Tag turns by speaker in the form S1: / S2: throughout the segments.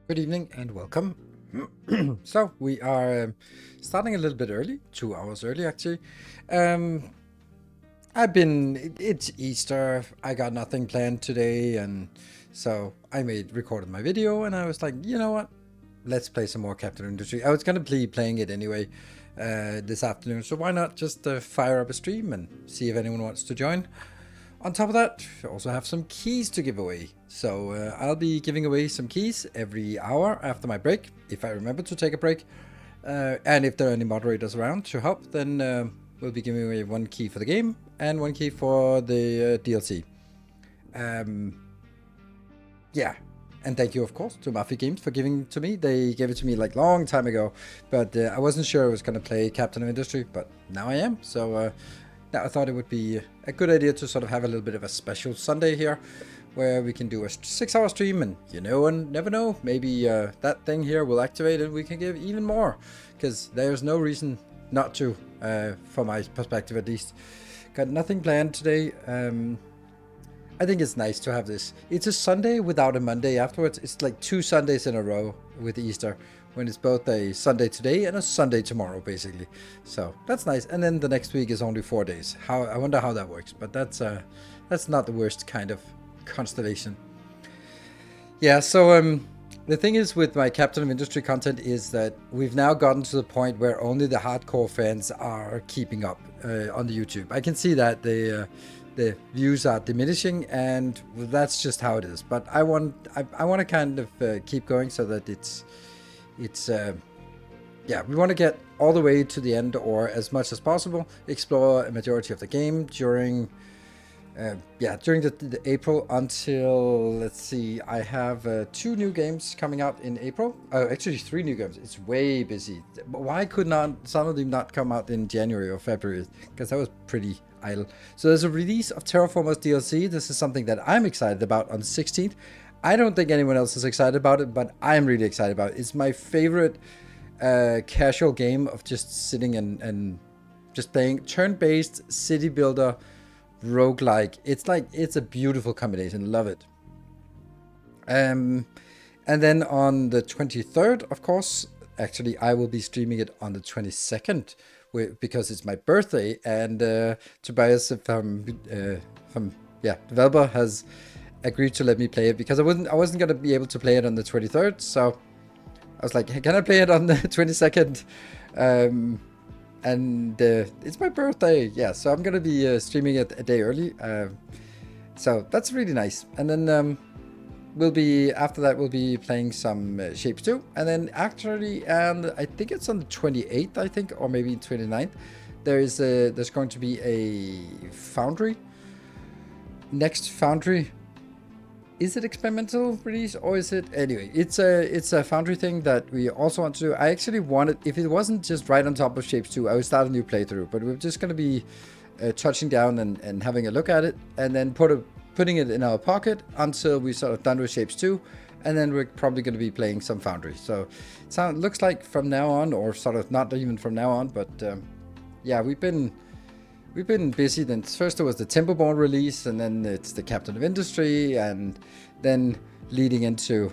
S1: Good evening and welcome. So we are starting a little bit early, 2 hours early actually. Um, it's Easter. I got nothing planned today, and so I recorded my video, and I was like, you know what? Let's play some more Captain Industry. I was gonna be playing it anyway this afternoon, so why not just fire up a stream and see if anyone wants to join. On top of that, I also have some keys to give away. So I'll be giving away some keys every hour after my break, if I remember to take a break. And if there are any moderators around to help, then we'll be giving away one key for the game and one key for the DLC. Yeah. And thank you, of course, to Mafia Games for giving it to me. They gave it to me like long time ago, but I wasn't sure I was going to play Captain of Industry, but now I am. So now I thought it would be a good idea to sort of have a little bit of a special Sunday here, where we can do a 6-hour stream, and and never know, maybe that thing here will activate and we can give even more, because there's no reason not to, from my perspective at least. Got nothing planned today. I think it's nice to have this. It's a Sunday without a Monday afterwards. It's like 2 Sundays in a row with Easter, when it's both a Sunday today and a Sunday tomorrow, basically. So that's nice. And then the next week is only 4 days. I wonder how that works, but that's not the worst kind of constellation. Yeah, so the thing is with my Captain of Industry content is that we've now gotten to the point where only the hardcore fans are keeping up on the YouTube. I can see that the views are diminishing, and that's just how it is. But I want to kind of keep going so that it's yeah, we want to get all the way to the end, or as much as possible, explore a majority of the game during the April until, let's see, I have 2 new games coming out in April. Actually 3 new games. It's way busy. Why could not some of them not come out in January or February? Because that was pretty idle. So there's a release of Terraformers DLC. This is something that I'm excited about on the 16th. I don't think anyone else is excited about it, but I'm really excited about it. It's my favorite casual game of just sitting and just playing turn-based city builder roguelike. It's a beautiful combination. Love it. And then on the 23rd, of course, actually I will be streaming it on the 22nd, because it's my birthday, and Tobias from developer has agreed to let me play it, because I wasn't gonna be able to play it on the 23rd, so I was like, hey, can I play it on the 22nd? And it's my birthday, yeah, so I'm gonna be streaming it a day early, so that's really nice. And then after that we'll be playing some Shapes 2, and then actually, and I think it's on the 28th, I think, or maybe 29th, there's going to be a Foundry. Next Foundry. Is it experimental release, or is it... Anyway, it's a Foundry thing that we also want to do. I actually wanted... If it wasn't just right on top of Shapes 2, I would start a new playthrough. But we're just going to be touching down and having a look at it. And then putting it in our pocket until we sort of done with Shapes 2. And then we're probably going to be playing some Foundry. So it looks like from now on, or sort of not even from now on, but yeah, we've been busy. Then first there was the Timberborn release, and then it's the Captain of Industry, and then leading into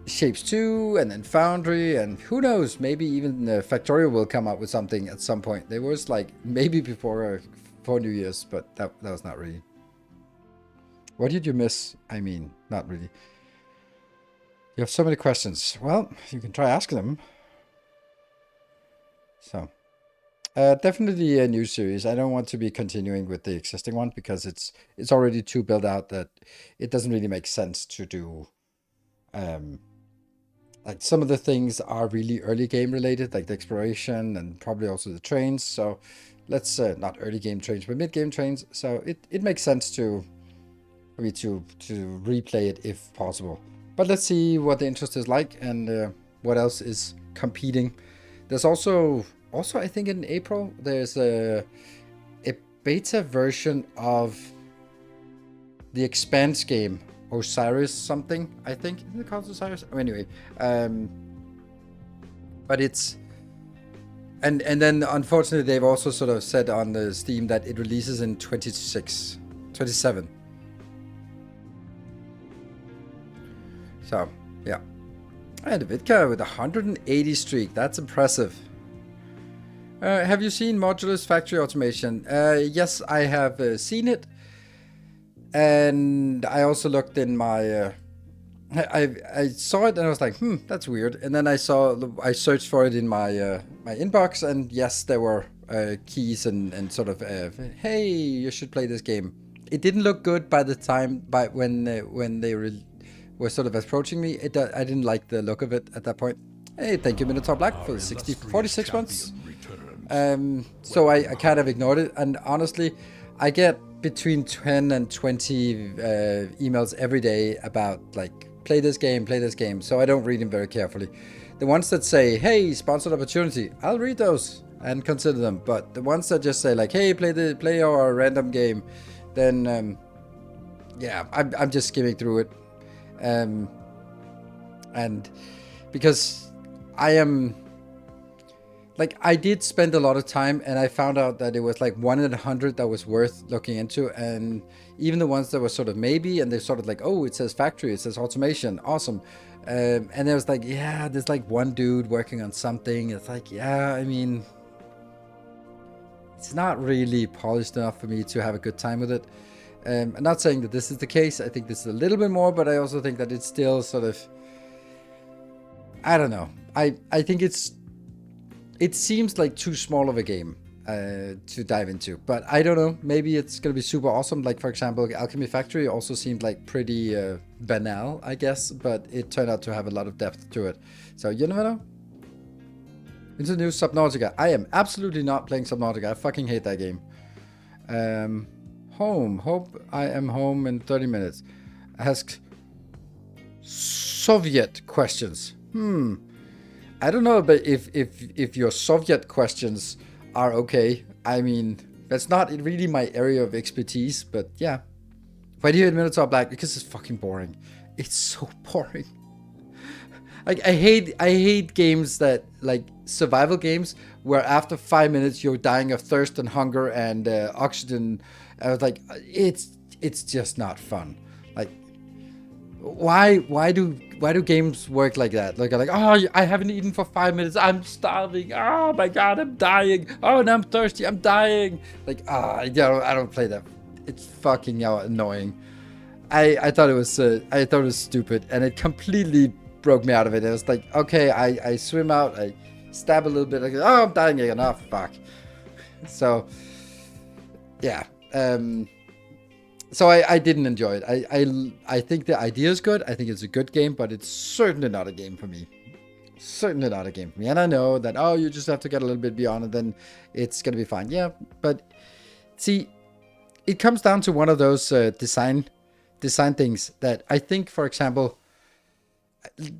S1: Shapes 2, and then Foundry, and who knows, maybe even Factorio will come out with something at some point. There was like maybe before New Year's, but that was not really. What did you miss? I mean, not really. You have so many questions. Well, you can try asking them. So definitely a new series. I don't want to be continuing with the existing one, because it's already too built out that it doesn't really make sense to do. Like some of the things are really early game related, like the exploration and probably also the trains. So let's not early game trains, but mid game trains. So it makes sense for me to replay it if possible. But let's see what the interest is like, and what else is competing. There's also I think in April, there's a beta version of the Expanse game, Osiris something, I think. Is it called Osiris? Oh, anyway, but it's... And then, unfortunately, they've also sort of said on the Steam that it releases in 27. So, yeah. And Vidka with 180 streak. That's impressive. Have you seen Modulus Factory Automation? Yes, I have seen it. And I also looked in my... I saw it and I was like, that's weird. And then I searched for it in my my inbox, and yes, there were keys and sort of, hey, you should play this game. It didn't look good by the time, when they were sort of approaching me. I didn't like the look of it at that point. Hey, thank you, Minotaur Black, for the 46 months. So I kind of ignored it, and honestly, I get between 10 and 20 emails every day about like, play this game, so I don't read them very carefully. The ones that say, hey, sponsored opportunity, I'll read those and consider them, but the ones that just say like, hey, play our random game, then yeah, I'm just skimming through it. And because I am like, I did spend a lot of time, and I found out that it was like 1 in 100 that was worth looking into, and even the ones that were sort of maybe, and they're sort of like, oh, it says factory, it says automation, awesome. And there was like, yeah, there's like one dude working on something. It's like, yeah, I mean, it's not really polished enough for me to have a good time with it. I'm not saying that this is the case. I think this is a little bit more, but I also think that it's still sort of, I don't know. I think it seems like too small of a game to dive into, but I don't know. Maybe it's gonna be super awesome. Like, for example, Alchemy Factory also seemed like pretty banal, I guess, but it turned out to have a lot of depth to it. So you never know. Into the new Subnautica. I am absolutely not playing Subnautica. I fucking hate that game. Home. Hope I am home in 30 minutes. Ask Soviet questions. I don't know, but if your Soviet questions are okay. I mean, that's not really my area of expertise, but yeah. Why do you hate Minotaur Black? Because it's fucking boring. It's so boring. Like, I hate games that, like, survival games where after 5 minutes you're dying of thirst and hunger and oxygen. I was like, it's just not fun. Like, why do games work like that? Like, oh, I haven't eaten for 5 minutes. I'm starving. Oh my god, I'm dying. Oh, and I'm thirsty. I'm dying. Like, I don't play that. It's fucking annoying. I thought it was stupid, and it completely broke me out of it. It was like, okay, I swim out, I stab a little bit. Like, oh, I'm dying again. Oh, fuck. So, yeah. So I didn't enjoy it. I think the idea is good. I think it's a good game, but it's certainly not a game for me. Certainly not a game for me. And I know that, oh, you just have to get a little bit beyond it, then it's going to be fine. Yeah, but see, it comes down to one of those design things that I think, for example,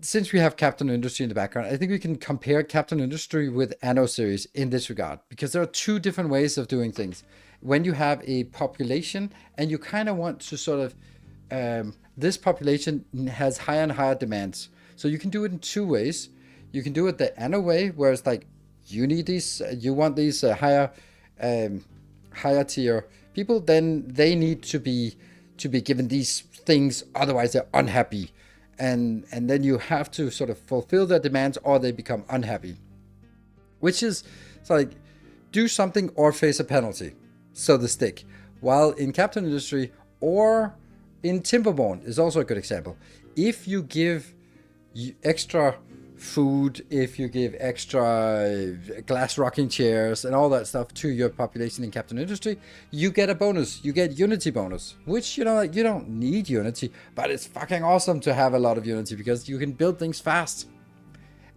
S1: since we have Captain Industry in the background, I think we can compare Captain Industry with Anno series in this regard, because there are two different ways of doing things. When you have a population and you kind of want to sort of, this population has higher and higher demands. So you can do it in two ways. You can do it the Anno way, where it's like, you need these, you want these higher tier people, then they need to be given these things, otherwise they're unhappy. And then you have to sort of fulfill their demands or they become unhappy. Which is, it's like, do something or face a penalty. So the stick. While in Captain Industry or in Timberborn is also a good example. If you give extra food, if you give extra glass rocking chairs and all that stuff to your population in Captain Industry, you get a bonus. You get Unity bonus, which, you know, like, you don't need Unity, but it's fucking awesome to have a lot of Unity because you can build things fast.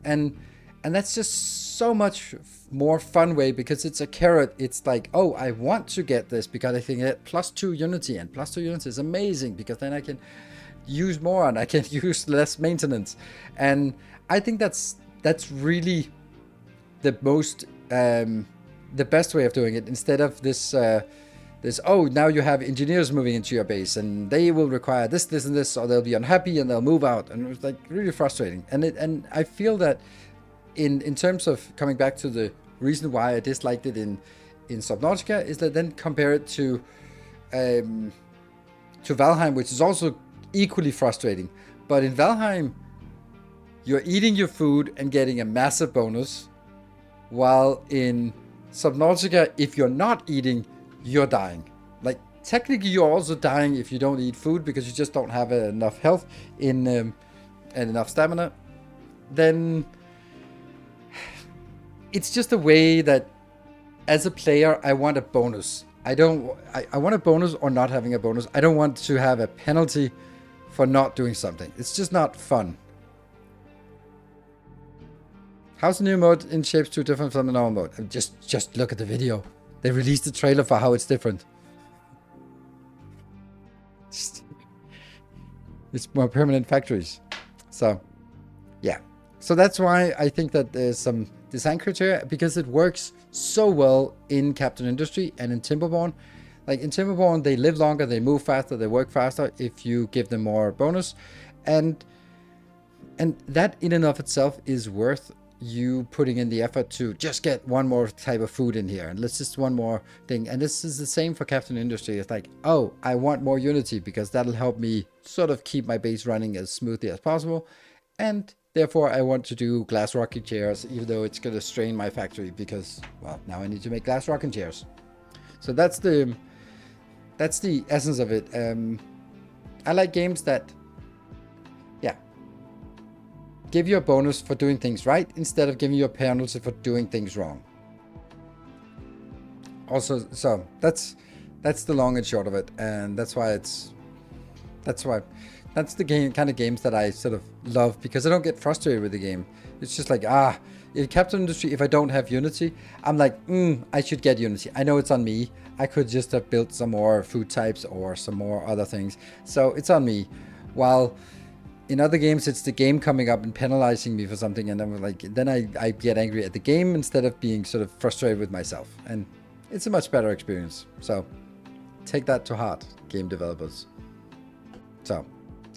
S1: And that's just so much more fun way, because it's a carrot. It's like, oh, I want to get this because I can get +2 Unity, and +2 Unity is amazing because then I can use more and I can use less maintenance. And I think that's really the most the best way of doing it, instead of this oh, now you have engineers moving into your base and they will require this and this, or they'll be unhappy and they'll move out, and it's like really frustrating. And I feel that in terms of coming back to the reason why I disliked it in Subnautica, is that then compare it to Valheim, which is also equally frustrating, But in Valheim, you're eating your food and getting a massive bonus, while in Subnautica, if you're not eating, you're dying. Like, technically you're also dying if you don't eat food because you just don't have enough health and enough stamina. Then it's just a way that, as a player, I want a bonus. I want a bonus or not having a bonus. I don't want to have a penalty for not doing something. It's just not fun. How's the new mode in Shapes 2 different from the normal mode? Just look at the video. They released the trailer for how it's different. It's more permanent factories. So, yeah. So that's why I think that there's some design criteria, because it works so well in Captain Industry and in Timberborn. Like in Timberborn, they live longer, they move faster, they work faster if you give them more bonus. And that in and of itself is worth you putting in the effort to just get one more type of food in here, and let's just one more thing. And this is the same for Captain Industry. It's like, oh, I want more Unity because that'll help me sort of keep my base running as smoothly as possible, and therefore I want to do glass rocking chairs, even though it's going to strain my factory because, well, now I need to make glass rocking chairs. So that's the essence of it. I like games that, yeah, give you a bonus for doing things right instead of giving you a penalty for doing things wrong. Also, so that's the long and short of it, and that's the game, kind of games that I sort of love, because I don't get frustrated with the game. It's just like, in Captain Industry, if I don't have Unity, I'm like, I should get Unity. I know it's on me. I could just have built some more food types or some more other things. So it's on me. While in other games, it's the game coming up and penalizing me for something, and I'm like, then I get angry at the game instead of being sort of frustrated with myself. And it's a much better experience. So take that to heart, game developers. So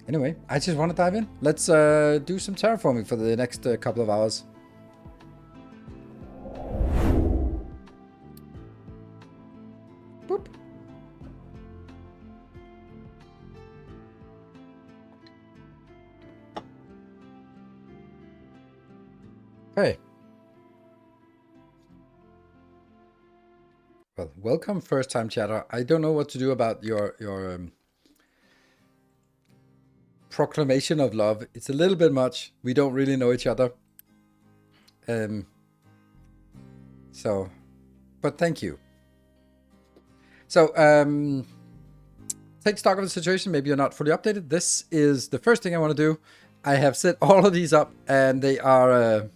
S1: anyway, I just want to dive in. Let's do some terraforming for the next couple of hours. Boop. Hey. Well, welcome, first-time chatter. I don't know what to do about your proclamation of love. It's a little bit much. We don't really know each other. So, but thank you. So, take stock of the situation. Maybe you're not fully updated. This is the first thing I want to do. I have set all of these up, and they are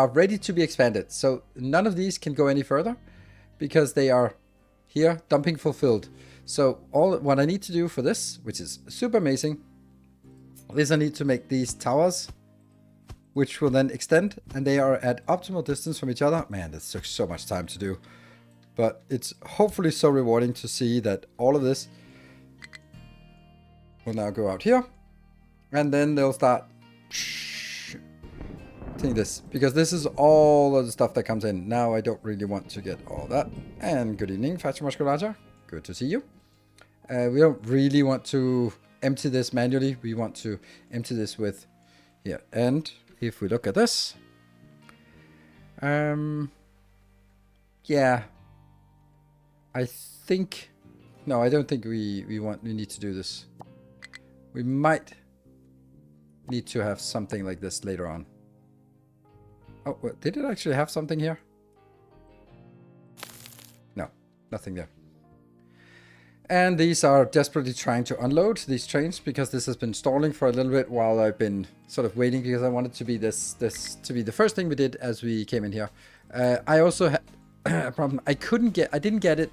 S1: ready to be expanded. So none of these can go any further because they are here, dumping fulfilled. So what I need to do for this, which is super amazing, is I need to make these towers, which will then extend, and they are at optimal distance from each other. Man, this took so much time to do, but it's hopefully so rewarding to see that all of this will now go out here, and then they'll start doing this, because this is all of the stuff that comes in. Now I don't really want to get all that. And good evening, Fatima Musculature. Good to see you. We don't really want to empty this manually. We want to empty this with here. And if we look at this, yeah, I think, no, I don't think we need to do this. We might need to have something like this later on. Oh, did it actually have something here? No, nothing there. And these are desperately trying to unload these trains, because this has been stalling for a little bit while I've been sort of waiting, because I wanted to be this to be the first thing we did as we came in here. I also had a problem. I didn't get it.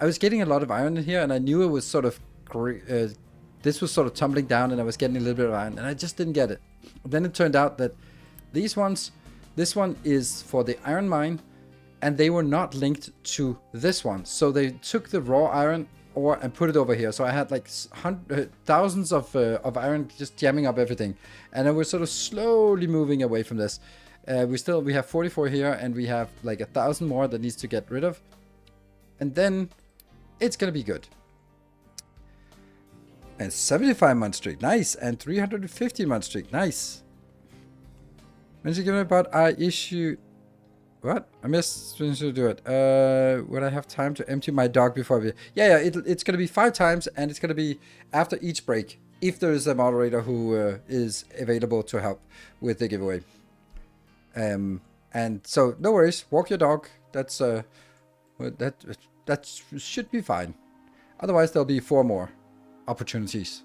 S1: I was getting a lot of iron in here, and I knew it was sort of this was sort of tumbling down, and I was getting a little bit of iron, and I just didn't get it. Then it turned out that these ones, this one is for the iron mine, and they were not linked to this one. So they took the raw iron ore and put it over here. So I had like thousands of iron just jamming up everything, and I was sort of slowly moving away from this. We have 44 here, and we have like 1,000 more that needs to get rid of, and then it's gonna be good. And 75-month streak, nice. And 350-month streak, nice. Mention given about I issued... What? I missed when to do it. Would I have time to empty my dog before we... Yeah, it's going to be 5 times, and it's going to be after each break, if there is a moderator who is available to help with the giveaway. And so, no worries. Walk your dog. That's that should be fine. Otherwise, there'll be 4 more opportunities.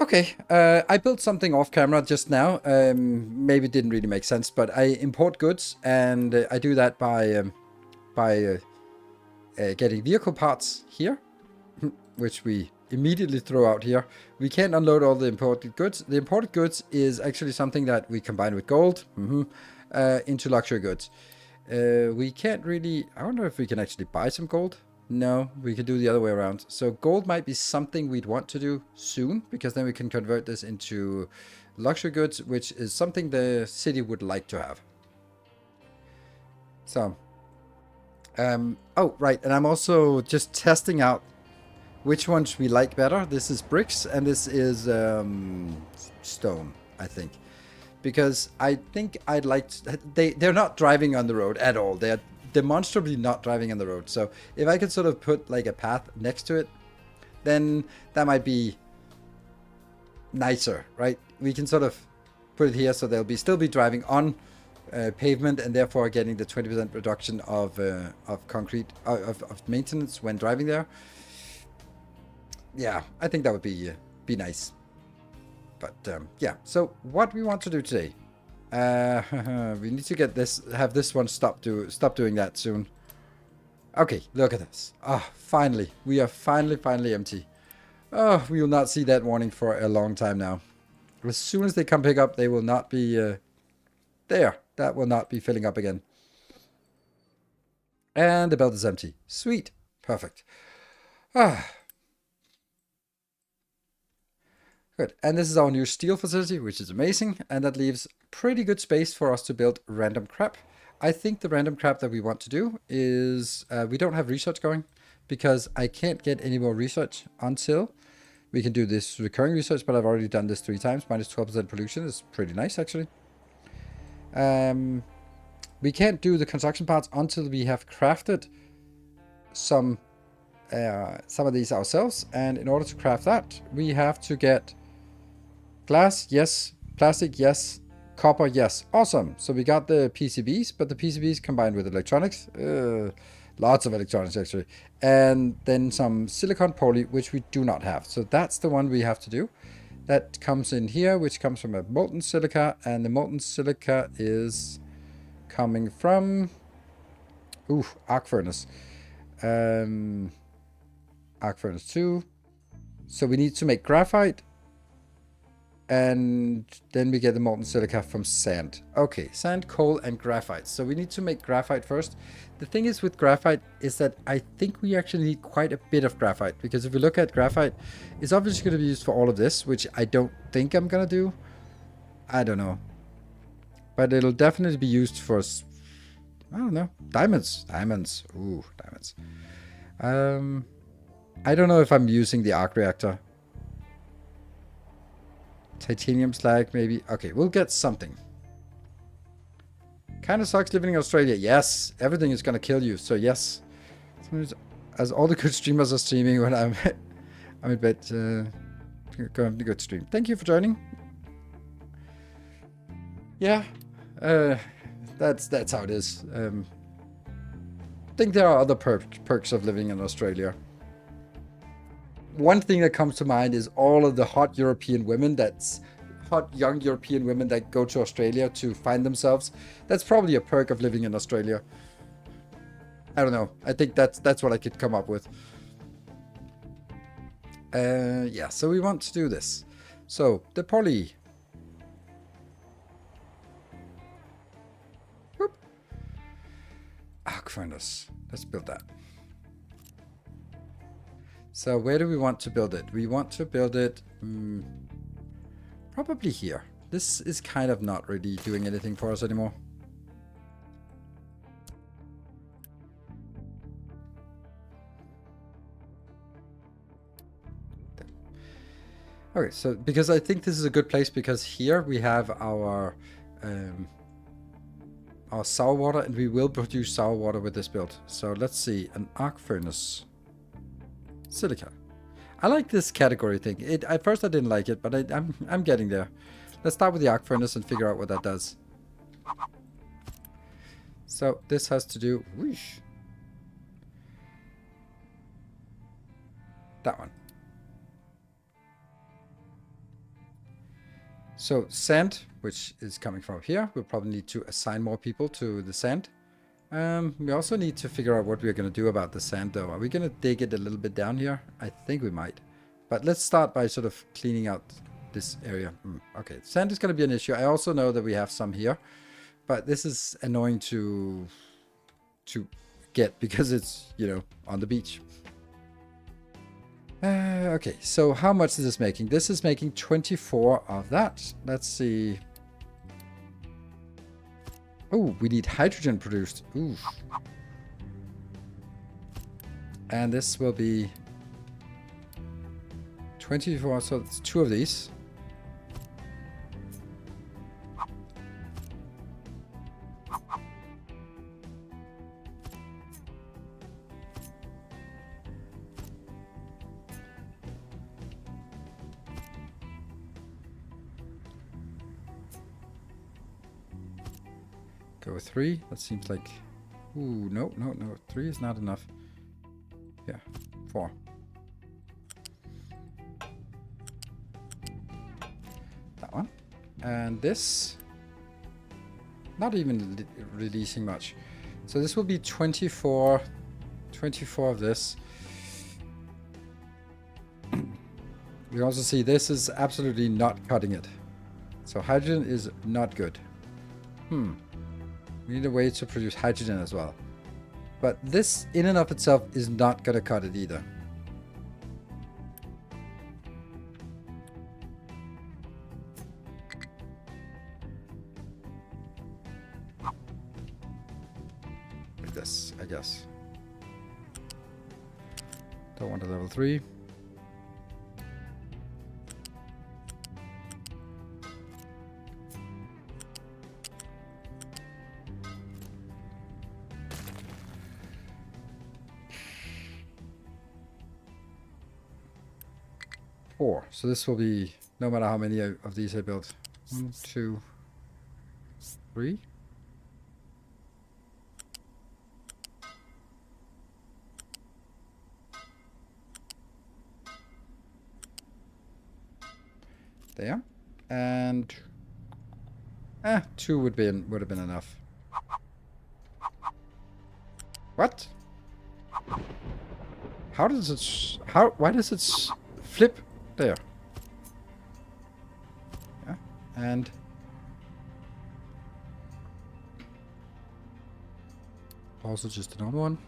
S1: Okay, I built something off camera just now. Maybe it didn't really make sense, but I import goods, and I do that by getting vehicle parts here, which we immediately throw out here. We can't unload all the imported goods. The imported goods is actually something that we combine with gold into luxury goods. We can't really... I wonder if we can actually buy some gold. No, we could do the other way around. So gold might be something we'd want to do soon, because then we can convert this into luxury goods, which is something the city would like to have. So, oh, right. And I'm also just testing out which ones we like better. This is bricks, and this is stone, I think. Because I think I'd like to, they're not driving on the road at all. They're demonstrably not driving on the road. So if I could sort of put like a path next to it, then that might be nicer, right? We can sort of put it here so they'll still be driving on pavement, and therefore getting the 20% reduction of concrete of maintenance when driving there. Yeah, I think that would be nice. But yeah, so what we want to do today, we need to get this, have this one stop doing that soon. Okay, look at this. Ah, finally, we are finally empty. Oh, we will not see that warning for a long time now. As soon as they come pick up, they will not be there. That will not be filling up again. And the belt is empty. Sweet, perfect. Ah. Good, and this is our new steel facility, which is amazing, and that leaves pretty good space for us to build random crap. I think the random crap that we want to do is, we don't have research going, because I can't get any more research until we can do this recurring research, but I've already done this 3 times. Minus 12% pollution is pretty nice, actually. We can't do the construction parts until we have crafted some of these ourselves, and in order to craft that, we have to get glass, yes. Plastic, yes. Copper, yes. Awesome. So we got the PCBs, but the PCBs combined with electronics. Lots of electronics, actually. And then some silicon poly, which we do not have. So that's the one we have to do. That comes in here, which comes from a molten silica. And the molten silica is coming from... Ooh, arc furnace. Arc furnace 2. So we need to make graphite. And then we get the molten silica from sand. Okay, sand, coal, and graphite. So we need to make graphite first. The thing is with graphite is that I think we actually need quite a bit of graphite. Because if we look at graphite, it's obviously going to be used for all of this, which I don't think I'm going to do. I don't know. But it'll definitely be used for, I don't know, diamonds. Diamonds. Ooh, diamonds. I don't know if I'm using the arc reactor. Titanium slag, maybe. Okay, we'll get something. Kind of sucks living in Australia. Yes, everything is going to kill you. So yes, as all the good streamers are streaming when I'm a bit going to good stream. Thank you for joining. Yeah, that's how it is. I think there are other perks of living in Australia. One thing that comes to mind is all of the hot European women, hot young European women that go to Australia to find themselves. That's probably a perk of living in Australia. I don't know. I think that's what I could come up with. Yeah, so we want to do this. So the poly. Whoop. Arc furnace. Let's build that. So where do we want to build it? We want to build it probably here. This is kind of not really doing anything for us anymore. Okay, so because I think this is a good place because here we have our sour water, and we will produce sour water with this build. So let's see, an arc furnace, silica. I like this category thing. At first I didn't like it, but I'm getting there. Let's start with the arc furnace and figure out what that does. So this has to do, whoosh, that one. So sand, which is coming from here, we'll probably need to assign more people to the sand. We also need to figure out what we're going to do about the sand, though. Are we going to dig it a little bit down here? I think we might. But let's start by sort of cleaning out this area. Okay, sand is going to be an issue. I also know that we have some here, but this is annoying to get because it's, you know, on the beach. Okay, so how much is this making? This is making 24 of that. Let's see. Oh, we need hydrogen produced. Ooh. And this will be 24, so it's 2 of these. Go with 3. That seems like... Ooh, no. 3 is not enough. Yeah, 4. That one. And this... Not even releasing much. So this will be 24 of this. We also see this is absolutely not cutting it. So hydrogen is not good. We need a way to produce hydrogen as well. But this in and of itself is not going to cut it either. Like this, I guess. Don't want a level 3. So this will be, no matter how many of these I built. 1, 2, 3. There. And 2 would have been enough. What? How does it why does it flip there? Yeah. And also just another one.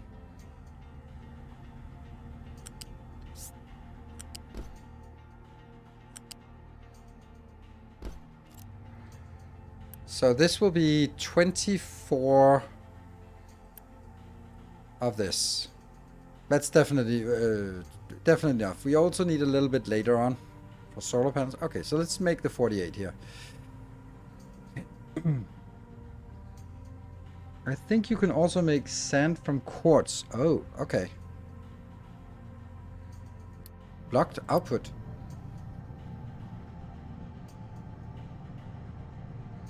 S1: So this will be 24 of this. That's definitely enough. We also need a little bit later on for solar panels. Okay, so let's make the 48 here. I think you can also make sand from quartz. Oh, okay. Blocked output.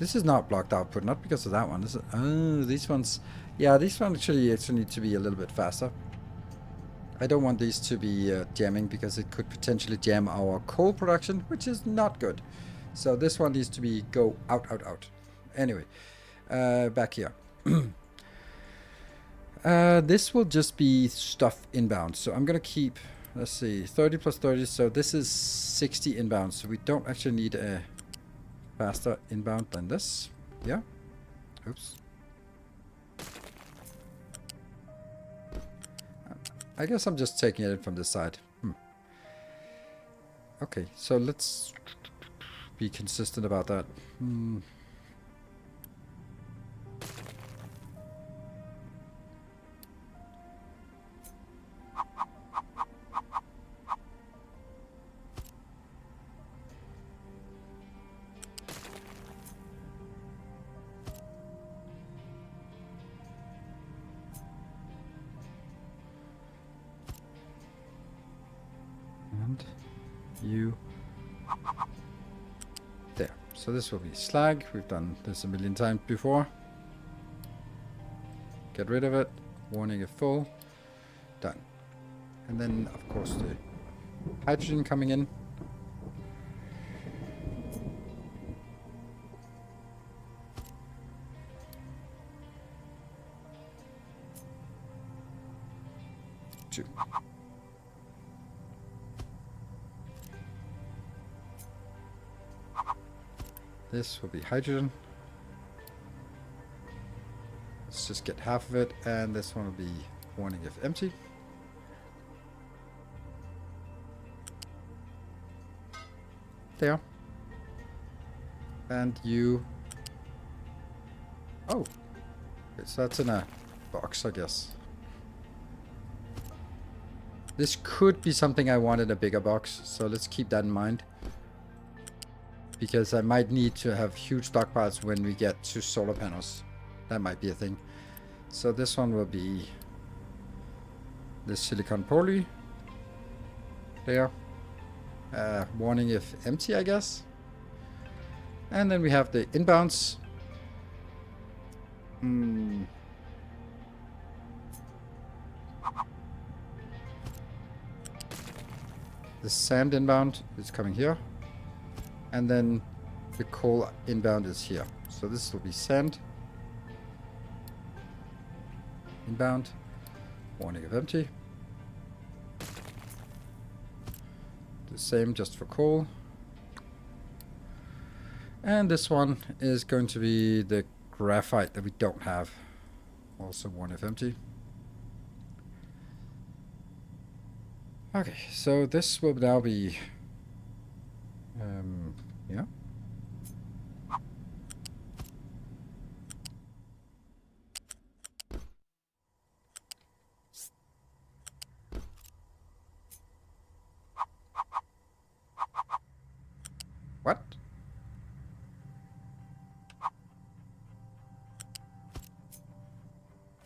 S1: This is not blocked output, not because of that one. This is, oh, these ones. Yeah, these ones actually need to be a little bit faster. I don't want these to be jamming because it could potentially jam our coal production, which is not good. So this one needs to be go out. Anyway, back here. This will just be stuff inbound. So I'm going to keep, let's see, 30 plus 30. So this is 60 inbound. So we don't actually need a faster inbound than this. Yeah. Oops. I guess I'm just taking it in from this side. Okay, so let's be consistent about that. you. There. So this will be slag. We've done this a million times before. Get rid of it. Warning if full. Done. And then, of course, the hydrogen coming in. Two. This will be hydrogen. Let's just get half of it, and this one will be warning if empty. There. And you... Oh! Okay, so that's in a box, I guess. This could be something I want in a bigger box, so let's keep that in mind. Because I might need to have huge stockpiles when we get to solar panels. That might be a thing. So this one will be the silicon poly. There. Warning if empty, I guess. And then we have the inbounds. The sand inbound is coming here. And then the coal inbound is here. So this will be sand. Inbound. Warning of empty. The same just for coal. And this one is going to be the graphite that we don't have. Also warning of empty. Okay, so this will now be... yeah. What?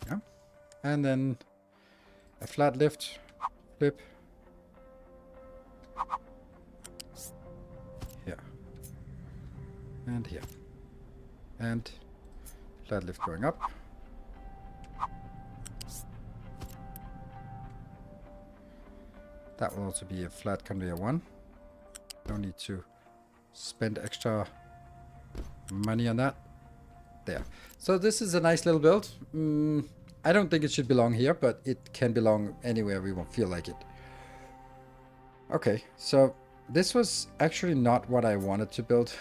S1: Yeah. And then a flat lift, flip. Here. And here. And flat lift going up. That will also be a flat conveyor 1. Don't need to spend extra money on that. There. So this is a nice little build. I don't think it should belong here, but it can belong anywhere we won't feel like it. Okay, so this was actually not what I wanted to build.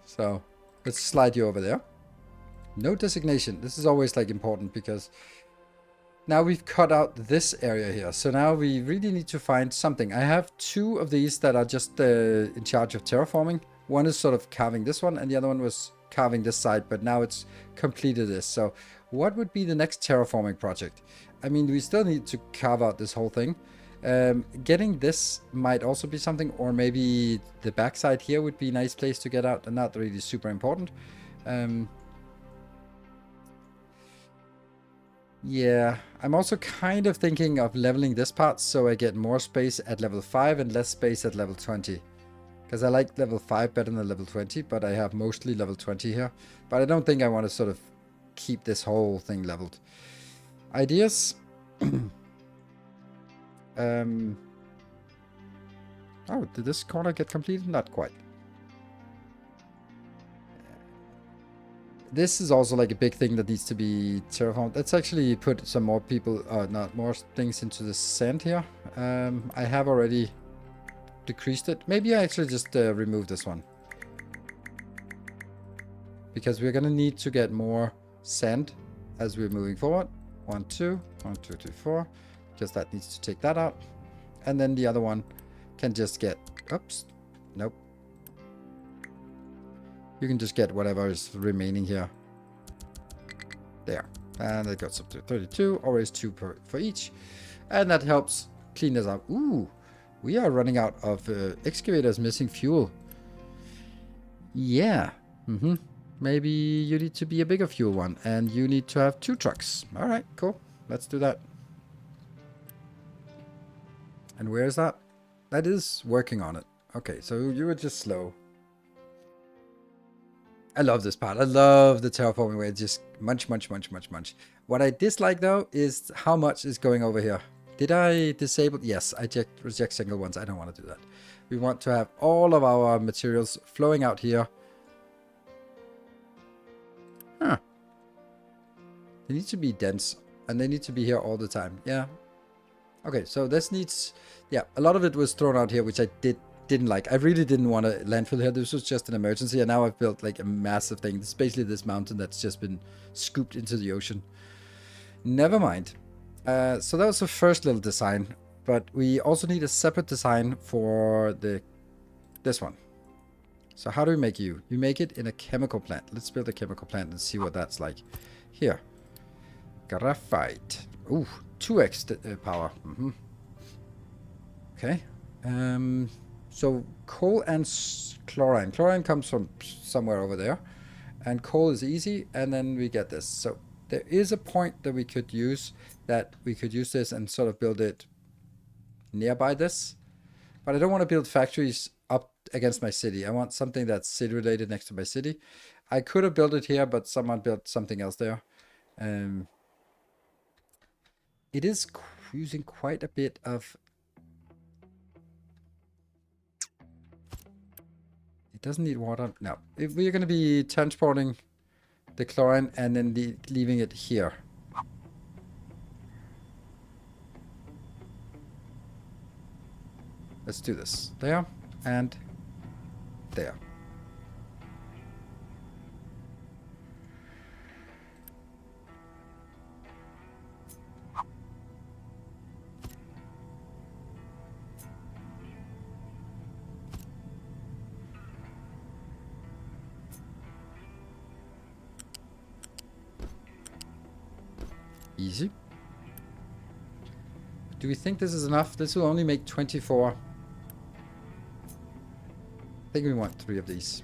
S1: So let's slide you over there. No designation. This is always like important because now we've cut out this area here. So now we really need to find something. I have 2 of these that are just in charge of terraforming. One is sort of carving this one and the other one was carving this side, but now it's completed this. So what would be the next terraforming project? I mean, we still need to carve out this whole thing. Getting this might also be something, or maybe the backside here would be a nice place to get out, and not really super important. Yeah, I'm also kind of thinking of leveling this part so I get more space at level 5 and less space at level 20. Because I like level 5 better than level 20, but I have mostly level 20 here. But I don't think I want to sort of keep this whole thing leveled. Ideas? Oh, did this corner get completed? Not quite. This is also like a big thing that needs to be terraformed. Let's actually put some more people, not more things into the sand here. I have already decreased it. Maybe I actually just remove this one. Because we're gonna need to get more sand as we're moving forward. 1, 2, 1, 2, 3, 4. Because that needs to take that out. And then the other one can just get, oops, nope. You can just get whatever is remaining here. There. And it goes up to 32, always 2 for each. And that helps clean this up. Ooh, we are running out of excavators missing fuel. Yeah. Maybe you need to be a bigger fuel one. And you need to have 2 trucks. All right, cool. Let's do that. And where is that? That is working on it. Okay, so you were just slow. I love this part. I love the terraforming where it's just munch. What I dislike though is how much is going over here. Did I disable? Yes, I reject single ones. I don't want to do that. We want to have all of our materials flowing out here. Huh. They need to be dense and they need to be here all the time. Yeah. Okay, so this needs, yeah, a lot of it was thrown out here, which I didn't like. I really didn't want to landfill here. This was just an emergency, and now I've built like a massive thing. This is basically this mountain that's just been scooped into the ocean. Never mind. So that was the first little design, but we also need a separate design for this one. So how do we make you? You make it in a chemical plant. Let's build a chemical plant and see what that's like. Here. Graphite. Ooh, 2x power. Okay. So coal and chlorine. Chlorine comes from somewhere over there. And coal is easy. And then we get this. So there is a point that we could use this and sort of build it nearby this. But I don't want to build factories up against my city. I want something that's city related next to my city. I could have built it here, but someone built something else there. It is using quite a bit of... It doesn't need water. No. If we're going to be transporting the chlorine and then leaving it here. Let's do this. There and there. Easy. Do we think this is enough? This will only make 24. I think we want 3 of these.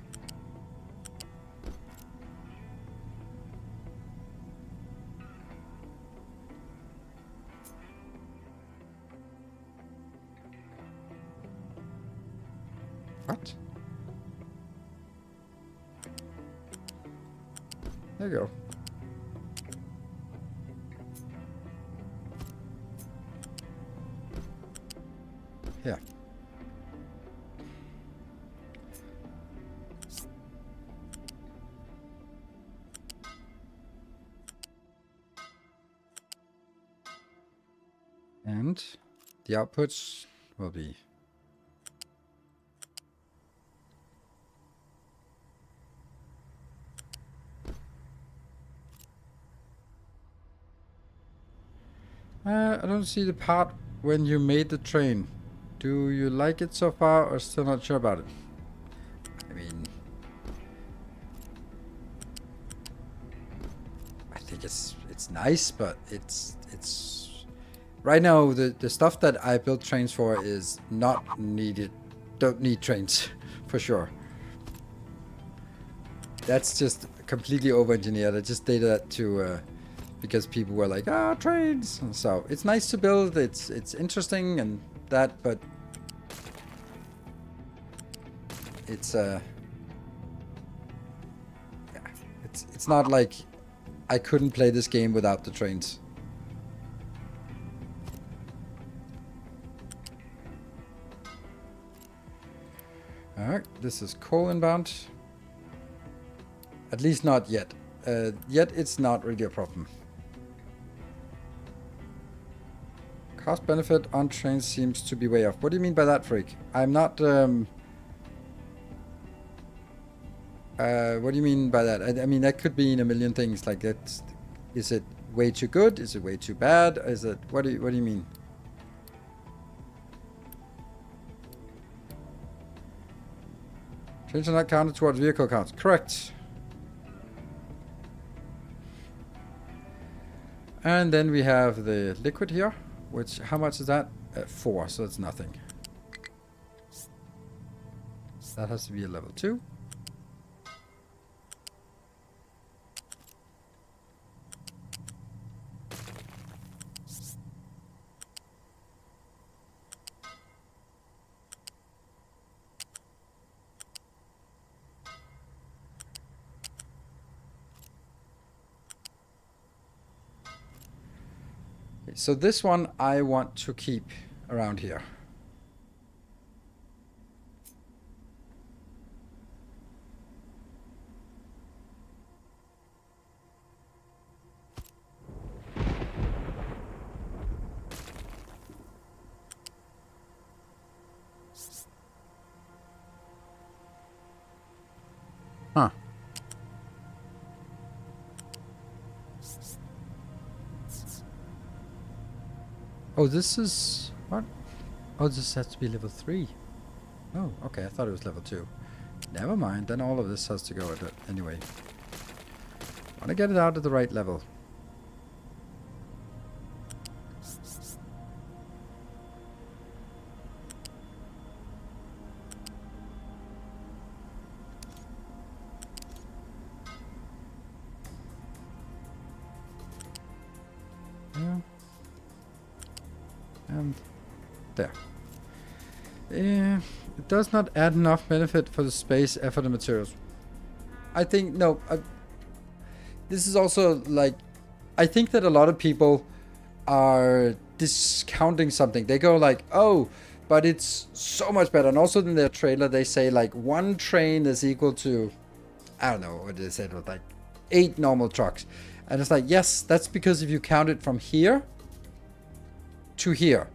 S1: What? There you go. Yeah. And the outputs will be... I don't see the part when you made the train. Do you like it so far or still not sure about it? I mean... I think it's nice, but it's... Right now, the stuff that I built trains for is not needed. Don't need trains, for sure. That's just completely over-engineered. I just did that to... because people were like, trains. So it's nice to build. It's interesting and that, but it's yeah, it's not like I couldn't play this game without the trains. All right, this is coal inbound. At least not yet. Yet it's not really a problem. Cost benefit on trains seems to be way off. What do you mean by that, Freak? I'm not... what do you mean by that? I mean, that could mean a million things. Like, that. Is it way too good? Is it way too bad? Is it... What do you mean? Trains are not counted towards vehicle counts. Correct. And then we have the liquid here. Which, how much is that? 4, so it's nothing. That has to be a level 2. so this one I want to keep around here. Huh. Oh, this is... What? Oh, this has to be level 3. Oh, okay, I thought it was level 2. Never mind, then all of this has to go at it anyway. I want to get it out at the right level. And there. It does not add enough benefit for the space, effort, and materials. I think, no, this is also like, I think that a lot of people are discounting something. They go like, oh, but it's so much better. And also in their trailer, they say like one train is equal to, I don't know what they said, with like 8 normal trucks. And it's like, yes, that's because if you count it from here to here.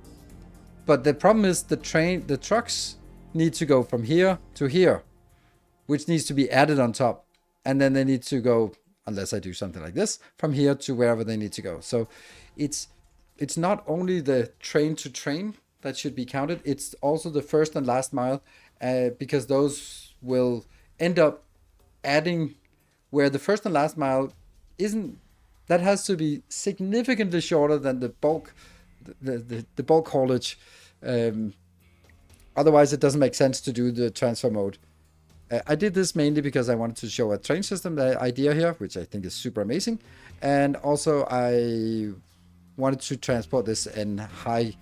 S1: But the problem is the trucks need to go from here to here, which needs to be added on top. And then they need to go, unless I do something like this, from here to wherever they need to go. So it's not only the train to train that should be counted, it's also the first and last mile, because those will end up adding where the first and last mile isn't, that has to be significantly shorter than the bulk, the bulk haulage. Otherwise, it doesn't make sense to do the transfer mode. I did this mainly because I wanted to show a train system idea here, which I think is super amazing. And also I wanted to transport this in high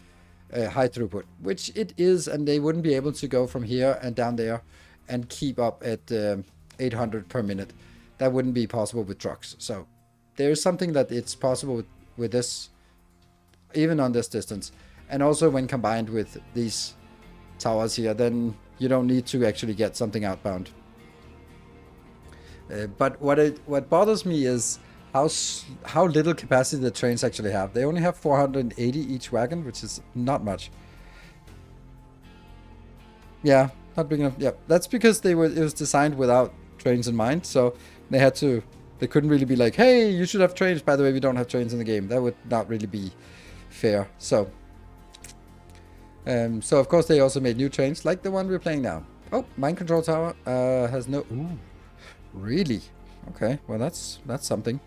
S1: throughput, which it is, and they wouldn't be able to go from here and down there and keep up at 800 per minute. That wouldn't be possible with trucks. So there is something that it's possible with this, even on this distance. And also when combined with these towers here, then you don't need to actually get something outbound. But what bothers me is how little capacity the trains actually have. They only have 480 each wagon, which is not much. Yeah, not big enough. Yeah, that's because it was designed without trains in mind. So they couldn't really be like, hey, you should have trains. By the way, we don't have trains in the game. That would not really be fair. So of course they also made new trains like the one we're playing now. Oh, mind control tower has no... Ooh, really? Okay, well that's something.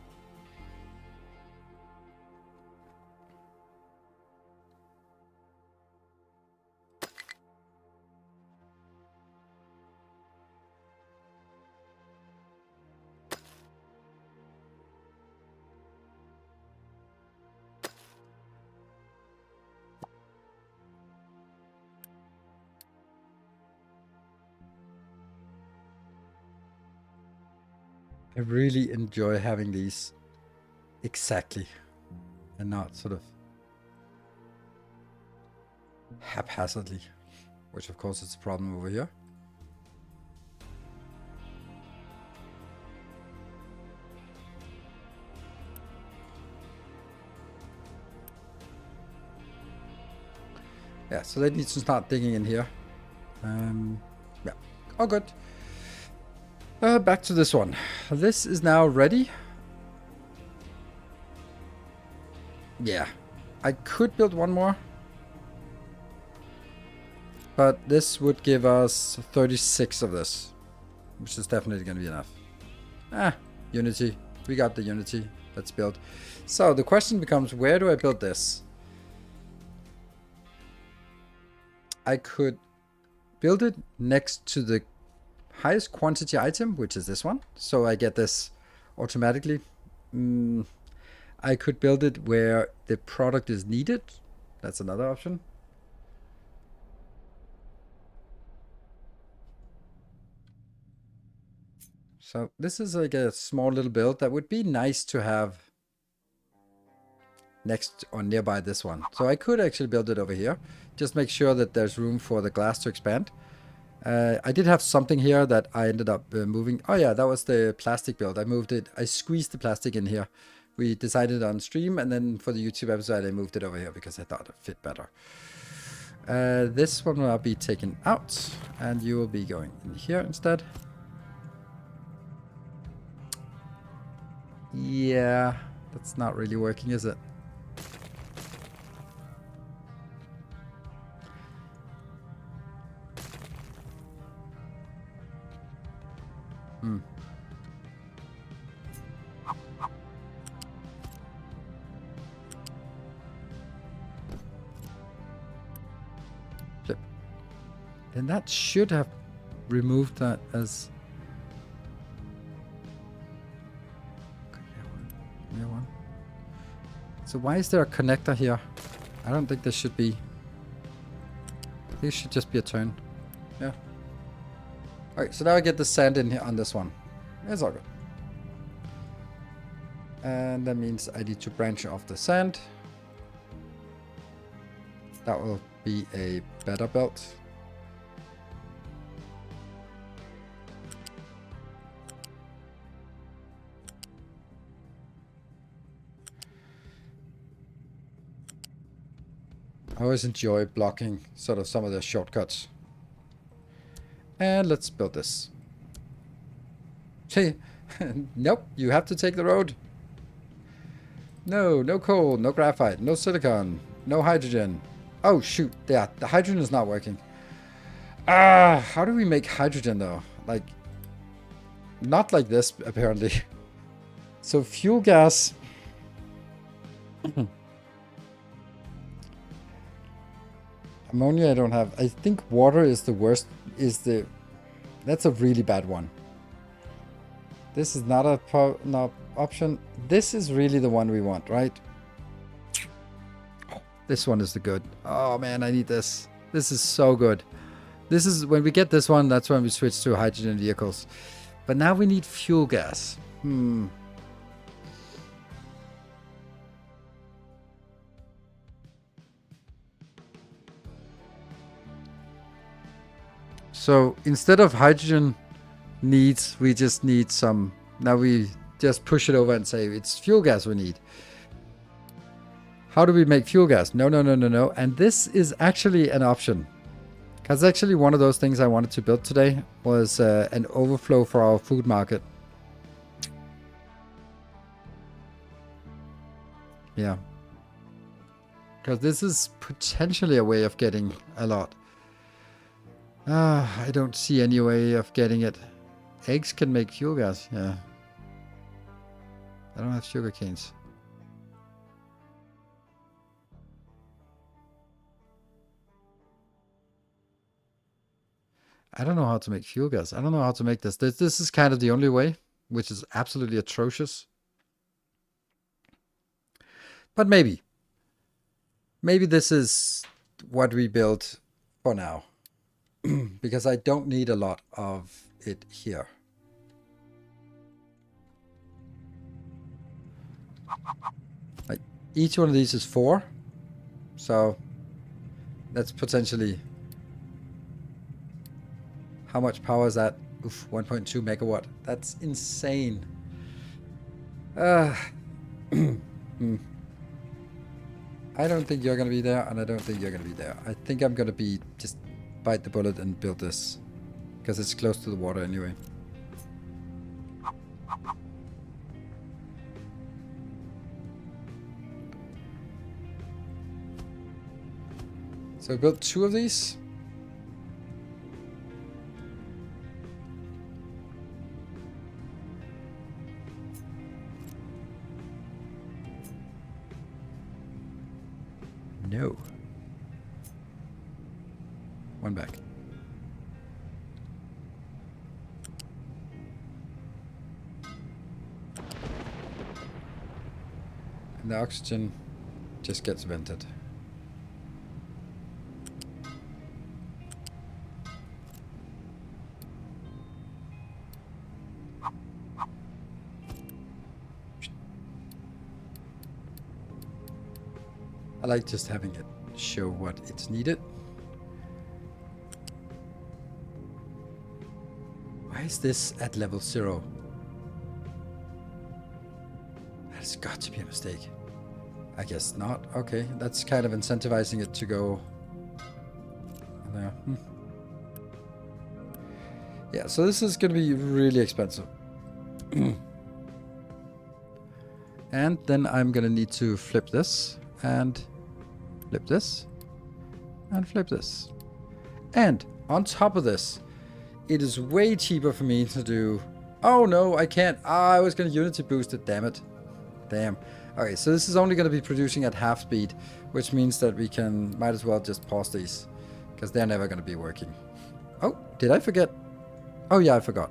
S1: I really enjoy having these exactly and not sort of haphazardly, which of course is a problem over here. Yeah, so they need to start digging in here. Yeah, all good. Back to this one. This is now ready. Yeah, I could build one more, but this would give us 36 of this, which is definitely going to be enough. Unity. We got the Unity. Let's build. So the question becomes, where do I build this? I could build it next to the highest quantity item, which is this one. So I get this automatically. I could build it where the product is needed. That's another option. So this is like a small little build that would be nice to have next or nearby this one. So I could actually build it over here. Just make sure that there's room for the glass to expand. I did have something here that I ended up moving. Oh yeah, that was the plastic build. I moved it. I squeezed the plastic in here. We decided on stream, and then for the YouTube episode, I moved it over here because I thought it fit better. This one will be taken out, and you will be going in here instead. Yeah, that's not really working, is it? Hmm. And that should have removed that as... Okay, one. So why is there a connector here? I don't think there should be. This should just be a turn. Yeah. Alright, so now I get the sand in here on this one. It's all good. And that means I need to branch off the sand. That will be a better belt. I always enjoy blocking sort of some of the shortcuts. And let's build this. Hey, nope, you have to take the road. No, no coal, no graphite, no silicon, no hydrogen. Oh shoot, yeah, the hydrogen is not working. How do we make hydrogen though? Like, not like this apparently. So fuel gas. Ammonia I don't have. I think water is the worst. That's a really bad one. This is not an option. This is really the one we want, right? This one is the good. Oh man, I need this. This is so good. This is when we get this one, that's when we switch to hydrogen vehicles. But now we need fuel gas. So instead of hydrogen needs, we just need some. Now we just push it over and say it's fuel gas we need. How do we make fuel gas? No, no, no, no, no. And this is actually an option. Because actually one of those things I wanted to build today was an overflow for our food market. Yeah. Because this is potentially a way of getting a lot. I don't see any way of getting it. Eggs can make fuel gas, yeah. I don't have sugar canes. I don't know how to make fuel gas. I don't know how to make this. This is kind of the only way, which is absolutely atrocious. But maybe. Maybe this is what we build for now. Because I don't need a lot of it here. Like, each one of these is 4. So that's potentially... How much power is that? Oof, 1.2 megawatt. That's insane. I don't think you're going to be there, and I don't think you're going to be there. I think I'm going to be just bite the bullet and build this. Because it's close to the water anyway. So I built 2 of these. No. One back. And the oxygen just gets vented. like just having it show what it's needed. Why is this at level 0? That's got to be a mistake. I guess not. Okay, that's kind of incentivizing it to go there. Yeah, so this is going to be really expensive. And then I'm going to need to flip this, and flip this, and flip this. And on top of this, it is way cheaper for me to do... Oh no, I can't. I was going to Unity boost it, damn it. Damn. Okay, so this is only going to be producing at half speed, which means that we can... Might as well just pause these, because they're never going to be working. Oh, did I forget? Oh yeah, I forgot.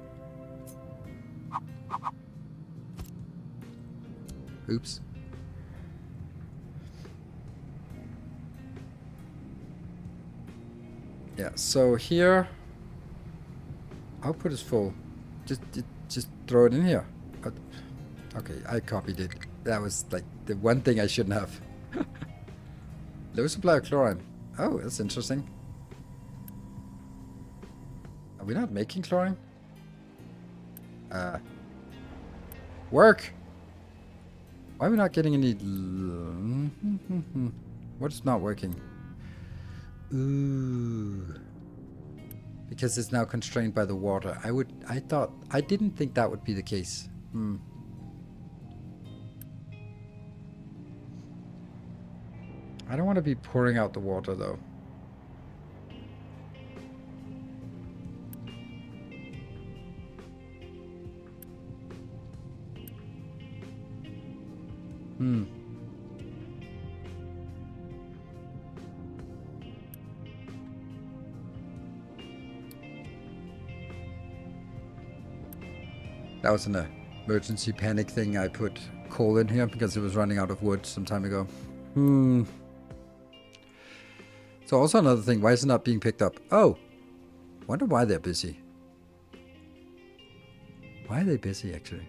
S1: Oops. Yeah, so here... Output is full. Just throw it in here. Okay, I copied it. That was like the one thing I shouldn't have. Low supply of chlorine. Oh, that's interesting. Are we not making chlorine? Work! Why are we not getting any... What's not working? Ooh. Because it's now constrained by the water. I didn't think that would be the case. I don't want to be pouring out the water though. That was an emergency panic thing. I put coal in here because it was running out of wood some time ago. So also another thing, why is it not being picked up? Oh, wonder why they're busy. Why are they busy actually?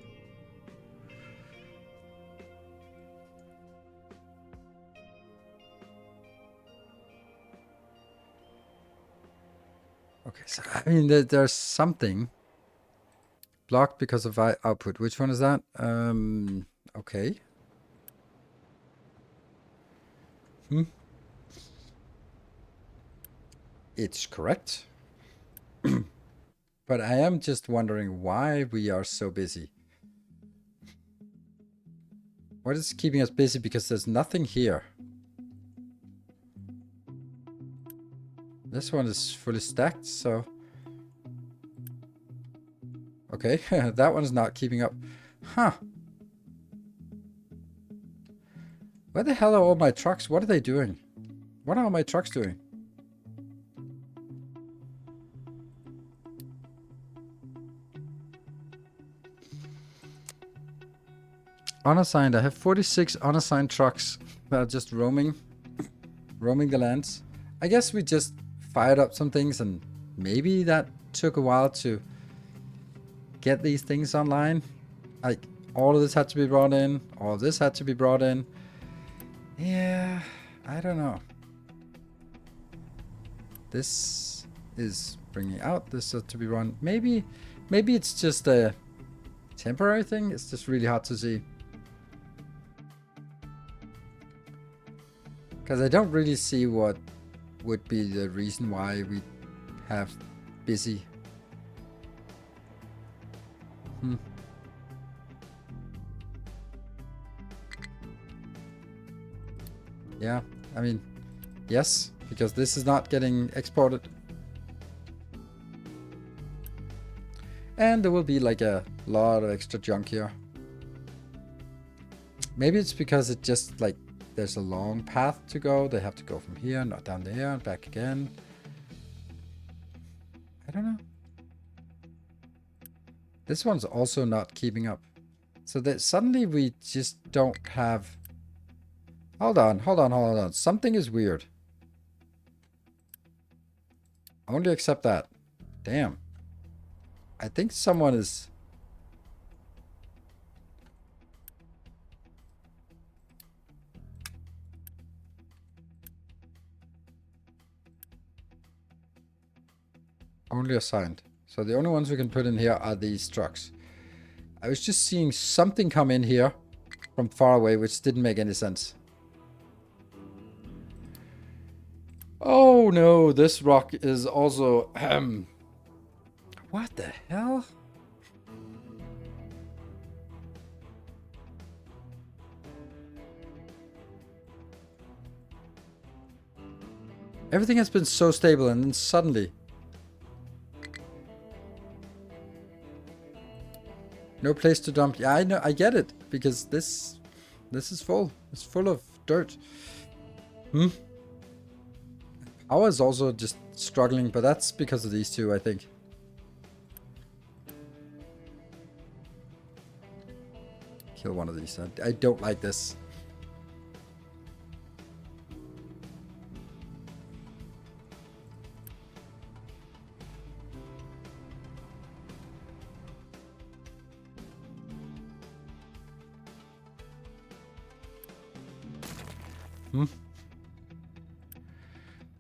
S1: Okay, so I mean there's something blocked because of output. Which one is that? Okay. It's correct. But I am just wondering why we are so busy. What is keeping us busy? Because there's nothing here. This one is fully stacked, so... Okay, that one is not keeping up. Huh. Where the hell are all my trucks? What are they doing? What are all my trucks doing? Unassigned. I have 46 unassigned trucks that are just roaming the lands. I guess we just fired up some things and maybe that took a while to get these things online. Like all of this had to be brought in. All of this had to be brought in. Yeah, I don't know. This is bringing out. This has to be run. Maybe it's just a temporary thing. It's just really hard to see. Because I don't really see what would be the reason why we have busy. Yeah, I mean, yes, because this is not getting exported. And there will be like a lot of extra junk here. Maybe it's because it just like there's a long path to go. They have to go from here, not down there, and back again. I don't know. This one's also not keeping up. So that suddenly we just don't have... Hold on. Something is weird. Only accept that. Damn. I think someone is... Only assigned. So the only ones we can put in here are these trucks. I was just seeing something come in here from far away, which didn't make any sense. Oh no, this rock is also... what the hell? Everything has been so stable and then suddenly... no place to dump. Yeah, I know, I get it. Because this is full. It's full of dirt. Power is also just struggling, but that's because of these two, I think. Kill one of these. I don't like this.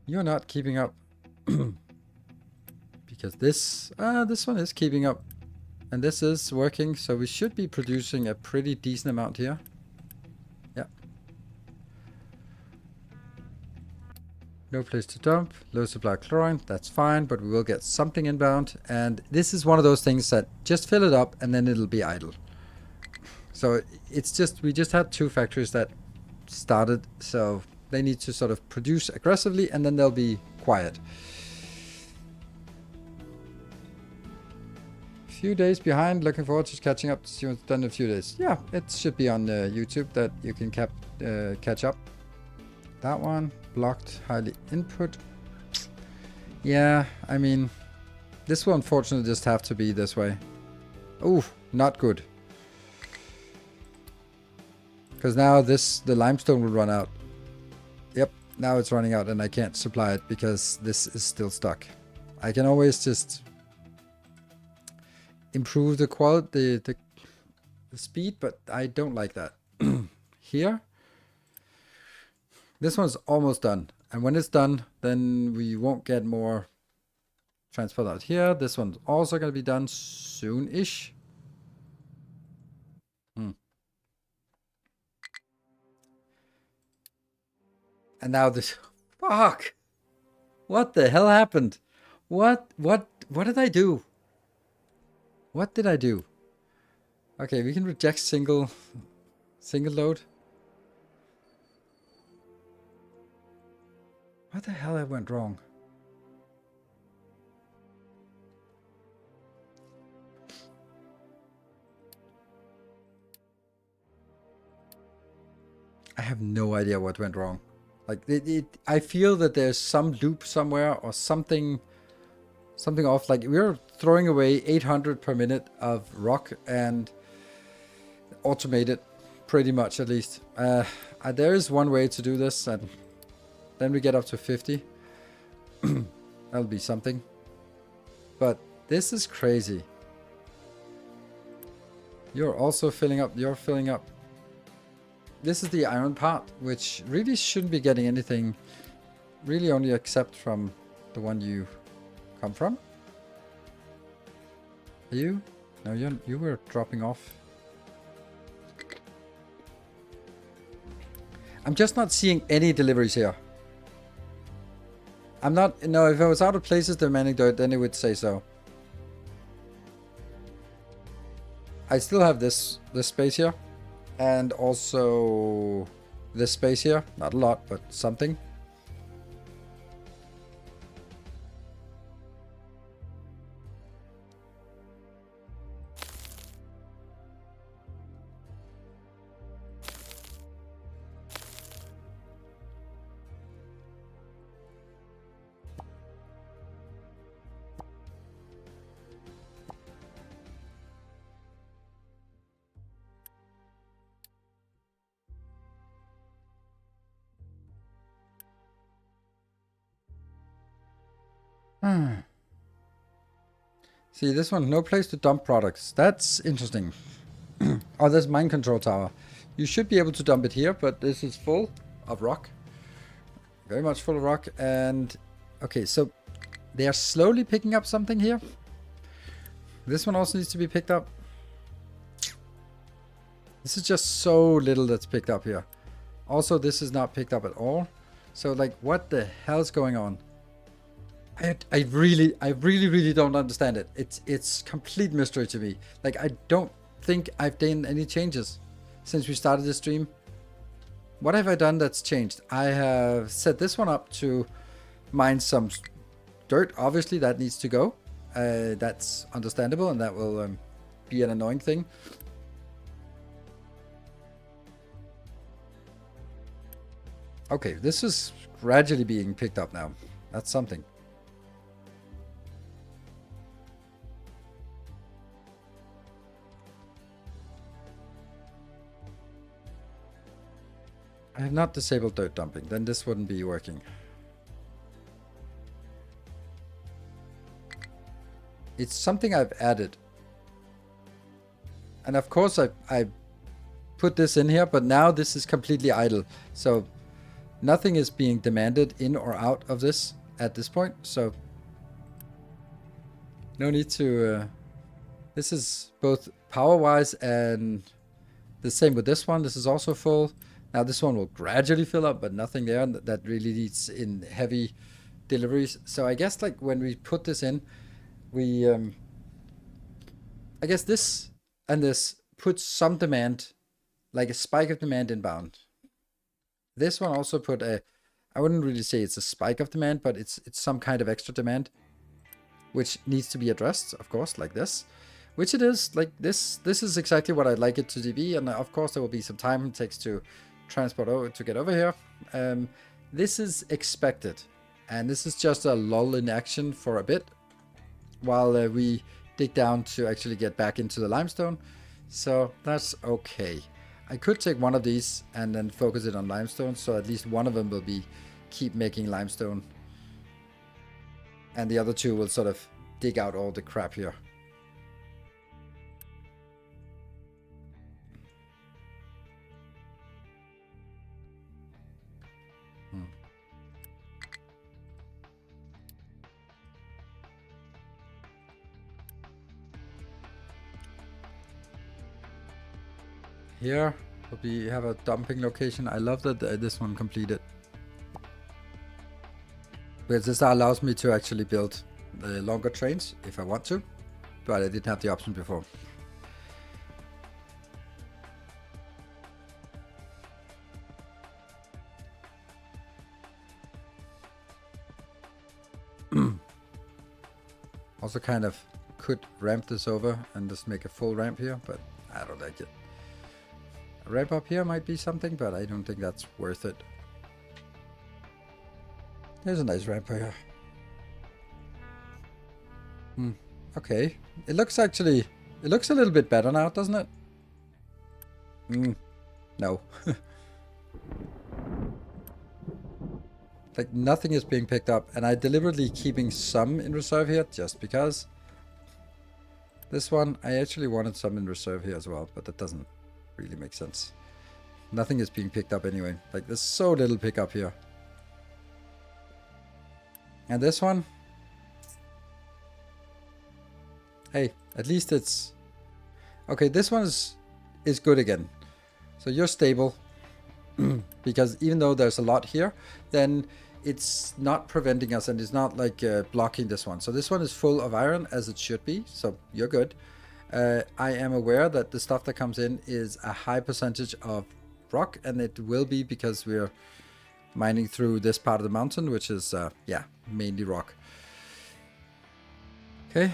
S1: You're not keeping up. Because this one is keeping up. And this is working, so we should be producing a pretty decent amount here. Yeah. No place to dump, low supply of chlorine, that's fine, but we will get something inbound. And this is one of those things that just fill it up and then it'll be idle. So it's just, we just had 2 factories that started, so they need to sort of produce aggressively and then they'll be quiet. Few days behind, looking forward to catching up to see what's done in a few days. Yeah, it should be on YouTube that you can catch up. That one, blocked, highly input. Yeah, I mean, this will unfortunately just have to be this way. Ooh, not good. Because now the limestone will run out. Yep, now it's running out and I can't supply it because this is still stuck. I can always just improve the quality, the speed, but I don't like that. Here, this one's almost done. And when it's done, then we won't get more transport out here. This one's also going to be done soon-ish. And now this... fuck! What the hell happened? What did I do? What did I do? Okay, we can reject single load. What the hell I went wrong? I have no idea what went wrong. Like I feel that there's some loop somewhere or something off. Like we're throwing away 800 per minute of rock and automated pretty much, at least. There is one way to do this, and then we get up to 50. That'll be something. But this is crazy. You're also filling up. You're filling up. This is the iron part, which really shouldn't be getting anything, really only except from the one you come from. Are you? No, you were dropping off. I'm just not seeing any deliveries here. I'm not... No, if I was out of places demanding dirt, then it would say so. I still have this space here. And also this space here. Not a lot, but something. See, this one, no place to dump products. That's interesting. Oh, there's mine control tower. You should be able to dump it here, but this is full of rock. Very much full of rock. And, okay, so They are slowly picking up something here. This one also needs to be picked up. This is just so little that's picked up here. Also, this is not picked up at all. So, like, what the hell's going on? I really don't understand it. It's complete mystery to me. Like, I don't think I've done any changes since we started the stream. What have I done that's changed? I have set this one up to mine some dirt. Obviously, that needs to go. That's understandable, and that will be an annoying thing. Okay, this is gradually being picked up now. That's something. I have not disabled dirt dumping, then this wouldn't be working. It's something I've added. And of course I put this in here, but now this is completely idle. So nothing is being demanded in or out of this at this point. So no need to... this is both power-wise and the same with this one. This is also full. Now this one will gradually fill up, but nothing there that really needs in heavy deliveries. So I guess like when we put this in, we I guess this and this puts some demand, like a spike of demand inbound. This one also put a, I wouldn't really say it's a spike of demand, but it's some kind of extra demand, which needs to be addressed, of course, like this. Which it is, like this is exactly what I'd like it to be, and of course there will be some time it takes to transport over to get over here. This is expected, and this is just a lull in action for a bit while we dig down to actually get back into the limestone. So that's okay. I could take one of these and then focus it on limestone, so at least one of them will be keep making limestone, and the other two will sort of dig out all the crap here. Here we have a dumping location. I love that this one completed, because this allows me to actually build the longer trains if I want to, but I didn't have the option before. Also kind of could ramp this over and just make a full ramp here, but I don't like it. A ramp up here might be something, but I don't think that's worth it. There's a nice ramp here. Okay. It looks actually... it looks a little bit better now, doesn't it? No. Like, nothing is being picked up, and I deliberately keeping some in reserve here, just because. This one, I actually wanted some in reserve here as well, but that doesn't really make sense. Nothing is being picked up anyway. Like, there's so little pickup here. And this one, hey, at least it's okay. This one is good again, so you're stable. Because even though there's a lot here, then it's not preventing us, and it's not like blocking this one. So this one is full of iron, as it should be, so you're good. I am aware that the stuff that comes in is a high percentage of rock, and it will be because we're mining through this part of the mountain, which is yeah, mainly rock. Okay,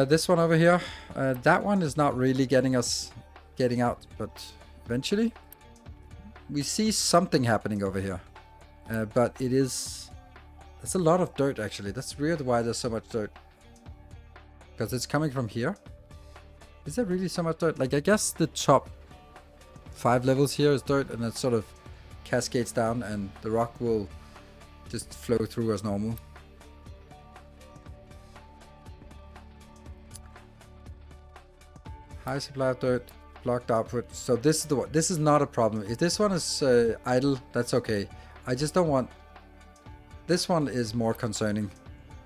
S1: this one over here, that one is not really getting out, but eventually we see something happening over here. But it's a lot of dirt actually. That's weird why there's so much dirt, because it's coming from here. Is there really so much dirt? Like, I guess the top 5 levels here is dirt, and it sort of cascades down, and the rock will just flow through as normal. High supply of dirt, blocked output. So this is the one. This is not a problem. If this one is idle, that's okay. I just don't want... this one is more concerning,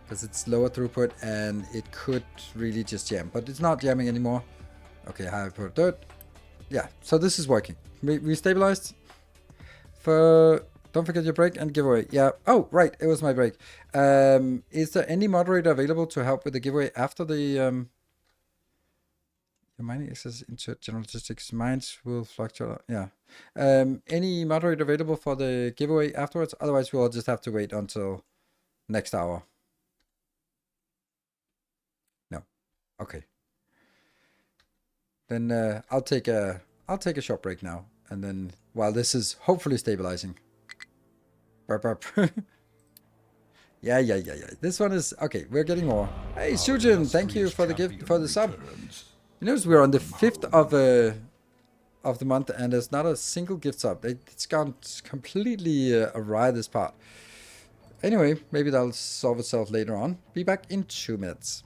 S1: because it's lower throughput and it could really just jam, but it's not jamming anymore. Okay, high put dirt. Yeah, so this is working. We stabilized. Don't forget your break and giveaway. Yeah. Oh, right, it was my break. Is there any moderator available to help with the giveaway after the your mining access into general logistics? Mines will fluctuate. Yeah. Any moderator available for the giveaway afterwards? Otherwise, we'll just have to wait until next hour. No. Okay. Then I'll take a short break now, and then while this is hopefully stabilizing. Burp, burp. Yeah. This one is okay. We're getting more. Hey, Sujin, thank you for the gift, for the sub. You notice we're on the 5th of the month, and there's not a single gift sub. It's gone completely awry, this part. Anyway, maybe that'll solve itself later on. Be back in 2 minutes.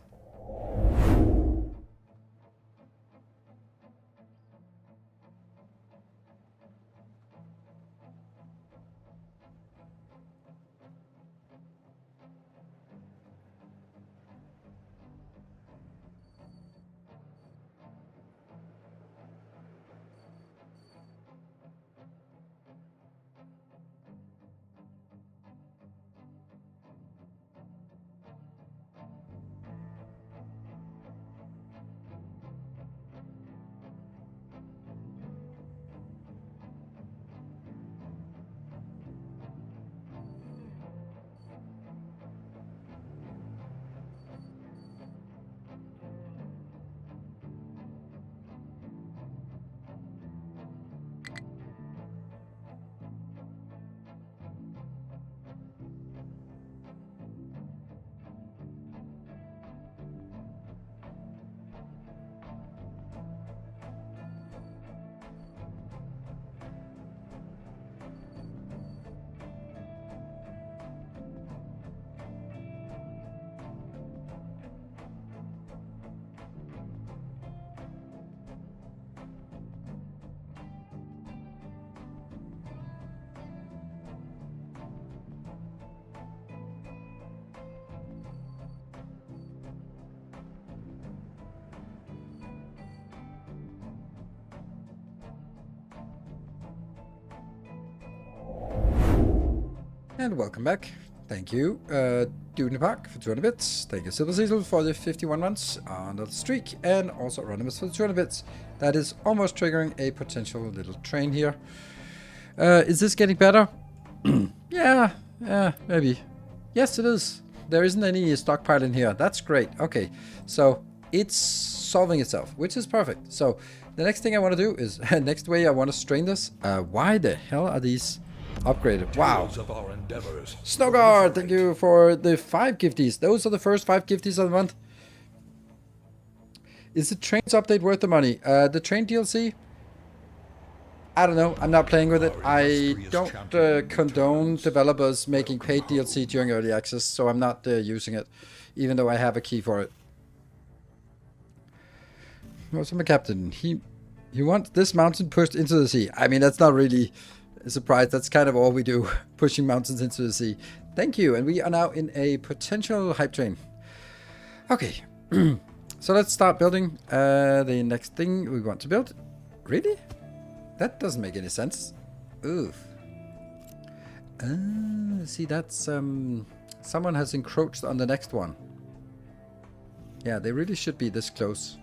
S1: And welcome back. Thank you, Dude in the Park for 200 bits. Thank you, Silver Cecil, for the 51 months on the streak. And also Ronimus for the 200 bits. That is almost triggering a potential little train here. Is this getting better? Yeah, maybe. Yes, it is. There isn't any stockpile in here. That's great. Okay, so it's solving itself, which is perfect. So the next thing I want to do is, next way I want to strain this. Why the hell are these upgraded? Wow. Snowguard, thank you for the 5 gifties. Those are the first 5 gifties of the month. Is the trains update worth the money? The train DLC? I don't know. I'm not playing with it. I don't condone developers making paid DLC during early access, so I'm not using it, even though I have a key for it. What's my captain? He wants this mountain pushed into the sea. I mean, that's not really a surprise. That's kind of all we do, pushing mountains into the sea. Thank you. And we are now in a potential hype train. Okay. So let's start building the next thing we want to build. Really? That doesn't make any sense. Oof. See, that's someone has encroached on the next one. Yeah, they really should be this close.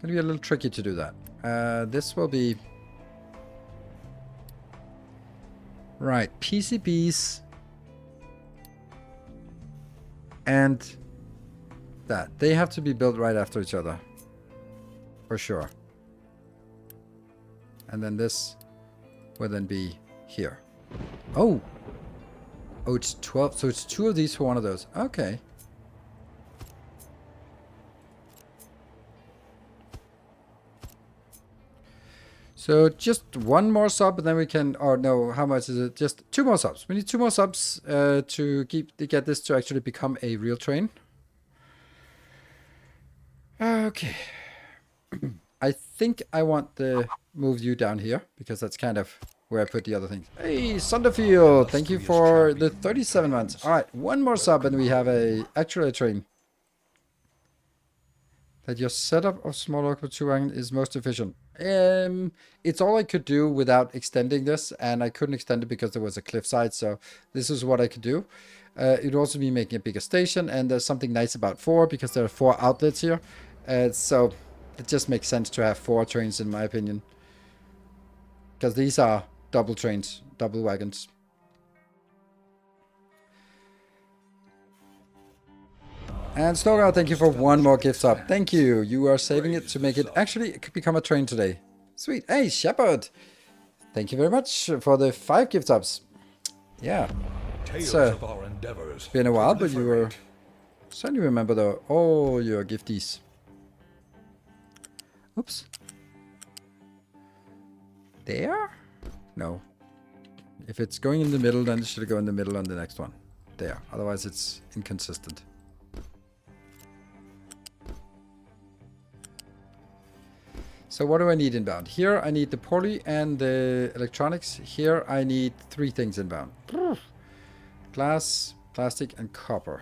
S1: Gonna be a little tricky to do that. This will be right. PCBs and that they have to be built right after each other, for sure. And then this will then be here. Oh, it's 12. So it's 2 of these for one of those. Okay. So just 1 more sub, and then we can. Or no, how much is it? Just 2 more subs. We need 2 more subs to get this to actually become a real train. Okay. I think I want to move you down here because that's kind of where I put the other things. Hey, Sunderfield, thank you for the 37 months. All right, one more sub and we have actually a train. That your setup of small local 2 wagon is most efficient. It's all I could do without extending this, and I couldn't extend it because there was a cliffside, so this is what I could do. It would also be making a bigger station, and there's something nice about 4 because there are 4 outlets here. So it just makes sense to have 4 trains in my opinion. Because these are double trains, double wagons. And Snogar, thank you for 1 more gift sub. Thank you. You are saving it to make it actually become a train today. Sweet. Hey, Shepard. Thank you very much for the 5 gift subs. Yeah. It's been a while, but you were... certainly remember though. Oh, your gifties. Oops. There? No. If it's going in the middle, then it should go in the middle on the next one. There. Otherwise, it's inconsistent. So what do I need inbound? Here I need the poly and the electronics. Here I need 3 things inbound. Glass, plastic, and copper.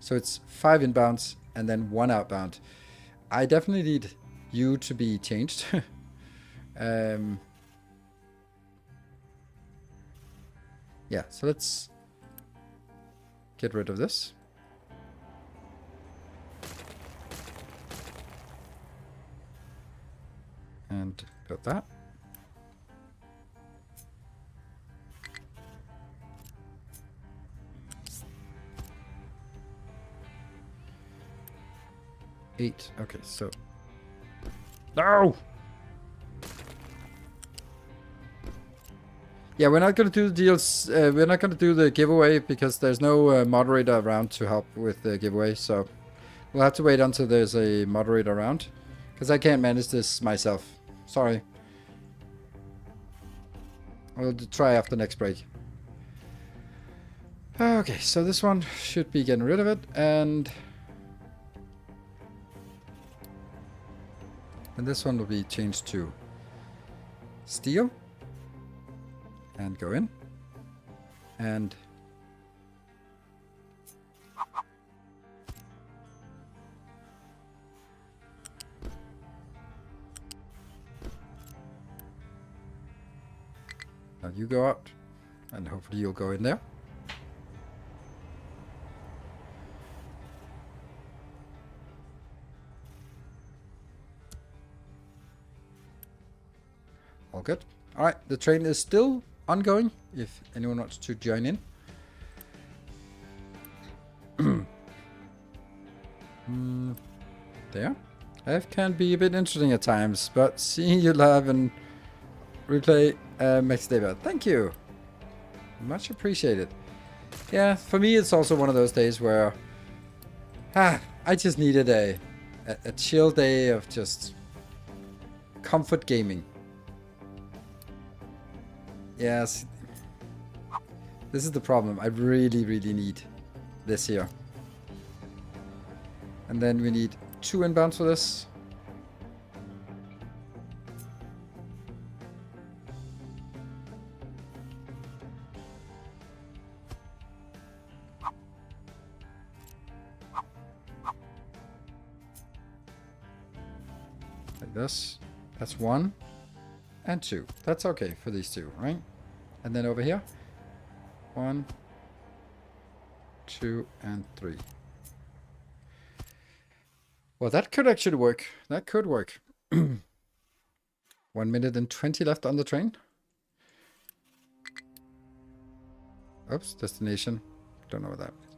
S1: So it's 5 inbounds and then 1 outbound. I definitely need you to be changed. Yeah, so let's get rid of this. And build that. Eight. Okay, so no. Yeah, we're not gonna do the deals. We're not gonna do the giveaway because there's no moderator around to help with the giveaway. So we'll have to wait until there's a moderator around because I can't manage this myself. Sorry. We'll try after next break. Okay, so this one should be getting rid of it, and this one will be changed to steel, and go in, and now you go out, and hopefully you'll go in there. All good. All right, the train is still ongoing if anyone wants to join in. There. That can be a bit interesting at times, but seeing you live and replay makes the day better. Thank you. Much appreciated. Yeah, for me it's also one of those days where I just needed a chill day of just comfort gaming. Yes. This is the problem. I really, really need this here. And then we need 2 inbounds for this. Like this. That's 1 and 2. That's okay for these 2, right? And then over here, 1, 2, and 3. Well, that could actually work. That could work. 1 minute and 20 left on the train. Oops, destination. Don't know what that is.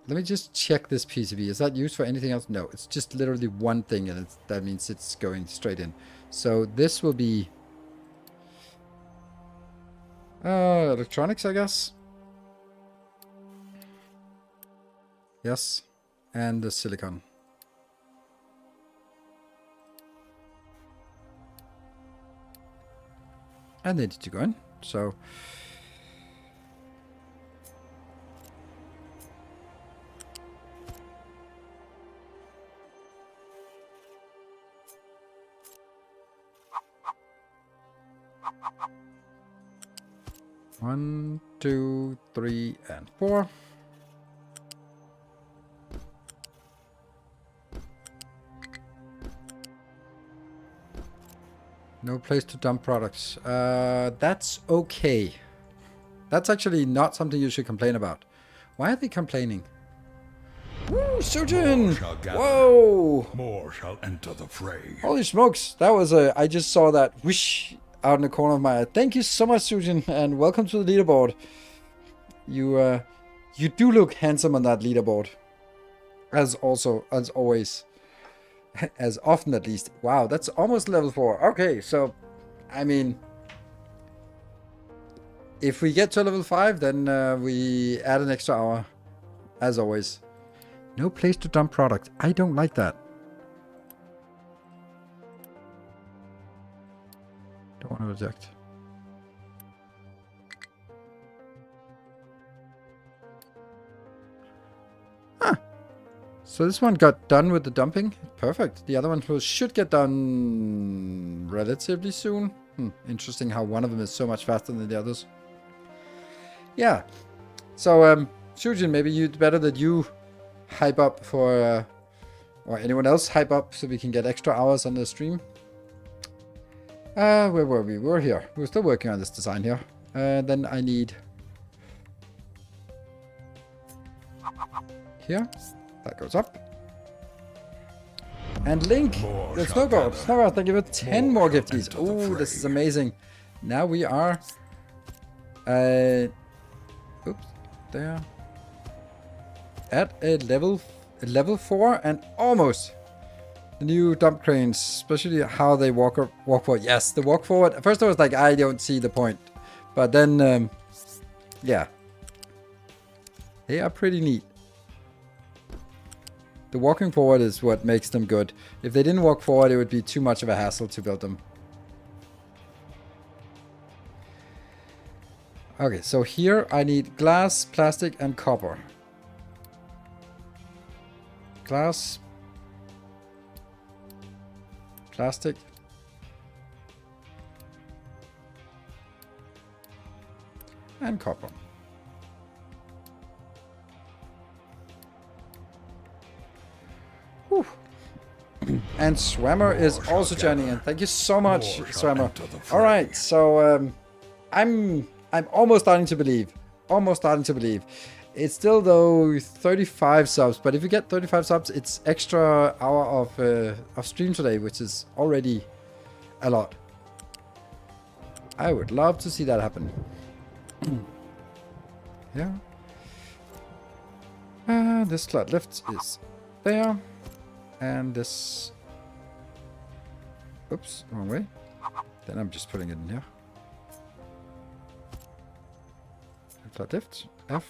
S1: Let me just check this PCB. Is that used for anything else? No, it's just literally one thing, and that means it's going straight in. So this will be electronics, I guess. Yes, and the silicon. And they need to go in. So 1, 2, 3, and 4. No place to dump products. That's okay. That's actually not something you should complain about. Why are they complaining? Woo, Sujin! Whoa!
S2: More shall enter the fray.
S1: Holy smokes, that was a... I just saw that whoosh out in the corner of my eye. Thank you so much, Sujin, and welcome to the leaderboard. You do look handsome on that leaderboard. As always. As often at least. Wow, that's almost level 4. Okay, so, I mean... If we get to level 5, then we add an extra hour. As always. No place to dump product. I don't like that. Don't want to reject. Huh. So this one got done with the dumping. Perfect. The other one should get done relatively soon. Interesting how one of them is so much faster than the others. Yeah. So, Shujin, maybe better that you hype up for, or anyone else hype up so we can get extra hours on the stream. Where were we? We're here. We're still working on this design here. Then I need... Here. That goes up. And Link, the Snowgirl. Snowgirl, thank you for 10 more gifties. Oh, this is amazing. Now we are... oops. There. At a level 4 and almost the new dump cranes, especially how they walk forward. Yes, the walk forward. At first I was like, I don't see the point, but then yeah, they are pretty neat. The walking forward is what makes them good. If they didn't walk forward, it would be too much of a hassle to build them. Okay, so here I need glass, plastic, and copper. Glass, plastic, and copper. Whew. And Swammer is also joining in. Thank you so much, Swammer. All right, so I'm almost starting to believe. It's still, though, 35 subs, but if you get 35 subs, it's extra hour of stream today, which is already a lot. I would love to see that happen. Yeah. This slot lift is there. And this... Oops, wrong way. Then I'm just putting it in here. Slot lift, F.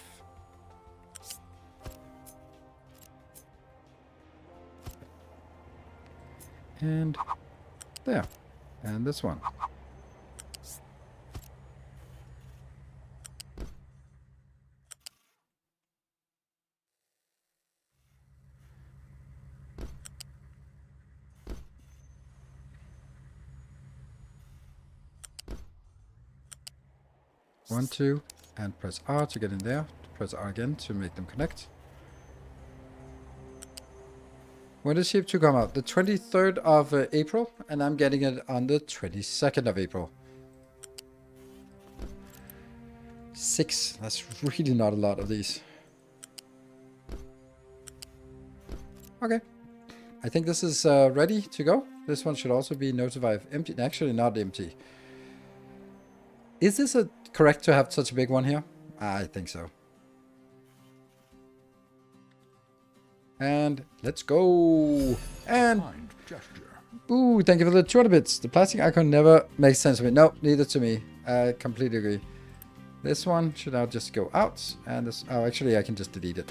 S1: And there. And this one. One, two, and press R to get in there. Press R again to make them connect. When does Ship 2 come out? The 23rd of April, and I'm getting it on the 22nd of April. 6. That's really not a lot of these. Okay. I think this is ready to go. This one should also be notified empty. Actually, not empty. Is this correct to have such a big one here? I think so. And let's go. And ooh, thank you for the 200 bits. The plastic icon never makes sense to me. No, neither to me. I completely agree. This one should now just go out. And this, oh, actually I can just delete it.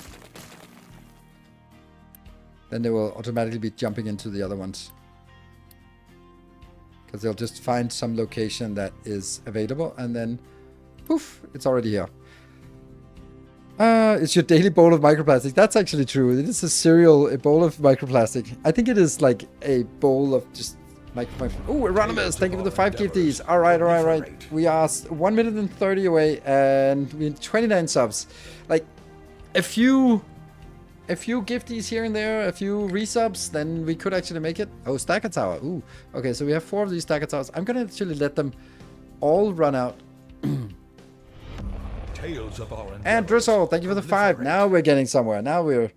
S1: Then they will automatically be jumping into the other ones. Because they'll just find some location that is available and then poof, it's already here. It's your daily bowl of microplastic. That's actually true. It is a bowl of microplastic. I think it is like a bowl of just Microphone. Oh, Anonymous, thank you for the 5 gifties. All right. We are 1 minute and 30 away, and we're 29 subs. Like, a few gifties here and there, a few resubs, then we could actually make it. Oh, Stacker Tower. Ooh. Okay, so we have 4 of these Stacker Towers. I'm gonna actually let them all run out.
S2: Tales of our
S1: And Drizzle, thank you for the 5. Now we're getting somewhere. Now we're...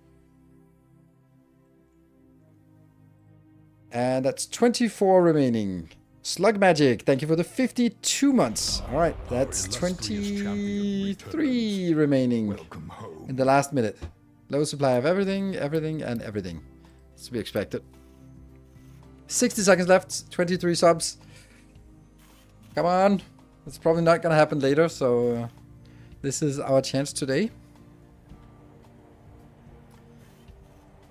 S1: And that's 24 remaining. Slug Magic, thank you for the 52 months. All right, that's 23 remaining
S2: Welcome home.
S1: in the last minute. Low supply of everything, and everything. It's to be expected. 60 seconds left, 23 subs. Come on. It's probably not going to happen later, so this is our chance today.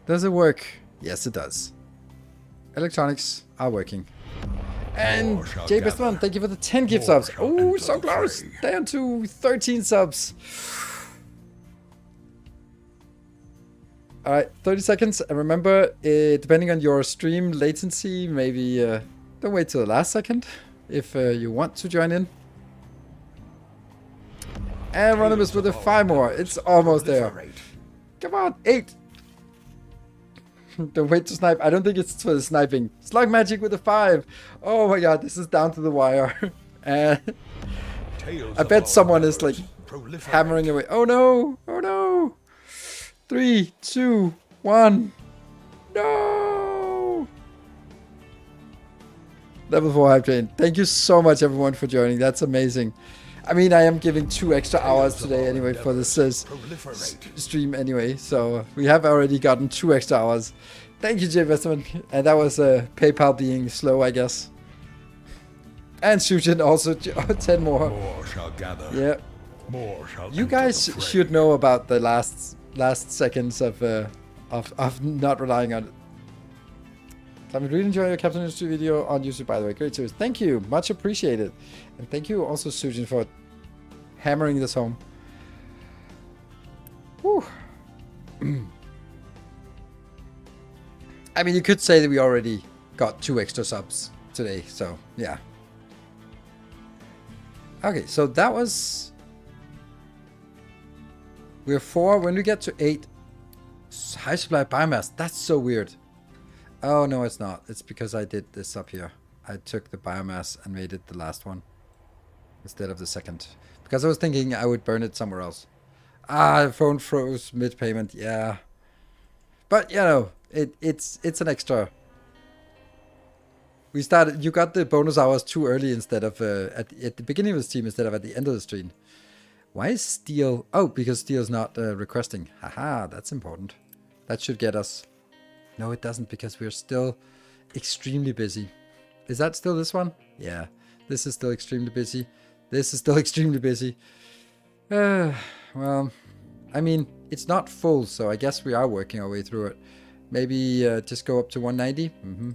S1: Does it work? Yes, it does. Electronics are working. And Jay Bestman, thank you for the 10 gift subs. Oh, so close. Down to 13 subs. Alright, 30 seconds. And remember, depending on your stream latency, maybe don't wait till the last second if you want to join in. And Anonymous with a 5 more. It's almost there. Come on, 8. Don't wait to snipe. I don't think it's for the sniping. Slug Magic with a 5. Oh my god, this is down to the wire. And I bet someone is like hammering away. Oh no! Oh no! 3, 2, 1. No! Level 4 hype train. Thank you so much everyone for joining. That's amazing. I mean, I am giving 2 extra hours today anyway for this stream anyway. So we have already gotten 2 extra hours. Thank you, Jay Westerman. And that was PayPal being slow, I guess. And Sujin also 10 more.
S2: More shall gather.
S1: Yeah.
S2: More shall
S1: You guys should know about the last seconds of not relying on it. I would really enjoy your Captain Industry video on YouTube, by the way. Great series. Thank you. Much appreciated. And thank you also, Sujin, for hammering this home. Whew. I mean, you could say that we already got 2 extra subs today. So, yeah. Okay, so that was... We're 4. When we get to 8... High supply biomass. That's so weird. Oh, no, it's not. It's because I did this up here. I took the biomass and made it the last one instead of the second. Because I was thinking I would burn it somewhere else. Ah, the phone froze mid-payment. Yeah. But, you know, it's an extra. We started... You got the bonus hours too early instead of... at the beginning of the stream instead of at the end of the stream. Why is Steel... Oh, because Steel's not requesting. Haha, that's important. That should get us... No, it doesn't, because we're still extremely busy. Is that still this one? Yeah. This is still extremely busy. This is still extremely busy. Well, I mean, it's not full, so I guess we are working our way through it. Maybe just go up to 190? Mm-hmm.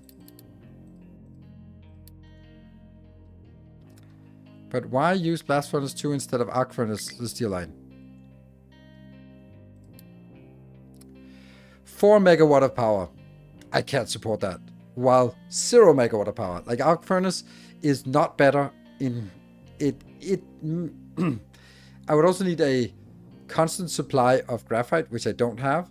S1: But why use Blast Furnace 2 instead of Arc Furnace, the steel line? 4 megawatt of power. I can't support that. While 0 megawatt of power. Like Arc Furnace is not better in it. I would also need a constant supply of graphite, which I don't have.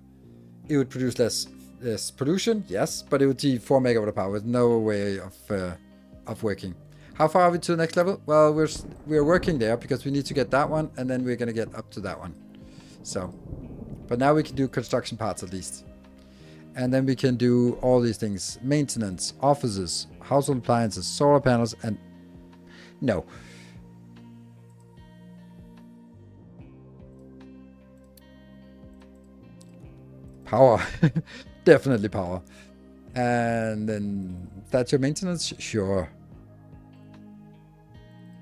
S1: It would produce less pollution, yes, but it would be 4 megawatt of power with no way of working. How far are we to the next level? Well, we're working there because we need to get that one, and then we're gonna get up to that one. So, but now we can do construction parts at least. And then we can do all these things. Maintenance, offices, household appliances, solar panels, and... No. Power. Definitely power. And then... That's your maintenance? Sure.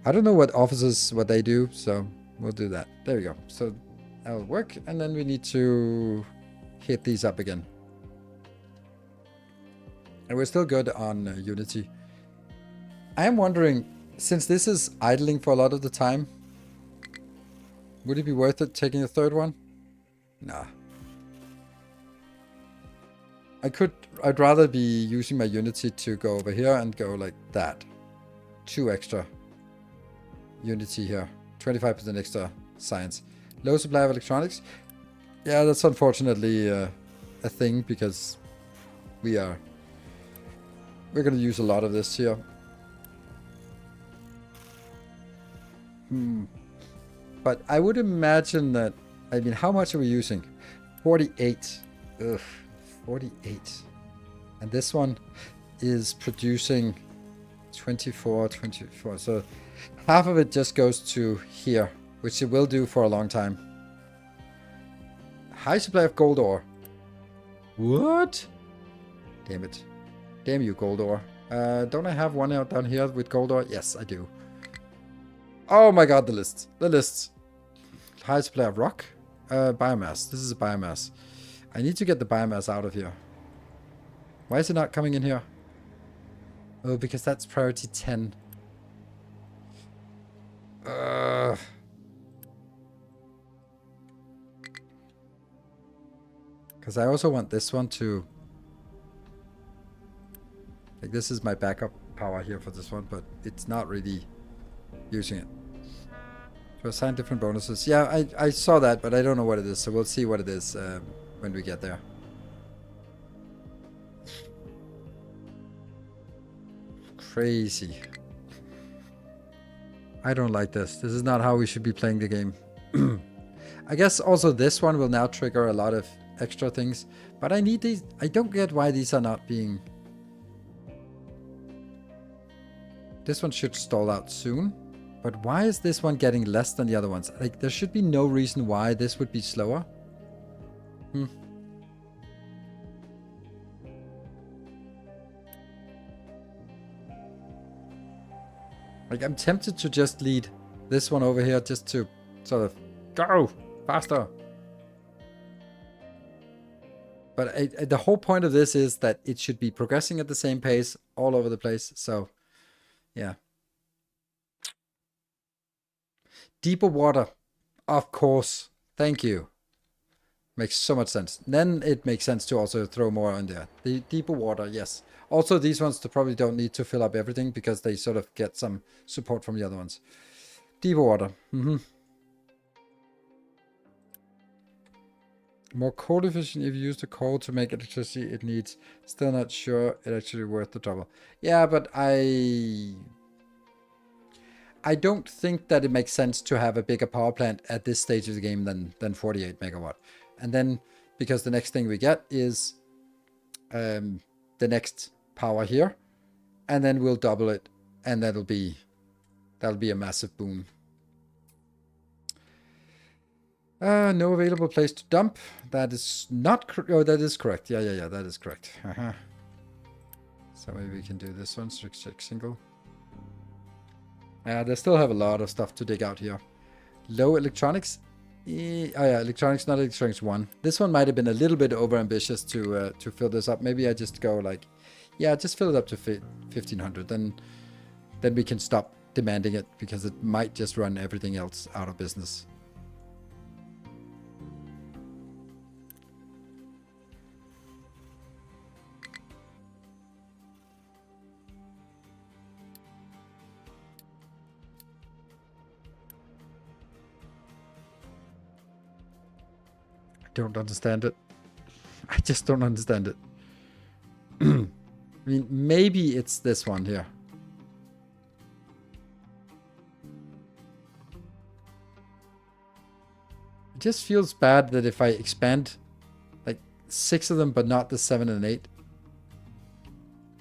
S1: I don't know what offices, what they do, so we'll do that. There we go. So that'll work. And then we need to hit these up again. And we're still good on Unity. I am wondering, since this is idling for a lot of the time, would it be worth it taking a third one? Nah. I'd rather be using my Unity to go over here and go like that. 2 extra Unity here. 25% extra science. Low supply of electronics. Yeah, that's unfortunately a thing because we're going to use a lot of this here. But I would imagine that, I mean, how much are we using? 48. Ugh, 48. And this one is producing 24. So half of it just goes to here, which it will do for a long time. High supply of gold ore. What? Damn it. Damn you, gold ore. Don't I have one out down here with gold ore? Yes, I do. Oh my god, the lists. The lists. High supply of rock. Biomass. This is a biomass. I need to get the biomass out of here. Why is it not coming in here? Oh, because that's priority 10. Because I also want this one to... Like, this is my backup power here for this one, but it's not really using it. To assign different bonuses. Yeah, I saw that, but I don't know what it is, so we'll see what it is when we get there. Crazy. I don't like this. This is not how we should be playing the game. I guess also this one will now trigger a lot of extra things, but I need these. I don't get why these are not being... This one should stall out soon, but why is this one getting less than the other ones? Like, there should be no reason why this would be slower. Like, I'm tempted to just lead this one over here just to sort of go faster. But the whole point of this is that it should be progressing at the same pace all over the place. So, yeah. Deeper water. Of course. Thank you. Makes so much sense. Then it makes sense to also throw more in there. The deeper water, yes. Also, these ones probably don't need to fill up everything because they sort of get some support from the other ones. Deeper water. More coal efficient if you use the coal to make electricity it needs. Still not sure it's actually worth the trouble. Yeah, but I don't think that it makes sense to have a bigger power plant at this stage of the game than 48 megawatt. And then, because the next thing we get is the next power here, and then we'll double it, and that'll be a massive boom. No available place to dump. That is not oh, that is correct. Yeah, that is correct. So maybe we can do this one, strict check single. They still have a lot of stuff to dig out here. Low electronics. Oh yeah, electronics, not electronics 1. This one might have been a little bit over ambitious to fill this up. Maybe I just go like, yeah, just fill it up to 1500. Then we can stop demanding it because it might just run everything else out of business. Don't understand it. I just don't understand it. I mean, maybe it's this one here. It just feels bad that if I expand like 6 of them, but not the 7 and 8.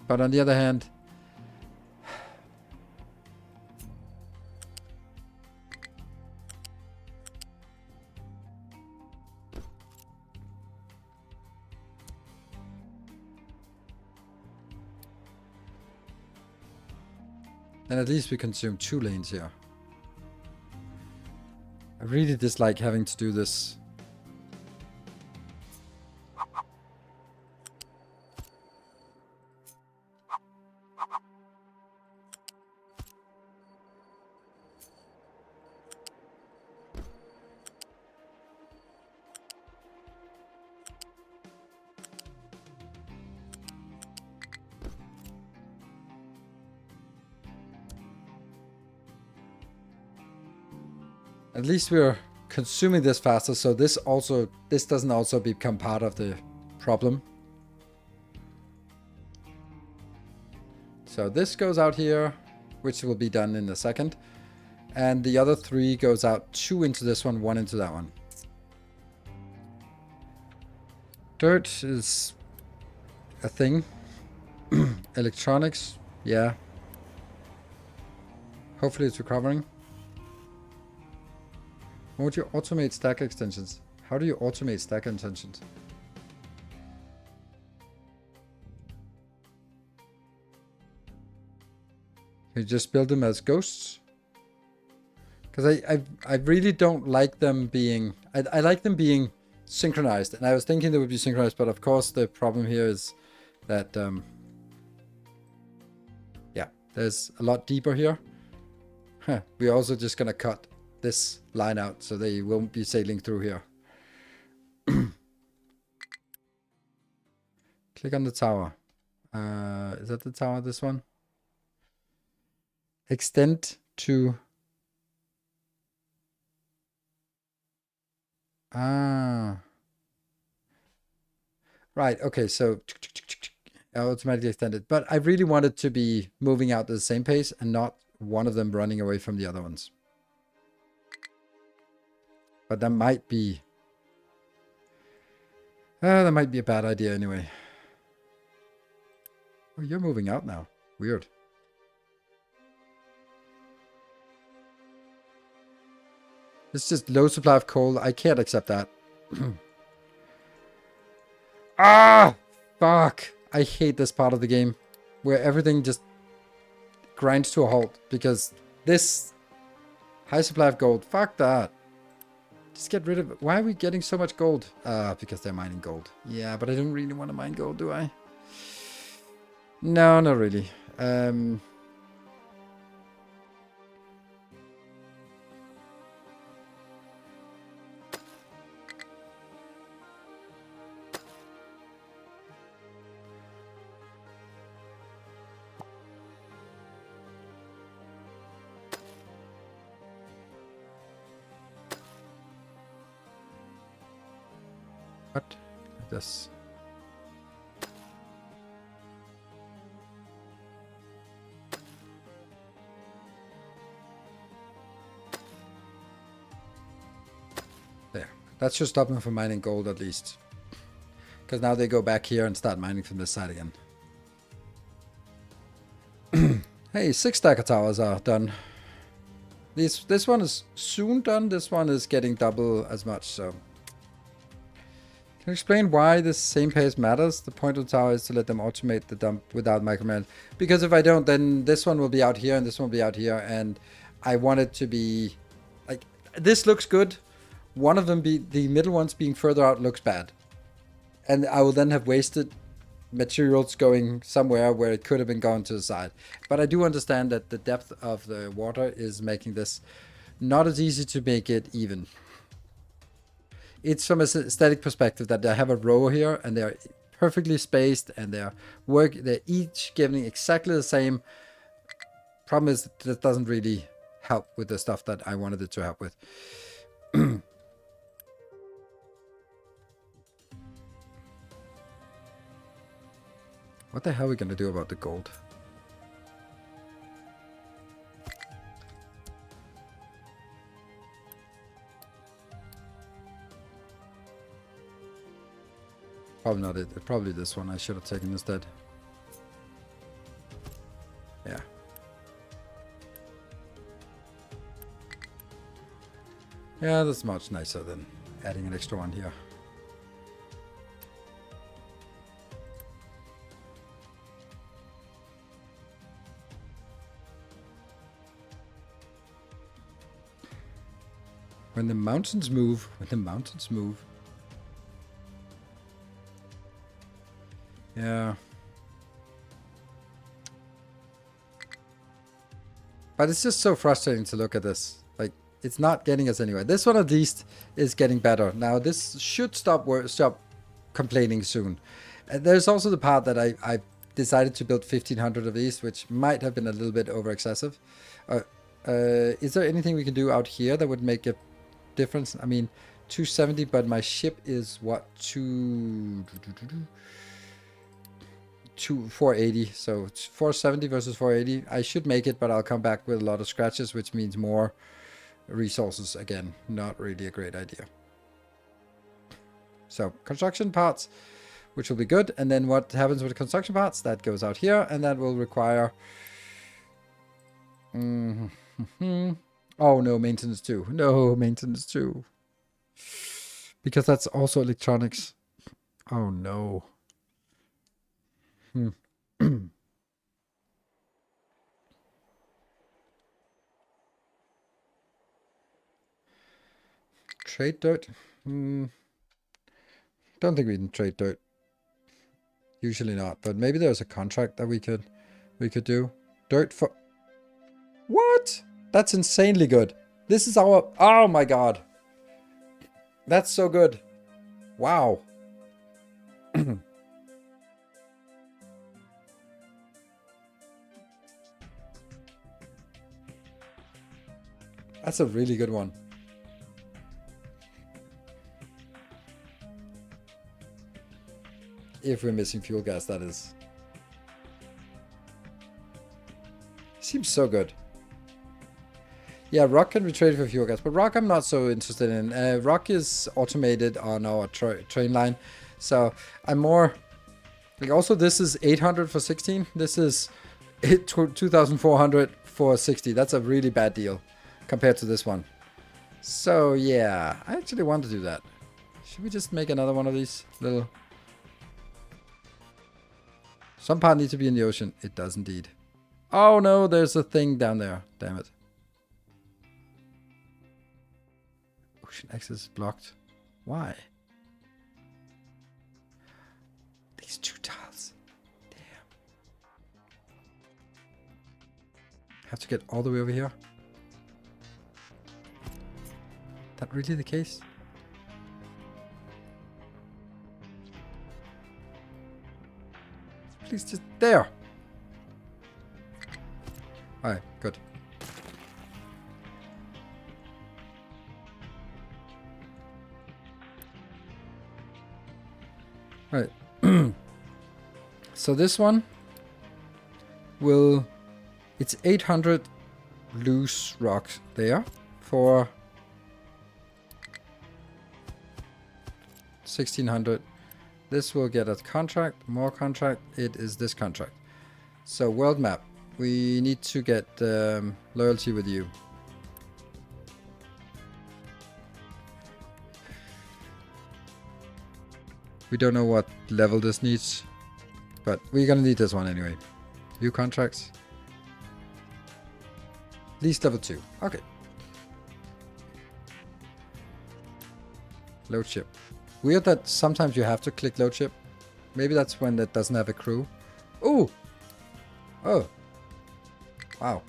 S1: But on the other hand, and at least we consume 2 lanes here. I really dislike having to do this. At least we're consuming this faster, so this doesn't also become part of the problem. So this goes out here, which will be done in a second. And the other 3 goes out, 2 into this one, 1 into that one. Dirt is a thing. Electronics, yeah. Hopefully it's recovering. Would you automate stack extensions? How do you automate stack extensions? You just build them as ghosts? Because I really don't like them being... I like them being synchronized. And I was thinking they would be synchronized, but of course the problem here is that... yeah, there's a lot deeper here. Huh, we're also just going to cut this line out so they won't be sailing through here. Click on the tower. Is that the tower, this one? Extend to... Ah. Right, okay, so automatically extended. But I really wanted to be moving out at the same pace and not one of them running away from the other ones. But that might be... that might be a bad idea anyway. Oh, you're moving out now. Weird. It's just low supply of coal. I can't accept that. Ah! Fuck! I hate this part of the game. Where everything just grinds to a halt. Because this high supply of gold. Fuck that. Just get rid of it. Why are we getting so much gold? Because they're mining gold. Yeah, but I don't really want to mine gold, do I? No, not really. What? Like this. There. That should stop them from mining gold at least. Because now they go back here and start mining from this side again. Hey, 6 stacker towers are done. This one is soon done. This one is getting double as much, so... Can you explain why this same pace matters? The point of the tower is to let them automate the dump without micromanage. Because if I don't, then this one will be out here and this one will be out here. And I want it to be... like, this looks good. One of them, the middle ones being further out, looks bad. And I will then have wasted materials going somewhere where it could have been gone to the side. But I do understand that the depth of the water is making this not as easy to make it even. It's from a aesthetic perspective that I have a row here and they're perfectly spaced and they're each giving exactly the same. Problem is that doesn't really help with the stuff that I wanted it to help with. What the hell are we gonna do about the gold? Probably not it. Probably this one I should have taken instead. Yeah. Yeah, that's much nicer than adding an extra one here. When the mountains move, Yeah. But it's just so frustrating to look at this. Like, it's not getting us anywhere. This one at least is getting better. Now, this should stop complaining soon. There's also the part that I decided to build 1,500 of these, which might have been a little bit over excessive. Is there anything we can do out here that would make a difference? I mean, 270, but my ship is what, 480. So it's 470 versus 480. I should make it, but I'll come back with a lot of scratches, which means more resources again. Not really a great idea. So construction parts, which will be good. And then what happens with the construction parts? That goes out here, and that will require... Oh, no, maintenance too. No, maintenance too. Because that's also electronics. Oh, no. Trade dirt? Don't think we can trade dirt. Usually not, but maybe there's a contract that we could do. Dirt for... What? That's insanely good. This is our... Oh my god. That's so good. Wow. That's a really good one. If we're missing fuel gas, that is. Seems so good. Yeah, rock can be traded for fuel gas, but rock I'm not so interested in. Rock is automated on our train line, so I'm more... Like, also this is 800 for 16. This is 2,400 for 60. That's a really bad deal compared to this one. So yeah, I actually want to do that. Should we just make another one of these little... Some part needs to be in the ocean. It does indeed. Oh no, there's a thing down there. Damn it. Ocean access is blocked. Why? These 2 tiles. Damn. Have to get all the way over here. That really the case? Please just there. Alright, good. Alright. So this one will... It's 800 loose rocks there for 1,600. This will get a contract, more contract. It is this contract. So world map. We need to get loyalty with you. We don't know what level this needs, but we're gonna need this one anyway. View contracts. At least level 2. Okay. Load ship. Weird that sometimes you have to click load ship. Maybe that's when that doesn't have a crew. Ooh! Oh. Wow.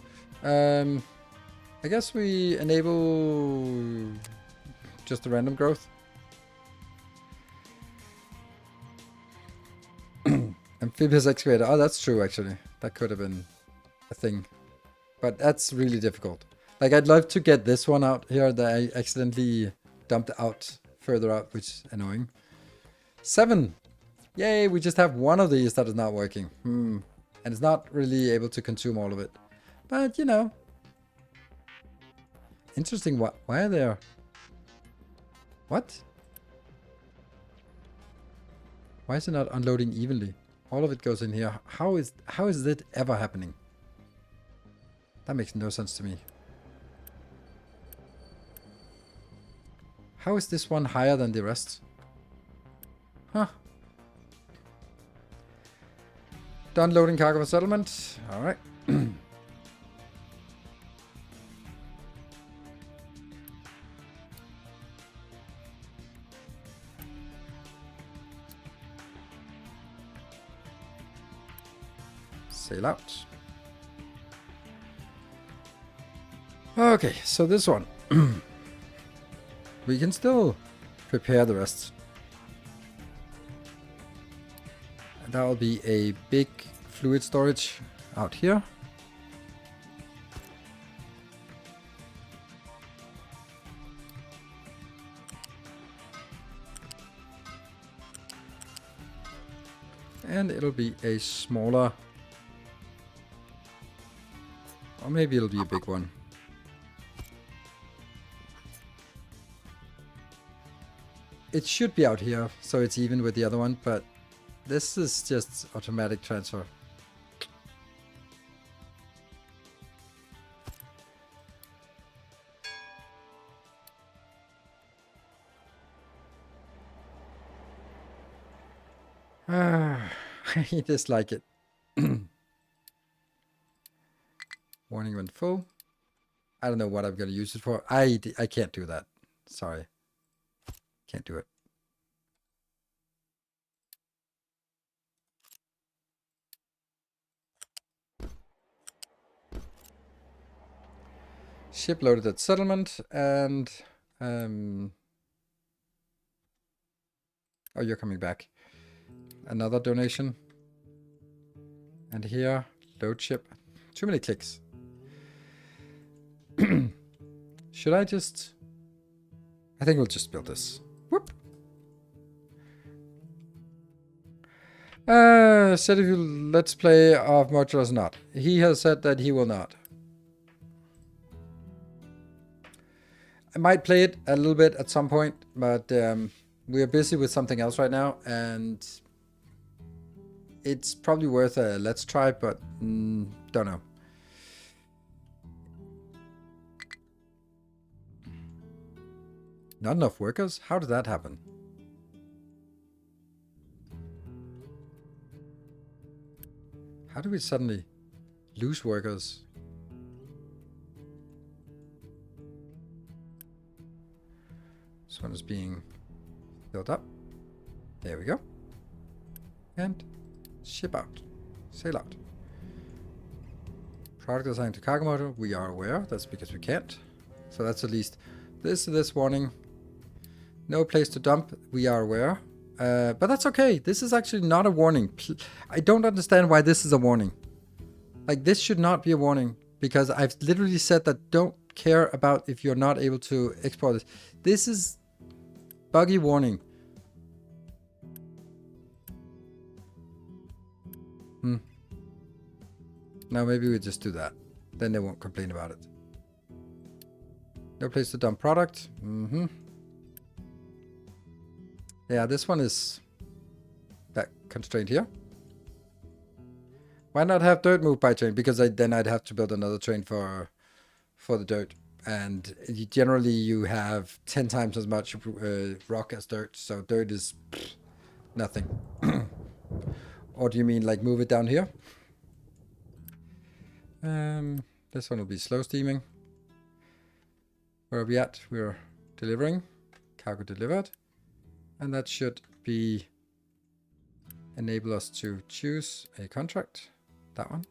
S1: I guess we enable just the random growth. Amphibious excavator. Oh, that's true actually. That could have been a thing. But that's really difficult. Like, I'd love to get this one out here that I accidentally dumped out further out, which is annoying. 7! Yay, we just have one of these that is not working. And it's not really able to consume all of it. But, you know. Interesting. Why are there... What? Why is it not unloading evenly? All of it goes in here. How is that ever happening? That makes no sense to me. How is this one higher than the rest? Huh. Done loading cargo for settlement. Alright. Sail out. Okay, so this one. We can still prepare the rest. And that will be a big fluid storage out here. And it'll be a smaller, or maybe it'll be a big one. It should be out here, so it's even with the other one, but this is just automatic transfer. I dislike it. Warning when full. I don't know what I'm going to use it for. I can't do that. Sorry. Can't do it. Ship loaded at settlement and... oh, you're coming back. Another donation. And here, load ship. Too many clicks. Should I just... I think we'll just build this. Whoop. Said if you let's play of modulars not. He has said that he will not. I might play it a little bit at some point, but we are busy with something else right now, and it's probably worth a let's try, but don't know. Not enough workers? How did that happen? How do we suddenly lose workers? This one is being built up. There we go. And ship out. Sail out. Product assigned to cargo module. We are aware. That's because we can't. So that's at least this warning. No place to dump. We are aware. But that's okay. This is actually not a warning. I don't understand why this is a warning. Like, this should not be a warning. Because I've literally said that don't care about if you're not able to export this. This is buggy warning. Now maybe we just do that. Then they won't complain about it. No place to dump product. Yeah, this one is that constrained here. Why not have dirt moved by train? Because then I'd have to build another train for the dirt. And generally you have 10 times as much rock as dirt. So dirt is nothing. Or do you mean like move it down here? This one will be slow steaming. Where are we at? We're delivering. Cargo delivered. And that should be enable us to choose a contract. That one.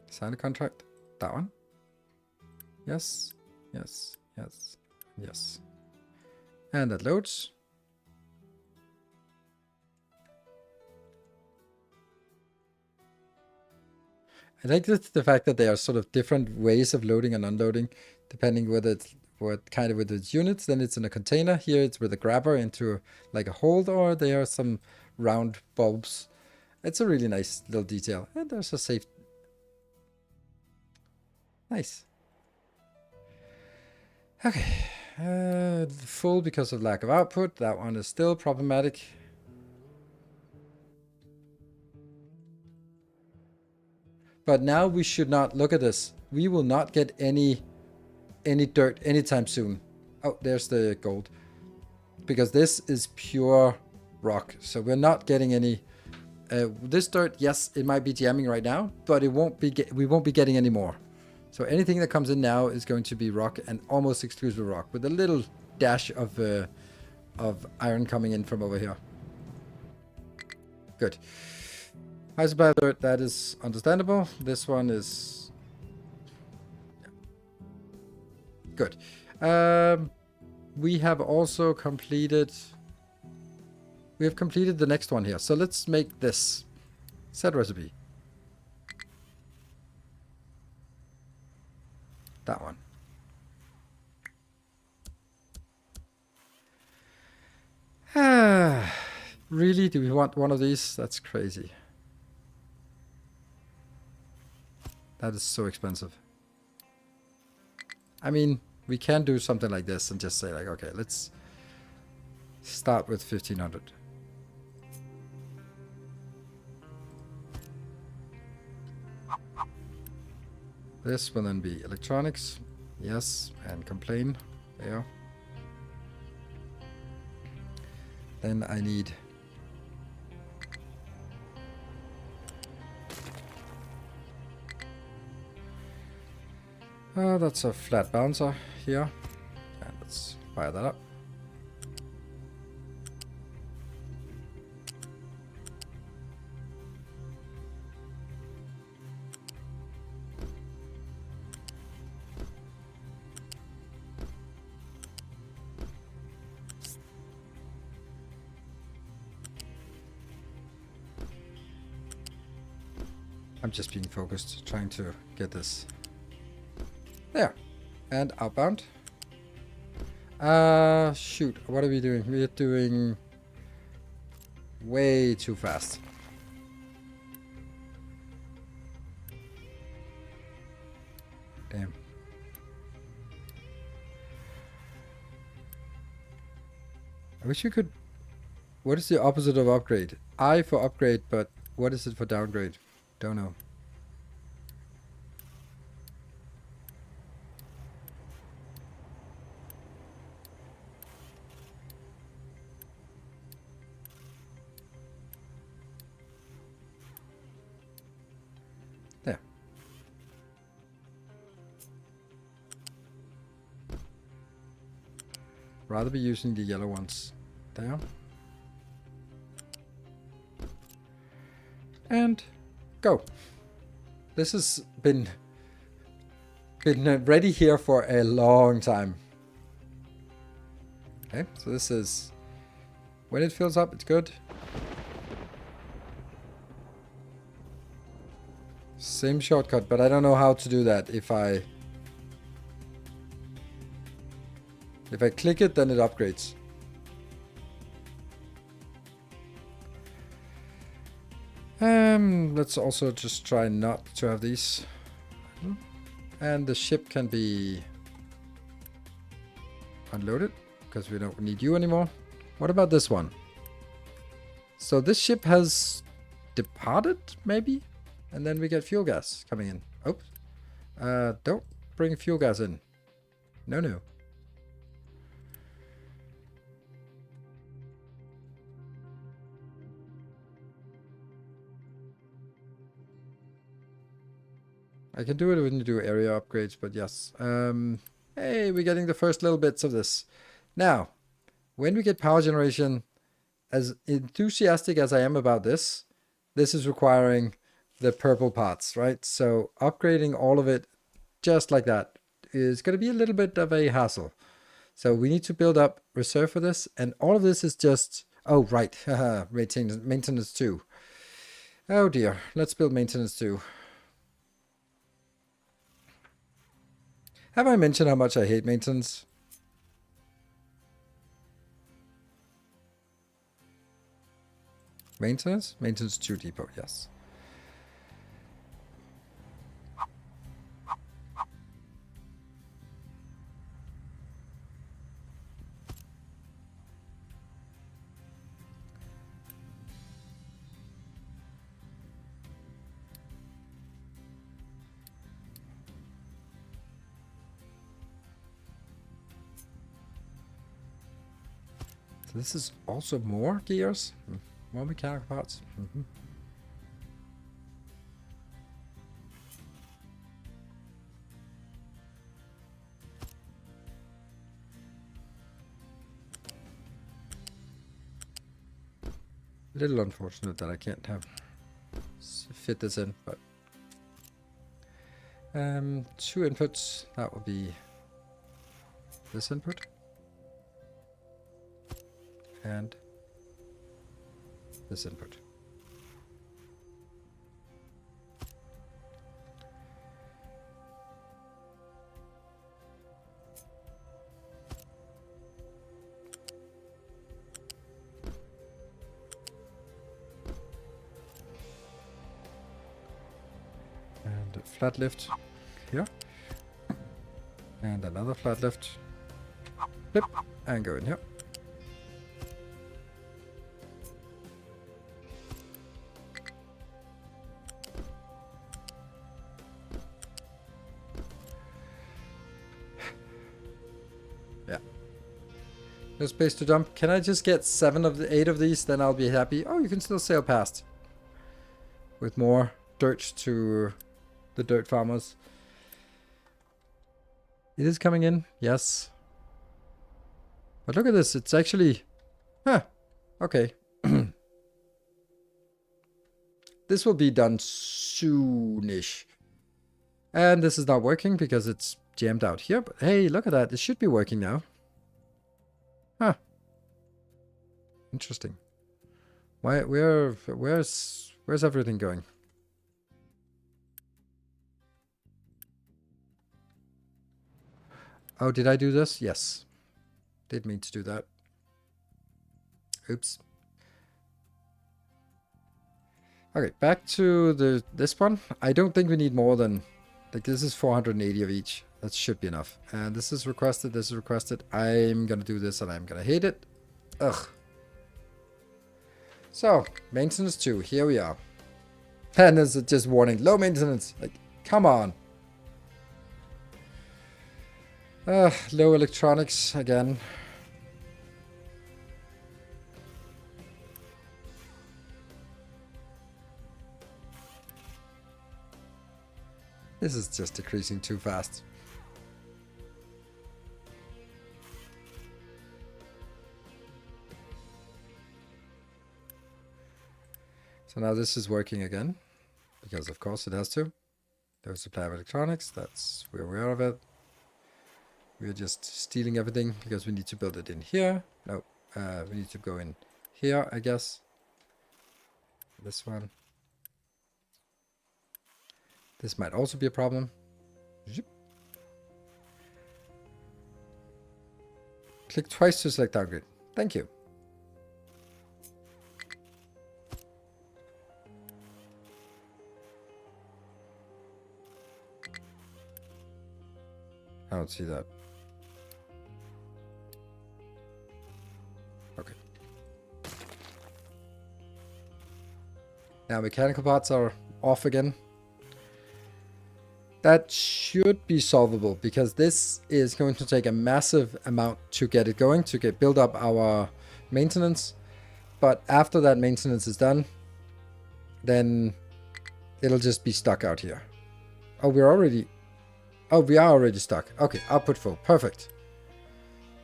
S1: Sign a contract. That one. Yes. Yes. Yes. Yes. And that loads. I like the fact that there are sort of different ways of loading and unloading, depending whether it's what kind of with its units. Then it's in a container. Here it's with a grabber into like a hold, or there are some round bulbs. It's a really nice little detail. And there's a safe. Nice. Okay. Full because of lack of output. That one is still problematic. But now we should not look at this. We will not get any dirt anytime soon. Oh, there's the gold. Because this is pure rock. So we're not getting any. This dirt, yes, it might be jamming right now, but it won't be. We won't be getting any more. So anything that comes in now is going to be rock, and almost exclusive rock, with a little dash of iron coming in from over here. Good. High supply of dirt, that is understandable. This one is good. We have also completed. We have completed the next one here. So let's make this set recipe. That one. Really? Do we want one of these? That's crazy. That is so expensive. I mean, we can do something like this and just say like, okay, let's start with 1500. This will then be electronics. Yes, and complain. There. Then I need that's a flat bouncer here. And let's fire that up. I'm just being focused, trying to get this. There. And outbound. Shoot. What are we doing? We're doing way too fast. Damn. I wish you could... What is the opposite of upgrade? I for upgrade, but what is it for downgrade? Don't know. There. Rather be using the yellow ones. There. And go. This has been ready here for a long time. Okay, so this is when it fills up, it's good. Same shortcut, but I don't know how to do that. If I click it, then it upgrades. Let's also just try not to have these. And the ship can be unloaded because we don't need you anymore. What about this one? So this ship has departed, maybe? And then we get fuel gas coming in. Oops. Don't bring fuel gas in. No, no. I can do it when you do area upgrades, but yes. Hey, we're getting the first little bits of this. Now, when we get power generation, as enthusiastic as I am about this, this is requiring the purple parts, right? So upgrading all of it just like that is going to be a little bit of a hassle. So we need to build up reserve for this, and all of this is just... Oh, right. Maintenance 2. Oh dear. Let's build maintenance 2. Have I mentioned how much I hate maintenance? Maintenance? Maintenance 2 depot, yes. So this is also more gears? More mechanical parts? A little unfortunate that I can't have fit this in, but 2 inputs. That will be this input and this input. flat lift here. And another flat lift. Flip. And go in here. Yeah. No space to dump. Can I just get 7 of the 8 of these? Then I'll be happy. Oh, you can still sail past. With more dirt to the dirt farmers. It is coming in, yes. But look at this, it's actually... Huh, okay. This will be done soonish. And this is not working because it's jammed out here. But hey, look at that, it should be working now. Huh. Interesting. Where's everything going? Oh, did I do this? Yes. Did mean to do that. Oops. Okay, back to this one. I don't think we need more than... Like, this is 480 of each. That should be enough. And this is requested, this is requested. I'm gonna do this and I'm gonna hate it. Ugh. So, maintenance 2. Here we are. And there's just warning. Low maintenance. Like, come on. Low electronics again. This is just decreasing too fast. So now this is working again, because of course it has to. There's supply of electronics, that's, we're aware of it. We're just stealing everything because we need to build it in here. No, we need to go in here, I guess. This one. This might also be a problem. Zip. Click twice to select downgrade. Thank you. I don't see that. Okay. Now mechanical parts are off again. That should be solvable because this is going to take a massive amount to get it going, to build up our maintenance. But after that maintenance is done, then it'll just be stuck out here. Oh, we are already stuck. Okay, output full. Perfect.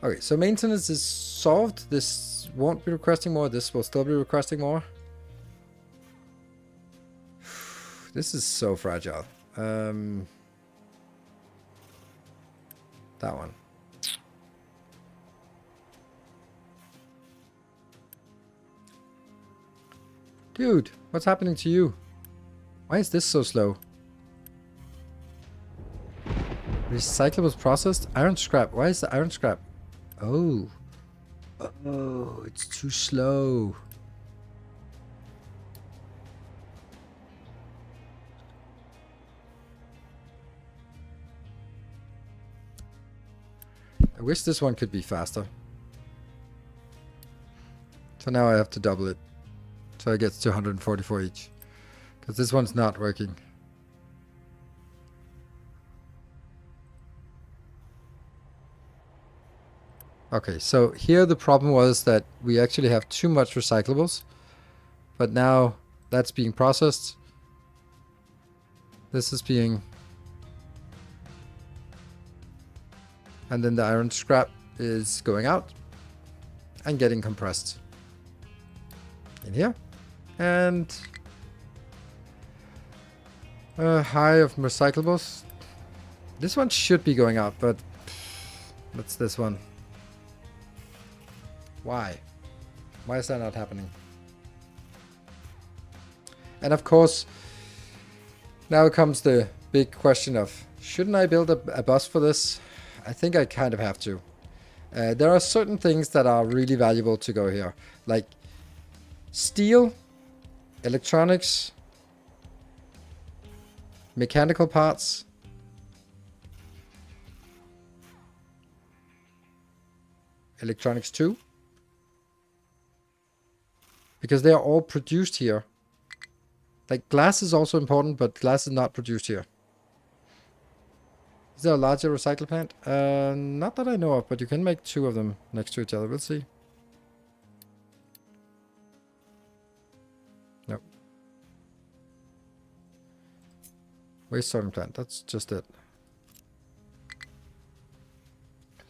S1: Okay, so maintenance is solved. This won't be requesting more. This will still be requesting more. This is so fragile. That one. Dude, what's happening to you? Why is this so slow? Recyclables processed? Iron scrap. Why is the iron scrap? Oh. Oh, it's too slow. I wish this one could be faster. So now I have to double it. So it gets to 144 each. Because this one's not working. Okay, so here the problem was that we actually have too much recyclables. But now that's being processed. This is being... And then the iron scrap is going out and getting compressed in here. And high of recyclables. This one should be going out, but what's this one? Why? Why is that not happening? And of course, now comes the big question of, shouldn't I build a bus for this? I think I kind of have to. There are certain things that are really valuable to go here. Like steel, electronics, Mechanical parts. Electronics 2. Because they are all produced here. Like, glass is also important, but glass is not produced here. Is there a larger recycle plant? Not that I know of, but you can make 2 of them next to each other. We'll see. Nope. Waste sorting plant. That's just it.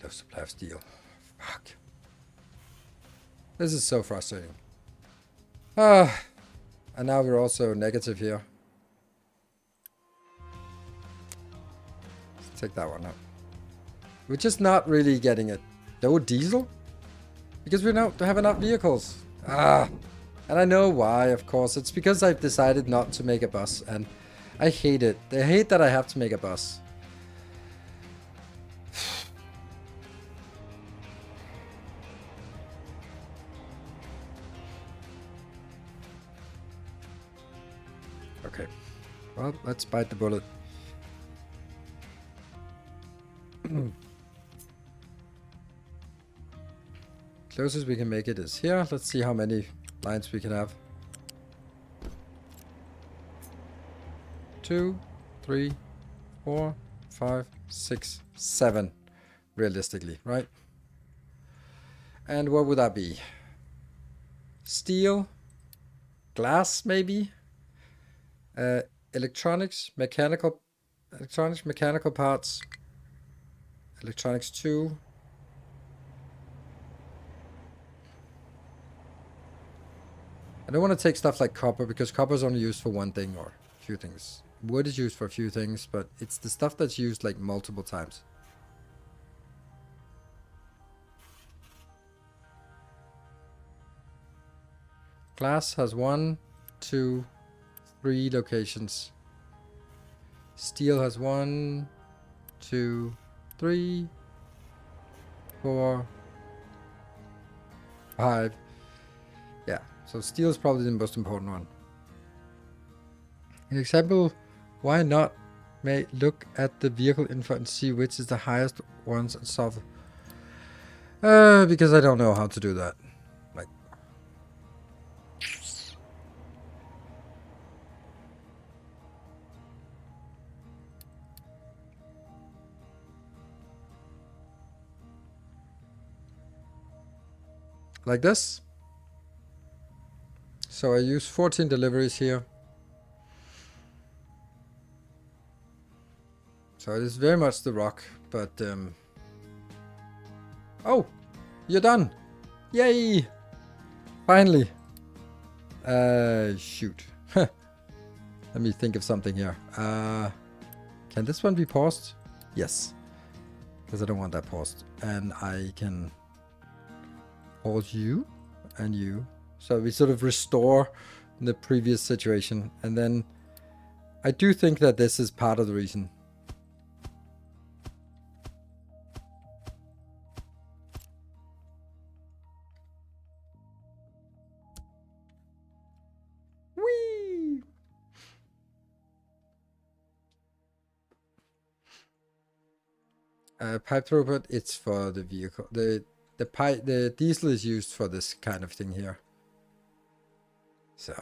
S1: Low supply of steel. Fuck. This is so frustrating. Ah. And now we're also negative here. Let's take that one out. We're just not really getting it. No diesel? Because we don't have enough vehicles. Ah. And I know why, of course. It's because I've decided not to make a bus. And I hate it. I hate that I have to make a bus. Okay. Well, let's bite the bullet. Closest we can make it is here. Let's see how many lines we can have. 2, 3, 4, 5, 6, 7. Realistically, right? And what would that be? Steel? Glass, maybe? Electronics, mechanical parts. Electronics 2. I don't want to take stuff like copper because copper is only used for one thing or a few things. Wood is used for a few things, but it's the stuff that's used like multiple times. Glass has 1, 2, 3 locations. Steel has 1, 2, 3, 4, 5. Yeah, so steel is probably the most important one. An example, why not look at the vehicle info and see which is the highest ones and solve? Because I don't know how to do that. Like this. So I use 14 deliveries here. So it is very much the rock, but oh, you're done. Yay! Finally. Shoot. Let me think of something here. Can this one be paused? Yes. Because I don't want that paused. And I can pause you and you. So we sort of restore the previous situation. And then I do think that this is part of the reason. Whee! Pipe throughput, it's for the vehicle. The diesel is used for this kind of thing here. So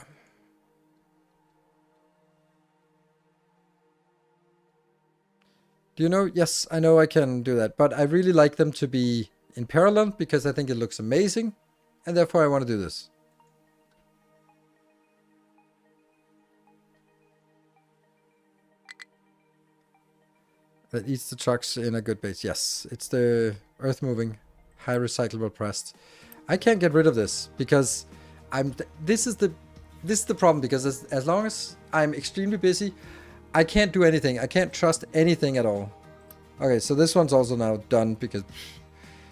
S1: do you know? Yes, I know I can do that, but I really like them to be in parallel because I think it looks amazing, and therefore I want to do this. That eats the trucks in a good base. Yes, it's the earth moving, high recyclable pressed. I can't get rid of this because this is the problem, because as long as I'm extremely busy, I can't do anything. I can't trust anything at all. Okay, so this one's also now done because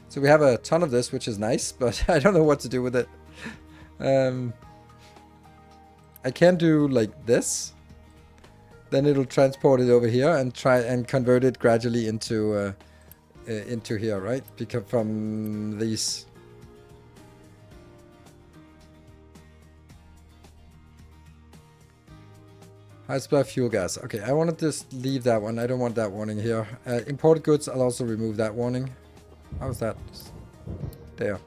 S1: so we have a ton of this, which is nice, but I don't know what to do with it. I can do like this. Then it'll transport it over here and try and convert it gradually into here, right? Because from these. High supply of fuel gas. Okay, I want to just leave that one. I don't want that warning here. Imported goods, I'll also remove that warning. How's that? There.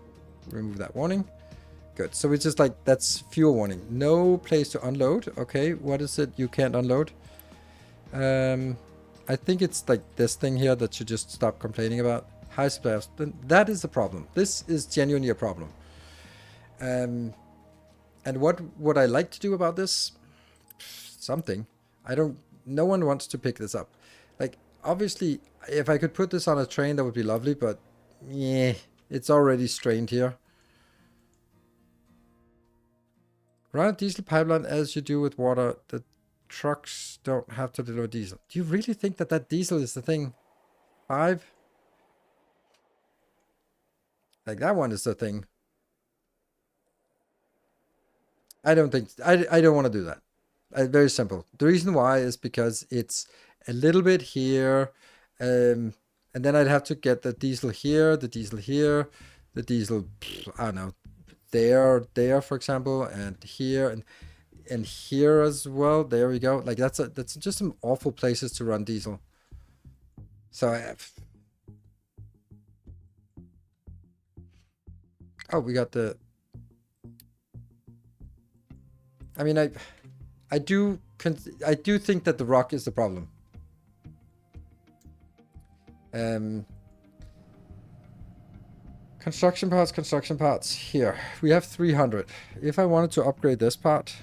S1: Remove that warning. Good. So it's just like, that's fuel warning. No place to unload. Okay, what is it you can't unload? I think it's like this thing here that you just stop complaining about. High supply of... That is the problem. This is genuinely a problem. And what would I like to do about this? Something. No one wants to pick this up. Like, obviously, if I could put this on a train, that would be lovely, but yeah, it's already strained here. Run a diesel pipeline as you do with water. The trucks don't have to deliver diesel. Do you really think that that diesel is the thing? 5? Like, that one is the thing. I don't think... I don't want to do that. Very simple. The reason why is because it's a little bit here, and then I'd have to get the diesel here, the diesel here, the diesel, I don't know, there, for example, and here, and here as well. There we go. Like, that's just some awful places to run diesel. So we got the... I mean, I do think that the rock is the problem. Construction parts. Here, we have 300. If I wanted to upgrade this part...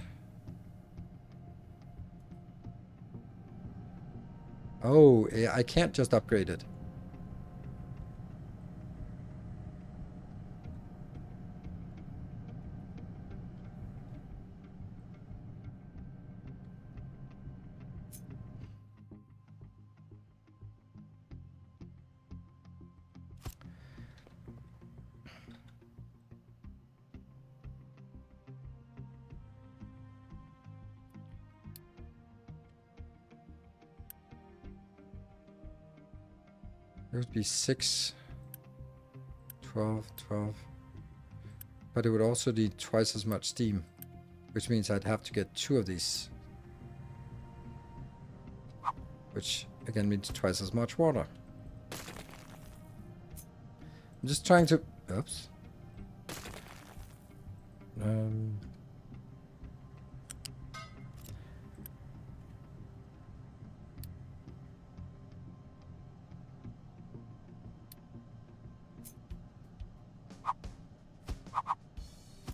S1: Oh, I can't just upgrade it. It would be 6, 12. But it would also need twice as much steam, which means I'd have to get 2 of these. Which again means twice as much water. I'm just trying to... Oops.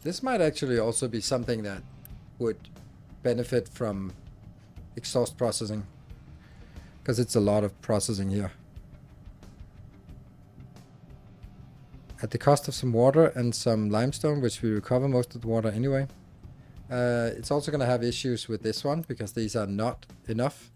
S1: This might actually also be something that would benefit from exhaust processing, because it's a lot of processing here. At the cost of some water and some limestone, which we recover most of the water anyway. It's also going to have issues with this one, because these are not enough.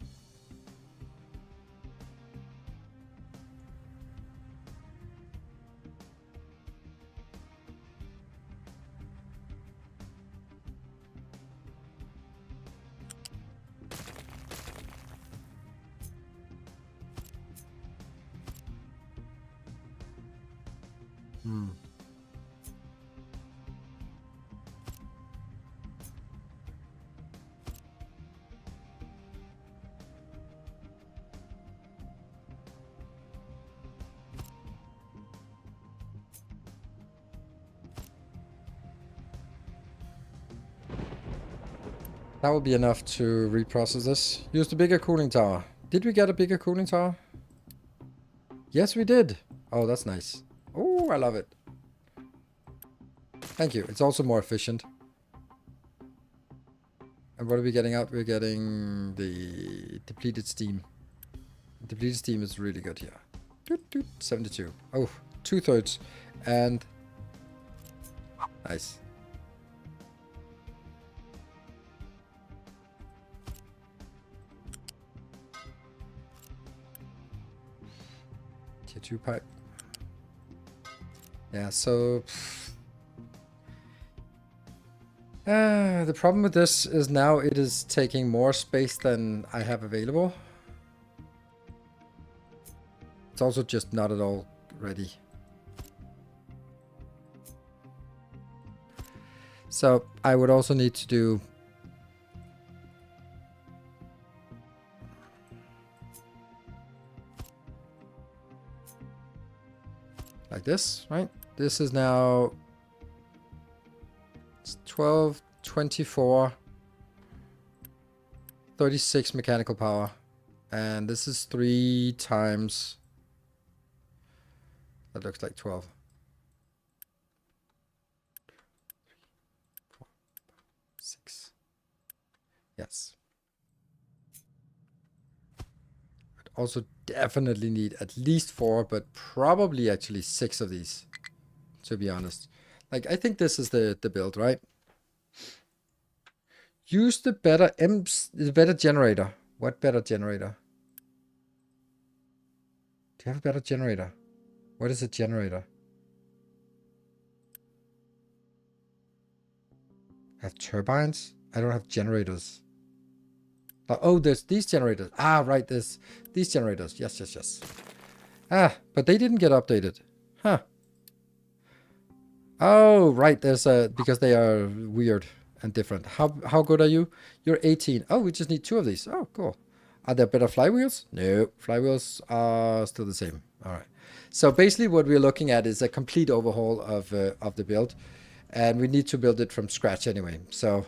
S1: That will be enough to reprocess this. Use the bigger cooling tower. Did we get a bigger cooling tower? Yes, we did. Oh, that's nice. Oh, I love it. Thank you. It's also more efficient. And what are we getting out? We're getting the depleted steam. Depleted steam is really good here. 72. Oh, 2/3. And... Nice. Tier 2 pipe. Yeah, so... the problem with this is now it is taking more space than I have available. It's also just not at all ready. So I would also need to do this, right? This is now 12, 24, 36 mechanical power. And this is 3 times... That looks like 12. 4, 6. Yes. I'd also definitely need at least 4, but probably actually 6 of these, to be honest. Like, I think this is the build, right? Use the better generator. What better generator? Do you have a better generator? What is a generator? I have turbines? I don't have generators. Oh, there's these generators. Ah, right, there's these generators. Yes, yes, yes. Ah, but they didn't get updated. Huh. Oh, right, there's because they are weird and different. How good are you? You're 18. Oh, we just need 2 of these. Oh, cool. Are there better flywheels? No, flywheels are still the same. All right. So basically what we're looking at is a complete overhaul of the build. And we need to build it from scratch anyway. So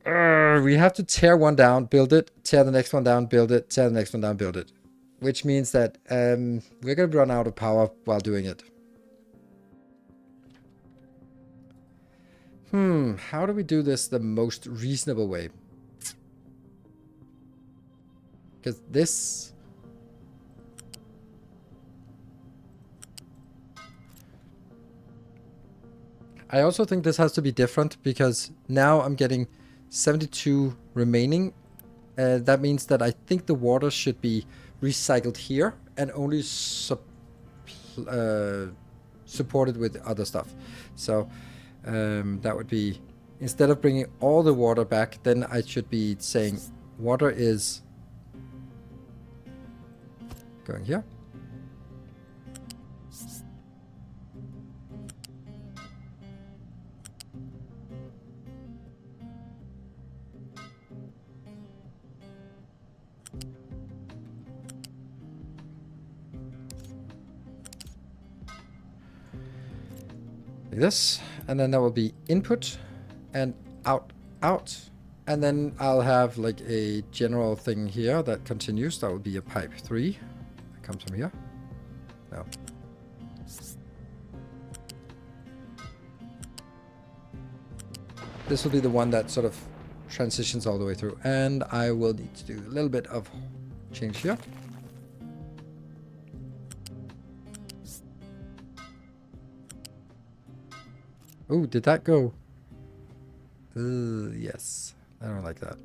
S1: we have to tear one down, build it, tear the next one down, build it, tear the next one down, build it. Which means that we're going to run out of power while doing it. How do we do this the most reasonable way? Because this... I also think this has to be different because now I'm getting 72 remaining. That means that I think the water should be recycled here and only supported with other stuff. So that would be, instead of bringing all the water back, then I should be saying water is going here. Like this, and then that will be input and out, and then I'll have like a general thing here that continues. That will be a pipe 3 that comes from here. No. This will be the one that sort of transitions all the way through, and I will need to do a little bit of change here. Oh, did that go? Yes. I don't like that.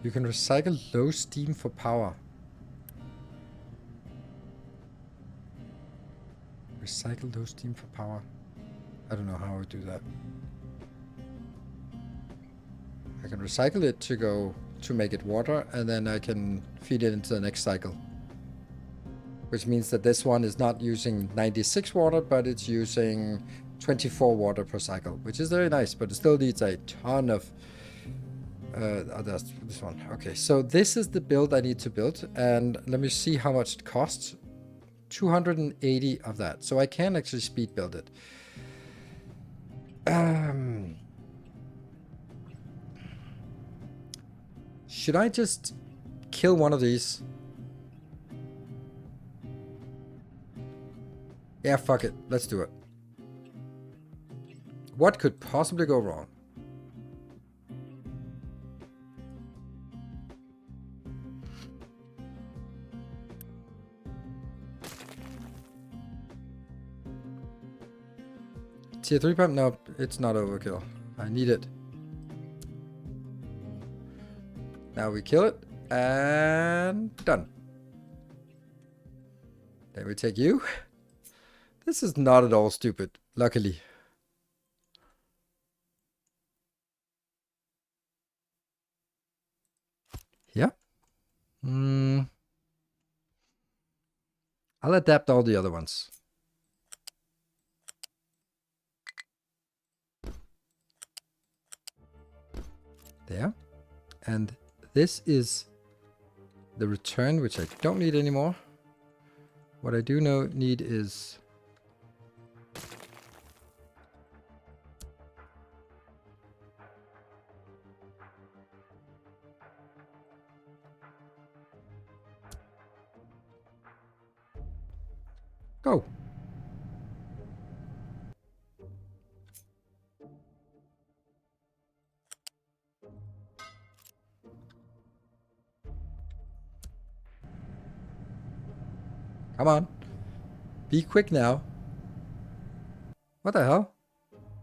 S1: You can recycle low steam for power. Recycle low steam for power. I don't know how I would do that. I can recycle it to go to make it water, and then I can feed it into the next cycle. Which means that this one is not using 96 water, but it's using 24 water per cycle, which is very nice, but it still needs a ton of... that's this one. Okay, so this is the build I need to build, and let me see how much it costs. 280 of that, so I can actually speed build it. Should I just kill one of these? Yeah, fuck it. Let's do it. What could possibly go wrong? Tier 3 pump? No, it's not overkill. I need it. Now we kill it, and done. Then we take you. This is not at all stupid, luckily. Yeah. I'll adapt all the other ones. There. And this is the return, which I don't need anymore. What I do need is... Go. Come on. Be quick now. What the hell?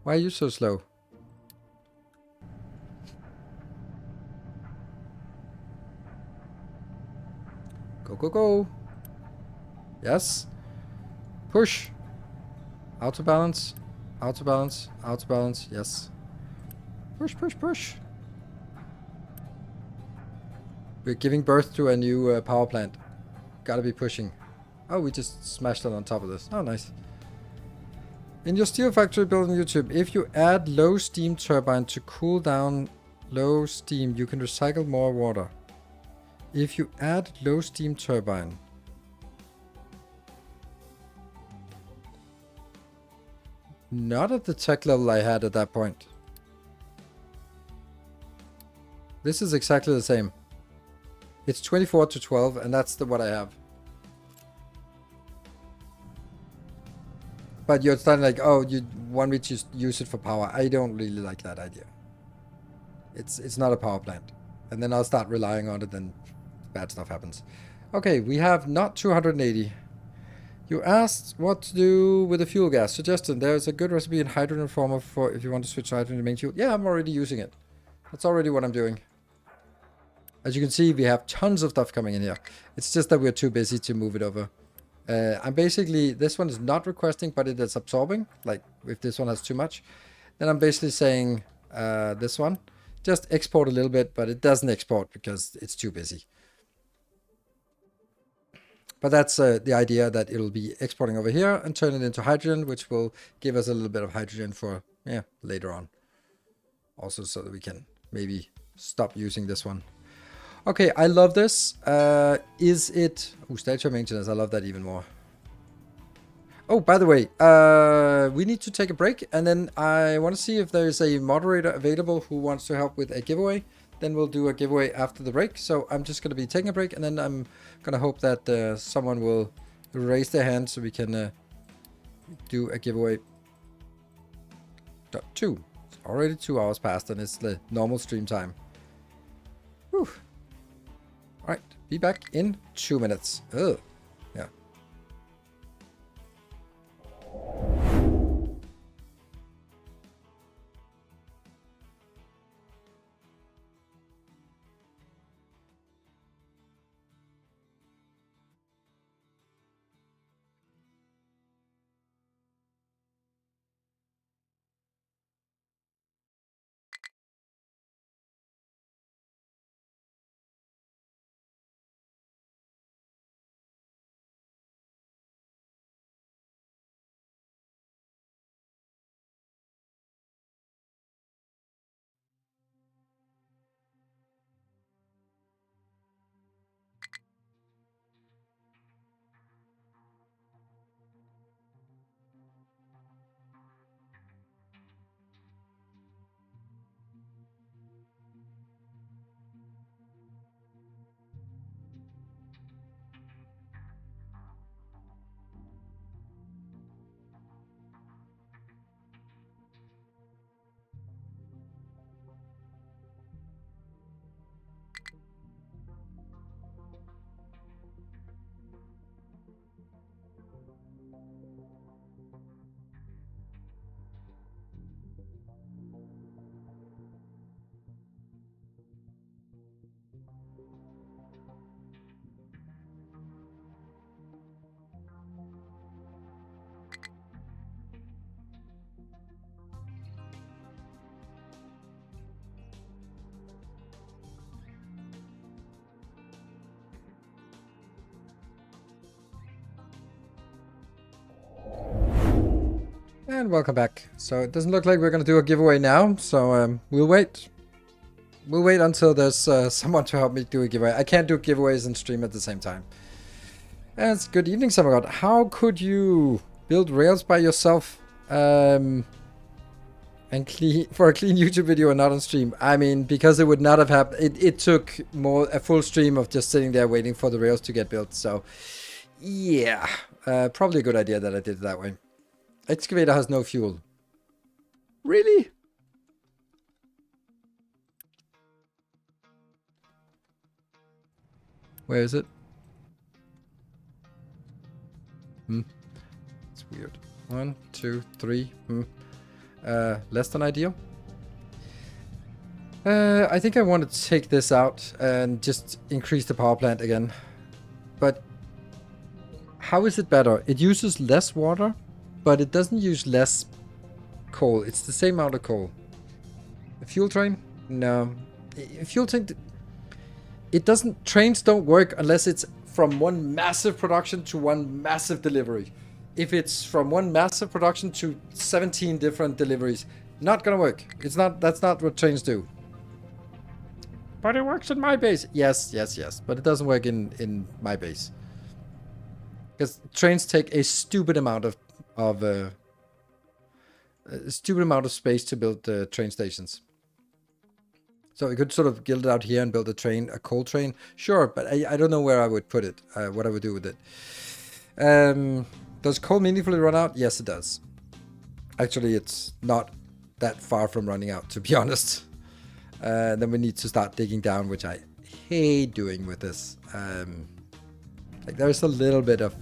S1: Why are you so slow? Go, go, go. Yes. Push. Out to balance. Out to balance. Out to balance. Yes. Push, push, push. We're giving birth to a new power plant. Gotta be pushing. Oh, we just smashed it on top of this. Oh, nice. In your steel factory built on YouTube, if you add low steam turbine to cool down low steam, you can recycle more water. If you add low steam turbine. Not at the tech level I had at that point. This is exactly the same. It's 24 to 12, and that's what I have. But you're starting like, oh, you want me to use it for power. I don't really like that idea. It's not a power plant. And then I'll start relying on it, and bad stuff happens. Okay, we have not 280. You asked what to do with the fuel gas. Suggestion, there's a good recipe in hydrogen former for if you want to switch hydrogen to main fuel. Yeah, I'm already using it. That's already what I'm doing. As you can see, we have tons of stuff coming in here. It's just that we're too busy to move it over. I'm basically, this one is not requesting, but it is absorbing. Like, if this one has too much, then I'm basically saying this one. Just export a little bit, but it doesn't export because it's too busy. But that's the idea, that it'll be exporting over here and turn it into hydrogen, which will give us a little bit of hydrogen for, later on. Also so that we can maybe stop using this one. Okay, I love this. Is it... Oh, statue maintenance. I love that even more. Oh, by the way, we need to take a break. And then I want to see if there's a moderator available who wants to help with a giveaway. Then we'll do a giveaway after the break. So I'm just going to be taking a break. And then I'm going to hope that someone will raise their hand so we can do a giveaway. 2. It's already 2 hours past and it's the normal stream time. Whew. Alright, be back in 2 minutes. Ugh. And welcome back. So it doesn't look like we're going to do a giveaway now, so we'll wait. We'll wait until there's someone to help me do a giveaway. I can't do giveaways and stream at the same time. And good evening, Summergod. How could you build rails by yourself and clean for a clean YouTube video and not on stream? I mean, because it would not have happened. It took a full stream of just sitting there waiting for the rails to get built. So, yeah, probably a good idea that I did it that way. Excavator has no fuel. Really? Where is it? It's weird. 1, 2, 3. Less than ideal. I think I want to take this out and just increase the power plant again. But how is it better? It uses less water, but it doesn't use less coal. It's the same amount of coal. A fuel train? No. A fuel train... It doesn't... Trains don't work unless it's from one massive production to one massive delivery. If it's from one massive production to 17 different deliveries, not gonna work. It's not... That's not what trains do. But it works in my base. Yes, yes, yes. But it doesn't work in my base. Because trains take a stupid amount of space to build train stations. So we could sort of build it out here and build a coal train. Sure, but I don't know where I would put it, what I would do with it. Does coal meaningfully run out? Yes, it does. Actually, it's not that far from running out, to be honest. Then we need to start digging down, which I hate doing with this. Like there's a little bit of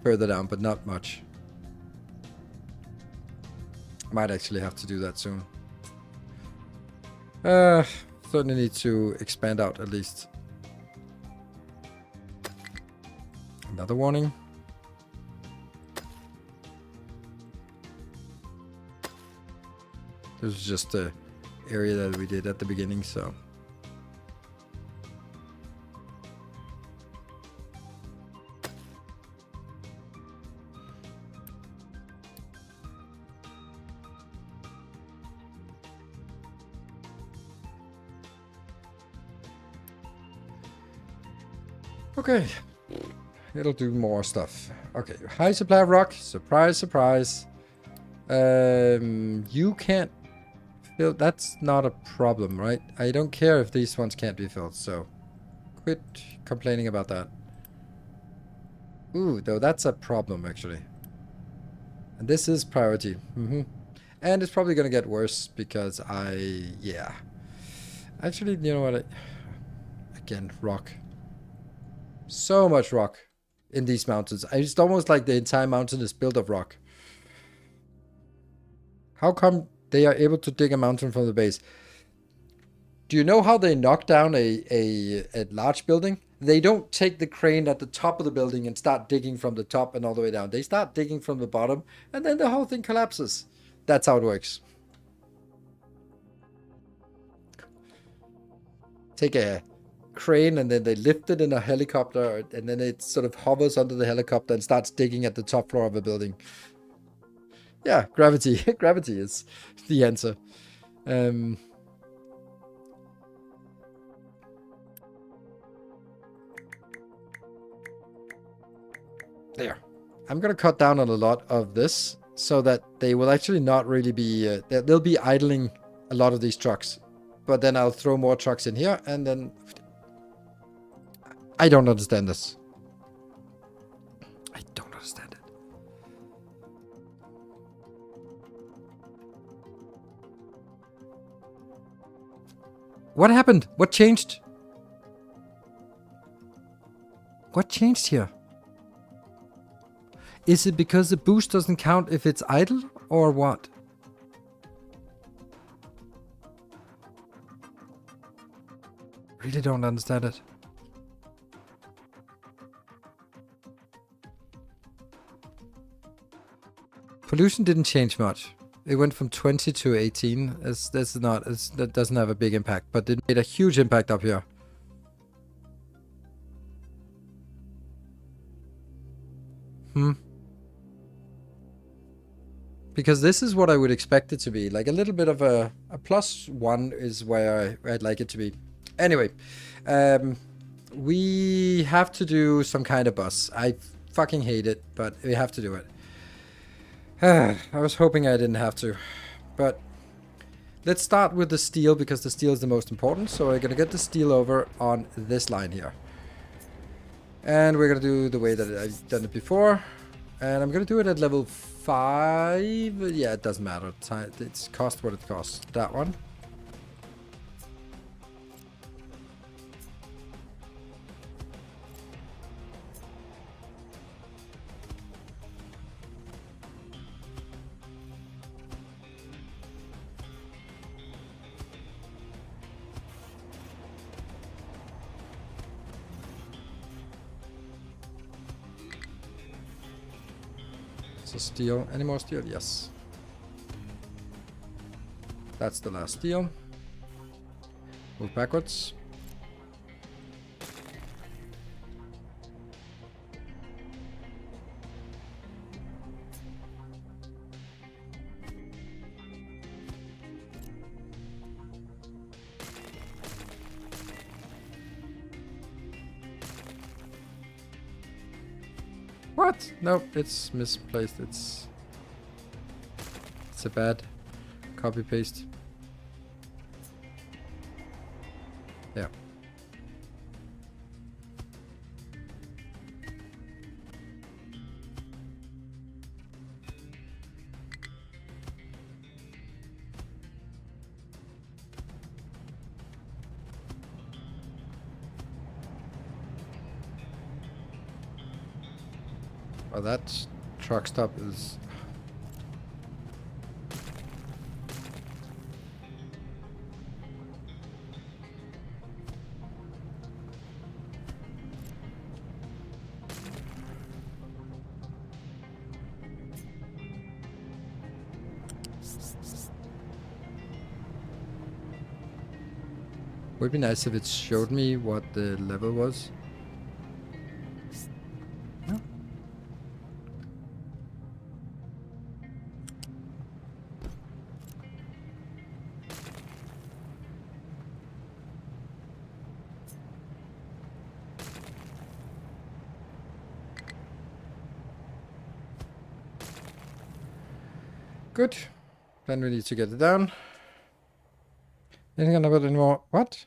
S1: further down, but not much. Might actually have to do that soon. Certainly need to expand out at least. Another warning. This is just the area that we did at the beginning, so. Okay, it'll do more stuff. Okay, high supply of rock. Surprise, surprise. You can't fill. That's not a problem, right? I don't care if these ones can't be filled, so quit complaining about that. Ooh, though that's a problem actually. And this is priority. And it's probably gonna get worse because yeah. Actually, you know what? Again, rock. So much rock in these mountains. It's almost like the entire mountain is built of rock. How come they are able to dig a mountain from the base? Do you know how they knock down a large building? They don't take the crane at the top of the building and start digging from the top and all the way down. They start digging from the bottom and then the whole thing collapses. That's how it works. Take a crane and then they lift it in a helicopter and then it sort of hovers under the helicopter and starts digging at the top floor of a building. Yeah, gravity. Gravity is the answer. There. I'm gonna cut down on a lot of this so that they will actually not really be they'll be idling a lot of these trucks, but then I'll throw more trucks in here and then I don't understand this. I don't understand it. What happened? What changed? What changed here? Is it because the boost doesn't count if it's idle or what? Really don't understand it. Pollution didn't change much. It went from 20 to 18. That doesn't have a big impact, but it made a huge impact up here. because this is what I would expect it to be. Like a little bit of a +1 is where I'd like it to be. Anyway, we have to do some kind of bus. I fucking hate it, but we have to do it. I was hoping I didn't have to, but let's start with the steel because the steel is the most important. So we're gonna get the steel over on this line here. And we're gonna do the way that I've done it before. And I'm gonna do it at level 5. Yeah, it doesn't matter. It's cost what it costs. That one. So steel. Any more steel? Yes. That's the last steel. Move backwards. What? Nope, it's misplaced. It's a bad copy paste. Yeah. Well, that truck stop is... Would be nice if it showed me what the level was. No. Good. Then we need to get it down. Anything about anymore? What?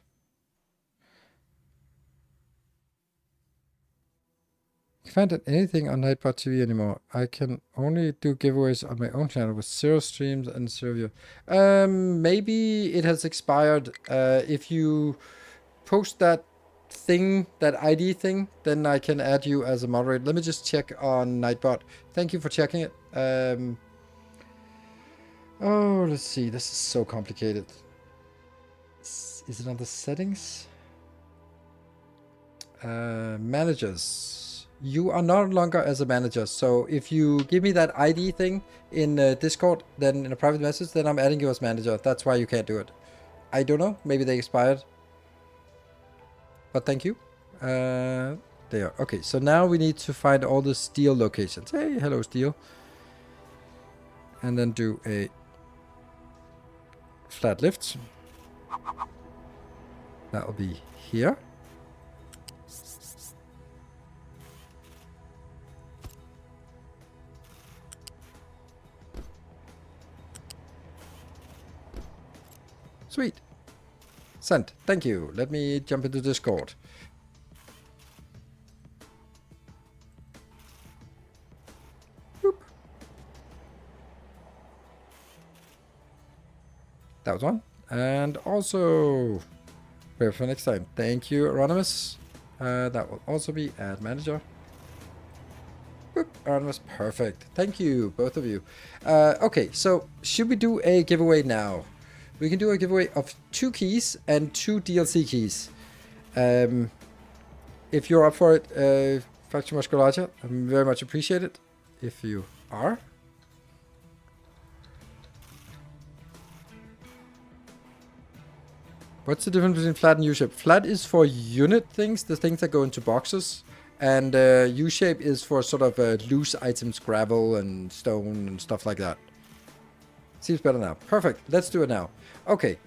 S1: Can't add anything on Nightbot TV anymore. I can only do giveaways on my own channel with 0 streams and 0 view. Maybe it has expired. If you post that thing, that ID thing, then I can add you as a moderator. Let me just check on Nightbot. Thank you for checking it. Oh, let's see. This is so complicated. Is it on the settings? Managers. You are no longer as a manager. So if you give me that ID thing in Discord, then in a private message, then I'm adding you as manager. That's why you can't do it. I don't know. Maybe they expired. But thank you. There. Okay, so now we need to find all the steel locations. Hey, hello, steel. And then do a flat lift. That will be here. Sweet. Sent. Thank you. Let me jump into Discord. Boop. That was one. And also, prepare for next time. Thank you, Anonymous. That will also be add manager. Boop. Anonymous, perfect. Thank you, both of you. Okay, so should we do a giveaway now? We can do a giveaway of 2 keys and 2 DLC keys. If you're up for it, Faction Musculature, I very much appreciate it. If you are. What's the difference between flat and U-shape? Flat is for unit things, the things that go into boxes. And U-shape is for sort of loose items, gravel and stone and stuff like that. Seems better now. Perfect. Let's do it now. Okay.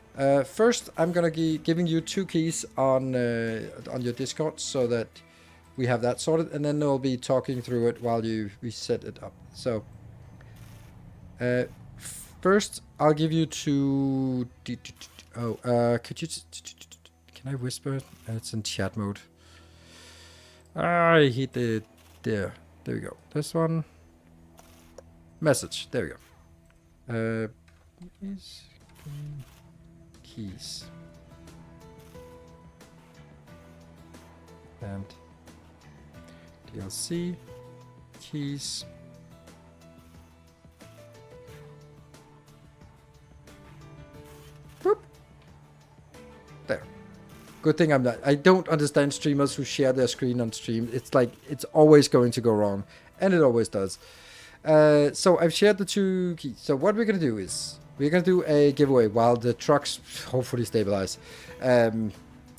S1: First, I'm gonna giving you 2 keys on your Discord so that we have that sorted, and then I'll be talking through it while we set it up. So, first, I'll give you 2. Could you? Can I whisper? It's in chat mode. I hit it. There we go. This one. Message. There we go. Keys. And DLC. Keys. Boop. There. Good thing I'm not. I don't understand streamers who share their screen on stream. It's like, it's always going to go wrong. And it always does. So I've shared the 2 keys. So what we're going to do is, we're going to do a giveaway while the trucks hopefully stabilize.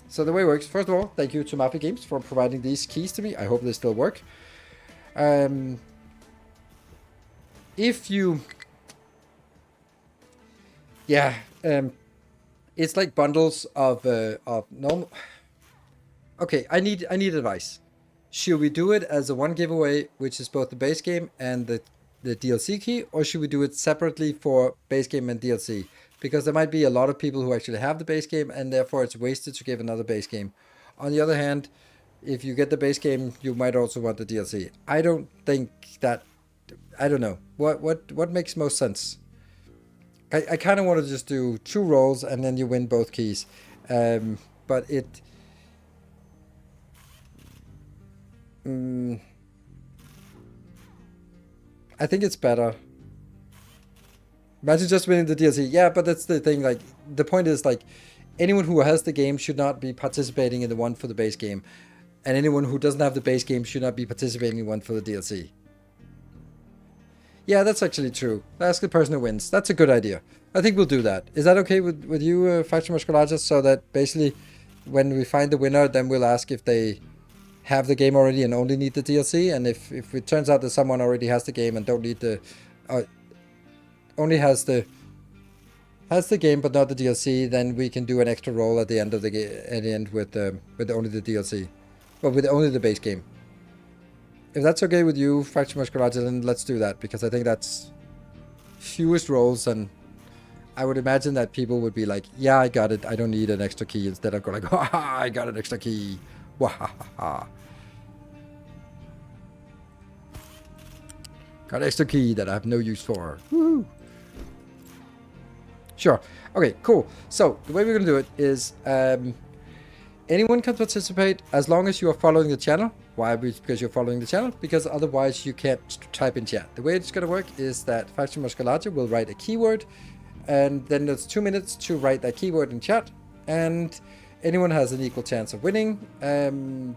S1: So the way it works, first of all, thank you to Mafia Games for providing these keys to me. I hope they still work. If you... Yeah, it's like bundles of normal... Okay, I need advice. Should we do it as a one giveaway, which is both the base game and the DLC key, or should we do it separately for base game and DLC? Because there might be a lot of people who actually have the base game, and therefore it's wasted to give another base game. On the other hand, if you get the base game, you might also want the DLC. I don't think that... I don't know. What makes most sense? I kind of want to just do 2 rolls, and then you win both keys. But it... I think it's better. Imagine just winning the DLC. Yeah, but that's the thing. Like, the point is, like, anyone who has the game should not be participating in the one for the base game. And anyone who doesn't have the base game should not be participating in one for the DLC. Yeah, that's actually true. Ask the person who wins. That's a good idea. I think we'll do that. Is that okay with you, Faction Musculatus? So that basically, when we find the winner, then we'll ask if they have the game already and only need the DLC. And if it turns out that someone already has the game and don't need the... only has the game but not the DLC, then we can do an extra roll at the end of the with only the DLC, well, with only the base game. If that's okay with you, Faction Musculatus, then let's do that, because I think that's fewest rolls, and I would imagine that people would be like, yeah, I got it, I don't need an extra key, instead of going like, ha, I got an extra key, wahaha. Got an extra key that I have no use for. Woo! Sure. Okay, cool. So, the way we're going to do it is anyone can participate as long as you are following the channel. Why? Because you're following the channel. Because otherwise you can't type in chat. The way it's going to work is that Faction Musculatus will write a keyword, and then there's 2 minutes to write that keyword in chat, and anyone has an equal chance of winning.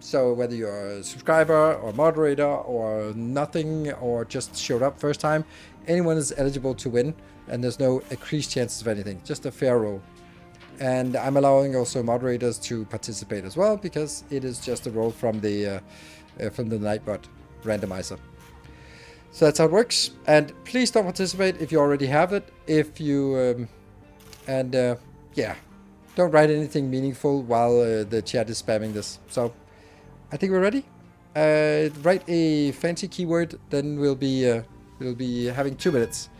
S1: So whether you're a subscriber or moderator or nothing, or just showed up first time, anyone is eligible to win, and there's no increased chances of anything, just a fair roll. And I'm allowing also moderators to participate as well, because it is just a roll from the Nightbot randomizer. So that's how it works. And please don't participate if you already have it. If you yeah, don't write anything meaningful while the chat is spamming this. So I think we're ready. Write a fancy keyword, then we'll be having 2 minutes.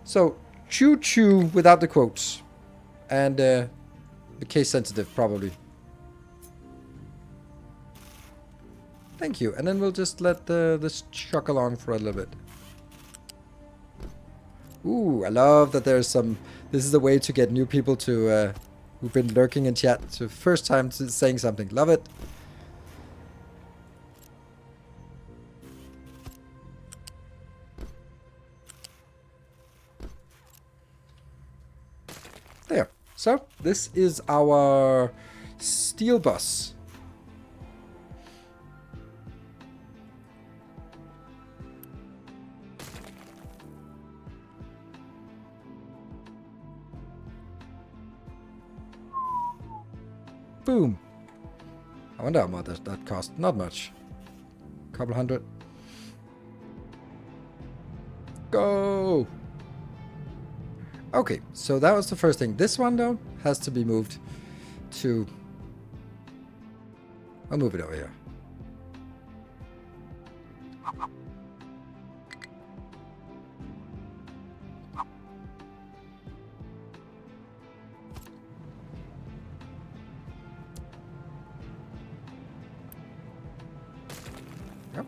S1: So choo-choo without the quotes. And case sensitive, probably. Thank you. And then we'll just let this chuck along for a little bit. Ooh, I love that there's some... This is a way to get new people to... who've been lurking in chat. So first time saying something. Love it. There. So, this is our steel bus. Boom. I wonder how much that cost. Not much. Couple hundred. Go! Okay, so that was the first thing. This one, though, has to be moved to... I'll move it over here. Yep.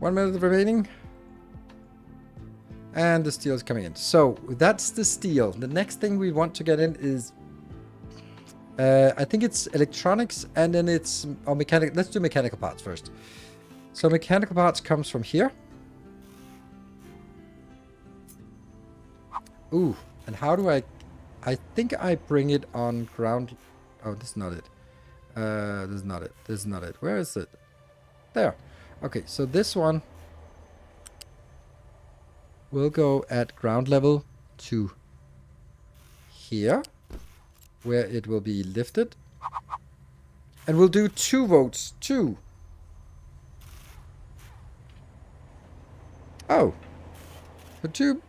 S1: 1 minute remaining. And the steel is coming in. So that's the steel. The next thing we want to get in is... I think it's electronics and then it's... Or mechanical. Let's do mechanical parts first. So mechanical parts comes from here. Ooh. And how do I... I think I bring it on ground... Oh, this is not it. This is not it. This is not it. Where is it? There. Okay, so this one... We'll go at ground level to here, where it will be lifted. And we'll do 2 votes. 2. Oh. The 2.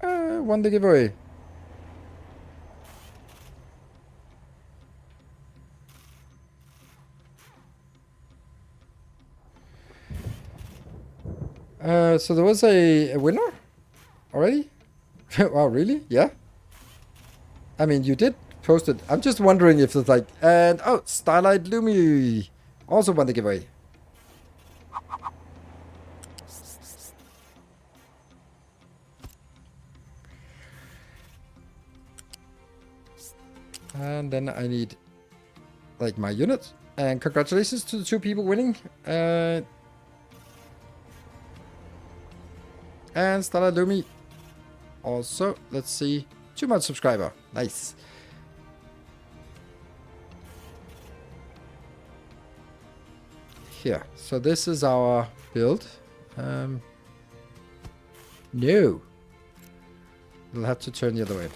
S1: Won the giveaway. So there was a winner already? Wow, really? Yeah? I mean, you did post it. I'm just wondering if it's like... And, oh, Starlight Lumi also won the giveaway. And then I need, like, my unit. And congratulations to the 2 people winning. And Starlight Lumi also, let's see, 2-month subscriber. Nice. Here. So this is our build. No. We'll have to turn the other way.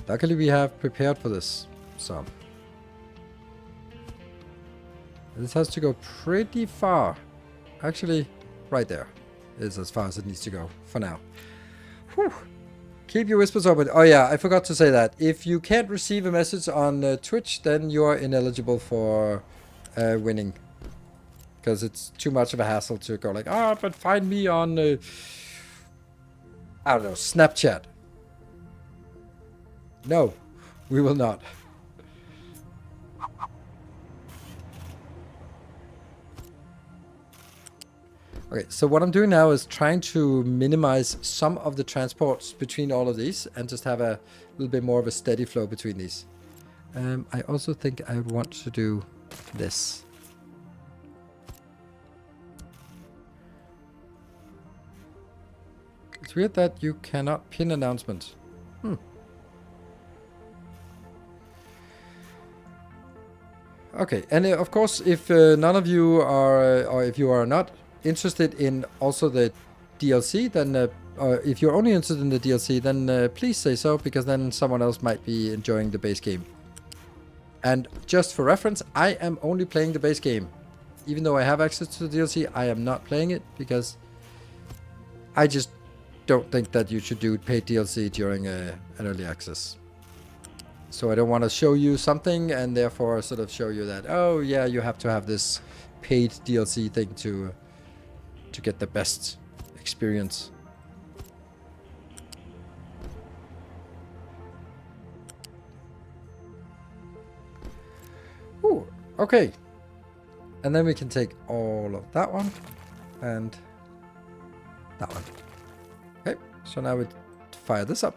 S1: Luckily we have prepared for this, so this has to go pretty far. Actually, right there is as far as it needs to go for now. Whew. Keep your whispers open. Oh yeah, I forgot to say that. If you can't receive a message on Twitch, then you are ineligible for winning. Because it's too much of a hassle to go like, oh, but find me on, I don't know, Snapchat. No, we will not. Okay, so what I'm doing now is trying to minimize some of the transports between all of these and just have a little bit more of a steady flow between these. I also think I want to do this. It's weird that you cannot pin announcement. Okay, and of course, if none of you are, or if you are not interested in also the DLC, then, or if you're only interested in the DLC, then please say so, because then someone else might be enjoying the base game. And just for reference, I am only playing the base game. Even though I have access to the DLC, I am not playing it, because I just don't think that you should do paid DLC during an early access. So I don't want to show you something and therefore sort of show you that, oh yeah, you have to have this paid DLC thing to get the best experience. Ooh, okay. And then we can take all of that one and that one. Okay, so now we fire this up.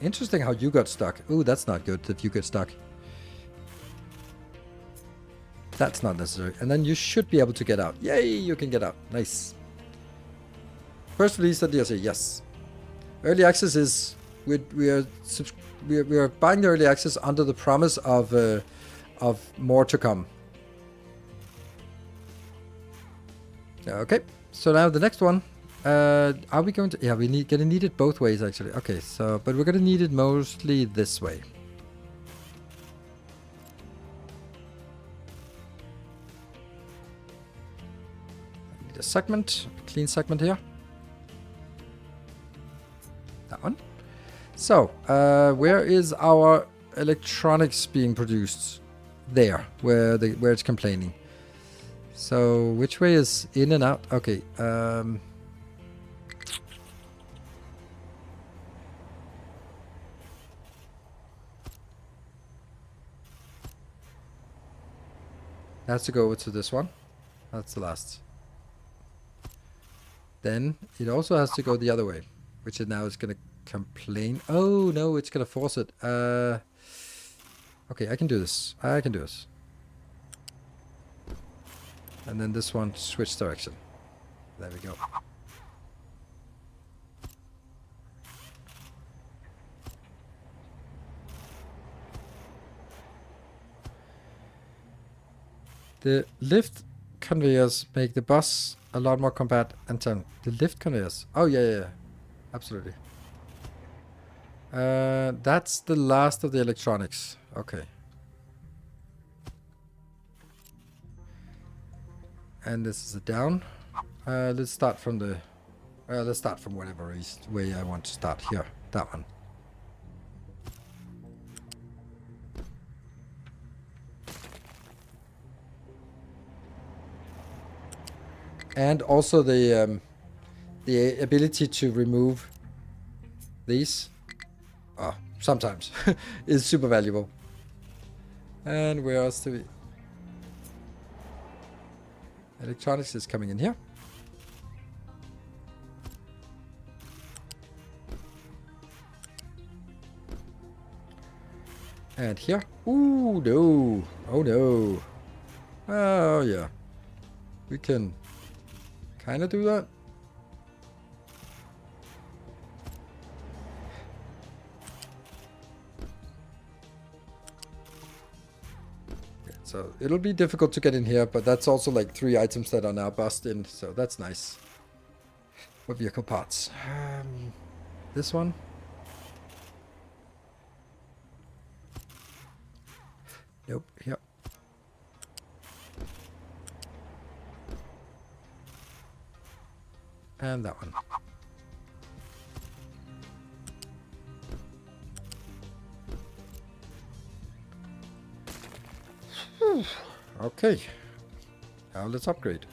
S1: Interesting how you got stuck. Ooh, that's not good if you get stuck. That's not necessary. And then you should be able to get out. Yay, you can get out. Nice. First release of DLC, yes. Early access is... We are buying the early access under the promise of of more to come. Okay, so now the next one. Are we going to... Yeah, gonna need it both ways, actually. Okay, so... But we're gonna need it mostly this way. I need a segment. A clean segment here. That one. So, where is our electronics being produced? There, where it's complaining. So, which way is in and out? Okay, has to go to this one. That's the last. Then it also has to go the other way, which it now is going to complain. Oh no, it's going to force it. Okay, I can do this. I can do this. And then this one switch direction. There we go. The lift conveyors make the bus a lot more compact and turn. The lift conveyors. Oh yeah. Absolutely. That's the last of the electronics. Okay. And this is a down. Let's start from the... let's start from whatever way I want to start here. That one. And also the ability to remove these, sometimes, is super valuable. And where else do we... Electronics is coming in here. And here. Ooh, no. Oh, no. Oh, yeah. We can kind of do that. So it'll be difficult to get in here, but that's also like 3 items that are now bussed in, so that's nice. For vehicle parts. This one. Nope, here. And that one. Okay. Now let's upgrade.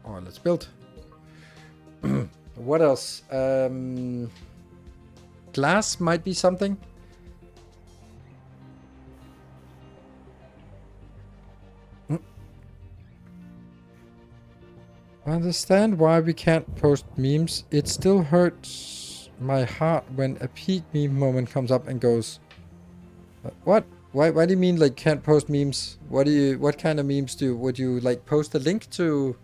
S1: Or let's build. What else? Glass might be something. I understand why we can't post memes. It still hurts my heart when a peak meme moment comes up and goes, what? Why do you mean like can't post memes? What kind of memes would you like post a link to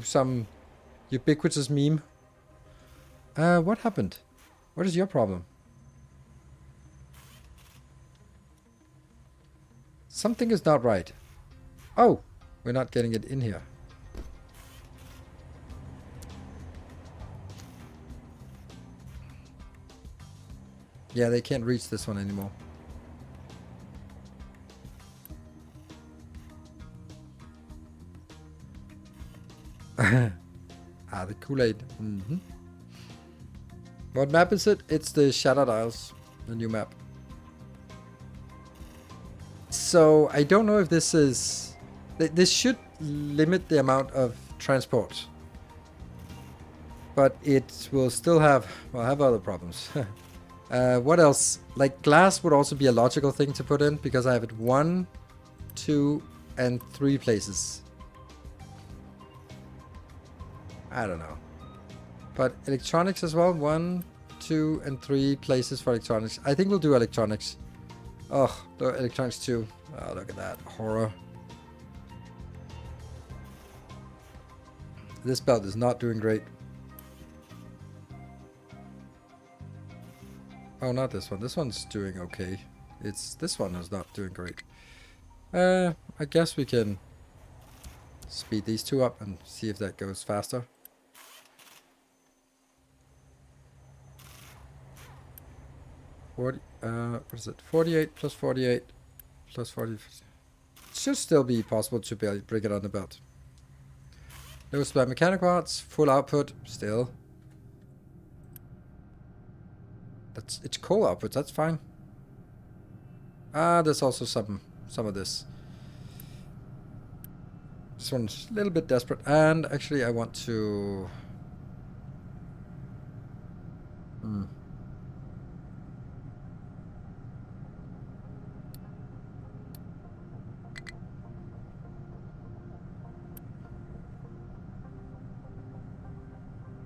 S1: some ubiquitous meme? What happened? What is your problem? Something is not right. Oh, we're not getting it in here. Yeah, they can't reach this one anymore. The Kool-Aid. What map is it? It's the Shattered Isles, the new map. So I don't know if this is... This should limit the amount of transport. But it will still have... Well, have other problems. What else? Like glass would also be a logical thing to put in, because I have it 1, 2, and 3 places. I don't know. But electronics as well. 1, 2, and 3 places for electronics. I think we'll do electronics. Oh, electronics too. Oh, look at that. Horror. This belt is not doing great. Oh, not this one. This one's doing okay. It's this one is not doing great. I guess we can speed these two up and see if that goes faster. What is it? 48 plus 48 plus 40. It should still be possible to bring it on the belt. Low supply mechanic parts, full output, still. It's coal output, that's fine. There's also some of this. This one's a little bit desperate, and actually I want to...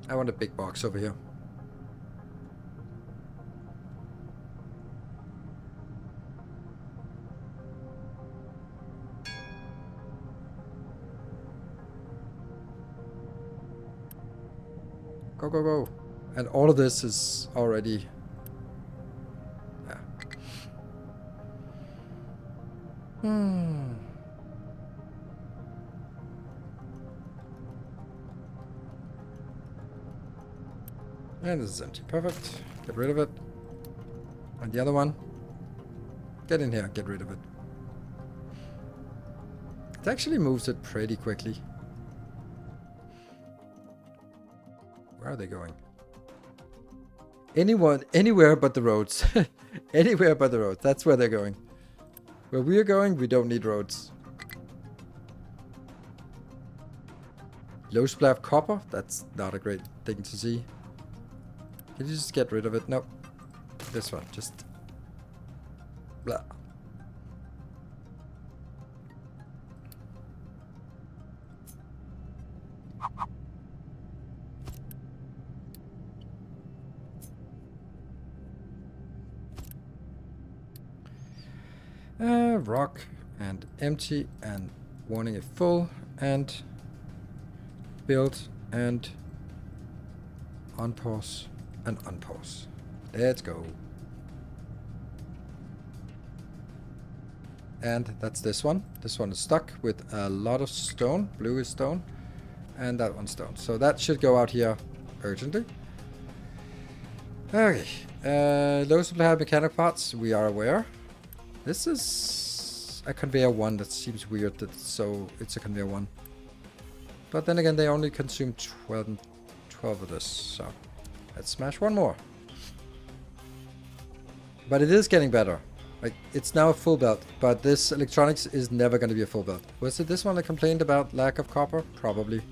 S1: I want a big box over here. Go, go, go. And all of this is already... Yeah. And this is empty. Perfect. Get rid of it. And the other one. Get in here. Get rid of it. It actually moves it pretty quickly. Where are they going? Anywhere but the roads. Anywhere but the roads. That's where they're going. Where we are going, we don't need roads. Low supply of copper. That's not a great thing to see. Can you just get rid of it? Nope. This one, just... Blah. Rock and empty and wanting it full and build and unpause and unpause. Let's go. And that's this one. This one is stuck with a lot of stone. Blue is stone. And that one's stone. So that should go out here urgently. Okay. Low supply of mechanic parts. We are aware. This is a conveyor 1. That seems weird. So it's a conveyor 1. But then again, they only consume 12 of this. So let's smash one more. But it is getting better. Like, it's now a full belt. But this electronics is never going to be a full belt. Was it this one that complained about lack of copper? Probably.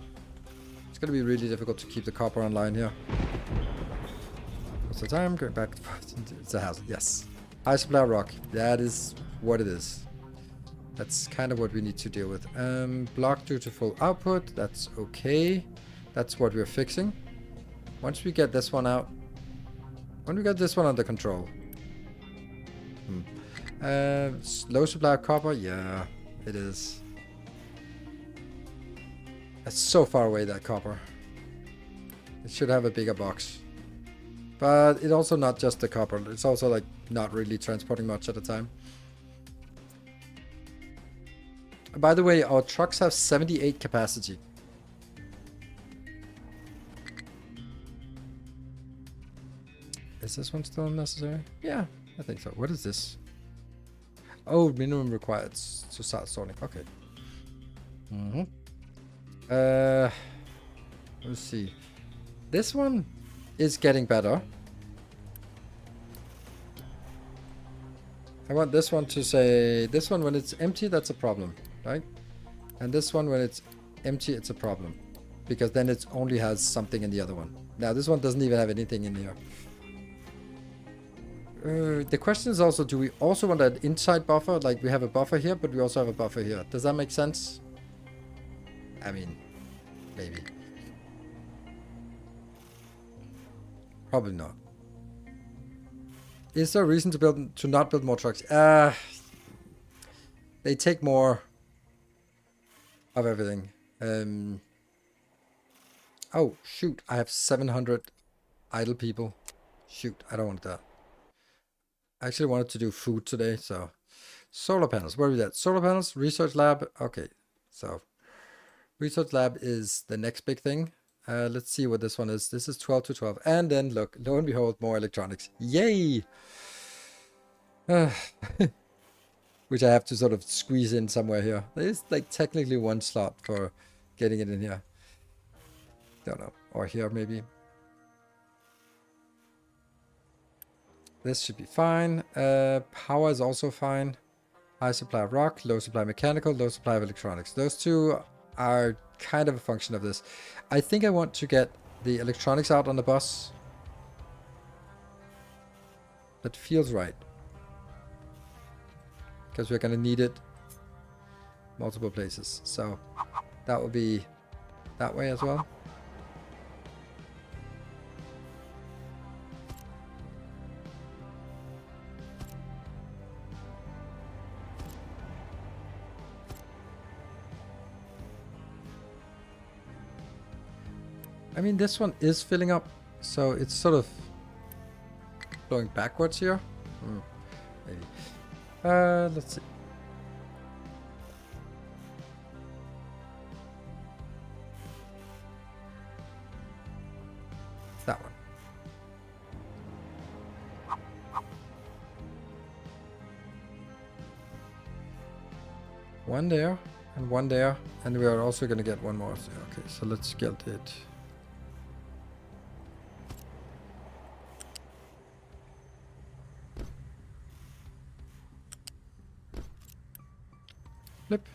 S1: It's going to be really difficult to keep the copper online here. What's the time? Going back to... It's a house. Yes. High supply rock. That is what it is. That's kind of what we need to deal with. Block due to full output. That's okay. That's what we're fixing. Once we get this one out. When we get this one under control. Low supply of copper. Yeah, it is. It's so far away, that copper. It should have a bigger box. But it's also not just the copper. It's also like not really transporting much at a time. By the way, our trucks have 78 capacity. Is this one still necessary? Yeah, I think so. What is this? Oh, minimum required to start sorting. Okay. Let's see. This one is getting better. I want this one to say, this one when it's empty, that's a problem, right? And this one when it's empty, it's a problem. Because then it only has something in the other one. Now this one doesn't even have anything in here. The question is also, do we also want an inside buffer? Like we have a buffer here, but we also have a buffer here. Does that make sense? I mean, maybe. Probably not. Is there a reason to not build more trucks? They take more of everything. Oh, shoot. I have 700 idle people. Shoot, I don't want that. I actually wanted to do food today, so solar panels. Where are we at? Solar panels, research lab. Okay, so research lab is the next big thing. Let's see what this one is. This is 12 to 12. And then look, lo and behold, more electronics. Yay! Which I have to sort of squeeze in somewhere here. There's like technically one slot for getting it in here. Don't know. Or here maybe. This should be fine. Power is also fine. High supply of rock, low supply mechanical, low supply of electronics. Those two are kind of a function of this. I think I want to get the electronics out on the bus. That feels right. Because we're going to need it multiple places. So that will be that way as well. I mean, this one is filling up, so it's sort of going backwards here. Maybe. Let's see. That one. One there, and we are also going to get one more. Okay, so let's get it. Flip.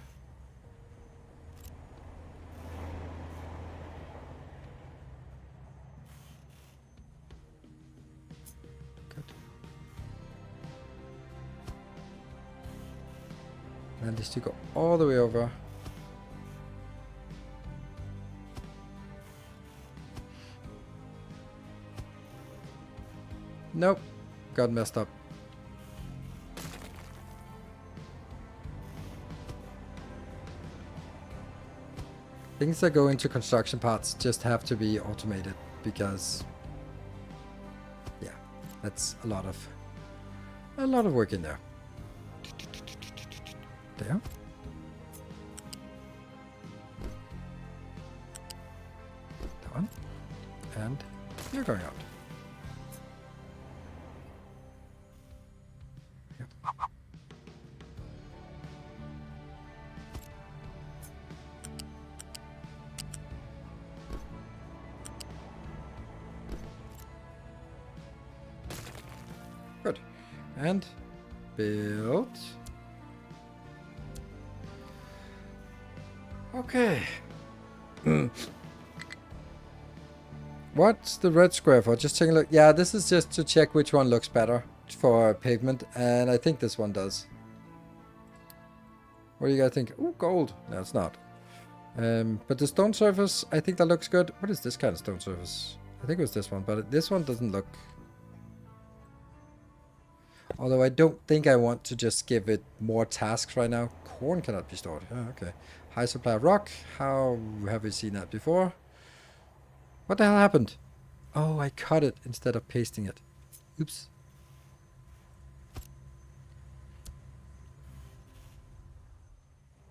S1: Good. And this to go all the way over. Nope. Got messed up. Things that go into construction parts just have to be automated because, yeah, that's a lot of work in there. There. That one. And you're going out. Yep. Good. And build. Okay. What's the red square for? Just taking a look. Yeah, this is just to check which one looks better for pavement, and I think this one does. What do you guys think? Oh, gold. No, it's not. But the stone surface, I think that looks good. What is this kind of stone surface? I think it was this one, but this one doesn't look... Although I don't think I want to just give it more tasks right now. Corn cannot be stored. Oh, okay. High supply of rock. How have we seen that before? What the hell happened? Oh, I cut it instead of pasting it. Oops.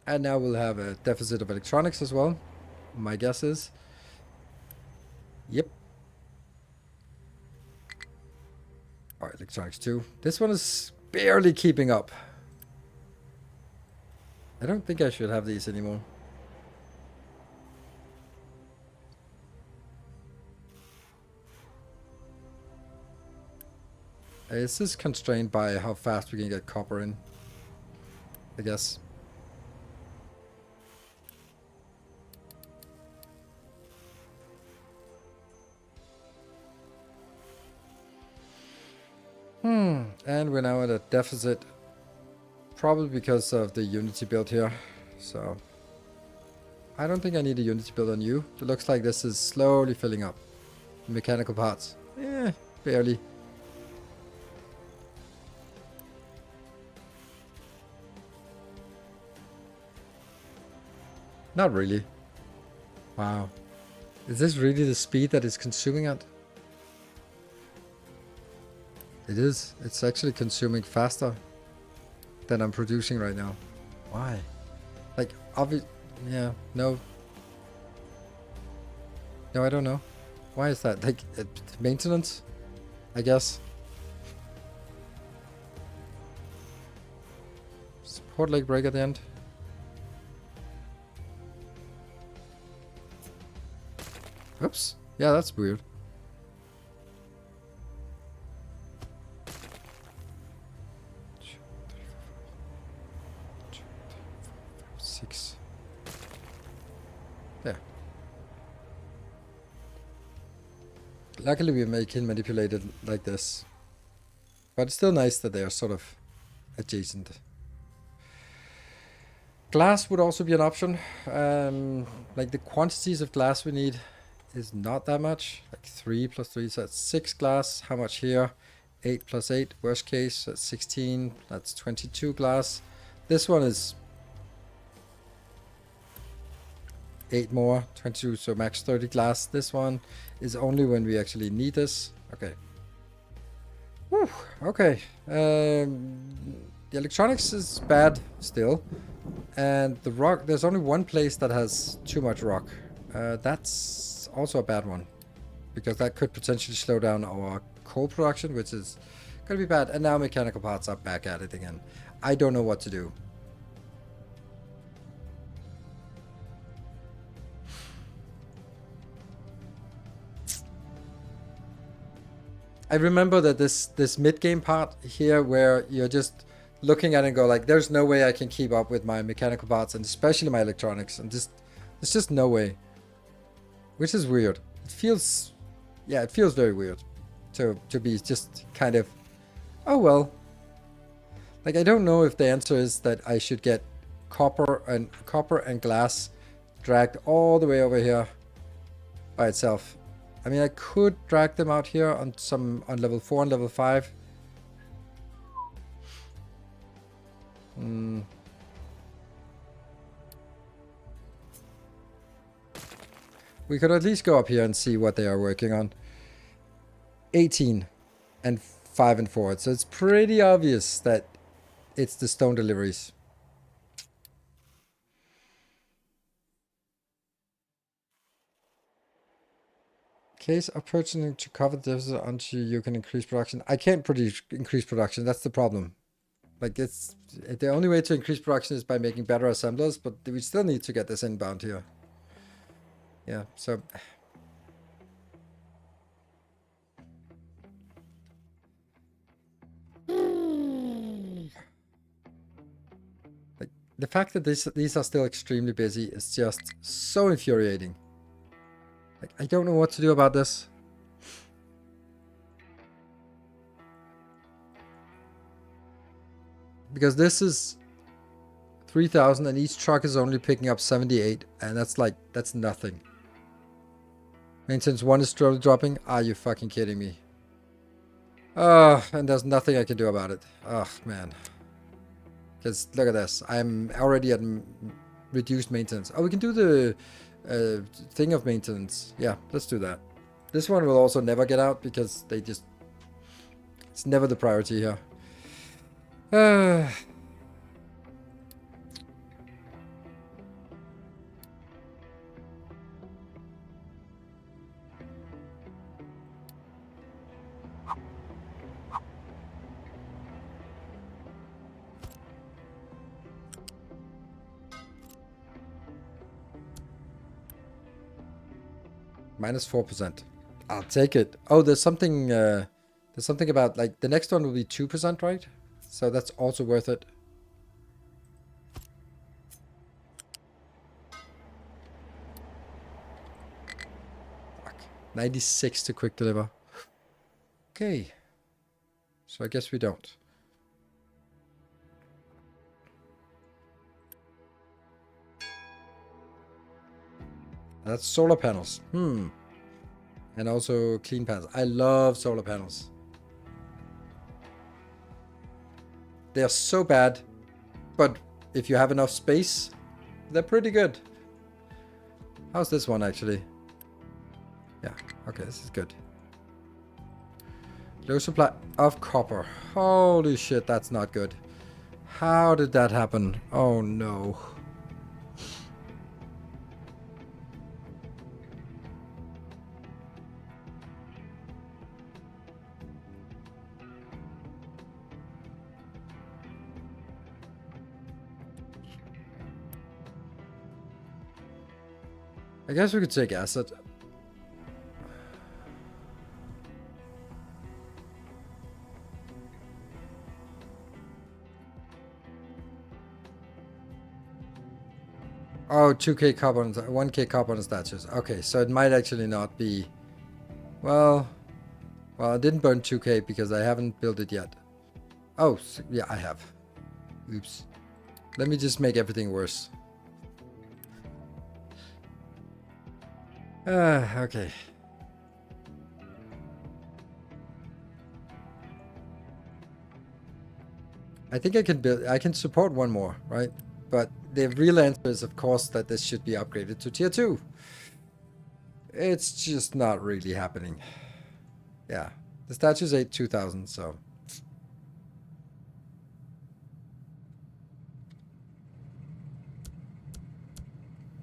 S1: And now we'll have a deficit of electronics as well. My guess is. Yep. Alright, electronics 2. This one is barely keeping up. I don't think I should have these anymore. This is constrained by how fast we can get copper in, I guess. And we're now at a deficit. Probably because of the Unity build here. So I don't think I need a Unity build on you. It looks like this is slowly filling up. Mechanical parts. Barely. Not really. Wow. Is this really the speed that it's consuming at? It is. It's actually consuming faster than I'm producing right now. Why? Like, yeah, no. No, I don't know. Why is that? Like, maintenance? I guess. Support leg break at the end. Oops. Yeah, that's weird. Six. There. Luckily we can manipulate it like this. But it's still nice that they are sort of adjacent. Glass would also be an option. Like the quantities of glass we need is not that much. Like 3 plus 3, so that's 6 glass. How much here? 8 plus 8, worst case, that's 16. That's 22 glass. This one is 8 more, 22, so max 30 glass. This one is only when we actually need this. Okay. Whew, okay. The electronics is bad still. And the rock, there's only one place that has too much rock. That's also a bad one. Because that could potentially slow down our coal production, which is going to be bad. And now mechanical parts are back at it again. I don't know what to do. I remember that this mid-game part here where you're just looking at it and go like, there's no way I can keep up with my mechanical parts and especially my electronics. And there's just no way. Which is weird. It feels, yeah, it feels very weird to be just kind of, oh well. Like, I don't know if the answer is that I should get copper and glass dragged all the way over here by itself. I mean, I could drag them out here on level 4 and level 5. We could at least go up here and see what they are working on. 18 and 5 and 4. So it's pretty obvious that it's the stone deliveries. Case of purchasing to cover the deficit until you can increase production. I can't increase production. That's the problem. Like, it's the only way to increase production is by making better assemblers, but we still need to get this inbound here. Yeah, so like the fact that these are still extremely busy is just so infuriating. Like, I don't know what to do about this. Because this is 3,000 and each truck is only picking up 78, and that's nothing. Maintenance 1 is slowly dropping. Are you fucking kidding me? And there's nothing I can do about it. Oh, man. Because look at this. I'm already at reduced maintenance. Oh, we can do the thing of maintenance. Yeah, let's do that. This one will also never get out because they just... It's never the priority here. Minus 4%. I'll take it. Oh, there's something about, like, the next one will be 2%, right? So that's also worth it. Fuck. 96 to quick deliver. Okay. So I guess we don't. That's solar panels. And also clean panels. I love solar panels. They are so bad, but if you have enough space, they're pretty good. How's this one actually? Yeah, okay, this is good. Low supply of copper. Holy shit, that's not good. How did that happen? Oh no. I guess we could take acid. Oh, 2k copper on 1k copper on statues. Okay, so it might actually not be. Well, I didn't burn 2k because I haven't built it yet. Oh, yeah, I have. Oops. Let me just make everything worse. Okay. I think I can build. I can support one more, right? But the real answer is, of course, that this should be upgraded to tier 2. It's just not really happening. Yeah, the statue's 2,000, so.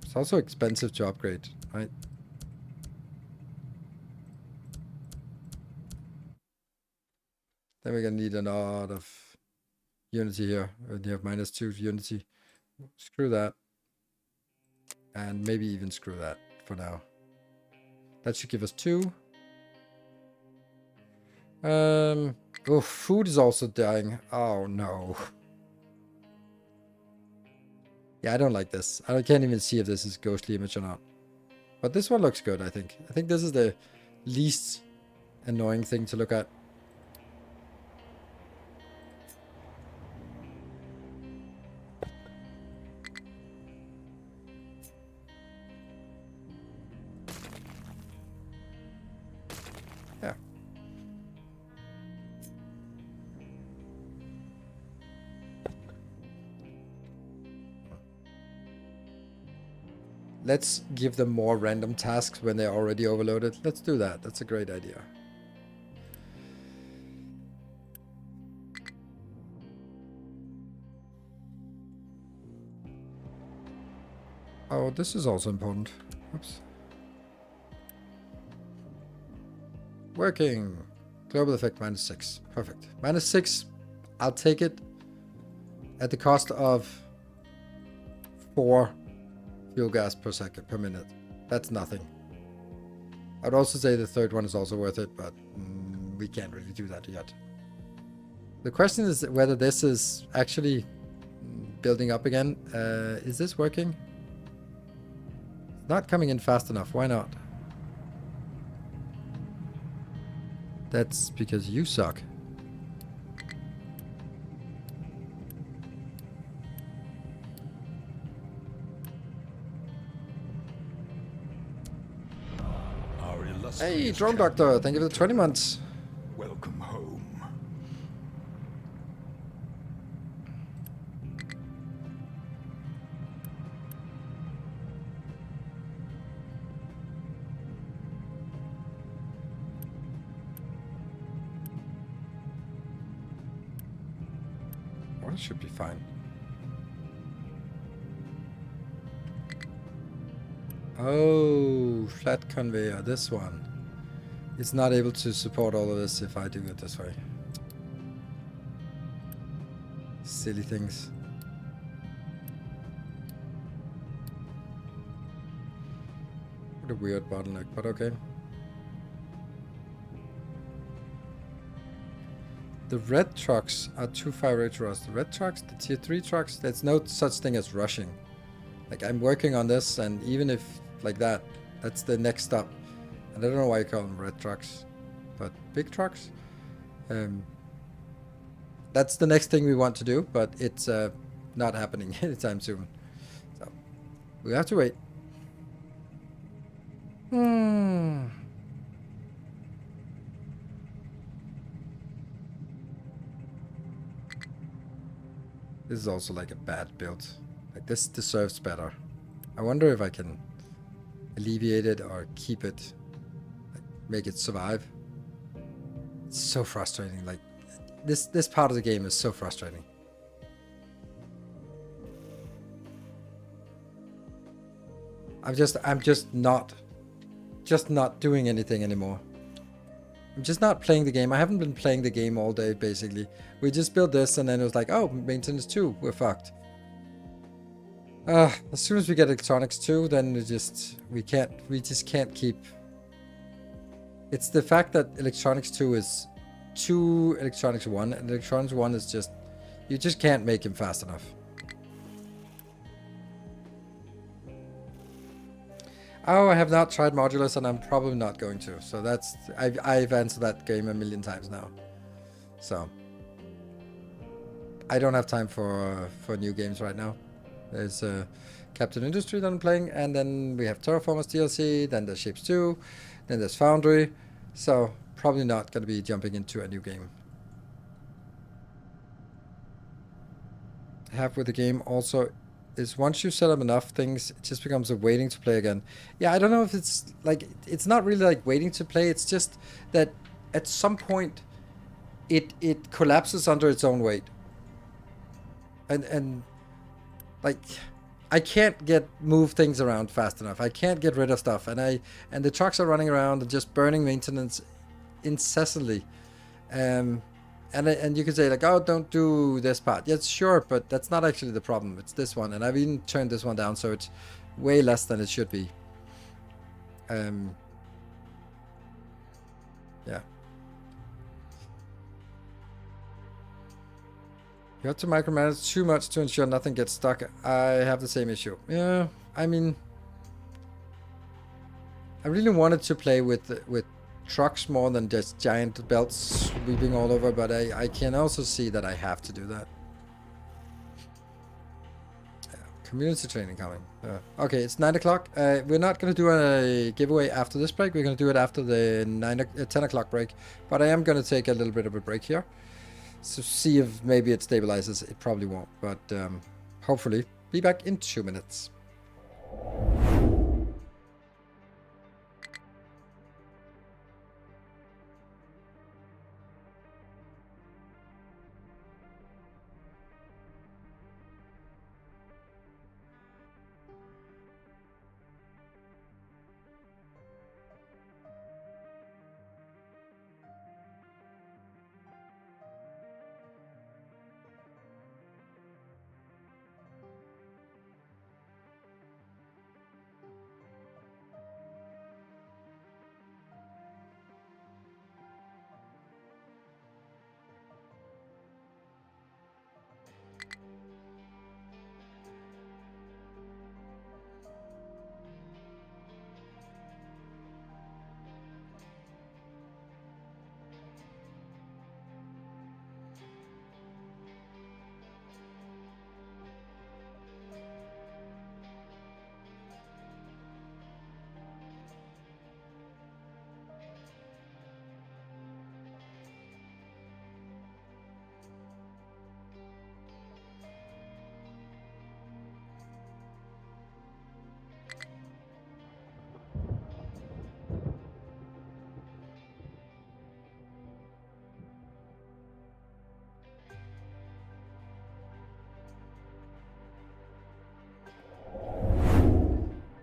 S1: It's also expensive to upgrade, right? Then we're gonna need a lot of unity here. And you have -2 unity. Screw that. And maybe even screw that for now. That should give us 2. Oh, food is also dying. Oh no. Yeah, I don't like this. I can't even see if this is ghostly image or not. But this one looks good, I think. I think this is the least annoying thing to look at. Yeah. Let's give them more random tasks when they're already overloaded. Let's do that. That's a great idea. Oh, this is also important. Oops. Working. Global effect -6. Perfect. -6. I'll take it at the cost of 4 fuel gas per second, per minute. That's nothing. I'd also say the third one is also worth it, but we can't really do that yet. The question is whether this is actually building up again. Is this working? Not coming in fast enough. Why not? That's because you suck. Hey, Drone Doctor, thank you for the 20 months.
S2: Welcome home.
S1: Well, it should be fine. Oh, flat conveyor, this one. It's not able to support all of this if I do it this way. Silly things. What a weird bottleneck, but okay. The red trucks are too far away to rush. The red trucks, the tier 3 trucks, there's no such thing as rushing. Like, I'm working on this, and even if like that, that's the next step. And I don't know why you call them red trucks, but big trucks. That's the next thing we want to do, but it's not happening anytime soon. So we have to wait. This is also like a bad build. Like, this deserves better. I wonder if I can alleviate it or keep it, like, make it survive. It's so frustrating. Like this part of the game is so frustrating. I'm just not doing anything anymore. I'm just not playing the game. I haven't been playing the game all day, basically. We just built this, and then it was like, oh, maintenance 2, we're fucked. As soon as we get electronics 2, then we just can't keep... It's the fact that electronics 2 is 2 electronics 1, and electronics 1 is just... You just can't make him fast enough. Oh, I have not tried modulus, and I'm probably not going to. So that's... I've answered that game a million times now. So... I don't have time for new games right now. There's Captain Industry that I'm playing, and then we have Terraformers DLC, then there's Shapes 2, then there's Foundry. So, probably not going to be jumping into a new game. Have with the game also... is once you set up enough things, it just becomes a waiting to play again. Yeah, I don't know if it's like, it's not really like waiting to play, it's just that at some point it collapses under its own weight. And like, I can't move things around fast enough. I can't get rid of stuff, and the trucks are running around and just burning maintenance incessantly. And you can say like, oh, don't do this part. Yes, sure, but that's not actually the problem. It's this one, and I've even turned this one down, so it's way less than it should be. Yeah. You have to micromanage too much to ensure nothing gets stuck. I have the same issue. Yeah, I mean, I really wanted to play with trucks more than just giant belts sweeping all over, but I can also see that I have to do that. Community training coming. Okay, it's 9 o'clock. We're not going to do a giveaway after this break. We're going to do it after the 10 o'clock break, but I am going to take a little bit of a break here. So see if maybe it stabilizes. It probably won't, but hopefully be back in 2 minutes.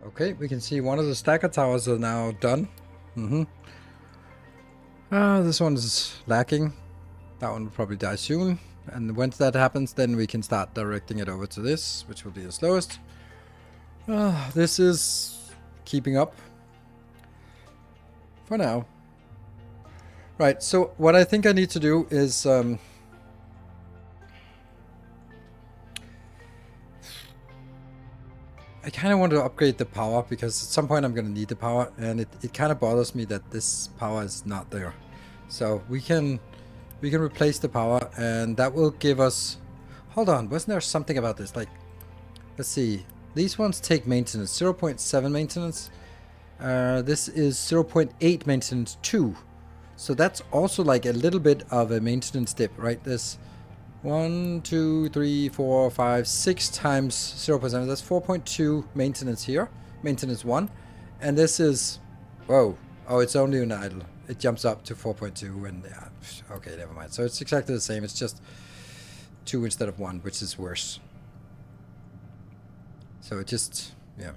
S1: Okay, we can see one of the stacker towers are now done. This one is lacking. That one will probably die soon. And once that happens, then we can start directing it over to this, which will be the slowest. This is keeping up for now. Right, so what I think I need to do is... I kind of want to upgrade the power, because at some point I'm going to need the power, and it kind of bothers me that this power is not there. So we can replace the power, and that will give us... Hold on, wasn't there something about this? Like, let's see. These ones take maintenance, 0.7 maintenance. This is 0.8 maintenance 2. So that's also like a little bit of a maintenance dip, right? This 1, 2, 3, 4, 5, 6 times 0.7. That's 4.2 maintenance here. Maintenance 1. And this is... Whoa. Oh, it's only an idle. it jumps up to 4.2 and yeah, okay, never mind. So it's exactly the same. It's just 2 instead of 1, which is worse. So it just, yeah.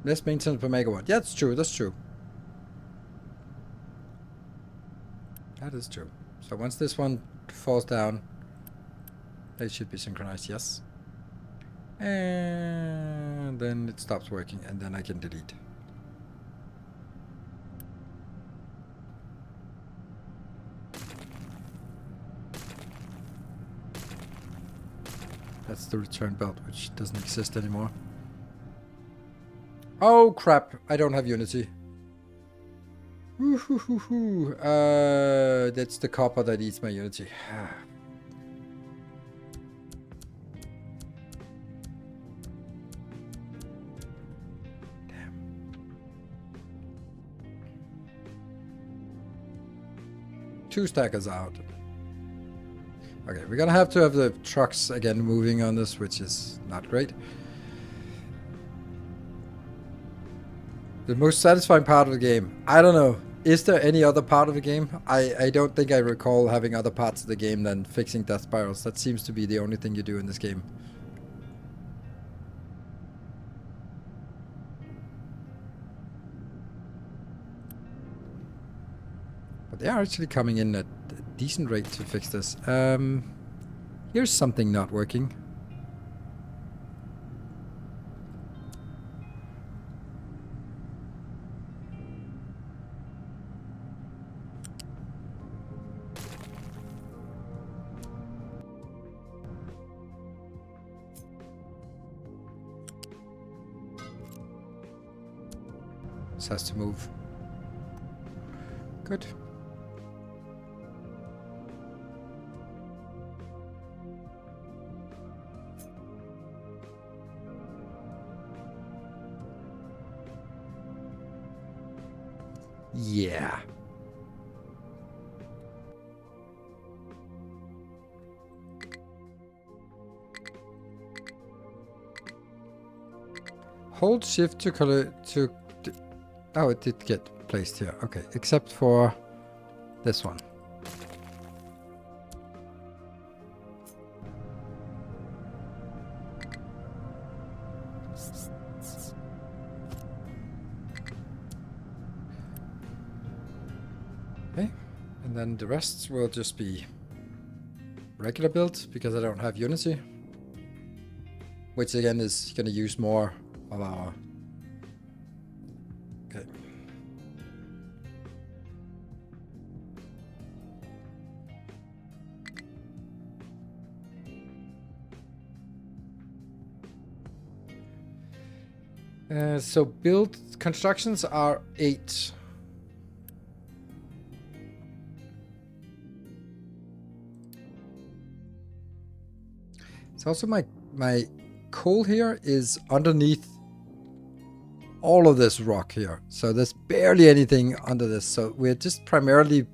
S1: Less maintenance per megawatt. Yeah, that's true. That's true. That is true. So once this one falls down, they should be synchronized, yes. And then it stops working, and then I can delete. That's the return belt, which doesn't exist anymore. Oh crap, I don't have Unity. That's the copper that eats my Unity. Damn. 2 stackers out. Okay, we're gonna have to have the trucks again moving on this, which is not great. The most satisfying part of the game. I don't know. Is there any other part of the game? I don't think I recall having other parts of the game than fixing death spirals. That seems to be the only thing you do in this game. But they are actually coming in at a decent rate to fix this. Here's something not working. This has to move. Good. Yeah. Hold shift to oh, it did get placed here. Okay, except for this one. Okay, and then the rest will just be regular build because I don't have Unity, which again is going to use more of our. Okay. So build constructions are 8. It's also my coal here is underneath all of this rock here. So there's barely anything under this. So we're just primarily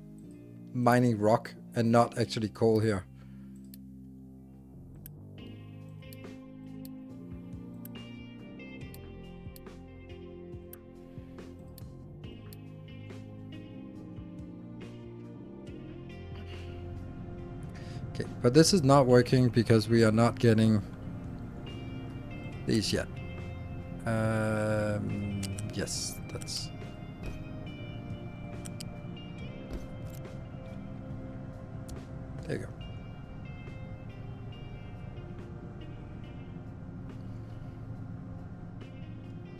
S1: mining rock and not actually coal here. Okay, but this is not working because we are not getting these yet. Yes, that's... There you go.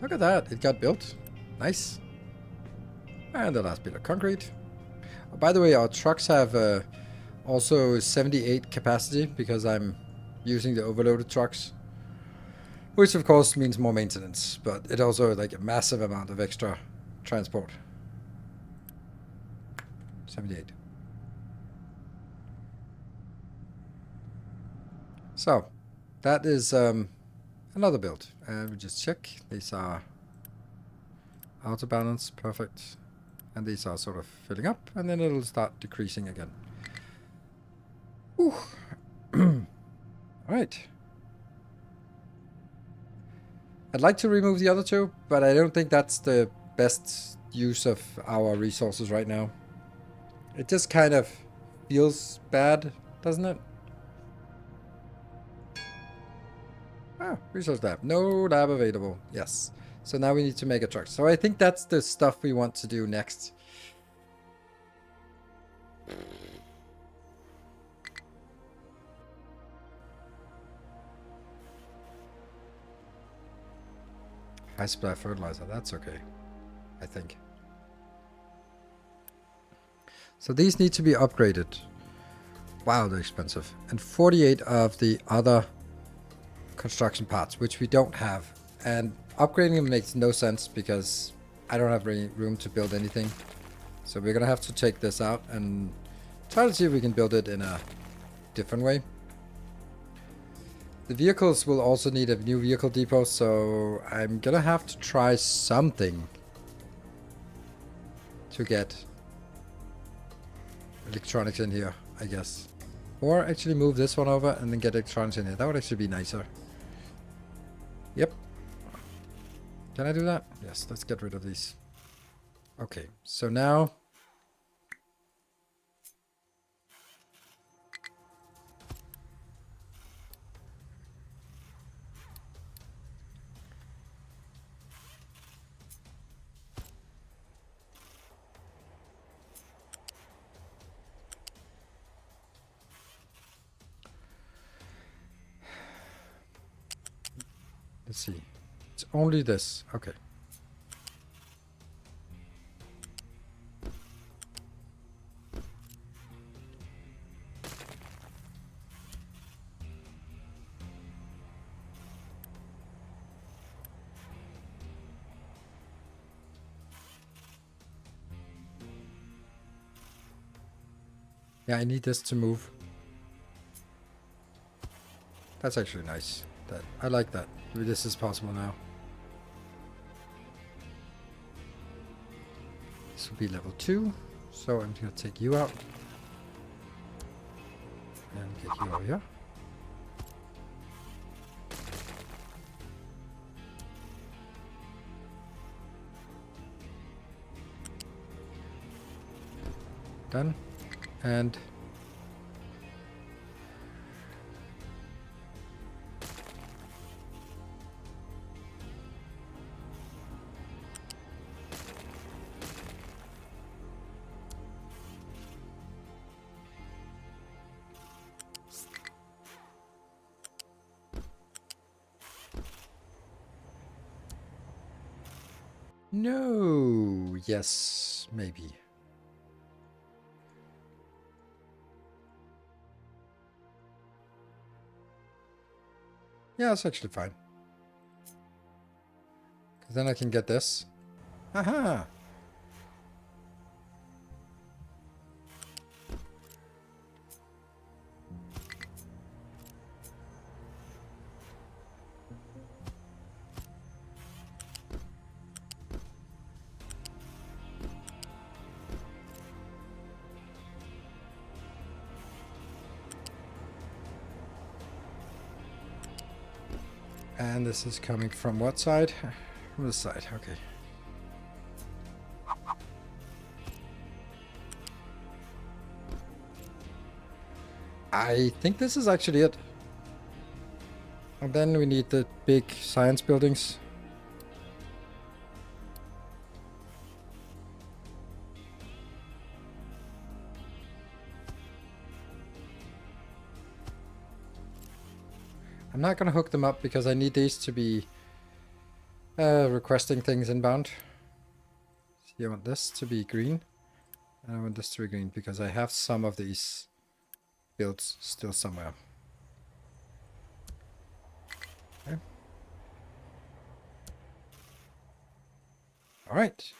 S1: Look at that, it got built. Nice. And the last bit of concrete. Oh, by the way, our trucks have also 78 capacity because I'm using the overloaded trucks. Which of course means more maintenance, but it also like a massive amount of extra transport. 78. So, that is another build. We just check. These are auto balance, perfect. And these are sort of filling up, and then it'll start decreasing again. Whew. Alright. I'd like to remove the other two, but I don't think that's the best use of our resources right now. It just kind of feels bad, doesn't it? Ah, resource lab. No lab available. Yes. So now we need to make a truck. So I think that's the stuff we want to do next. High supply fertilizer. That's okay, I think. So these need to be upgraded. Wow, they're expensive. And 48 of the other construction parts, which we don't have. And upgrading them makes no sense because I don't have any room to build anything. So we're going to have to take this out and try to see if we can build it in a different way. The vehicles will also need a new vehicle depot, so I'm going to have to try something to get electronics in here, I guess. Or actually move this one over and then get electronics in here. That would actually be nicer. Yep. Can I do that? Yes, let's get rid of these. Okay, so now... Let's see. It's only this. Okay. Yeah, I need this to move. That's actually nice. I like that. Maybe this is possible now. This will be level 2. So I'm going to take you out. And get you over here. Done. And... No. Yes, maybe. Yeah, it's actually fine. Because then I can get this. Aha! And this is coming from what side? From this side, okay. I think this is actually it. And then we need the big science buildings. I'm not going to hook them up because I need these to be requesting things inbound. So I want this to be green. And I want this to be green because I have some of these builds still somewhere. Okay. Alright.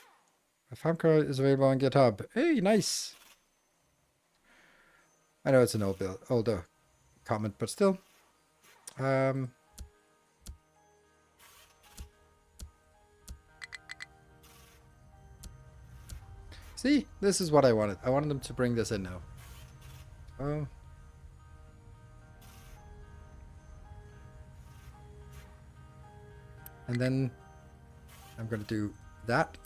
S1: A farm code is available on GitHub. Hey, nice! I know it's an older comment, but still. See, this is what I wanted. I wanted them to bring this in now. Oh. And then I'm going to do that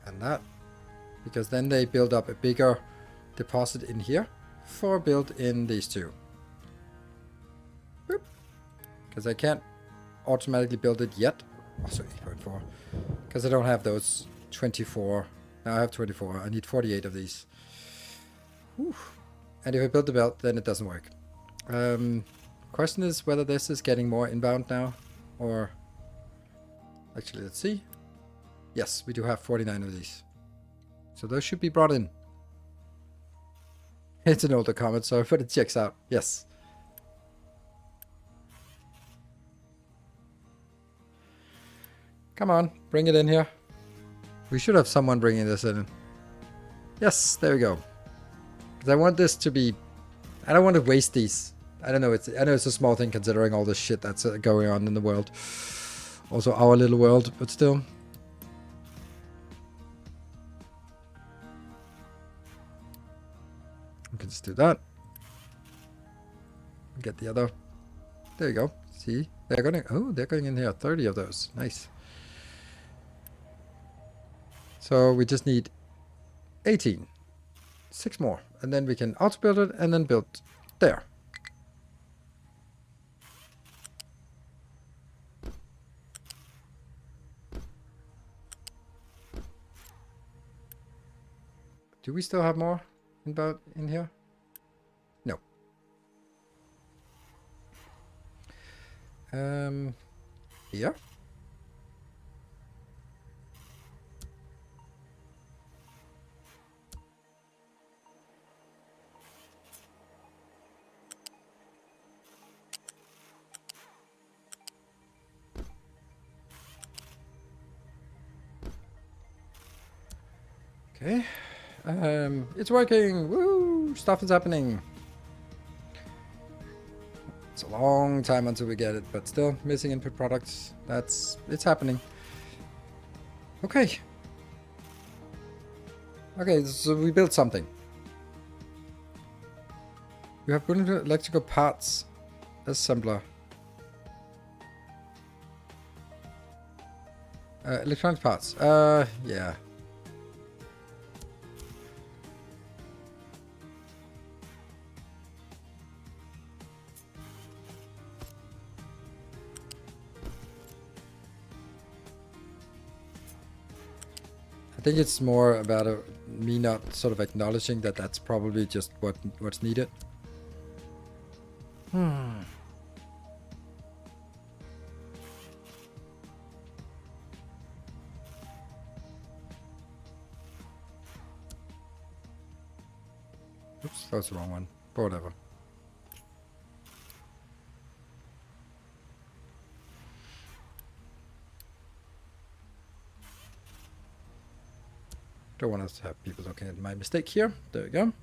S1: and that, because then they build up a bigger deposit in here for build in these two. Because I can't automatically build it yet. Also 8.4. Because I don't have those 24. Now I have 24. I need 48 of these. Whew. And if I build the belt, then it doesn't work. Question is whether this is getting more inbound now, or... Actually, let's see. Yes, we do have 49 of these. So those should be brought in. It's an older comment, so but it checks out. Yes. Come on, bring it in here. We should have someone bringing this in. Yes, there we go. Because I want this to be... I don't want to waste these. I don't know. I know it's a small thing considering all the shit that's going on in the world. Also our little world, but still. We can just do that. Get the other. There you go. See? They're going. Oh, they're going in here. 30 of those. Nice. So we just need 18. 6 more. And then we can auto-build it and then build there. Do we still have more in here? No. Here? Okay. It's working! Woo! Stuff is happening. It's a long time until we get it, but still missing input products. It's happening. Okay. Okay, so we built something. We have brilliant electrical parts assembler. Electronic parts. Yeah. I think it's more about me not sort of acknowledging that that's probably just what's needed. Oops, that was the wrong one. But whatever. Don't want us to have people looking at my mistake here. There we go.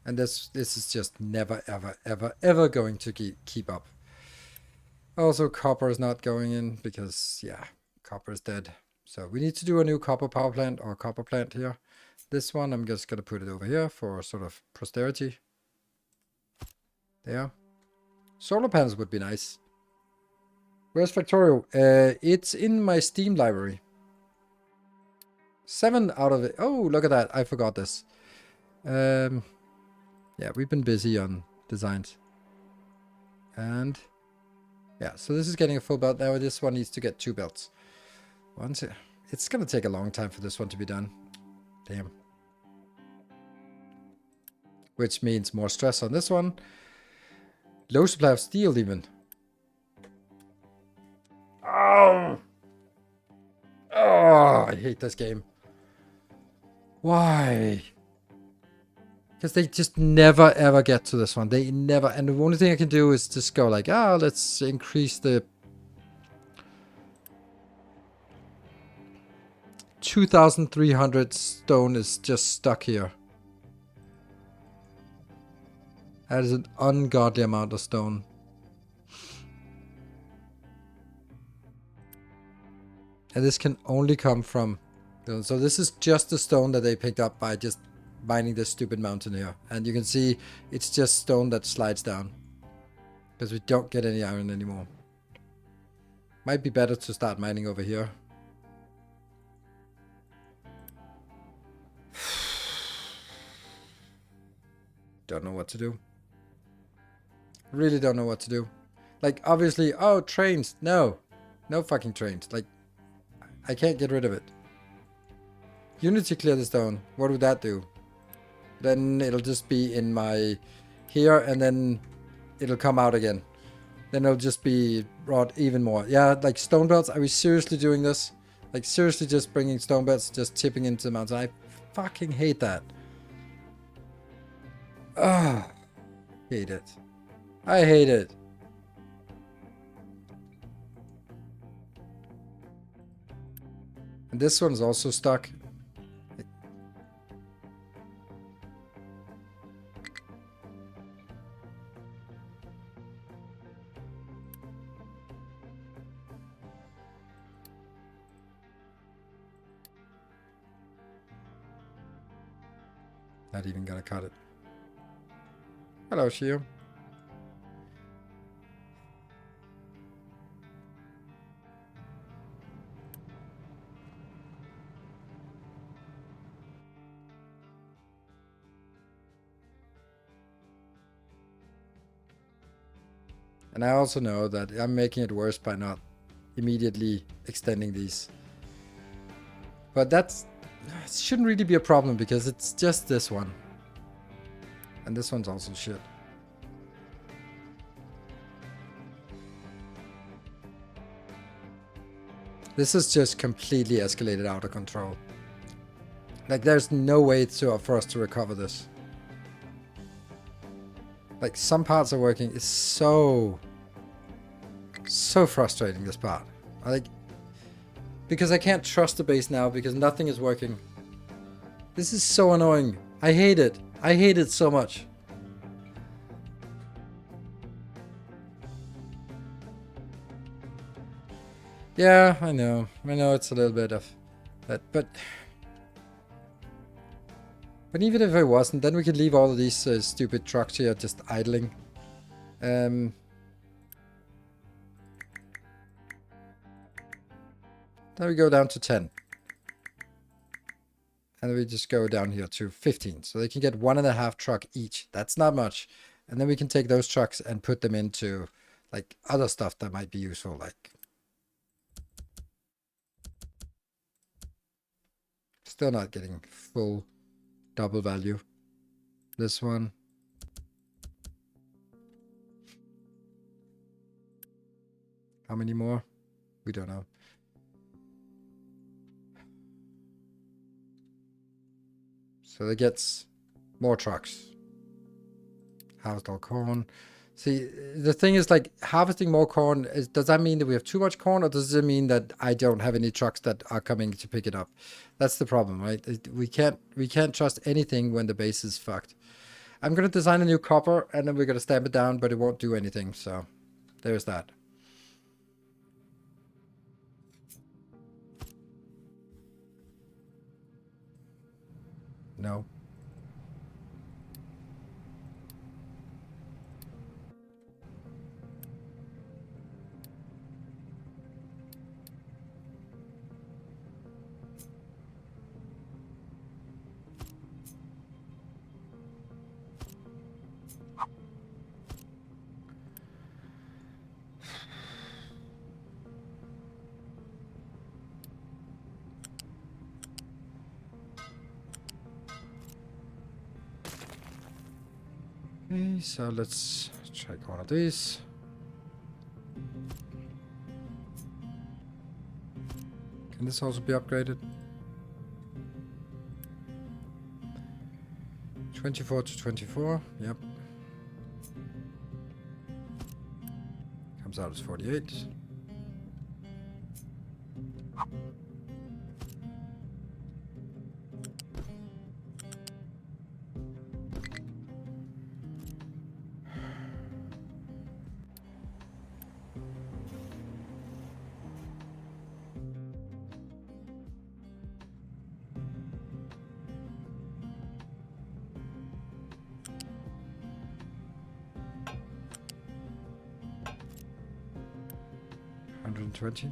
S1: And this is just never, ever, ever, ever going to keep up. Also, copper is not going in because, yeah, copper is dead. So we need to do a new copper power plant or copper plant here. This one, I'm just going to put it over here for sort of posterity. There. Solar panels would be nice. Where's Factorio? It's in my Steam library. 7 out of it. Oh, look at that. I forgot this. Yeah, we've been busy on designs. And yeah, so this is getting a full belt now. This one needs to get 2 belts. It's going to take a long time for this one to be done. Damn. Which means more stress on this one. Low supply of steel even. Oh! Oh, I hate this game. Why? Because they just never ever get to this one. They never. And the only thing I can do is just go like, let's increase the 2,300 stone is just stuck here. That is an ungodly amount of stone. And this can only come from... So this is just the stone that they picked up by just mining this stupid mountain here. And you can see it's just stone that slides down. Because we don't get any iron anymore. Might be better to start mining over here. Don't know what to do. Really don't know what to do. Like, obviously, oh, trains. No. No fucking trains. Like, I can't get rid of it. Unity clear the stone. What would that do? Then it'll just be in my... here, and then it'll come out again. Then it'll just be brought even more. Yeah, like stone belts. Are we seriously doing this? Like, seriously just bringing stone belts, just tipping into the mountain. I fucking hate that. Ah, hate it. I hate it. And this one's also stuck. Not even gonna cut it. Hello, Shio. And I also know that I'm making it worse by not immediately extending these. But that's... it shouldn't really be a problem because it's just this one. And this one's also shit. This is just completely escalated out of control. Like, there's no way for us to recover this. Like, some parts are working. It's so frustrating, this part. Like, because I can't trust the base now because nothing is working. This is so annoying. I hate it. I hate it so much. Yeah, I know. I know it's a little bit of that, but even if it wasn't, then we could leave all of these stupid trucks here just idling. Then we go down to 10. And then we just go down here to 15. So they can get 1.5 truck each. That's not much. And then we can take those trucks and put them into like other stuff that might be useful. Like, still not getting full double value. This one. How many more? We don't know. So that gets more trucks. Harvest all corn. See, the thing is, like, harvesting more corn, does that mean that we have too much corn, or does it mean that I don't have any trucks that are coming to pick it up? That's the problem, right? We can't trust anything when the base is fucked. I'm gonna design a new copper, and then we're gonna stamp it down, but it won't do anything, so there's that. No. Okay, so let's check one of these. Can this also be upgraded? 24 to 24, yep. Comes out as 48. 120.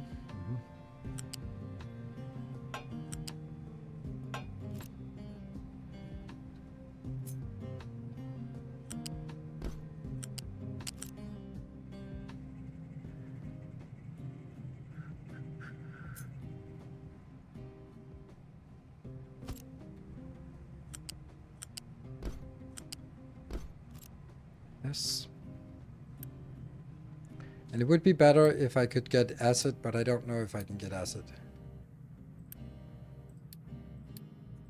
S1: Yes. And it would be better if I could get acid, but I don't know if I can get acid.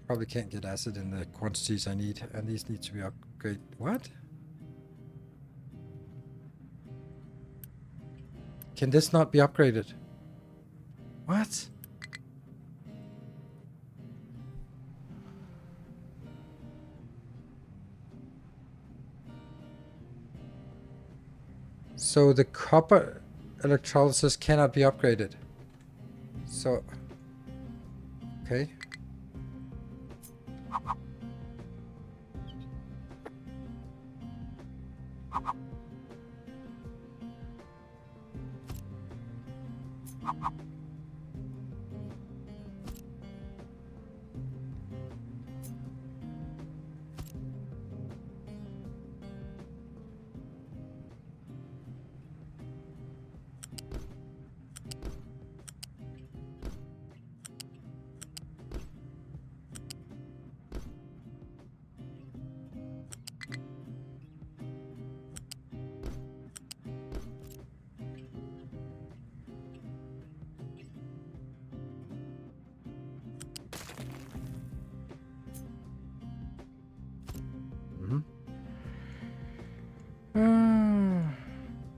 S1: Probably can't get acid in the quantities I need, and these need to be upgraded. What? Can this not be upgraded? What? So the copper electrolysis cannot be upgraded. So, okay.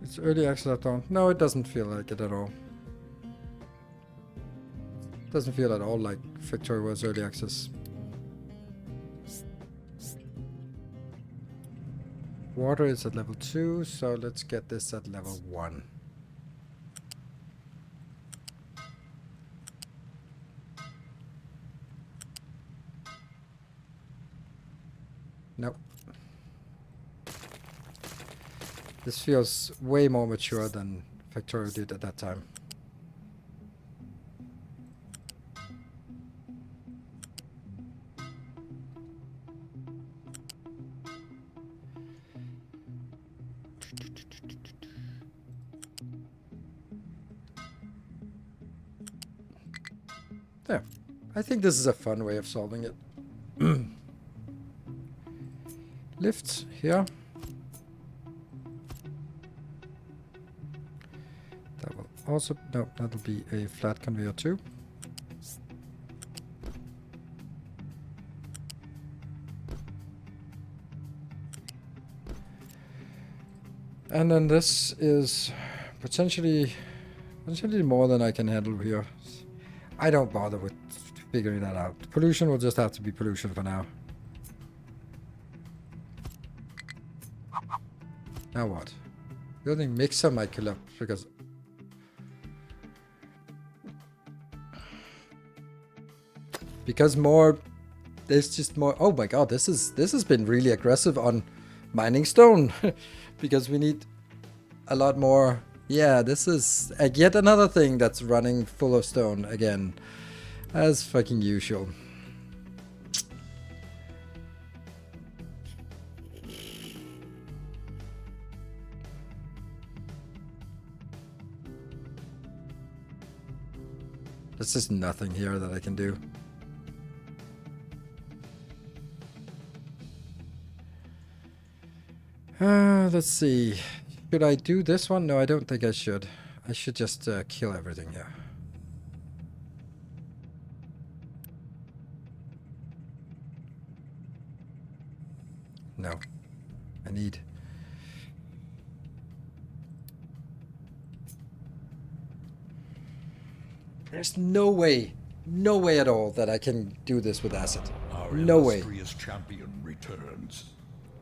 S1: It's early access uptown. No, it doesn't feel like it at all. Doesn't feel at all like Victoria was early access. Water is at level 2, so let's get this at level 1. Nope. This feels way more mature than Victoria did at that time. There. I think this is a fun way of solving it. Lifts here. That will also, no, that'll be a flat conveyor too. And then this is potentially more than I can handle here. I don't bother with figuring that out. Pollution will just have to be pollution for now. Now what? Building mixer might kill up because more, there's just more. Oh my god, this has been really aggressive on mining stone because we need a lot more. Yeah, this is yet another thing that's running full of stone again, as fucking usual. There's just nothing here that I can do. Let's see. Should I do this one? No, I don't think I should. I should just kill everything here. No. I need... There's no way at all that I can do this with acid. No way.
S2: Our illustrious champion returns.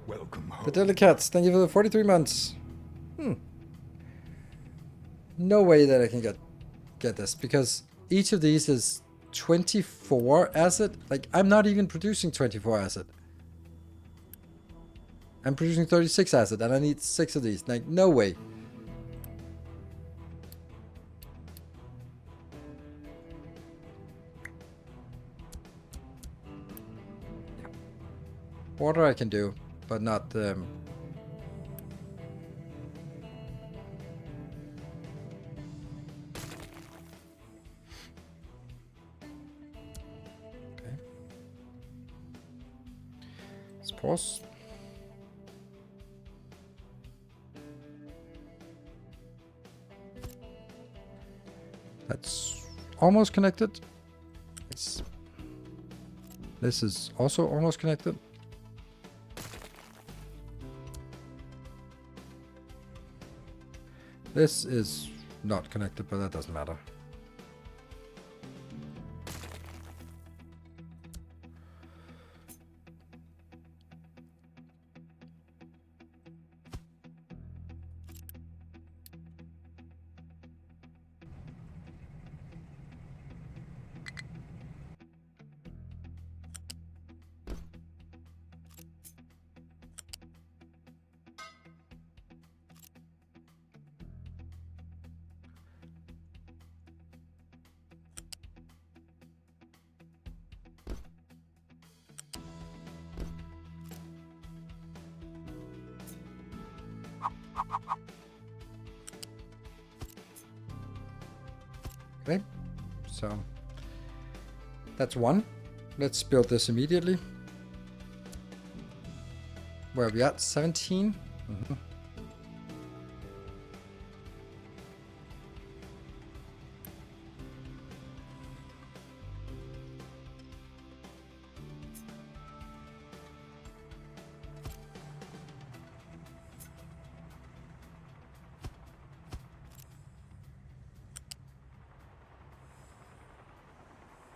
S2: Welcome home.
S1: The Delicats, thank you for the 43 months. No way that I can get this, because each of these is 24 acid. Like, I'm not even producing 24 acid. I'm producing 36 acid, and I need 6 of these. Like, no way. Water I can do, but not... Okay. Let's pause. That's almost connected. This is also almost connected. This is not connected, but that doesn't matter. Okay, so that's one. Let's build this immediately. Where are we at? 17? Mm-hmm.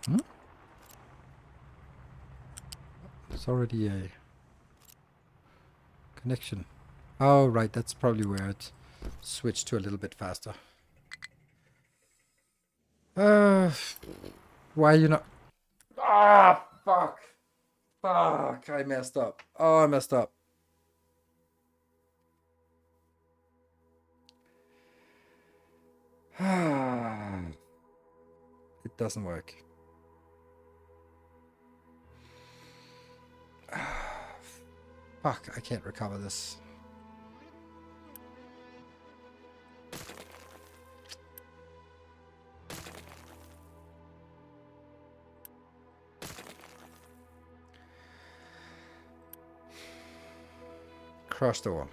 S1: Hmm? It's already a connection. Oh, right, that's probably where it switched to a little bit faster. Why are you not... Ah, fuck. Fuck, I messed up. Oh, I messed up. It doesn't work. Fuck, I can't recover this. Crushed over.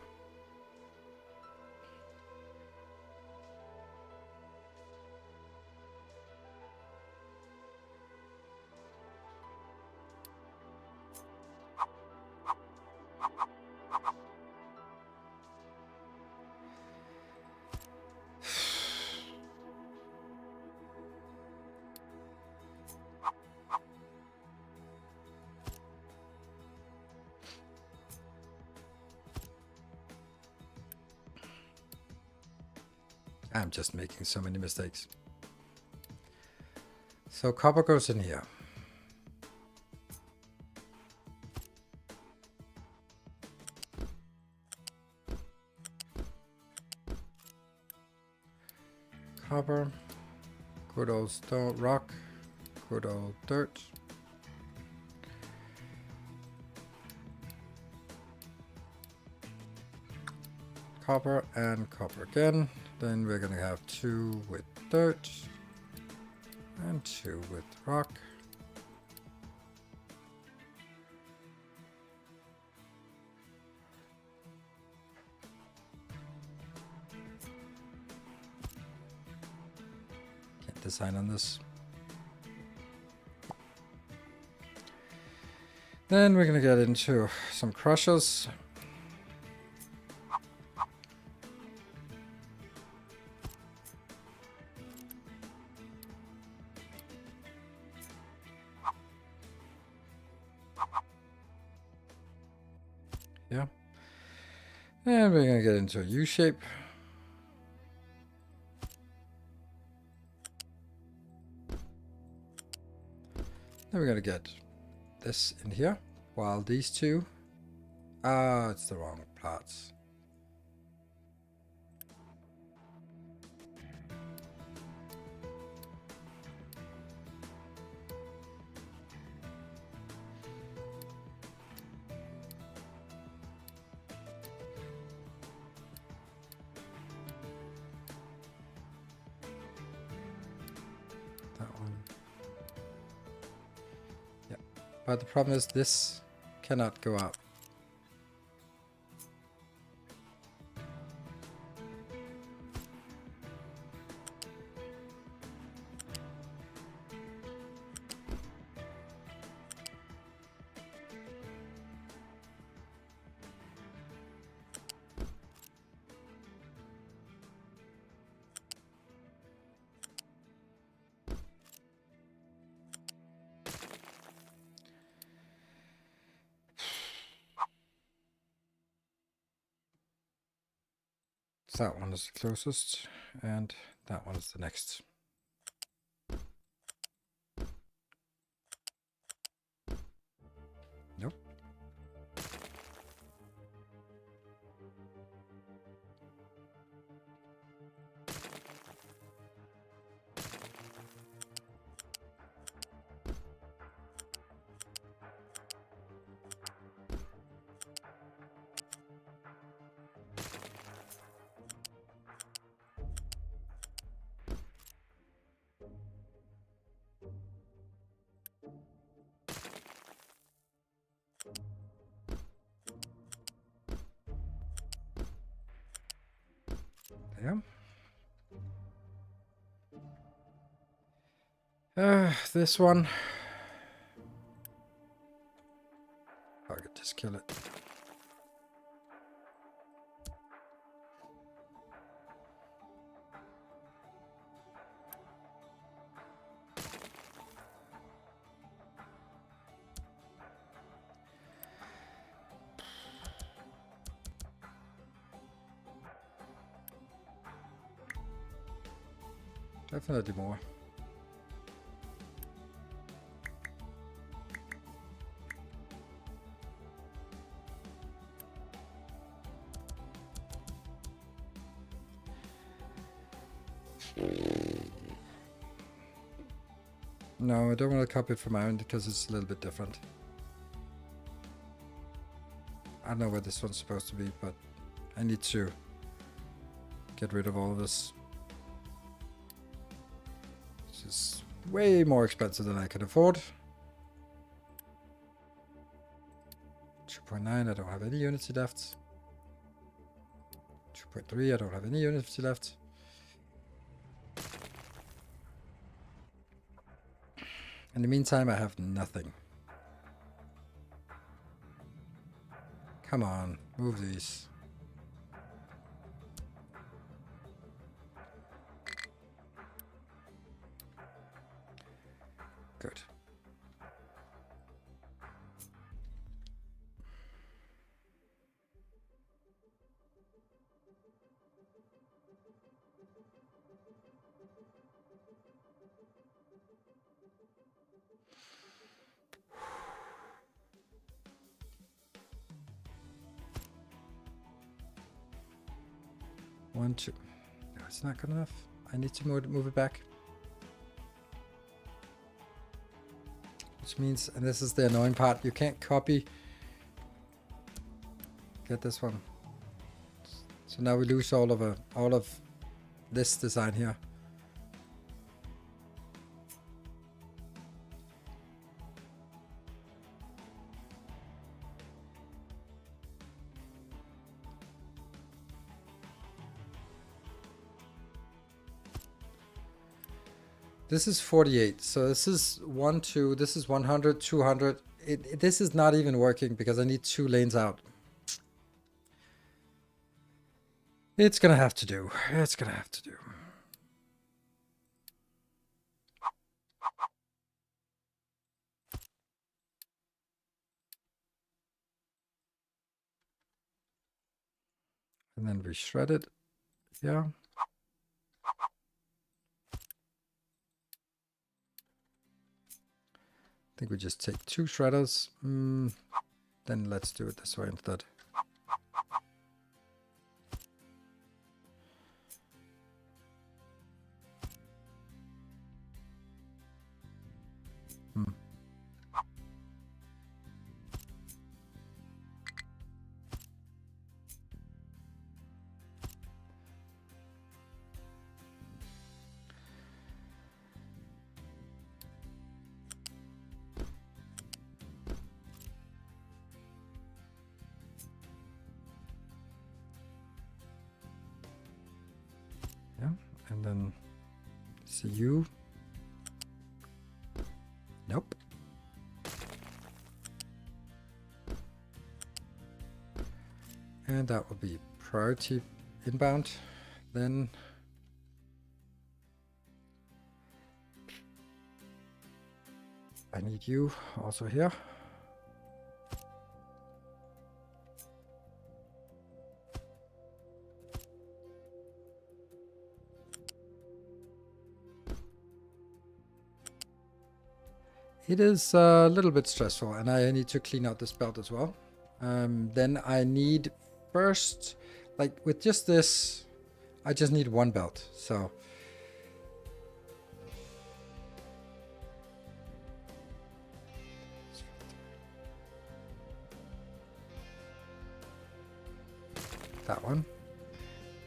S1: I'm just making so many mistakes. So copper goes in here. Copper. Good old stone rock. Good old dirt. Copper and copper again. Then we're gonna have 2 with dirt and 2 with rock. Can't design on this. Then we're gonna get into some crushers. Yeah. And we're gonna get into a U shape. Then we're gonna get this in here, while these two... Ah, it's the wrong parts. But the problem is this cannot go out. That one is the closest, and that one is the next. Nope. Yeah. This one. I could just kill it. Definitely more. No, I don't want to copy it from my own because it's a little bit different. I don't know where this one's supposed to be, but I need to get rid of all of this. This is way more expensive than I can afford. 2.9, I don't have any unity left. 2.3, I don't have any unity left. In the meantime, I have nothing. Come on, move these. Good. One, two. No, it's not good enough. I need to move it back. Which means, and this is the annoying part, you can't copy. Get this one. So now we lose all of this design here. This is 48. So this is 1, 2. This is 100, 200. This is not even working because I need 2 lanes out. It's gonna have to do. It's gonna have to do. And then we shred it. Yeah. I think we just take 2 shredders. Then let's do it this way instead. And then see you. Nope. And that will be priority inbound. Then I need you also here. It is a little bit stressful, and I need to clean out this belt as well. Then I need first, like with just this, I just need one belt. So that one,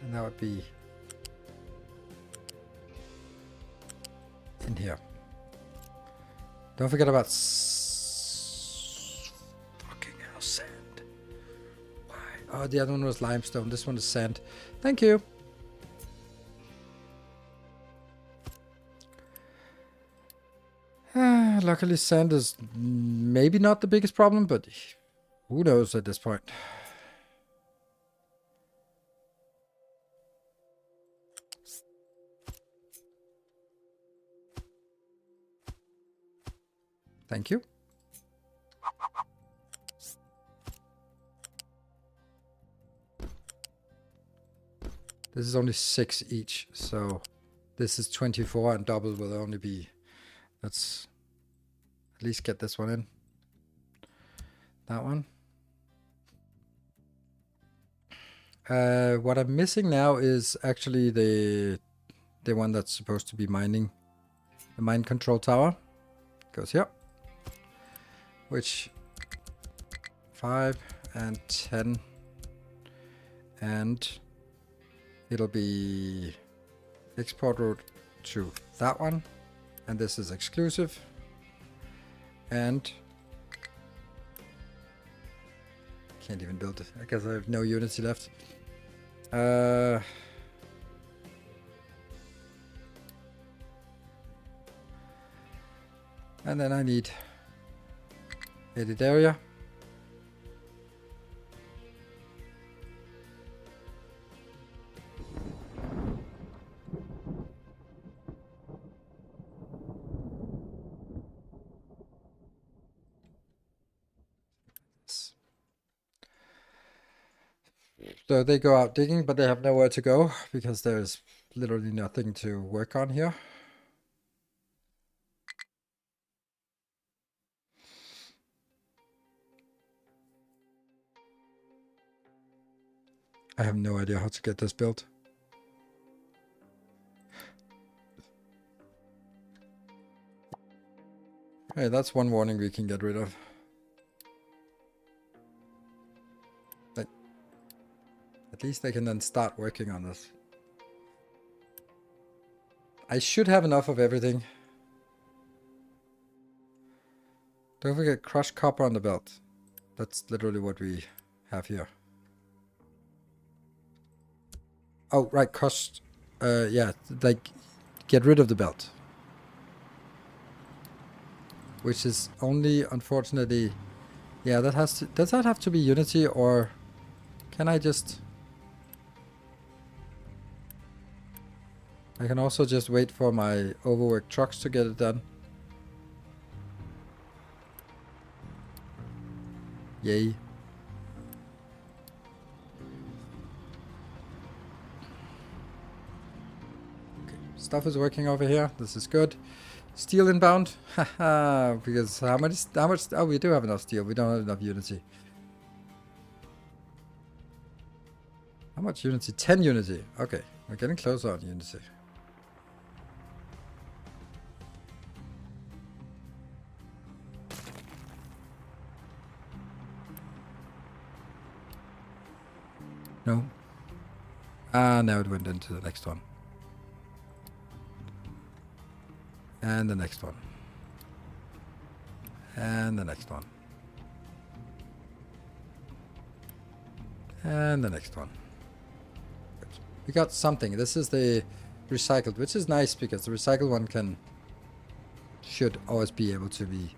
S1: and that would be in here. Don't forget about fucking hell, sand. Why? Oh, the other one was limestone. This one is sand. Thank you. Luckily, sand is maybe not the biggest problem, but who knows at this point. Thank you. This is only 6 each, so this is 24 and double will only be... Let's at least get this one in. That one. What I'm missing now is actually the one that's supposed to be mining. The mine control tower goes here. Which 5 and 10, and it'll be export route to that one, and this is exclusive, and can't even build it. I guess I have no Unity left. And then I need edit area. So they go out digging, but they have nowhere to go because there's literally nothing to work on here. I have no idea how to get this built. Hey, that's one warning we can get rid of. But at least they can then start working on this. I should have enough of everything. Don't forget crushed copper on the belt. That's literally what we have here. Oh, right, crushed. Yeah, like get rid of the belt. Which is only, unfortunately, yeah, that has to, does that have to be Unity, or can I just... I can also just wait for my overworked trucks to get it done. Yay. Okay, stuff is working over here. This is good. Steel inbound. Haha, because how much, oh, we do have enough steel. We don't have enough Unity. How much Unity? 10 Unity. Okay, we're getting closer on Unity. No. Ah, now it went into the next one. And the next one. And the next one. And the next one. Good. We got something. This is the recycled, which is nice because the recycled one should always be able to be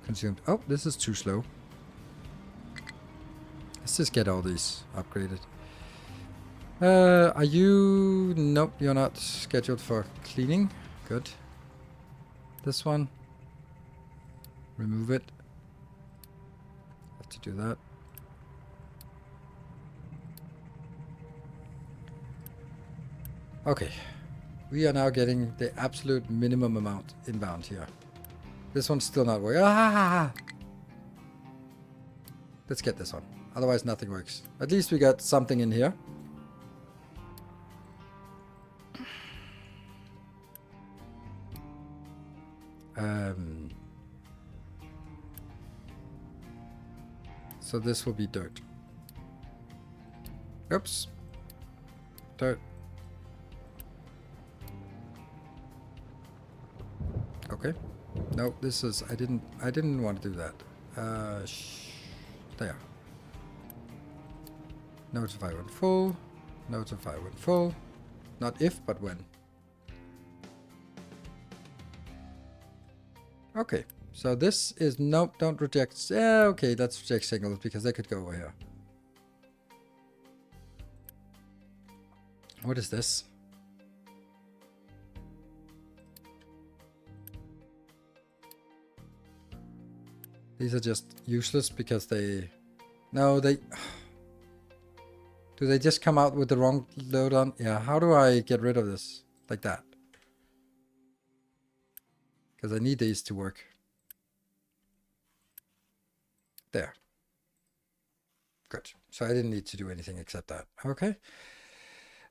S1: consumed. Oh, this is too slow. Let's just get all these upgraded. Are you... Nope, you're not scheduled for cleaning. Good. This one. Remove it. Have to do that. Okay. We are now getting the absolute minimum amount inbound here. This one's still not working. Ah! Let's get this one. Otherwise nothing works. At least we got something in here. So this will be dirt. Oops. Dirt. Okay. No, this is... I didn't want to do that. There. Notify when full. Notify when full. Not if, but when. Okay. So this is... Nope, don't reject... okay, let's reject signals because they could go over here. What is this? These are just useless because they... No, they... Do they just come out with the wrong load on? Yeah, how do I get rid of this? Like that. Because I need these to work. There. Good. So I didn't need to do anything except that. Okay.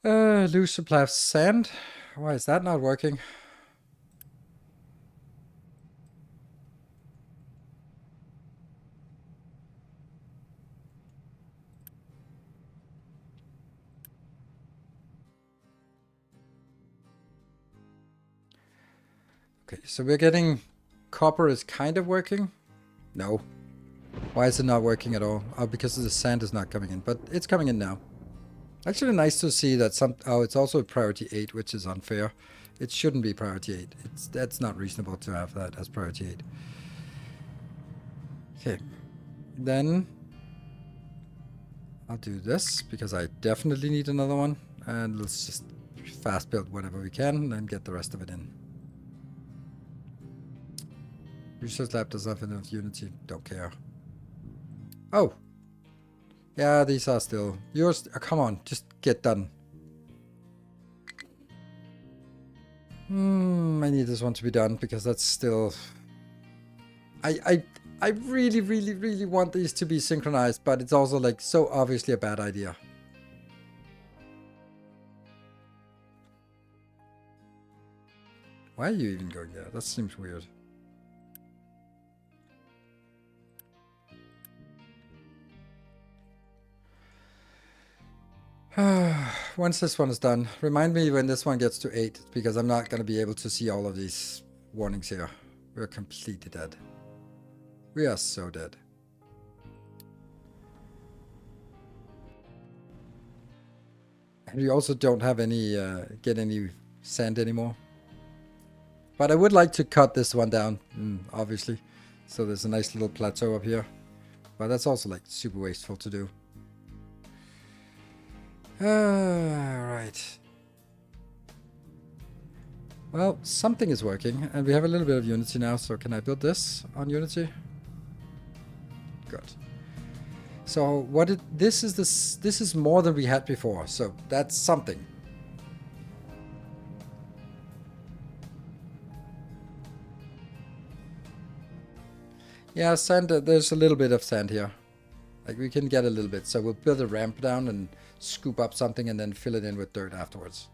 S1: Loose supply of sand. Why is that not working? Okay, so we're getting... Copper is kind of working. No. Why is it not working at all? Oh, because the sand is not coming in. But it's coming in now. Actually nice to see that some... Oh, it's also priority 8, which is unfair. It shouldn't be priority 8. That's not reasonable to have that as priority 8. Okay. Then... I'll do this, because I definitely need another one. And let's just fast build whatever we can, and get the rest of it in. Research lab does not have enough Unity. Don't care. Oh! Yeah, these are still... Yours... Oh, come on, just get done. I need this one to be done, because that's still... I really, really, really want these to be synchronized, but it's also, like, so obviously a bad idea. Why are you even going there? That seems weird. Once this one is done, remind me when this one gets to 8, because I'm not going to be able to see all of these warnings here. We're completely dead. We are so dead. And we also don't have any, get any sand anymore. But I would like to cut this one down, obviously. So there's a nice little plateau up here. But that's also like super wasteful to do. Right. Well, something is working, and we have a little bit of Unity now, so can I build this on Unity? Good. So this is more than we had before, so that's something. Yeah, sand, there's a little bit of sand here. Like, we can get a little bit, so we'll build a ramp down and scoop up something and then fill it in with dirt afterwards.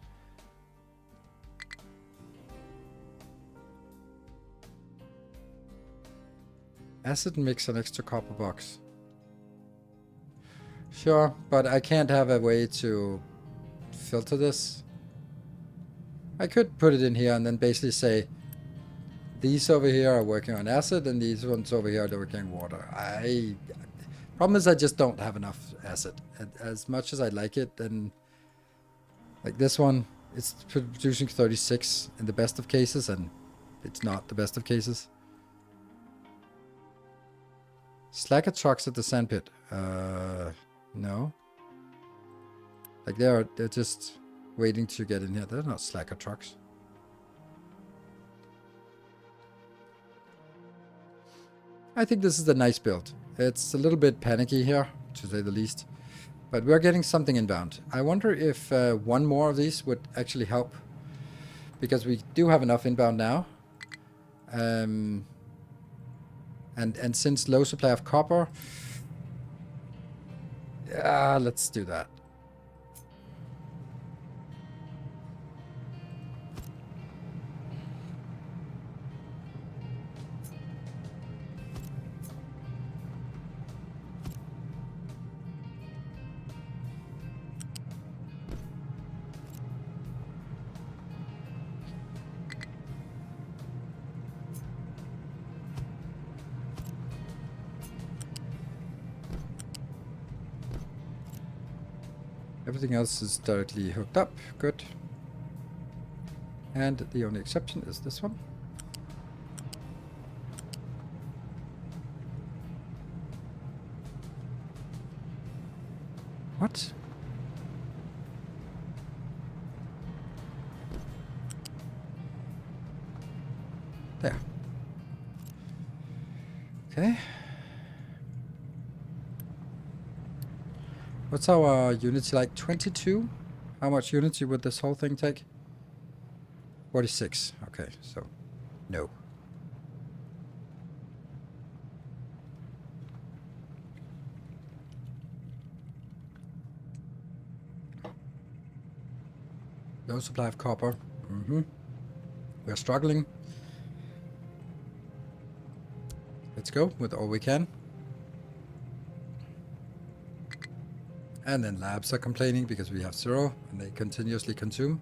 S1: Acid mix an extra copper box. Sure, but I can't have a way to filter this. I could put it in here and then basically say, these over here are working on acid and these ones over here are working on water. Problem is I just don't have enough acid. As much as I like it, then like this one, It's producing 36 in the best of cases, and it's not the best of cases. Slacker trucks at the sandpit. No. Like they're just waiting to get in here. They're not slacker trucks. I think this is a nice build. It's a little bit panicky here, to say the least. But we're getting something inbound. I wonder if one more of these would actually help. Because we do have enough inbound now. And since low supply of copper... Yeah, let's do that. Everything else is directly hooked up. Good. And the only exception is this one. What? There. Okay. What's our Unity like? 22? How much Unity would this whole thing take? 46. Okay, so no. No supply of copper. We're struggling. Let's go with all we can. And then labs are complaining because we have 0 and they continuously consume.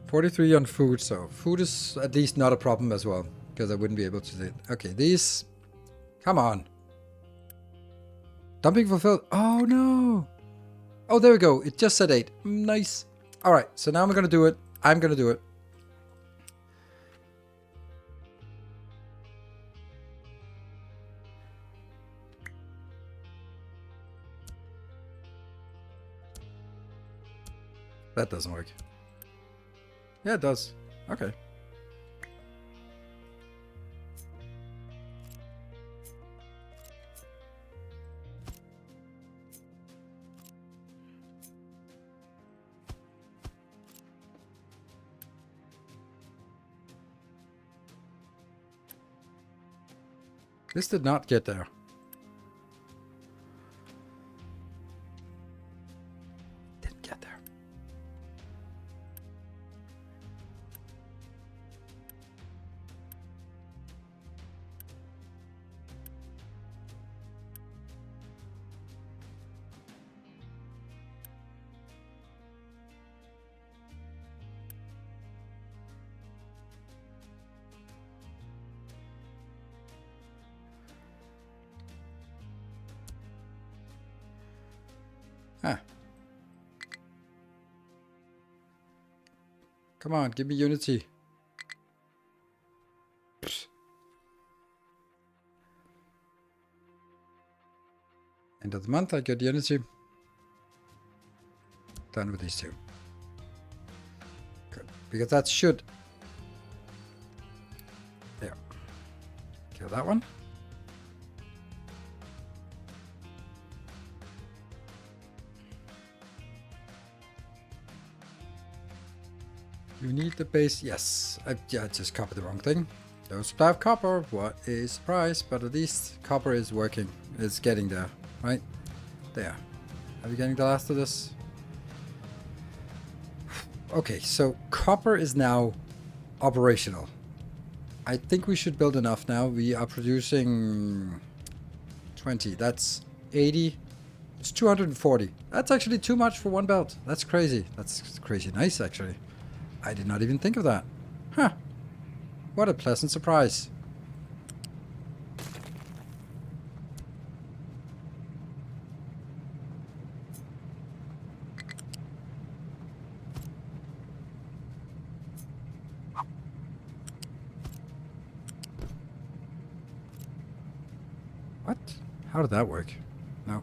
S1: 43 on food, so food is at least not a problem as well, because I wouldn't be able to say, okay, these, come on. Dumping fulfilled. Oh no. Oh, there we go. It just said 8. Nice. All right, so now I'm going to do it. I'm going to do it. That doesn't work. Yeah, it does. Okay. This did not get there. Didn't get there. Ah. Come on, give me Unity. Psst. End of the month, I get Unity. Done with these two. Good. Because that should... There. Kill that one. You need the base. Yes, I just copied the wrong thing. No supply of copper. What a surprise! But at least copper is working. It's getting there, right? There. Are we getting the last of this? Okay, so copper is now operational. I think we should build enough now. We are producing 20. That's 80. It's 240. That's actually too much for one belt. That's crazy. That's crazy nice, actually. I did not even think of that. Huh. What a pleasant surprise. How did that work? No.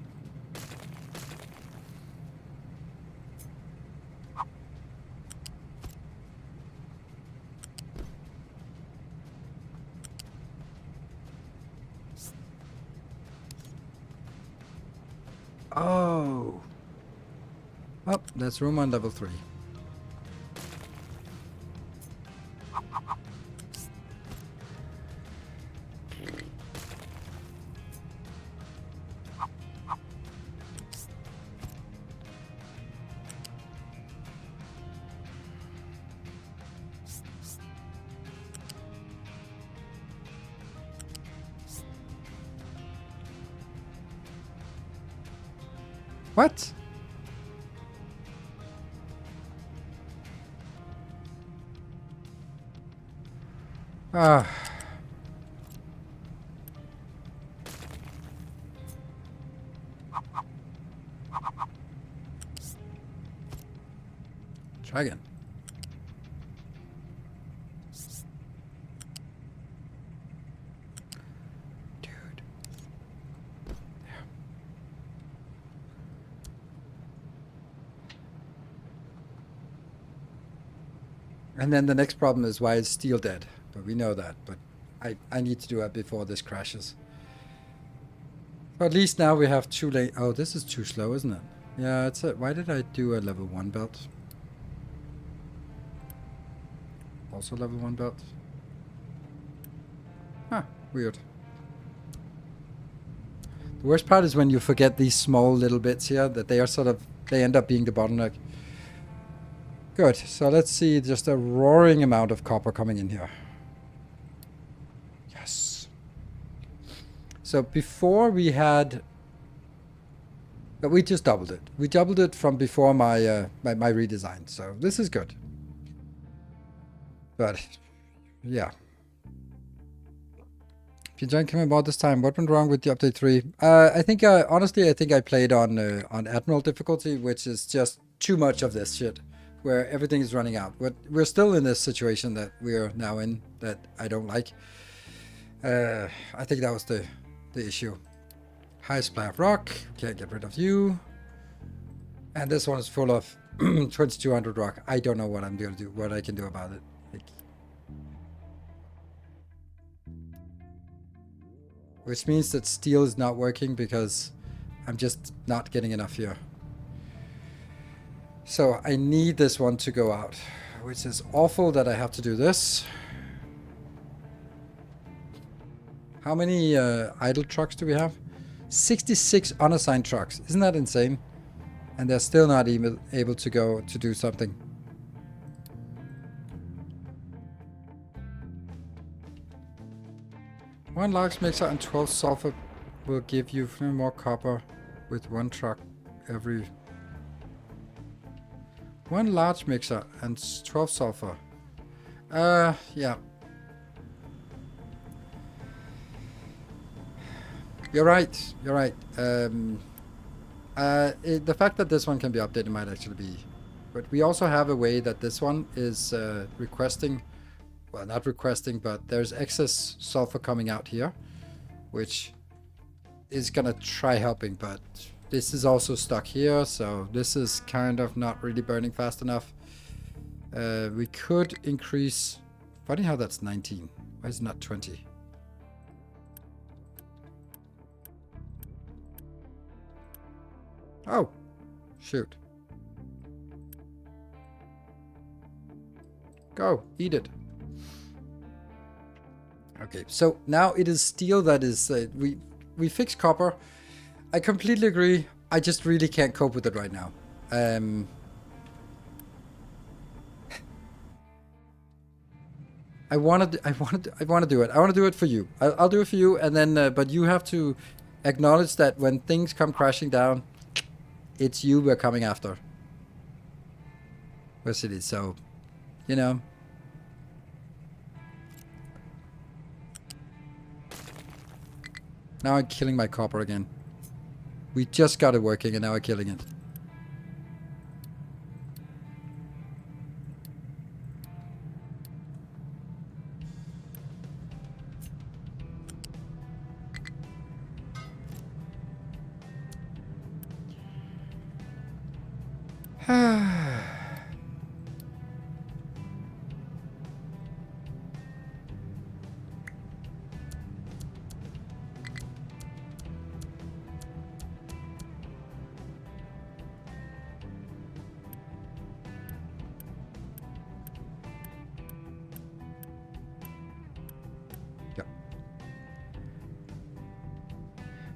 S1: Oh. Oh, that's room on level 3. What? Ah. Try again. Dude. Yeah. And then the next problem is why is steel dead? But we know that. But I need to do that before this crashes. But at least now we have 2 lane. Oh, this is too slow, isn't it? Yeah, it's a. Why did I do a level 1 belt? Also level 1 belt. Huh, weird. The worst part is when you forget these small little bits here, that they are sort of, they end up being the bottleneck. Good, so let's see just a roaring amount of copper coming in here. Yes. So before we had, but we just doubled it. We doubled it from before my, my redesign, so this is good. But, yeah. If you enjoyed coming about this time, what went wrong with the update 3? I think, honestly, I think I played on Admiral difficulty, which is just too much of this shit, where everything is running out. But we're still in this situation that we're now in that I don't like. I think that was the issue. High supply of rock, can't get rid of you. And this one is full of 2200 rock. I don't know what I'm going to do, what I can do about it. Which means that steel is not working because I'm just not getting enough here. So I need this one to go out, which is awful that I have to do this. How many idle trucks do we have? 66 unassigned trucks. Isn't that insane? And they're still not even able to go to do something. One large mixer and 12 sulfur will give you 3 more copper with 1 truck every... One large mixer and 12 sulfur. Yeah. You're right. You're right. The fact that this one can be updated might actually be... But we also have a way that this one is requesting... Well, not requesting, but there's excess sulfur coming out here, which is gonna try helping, but this is also stuck here, so this is kind of not really burning fast enough. We could increase... Funny how that's 19. Why is it not 20? Oh, shoot. Go, eat it. Okay, so now it is steel that is... we fixed copper. I completely agree. I just really can't cope with it right now. I want to do it. I want to do it for you. I'll do it for you, and then but you have to acknowledge that when things come crashing down, it's you we're coming after. West City, so you know. Now I'm killing my copper again. We just got it working and now I'm killing it. Yep.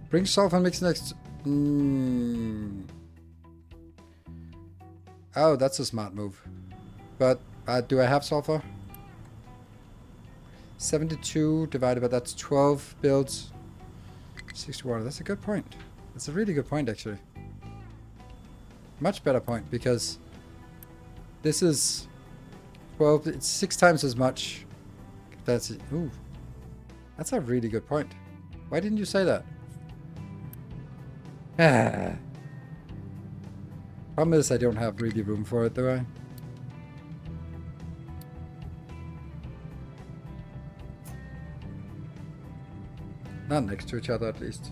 S1: Bring sulfur and mix next. Oh, that's a smart move. But do I have sulfur? 72 divided by that's 12 builds. 61. That's a good point. That's a really good point, actually. Much better point, because this is 12. It's 6 times as much. That's it. Ooh, that's a really good point. Why didn't you say that? Ah. Problem is I don't have really room for it, do I? Not next to each other, at least.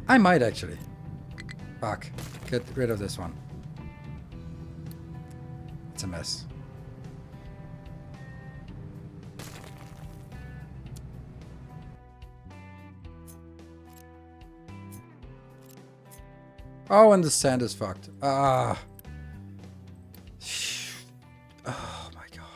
S1: I might actually. Fuck. Get rid of this one. It's a mess. Oh, and the sand is fucked. Ah. Oh my god.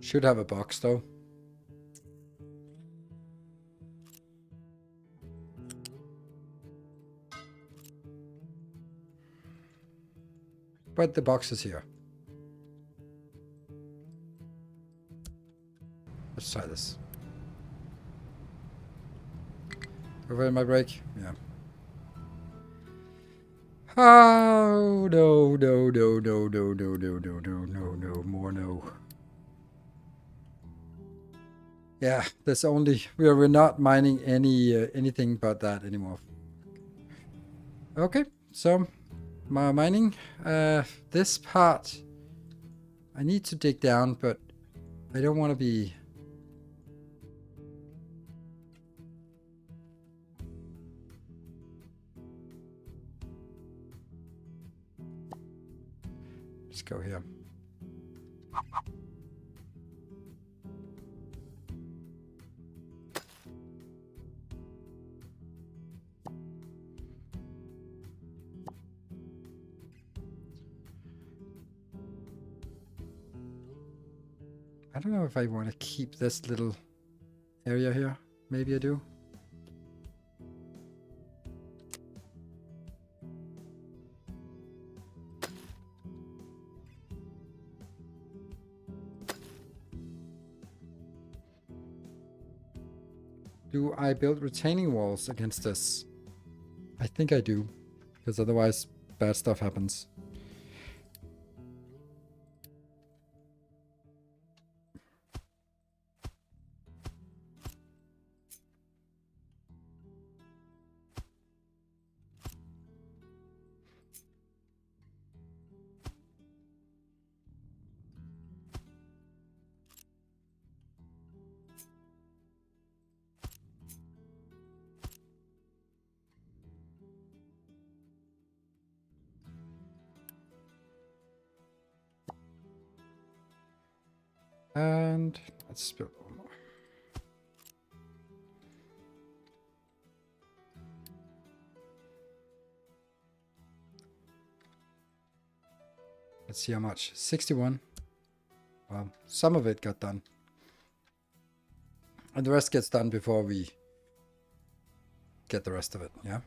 S1: Should have a box though. But the box is here. Let's try this. Over in my break? Yeah. Oh, no, no, no, no, no, no, no, no, no, no, no, more no. Yeah, there's only, we're not mining anything but that anymore. Okay, so my mining, this part, I need to dig down, but I don't want to be... Let's go here. I don't know if I want to keep this little area here. Maybe I do. Do I build retaining walls against this? I think I do, because otherwise bad stuff happens. And let's build one more. Let's see how much. 61. Well, some of it got done. And the rest gets done before we get the rest of it, yeah?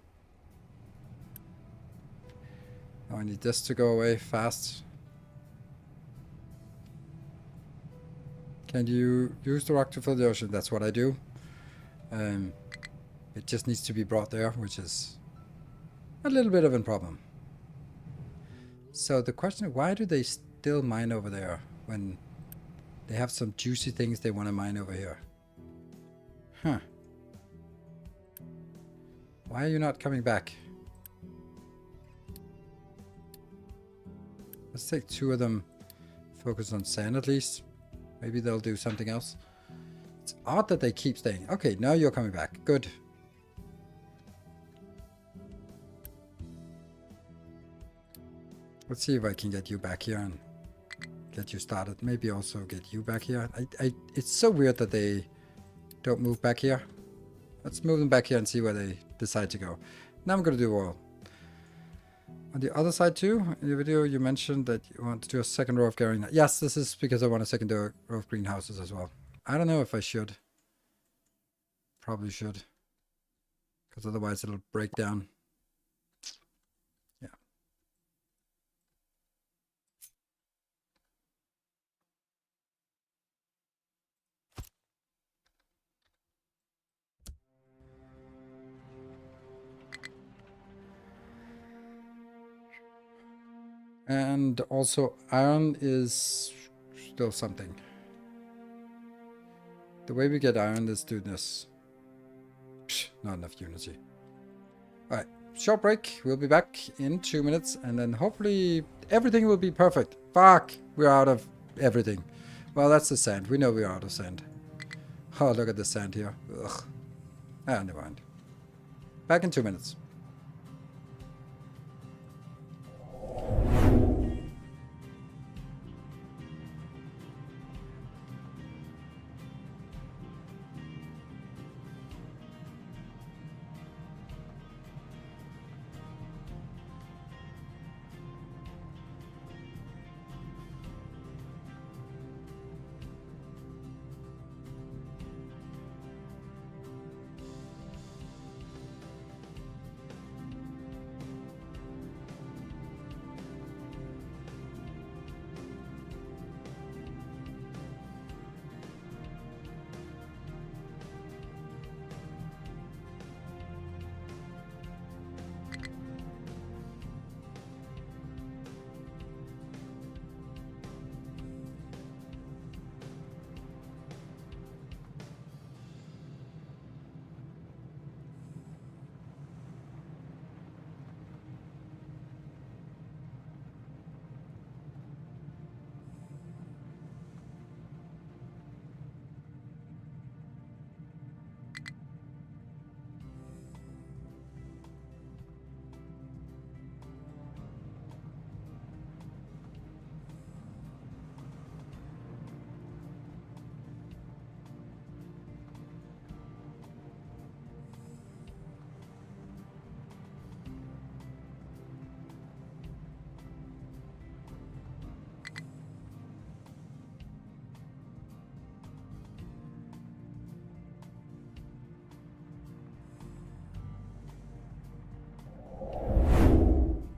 S1: Now I need this to go away fast. Can you use the rock to fill the ocean? That's what I do. It just needs to be brought there, which is a little bit of a problem. So the question is, why do they still mine over there when they have some juicy things they want to mine over here? Huh. Why are you not coming back? Let's take 2 of them. Focus on sand at least. Maybe they'll do something else. It's odd that they keep staying. Okay, now you're coming back. Good. Let's see if I can get you back here and get you started. Maybe also get you back here. It's so weird that they don't move back here. Let's move them back here and see where they decide to go. Now I'm going to do all. On the other side too, in the video you mentioned that you want to do a second row of greenhouses. Yes, this is because I want a second row of greenhouses as well. I don't know if I should. Probably should. Because otherwise it'll break down. Yeah. And also iron is still something. The way we get iron is doing this. Psh, not enough unity. Alright, short break. We'll be back in 2 minutes and then hopefully everything will be perfect. Fuck! We're out of everything. Well, that's the sand. We know we're out of sand. Oh, look at the sand here. Ugh. Ah, never mind. Back in 2 minutes.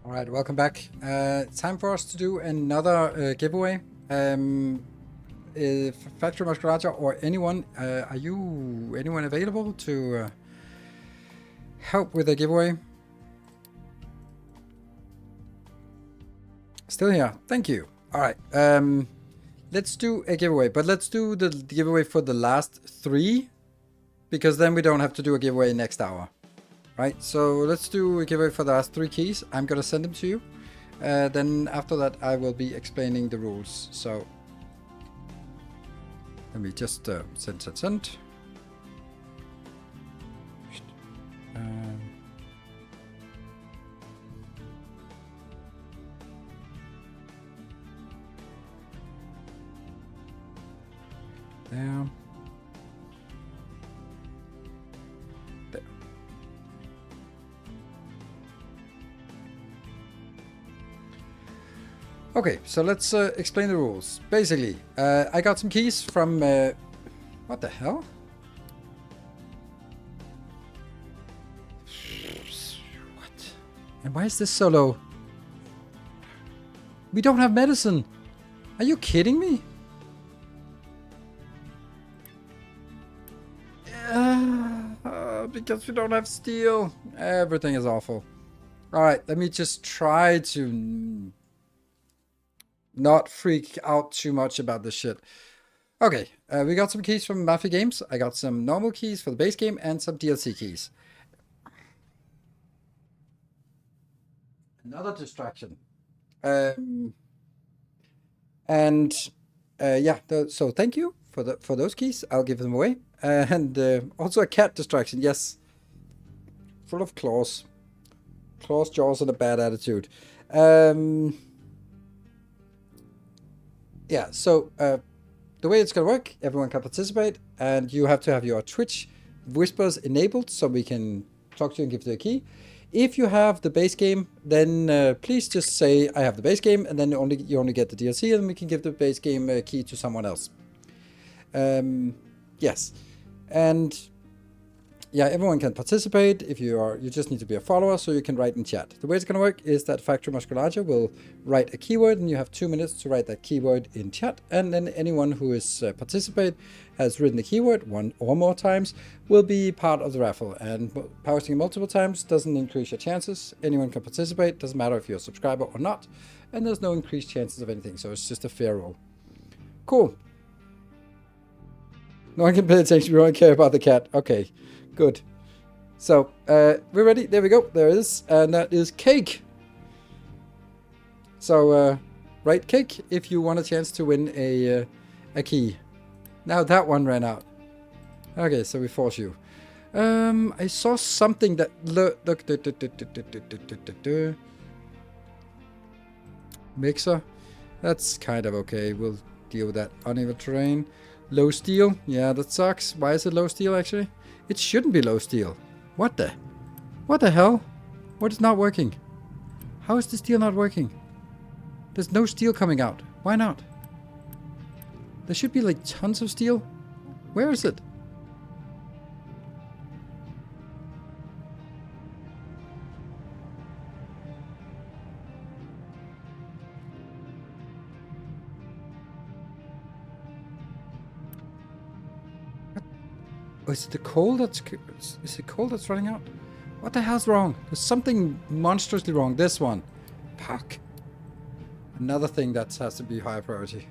S1: All right, welcome back. Time for us to do another giveaway. If Factory Masquerada or anyone, are you anyone available to help with the giveaway? Still here. Thank you. All right. Let's do a giveaway, but let's do the giveaway for the last 3, because then we don't have to do a giveaway next hour. Right, so let's do a giveaway for the last 3 keys. I'm gonna send them to you. Then after that, I will be explaining the rules. So let me just send. There. Okay, so let's explain the rules. Basically, I got some keys from... what the hell? What? And why is this so low? We don't have medicine! Are you kidding me? Because we don't have steel. Everything is awful. Alright, let me just try to... not freak out too much about this shit. Okay, we got some keys from Mafia Games. I got some normal keys for the base game and some DLC keys. Another distraction. And yeah, so thank you for those keys. I'll give them away. And also a cat distraction. Yes, full of claws, jaws, and a bad attitude. Yeah. So the way it's gonna work, everyone can participate, and you have to have your Twitch whispers enabled so we can talk to you and give you a key. If you have the base game, then please just say I have the base game, and then you only get the DLC, and we can give the base game key to someone else. Yes, and yeah, everyone can participate. If you just need to be a follower, so you can write in chat. The way it's going to work is that Factory Musculature will write a keyword, and you have 2 minutes to write that keyword in chat. And then anyone who is has written the keyword 1 or more times, will be part of the raffle. And posting multiple times doesn't increase your chances. Anyone can participate, doesn't matter if you're a subscriber or not, and there's no increased chances of anything. So it's just a fair roll. Cool. No one can pay attention. We don't care about the cat. Okay. Good. So, we're ready. There we go. There it is. And that is cake. So, write cake if you want a chance to win a key. Now that one ran out. Okay, so we force you. I saw something that look. Mixer. That's kind of okay. We'll deal with that. Uneven terrain. Low steel. Yeah, that sucks. Why is it low steel actually? It shouldn't be low steel. What the hell? What is not working? How is the steel not working? There's no steel coming out. Why not? There should be like tons of steel. Where is it? Oh, is it the coal that's... Is it coal that's running out? What the hell's wrong? There's something monstrously wrong. This one. Fuck. Another thing that has to be higher priority.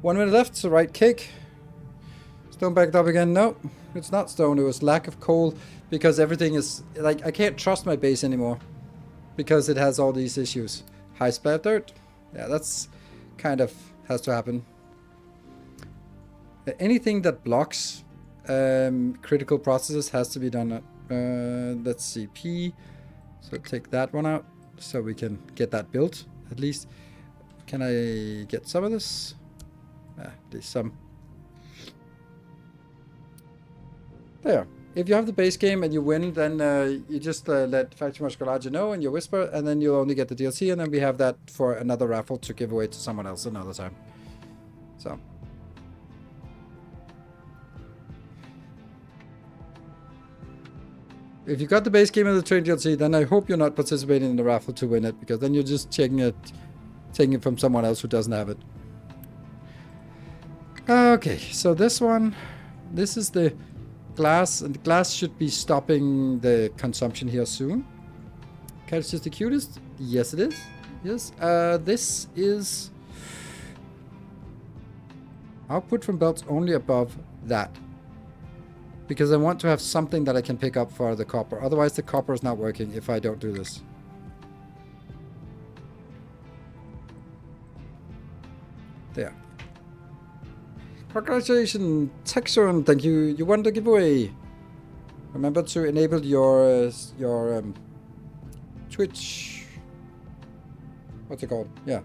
S1: 1 minute left, so right cake. Stone backed up again. No, it's not stone. It was lack of coal because everything is... Like, I can't trust my base anymore because it has all these issues. High splat dirt. Yeah, that's kind of has to happen. Anything that blocks... critical processes has to be done. Let's see, P. So take that one out so we can get that built at least. Can I get some of this? There's some. There. If you have the base game and you win, then you just let Factory Musculature know and you whisper, and then you'll only get the DLC, and then we have that for another raffle to give away to someone else another time. So. If you got the base game and the train DLC, then I hope you're not participating in the raffle to win it, because then you're just taking it from someone else who doesn't have it. Okay, so this is the glass, and the glass should be stopping the consumption here soon. Catch is the cutest? Yes, it is. Yes. This is output from belts only above that. Because I want to have something that I can pick up for the copper. Otherwise the copper is not working if I don't do this. There. Congratulations, Texon. Thank you. You won the giveaway. Remember to enable your Twitch. What's it called? Yeah.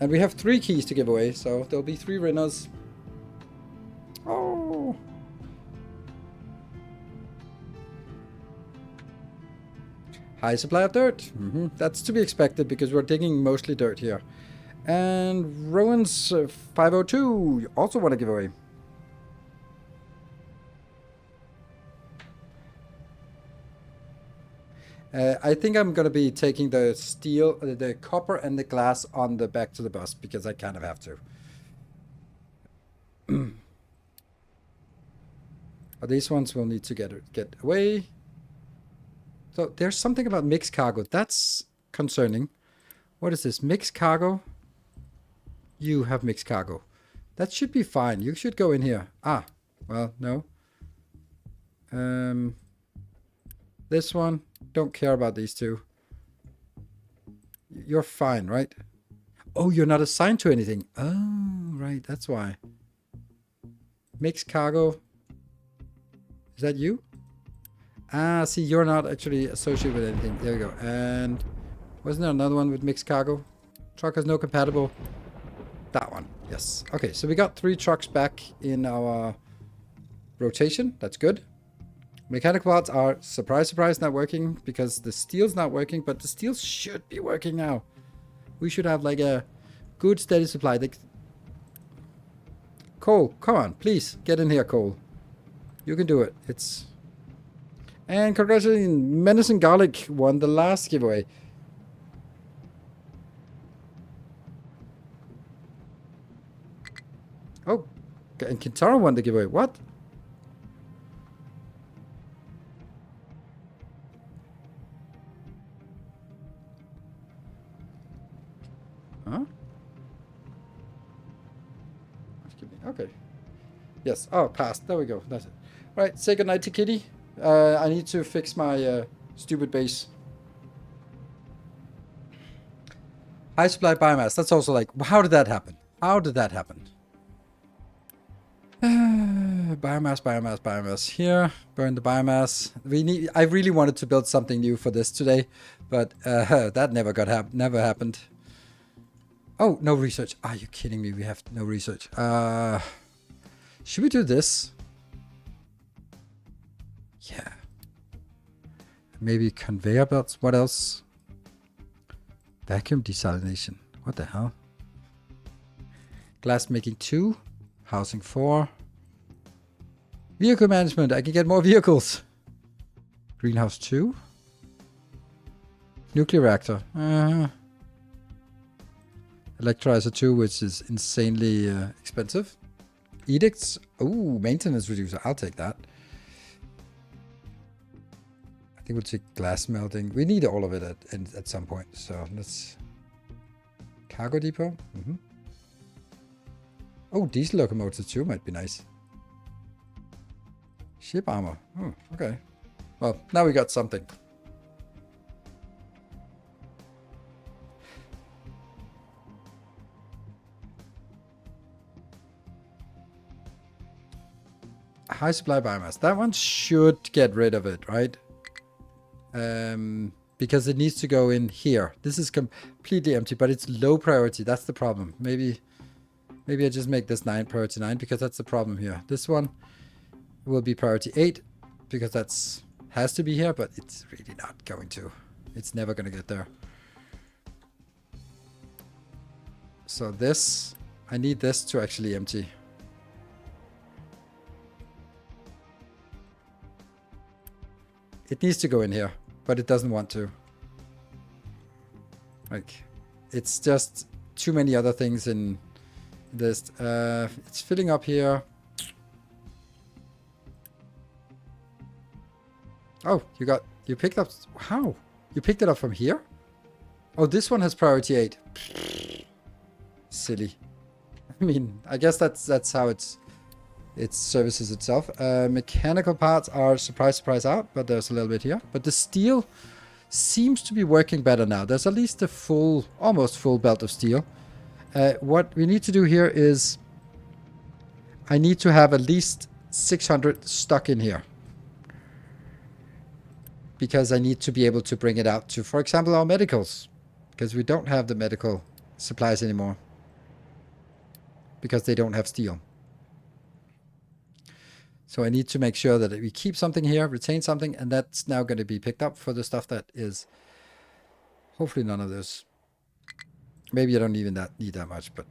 S1: And we have 3 keys to give away, so there'll be 3 winners. Oh. High supply of dirt. That's to be expected because we're digging mostly dirt here. And Rowan's 502 you also want to give away. I think I'm going to be taking the steel, the copper and the glass on the back to the bus because I kind of have to. These ones will need to get away. So there's something about mixed cargo. That's concerning. What is this? Mixed cargo? You have mixed cargo. That should be fine. You should go in here. Ah, well, no. This one, don't care about these two. You're fine, right? Oh, you're not assigned to anything. Oh, right, that's why. Mixed cargo. Is that you? Ah, see, you're not actually associated with anything. There we go. And wasn't there another one with mixed cargo? Truck has no compatible. That one, yes. Okay, so we got 3 trucks back in our rotation. That's good. Mechanical parts are, surprise, surprise, not working because the steel's not working, but the steel should be working now. We should have like a good steady supply. Cole, come on, please get in here, Cole. You can do it. It's... And congratulations, Menace and Garlic won the last giveaway. Oh, and Kintaro won the giveaway. What? Huh? Okay. Yes. Oh, passed. There we go. That's it. All right. Say goodnight to Kitty. I need to fix my stupid base. High supply biomass. That's also like, how did that happen? How did that happen? Biomass, biomass, biomass. Here, burn the biomass. I really wanted to build something new for this today, but that never happened. Oh, no research. Are you kidding me? We have no research. Should we do this? Yeah. Maybe conveyor belts. What else? Vacuum desalination. What the hell? Glass making 2. Housing 4. Vehicle management. I can get more vehicles. Greenhouse 2. Nuclear reactor. Electrolyzer 2, which is insanely expensive. Edicts. Ooh, maintenance reducer. I'll take that. I think we'll take glass melting. We need all of it at some point. So let's... Cargo depot. Oh, diesel locomotives too might be nice. Ship armor. Oh, okay. Well, now we got something. High supply biomass. That one should get rid of it, right? Because it needs to go in here. This is completely empty, but it's low priority. That's the problem. Maybe I just make this priority 9 because that's the problem here. This one will be priority 8 because that's has to be here, but it's really not going to. It's never going to get there. So this, I need this to actually empty. It needs to go in here, but it doesn't want to. Like, it's just too many other things in this. It's filling up here. Oh, you picked up, how? You picked it up from here? Oh, this one has priority 8. Silly. I mean, I guess that's how it services itself. Mechanical parts are surprise out, but there's a little bit here. But the steel seems to be working better now. There's at least a almost full belt of steel. What we need to do here is I need to have at least 600 stuck in here. Because I need to be able to bring it out to, for example, our medicals. Because we don't have the medical supplies anymore. Because they don't have steel. So I need to make sure that we keep something here, retain something, and that's now going to be picked up for the stuff that is hopefully none of this. Maybe I don't even need that much, but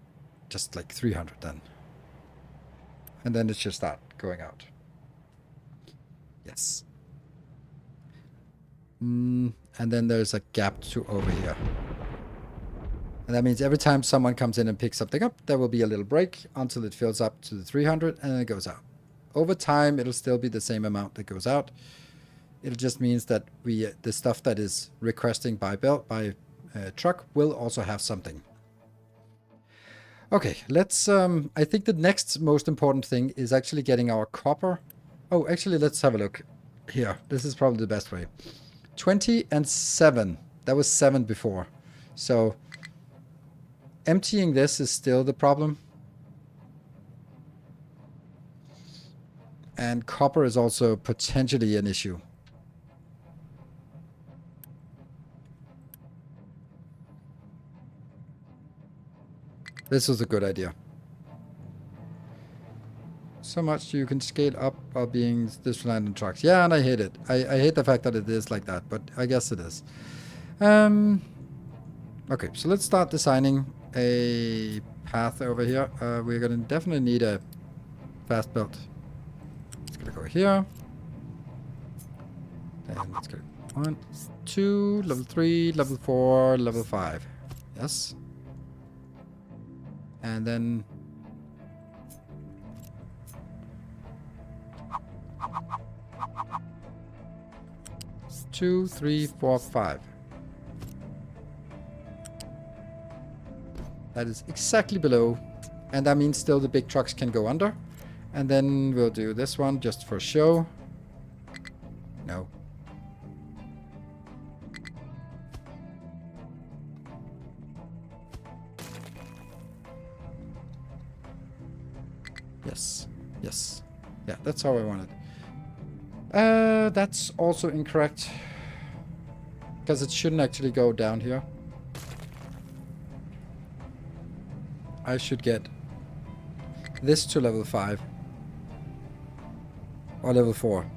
S1: just like 300 then. And then it should start going out. Yes. And then there's a gap to over here. And that means every time someone comes in and picks something up, there will be a little break until it fills up to the 300 and then it goes out. Over time, it'll still be the same amount that goes out. It just means that the stuff that is requesting by truck will also have something. Okay, let's, I think the next most important thing is actually getting our copper. Oh, actually, let's have a look here. This is probably the best way. 20 and 7. That was 7 before. So emptying this is still the problem. And copper is also potentially an issue. This was a good idea. So much you can scale up while being this land in trucks. Yeah, and I hate it. I hate the fact that it is like that, but I guess it is. Okay, so let's start designing a path over here. We're gonna definitely need a fast belt. It's gonna go here. And let's go 1, 2, level 3, level 4, level 5. Yes. And then 2, 3, 4, 5. That is exactly below. And that means still the big trucks can go under. And then we'll do this one just for show. No. Yes. Yes. Yeah, that's how I want it. That's also incorrect. Because it shouldn't actually go down here. I should get this to level 5. Or level 4.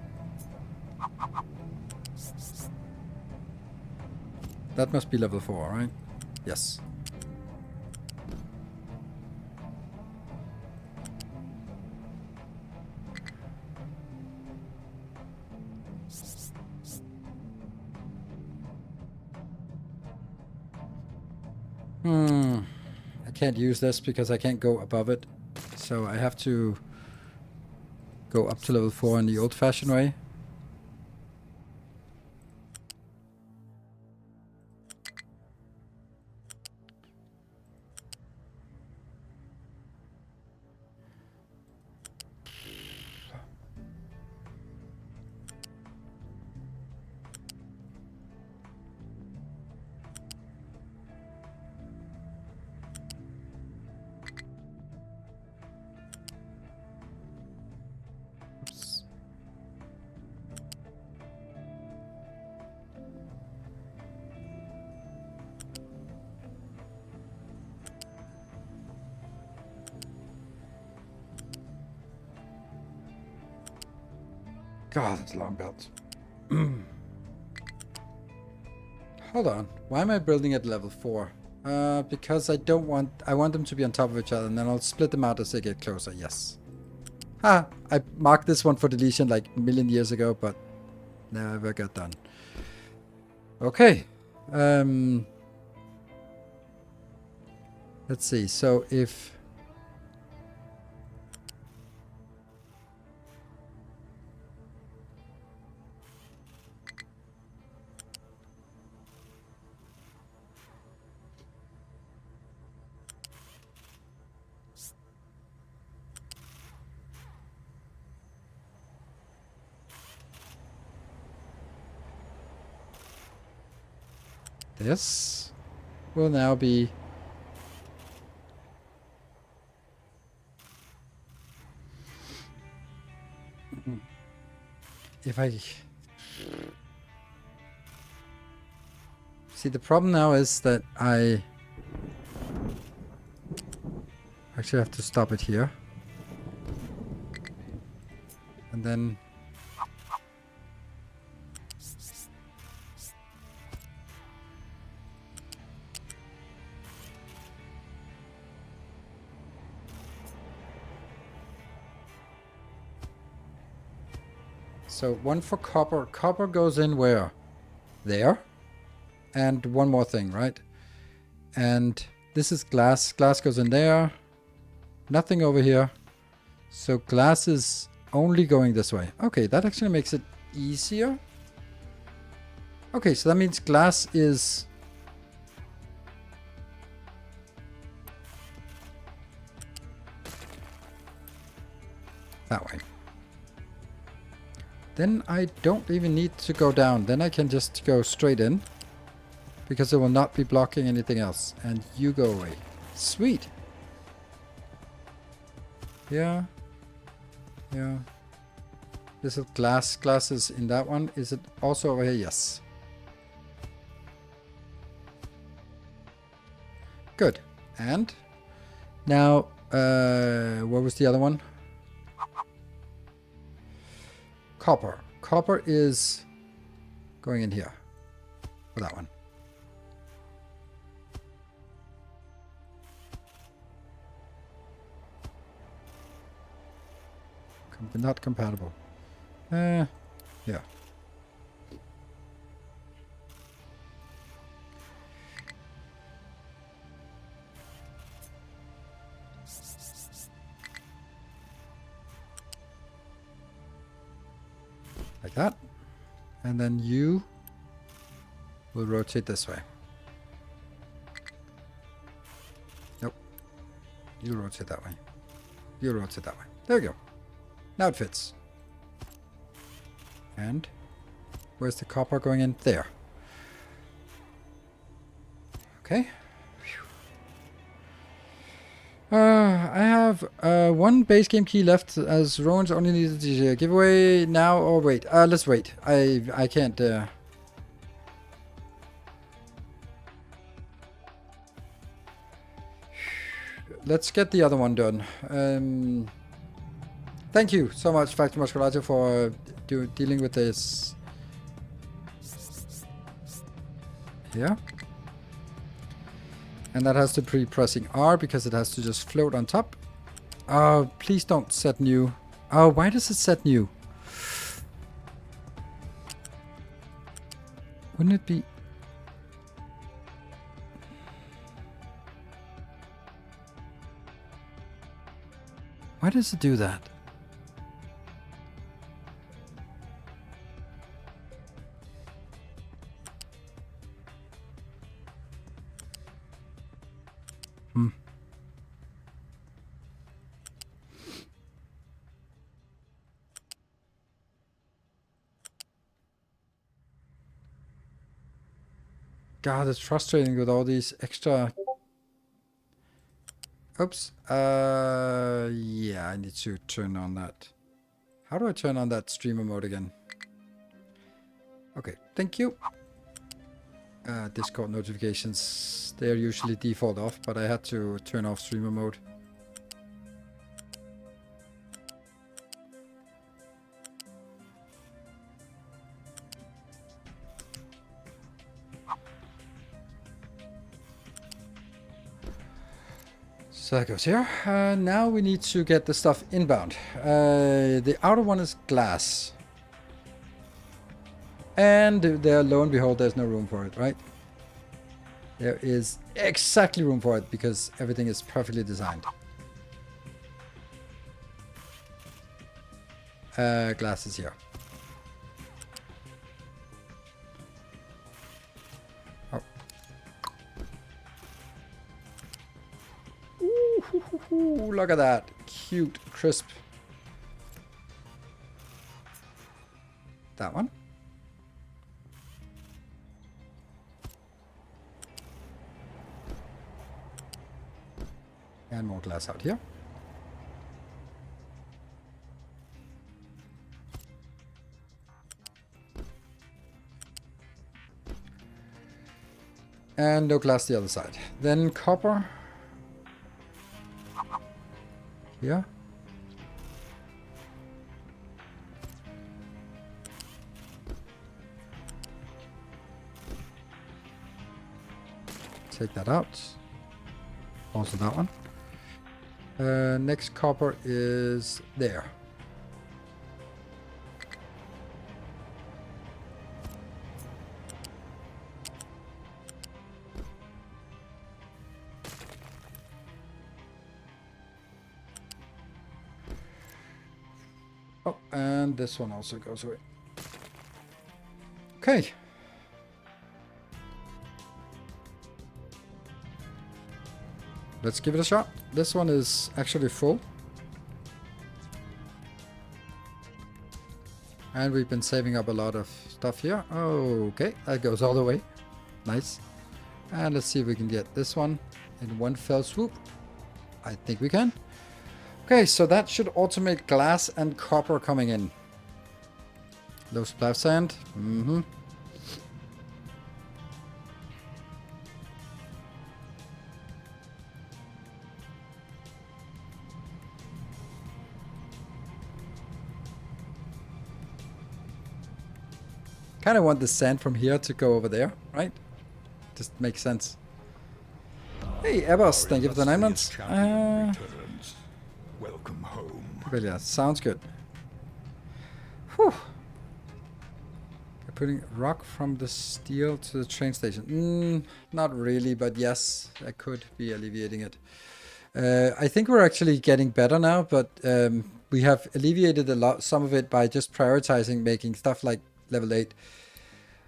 S1: That must be level 4, right? Yes. I can't use this because I can't go above it. So I have to go up to level 4 in the old-fashioned way. Oops. God, that's long belts. Hold on. Why am I building at level 4? Because I want them to be on top of each other, and then I'll split them out as they get closer. Yes. I marked this one for deletion like a million years ago, but never got done. Okay. Let's see. So if this will now be if I see, the problem now is that I actually have to stop it here. And then so one for copper. Copper goes in where? There. And one more thing, right? And this is glass. Glass goes in there. Nothing over here. So glass is only going this way. Okay, that actually makes it easier. Okay, so that means glass is That way. Then I don't even need to go down. Then I can just go straight in. Because it will not be blocking anything else. And you go away. Sweet. Yeah. Yeah. Is it glasses in that one? Is it also over here? Yes. Good. And now, what was the other one? Copper. Copper is going in here for that one. Not compatible. Yeah. Like that. And then you will rotate this way. Nope. You rotate that way. You rotate that way. There we go. Now it fits. And where's the copper going in? There. Okay. I have one base game key left, as Rowan's only needed to give away now. Or wait, let's wait. I can't. Let's get the other one done. Thank you so much, Factor Musculato, for dealing with this. Yeah. And that has to be pressing R because it has to just float on top. Oh, please don't set new. Oh, why does it set new? Wouldn't it be... Why does it do that? God, it's frustrating with all these extra... Oops. Yeah, I need to turn on that. How do I turn on that streamer mode again? Okay, thank you. Discord notifications, they're usually default off, but I had to turn off streamer mode. So that goes here. Now we need to get the stuff inbound. The outer one is glass. And there, lo and behold, there's no room for it, right? There is exactly room for it because everything is perfectly designed. Glass is here. Oh. Ooh, look at that. Cute, crisp. That one. And more glass out here. And no glass the other side. Then copper. Here. Take that out. Also that one. Next copper is there. Oh, and this one also goes away. Okay. Let's give it a shot. This one is actually full. And we've been saving up a lot of stuff here. Okay, that goes all the way. Nice. And let's see if we can get this one in one fell swoop. I think we can. Okay, so that should automate glass and copper coming in. Low supply of sand. Mm-hmm. Kind of want the sand from here to go over there, right? Just makes sense. Hey, Ebbers, thank you for the 9 months.
S2: Welcome home.
S1: But yeah, sounds good. Whew. We're putting rock from the steel to the train station. Not really, but yes, that could be alleviating it. I think we're actually getting better now, but we have alleviated some of it by just prioritizing making stuff like level 8.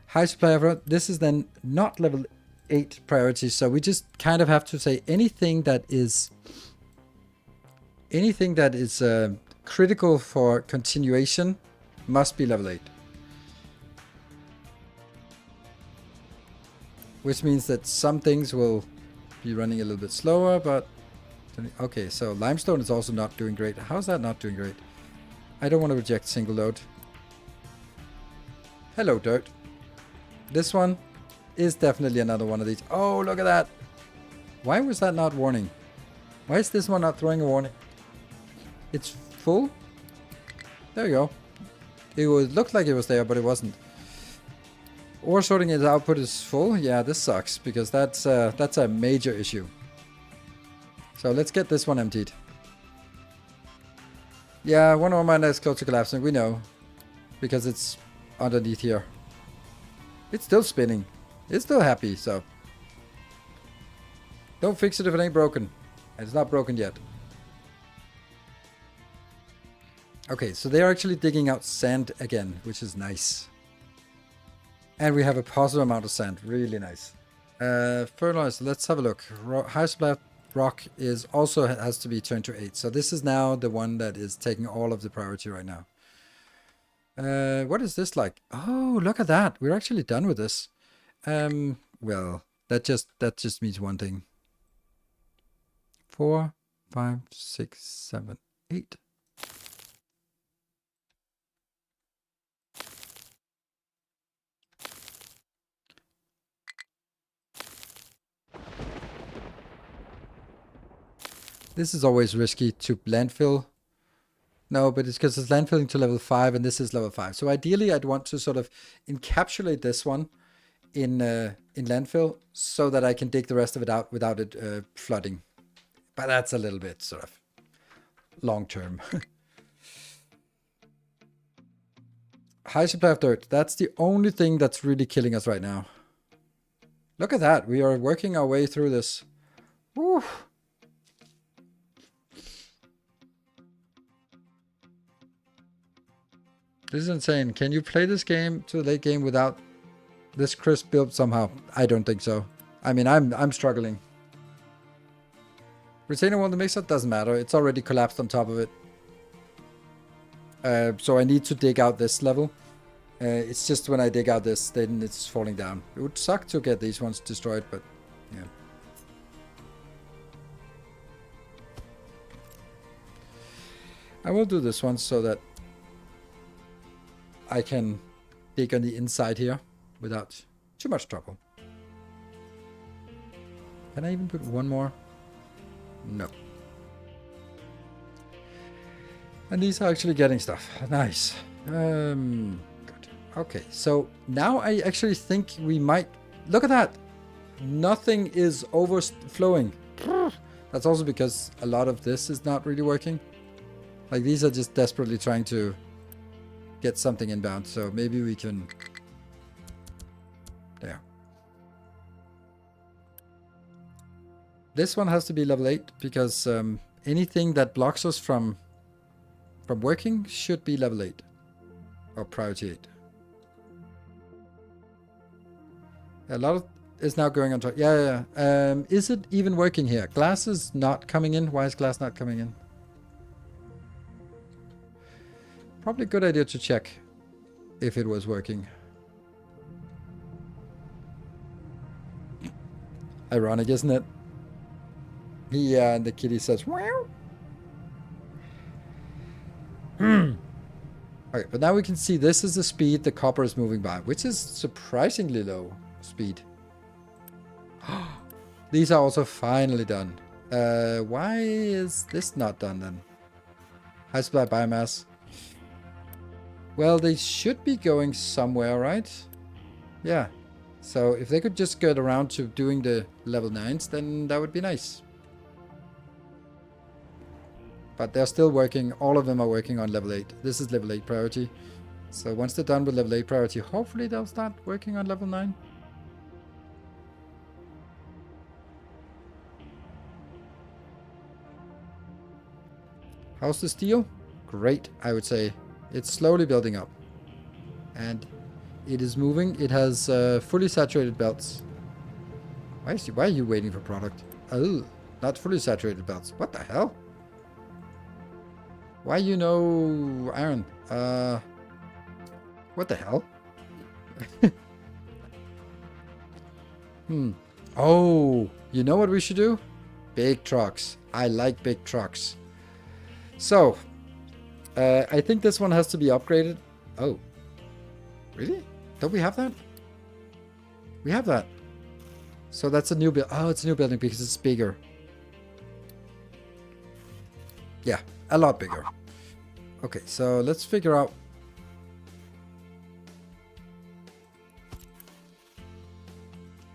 S1: High supply of this is then not level 8 priority, so we just kind of have to say anything that is critical for continuation must be level 8. Which means that some things will be running a little bit slower, but okay, so limestone is also not doing great. How's that not doing great? I don't want to reject single load. Hello, dirt. This one is definitely another one of these. Oh, look at that. Why was that not warning? Why is this one not throwing a warning? It's full? There you go. It looked like it was there, but it wasn't. Ore sorting its output is full. Yeah, this sucks because that's a major issue. So let's get this one emptied. Yeah, one ore miner is close to collapsing. We know because it's underneath here. It's still spinning. It's still happy, so don't fix it if it ain't broken. And it's not broken yet. Okay, so they're actually digging out sand again, which is nice. And we have a positive amount of sand. Really nice. Fertilizer, let's have a look. High supply of rock is also has to be turned to 8. So this is now the one that is taking all of the priority right now. What is this like? Oh, look at that. We're actually done with this. Well, that just means one thing. 4, 5, 6, 7, 8. This is always risky to landfill. No, but it's because it's landfilling to level 5 and this is level 5. So ideally I'd want to sort of encapsulate this one in landfill so that I can dig the rest of it out without it flooding. But that's a little bit sort of long term. High supply of dirt. That's the only thing that's really killing us right now. Look at that. We are working our way through this. Woo. This is insane. Can you play this game to the late game without this crisp build somehow? I don't think so. I mean, I'm struggling. Retainer wall in the mixer? Doesn't matter. It's already collapsed on top of it. So I need to dig out this level. It's just when I dig out this, then it's falling down. It would suck to get these ones destroyed, but yeah. I will do this one so that I can dig on the inside here without too much trouble. Can I even put one more? No. And these are actually getting stuff. Nice. Good. Okay, so now I actually think we might... Look at that! Nothing is overflowing. That's also because a lot of this is not really working. Like, these are just desperately trying to get something inbound, so maybe we can... There. This one has to be level 8 because anything that blocks us from working should be level 8 or priority 8. A lot of is now going on top. Yeah. Is it even working here? Glass is not coming in. Why is glass not coming in? Probably a good idea to check. if it was working. Ironic, isn't it? Yeah, and the kitty says, wow. Okay, but now we can see this is the speed the copper is moving by, which is surprisingly low speed. These are also finally done. Why is this not done then? High supply biomass. Well, they should be going somewhere, right? Yeah. So if they could just get around to doing the level 9s, then that would be nice. But they're still working. All of them are working on level 8. This is level 8 priority. So once they're done with level 8 priority, hopefully they'll start working on level 9. How's the steel? Great, I would say. It's slowly building up. And it is moving. It has fully saturated belts. Why are you waiting for product? Oh, not fully saturated belts. What the hell? Why you know iron? What the hell? Oh, you know what we should do? Big trucks. I like big trucks. So, I think this one has to be upgraded. Oh, really? Don't we have that? We have that. So that's a new build. Oh, it's a new building because it's bigger. Yeah, a lot bigger. Okay, so let's figure out.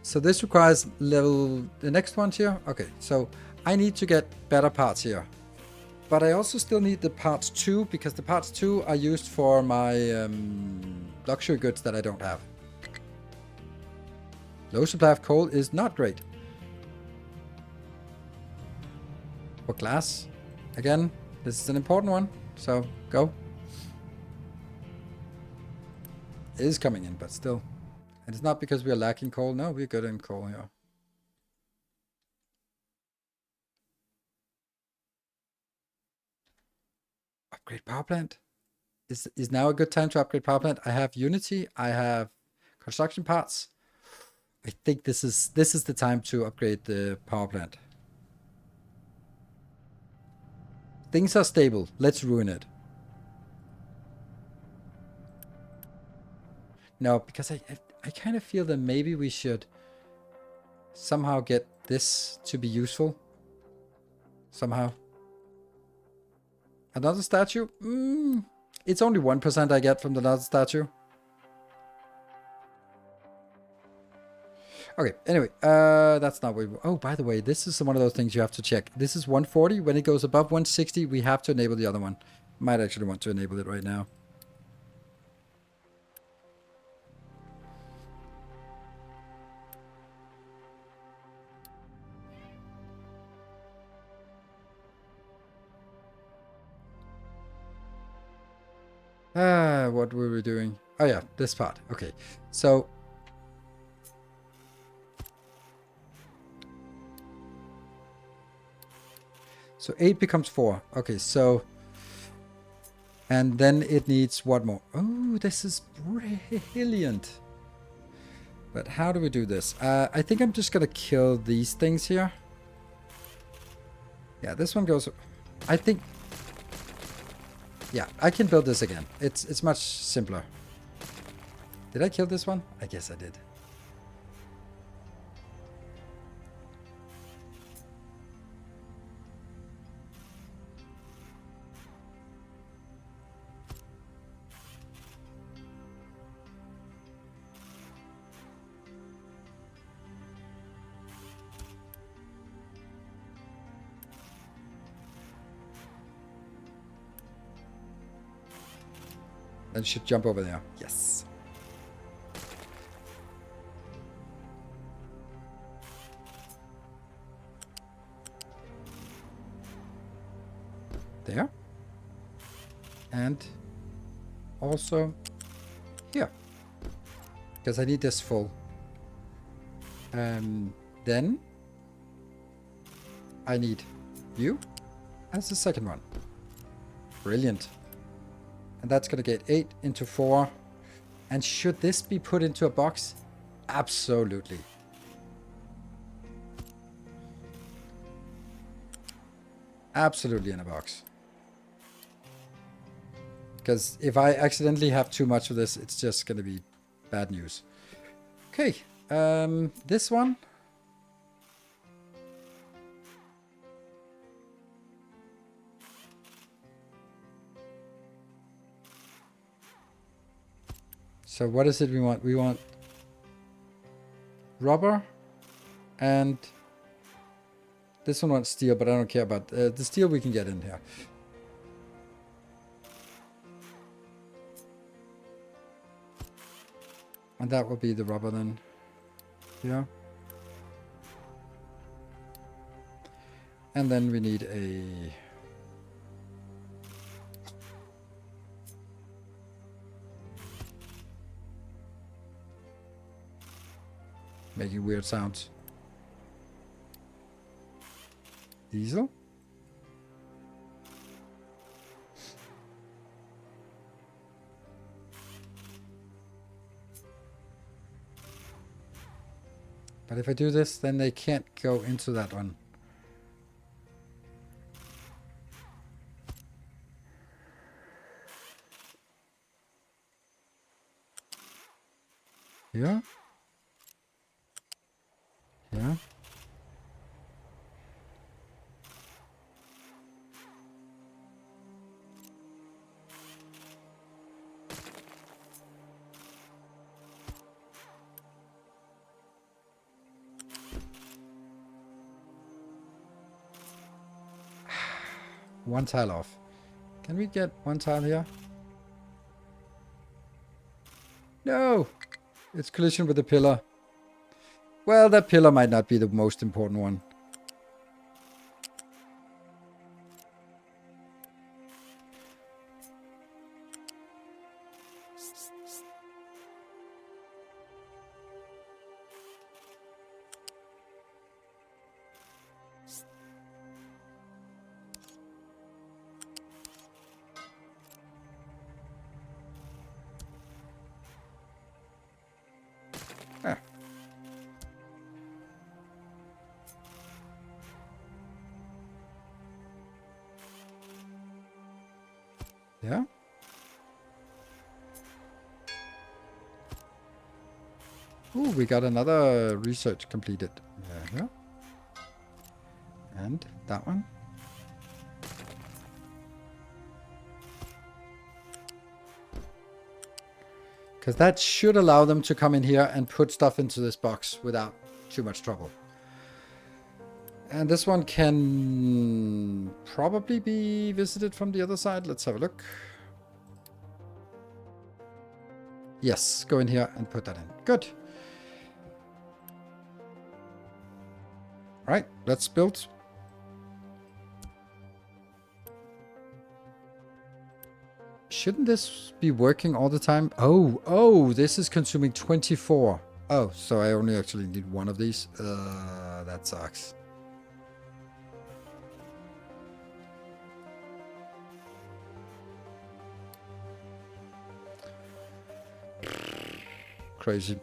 S1: So this requires the next one here. Okay, so I need to get better parts here. But I also still need the parts 2, because the parts 2 are used for my luxury goods that I don't have. Low supply of coal is not great. For glass, again, this is an important one, so go. It is coming in, but still. And it's not because we are lacking coal. No, we're good in coal here. Upgrade power plant. Is now a good time to upgrade power plant? I have Unity. I have construction parts. I think this is the time to upgrade the power plant. Things are stable. Let's ruin it. No, because I kind of feel that maybe we should somehow get this to be useful. Somehow. Another statue? It's only 1% I get from the another statue. Okay, anyway, that's not what we... Oh, by the way, this is one of those things you have to check. This is 140. When it goes above 160, we have to enable the other one. Might actually want to enable it right now. What were we doing? Oh yeah, this part. Okay, so... So 8 becomes 4. Okay, so... And then it needs what more? Oh, this is brilliant. But how do we do this? I think I'm just gonna kill these things here. Yeah, this one goes... I think... Yeah, I can build this again. It's much simpler. Did I kill this one? I guess I did. Then should jump over there. Yes. There. And also here. Because I need this full. Then I need you as the second one. Brilliant. And that's going to get 8 into 4. And should this be put into a box? Absolutely. Absolutely in a box. Because if I accidentally have too much of this, it's just going to be bad news. Okay, this one. So what is it we want? We want rubber, and this one wants steel, but I don't care about the steel we can get in here. And that will be the rubber then. Yeah. And then we need a... making weird sounds. Diesel? But if I do this, then they can't go into that one. Yeah. Yeah. One tile off. Can we get one tile here? No! It's collision with the pillar. Well, that pillar might not be the most important one. Ah. Yeah. Ooh, we got another research completed. Yeah. And that one. Because that should allow them to come in here and put stuff into this box without too much trouble. And this one can probably be visited from the other side. Let's have a look. Yes, go in here and put that in. Good. Right, let's build. Shouldn't this be working all the time? Oh, this is consuming 24. Oh, so I only actually need one of these. That sucks. Crazy.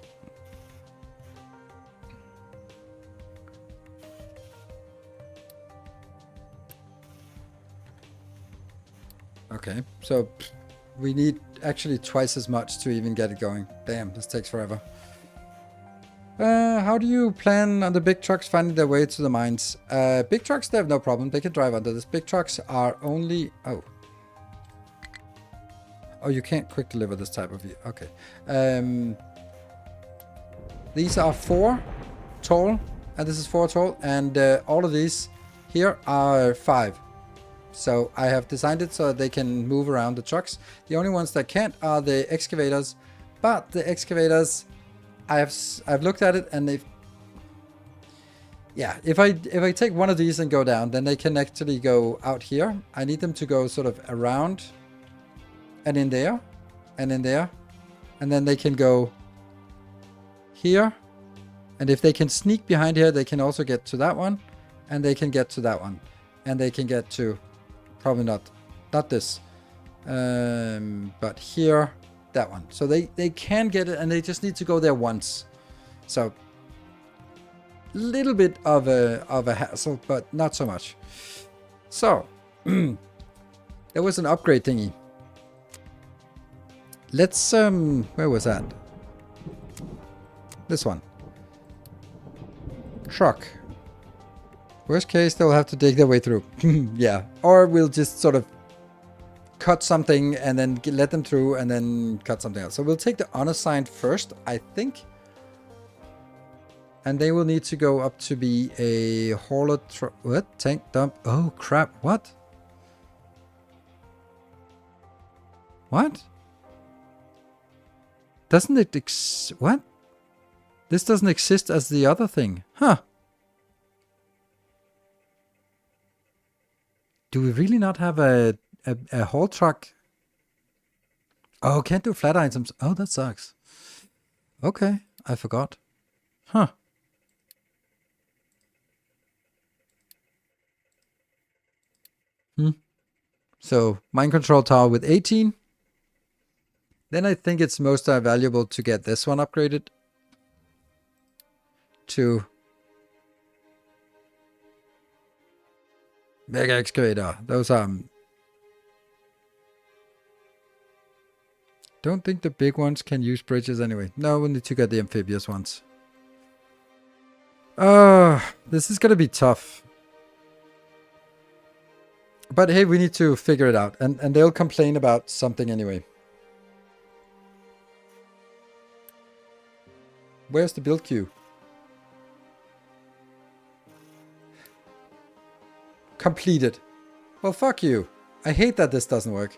S1: Okay, so we need actually twice as much to even get it going. Damn, this takes forever. How do you plan on the big trucks finding their way to the mines? Big trucks, they have no problem. They can drive under this. Big trucks are only... Oh, you can't quick deliver this type of... Okay. These are 4 tall, and this is 4 tall, and all of these here are 5. So I have designed it so that they can move around the trucks. The only ones that can't are the excavators, but the excavators, I've looked at it, and they've... Yeah, if I take one of these and go down, then they can actually go out here. I need them to go sort of around and in there and in there, and then they can go here, and if they can sneak behind here, they can also get to that one, and they can get to that one, and they can get to... Probably not this. But here that one. So they can get it, and they just need to go there once. So little bit of a hassle, but not so much. So there was an upgrade thingy. Let's where was that? This one. Truck. Worst case, they'll have to dig their way through. Yeah. Or we'll just sort of cut something and then let them through and then cut something else. So we'll take the unassigned first, I think. And they will need to go up to be a hauler truck. What? Tank dump. Oh, crap. What? What? Doesn't it what? This doesn't exist as the other thing. Huh. Do we really not have a haul truck? Oh, can't do flat items. Oh, that sucks. Okay, I forgot. Huh. So, mind control tower with 18. Then I think it's most valuable to get this one upgraded to mega excavator. Those are... don't think the big ones can use bridges anyway. No, we need to get the amphibious ones. This is gonna be tough. But hey, we need to figure it out. And they'll complain about something anyway. Where's the build queue? Completed. Well, fuck you. I hate that this doesn't work.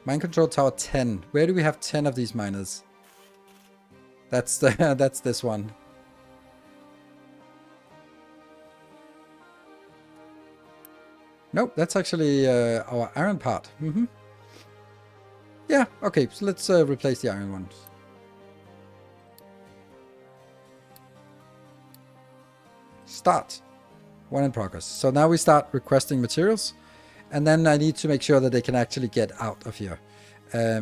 S1: Mine control tower 10. Where do we have 10 of these miners? That's the that's this one. Nope, that's actually our iron part. Yeah, okay, so let's replace the iron ones. Start. One in progress. So now we start requesting materials. And then I need to make sure that they can actually get out of here. I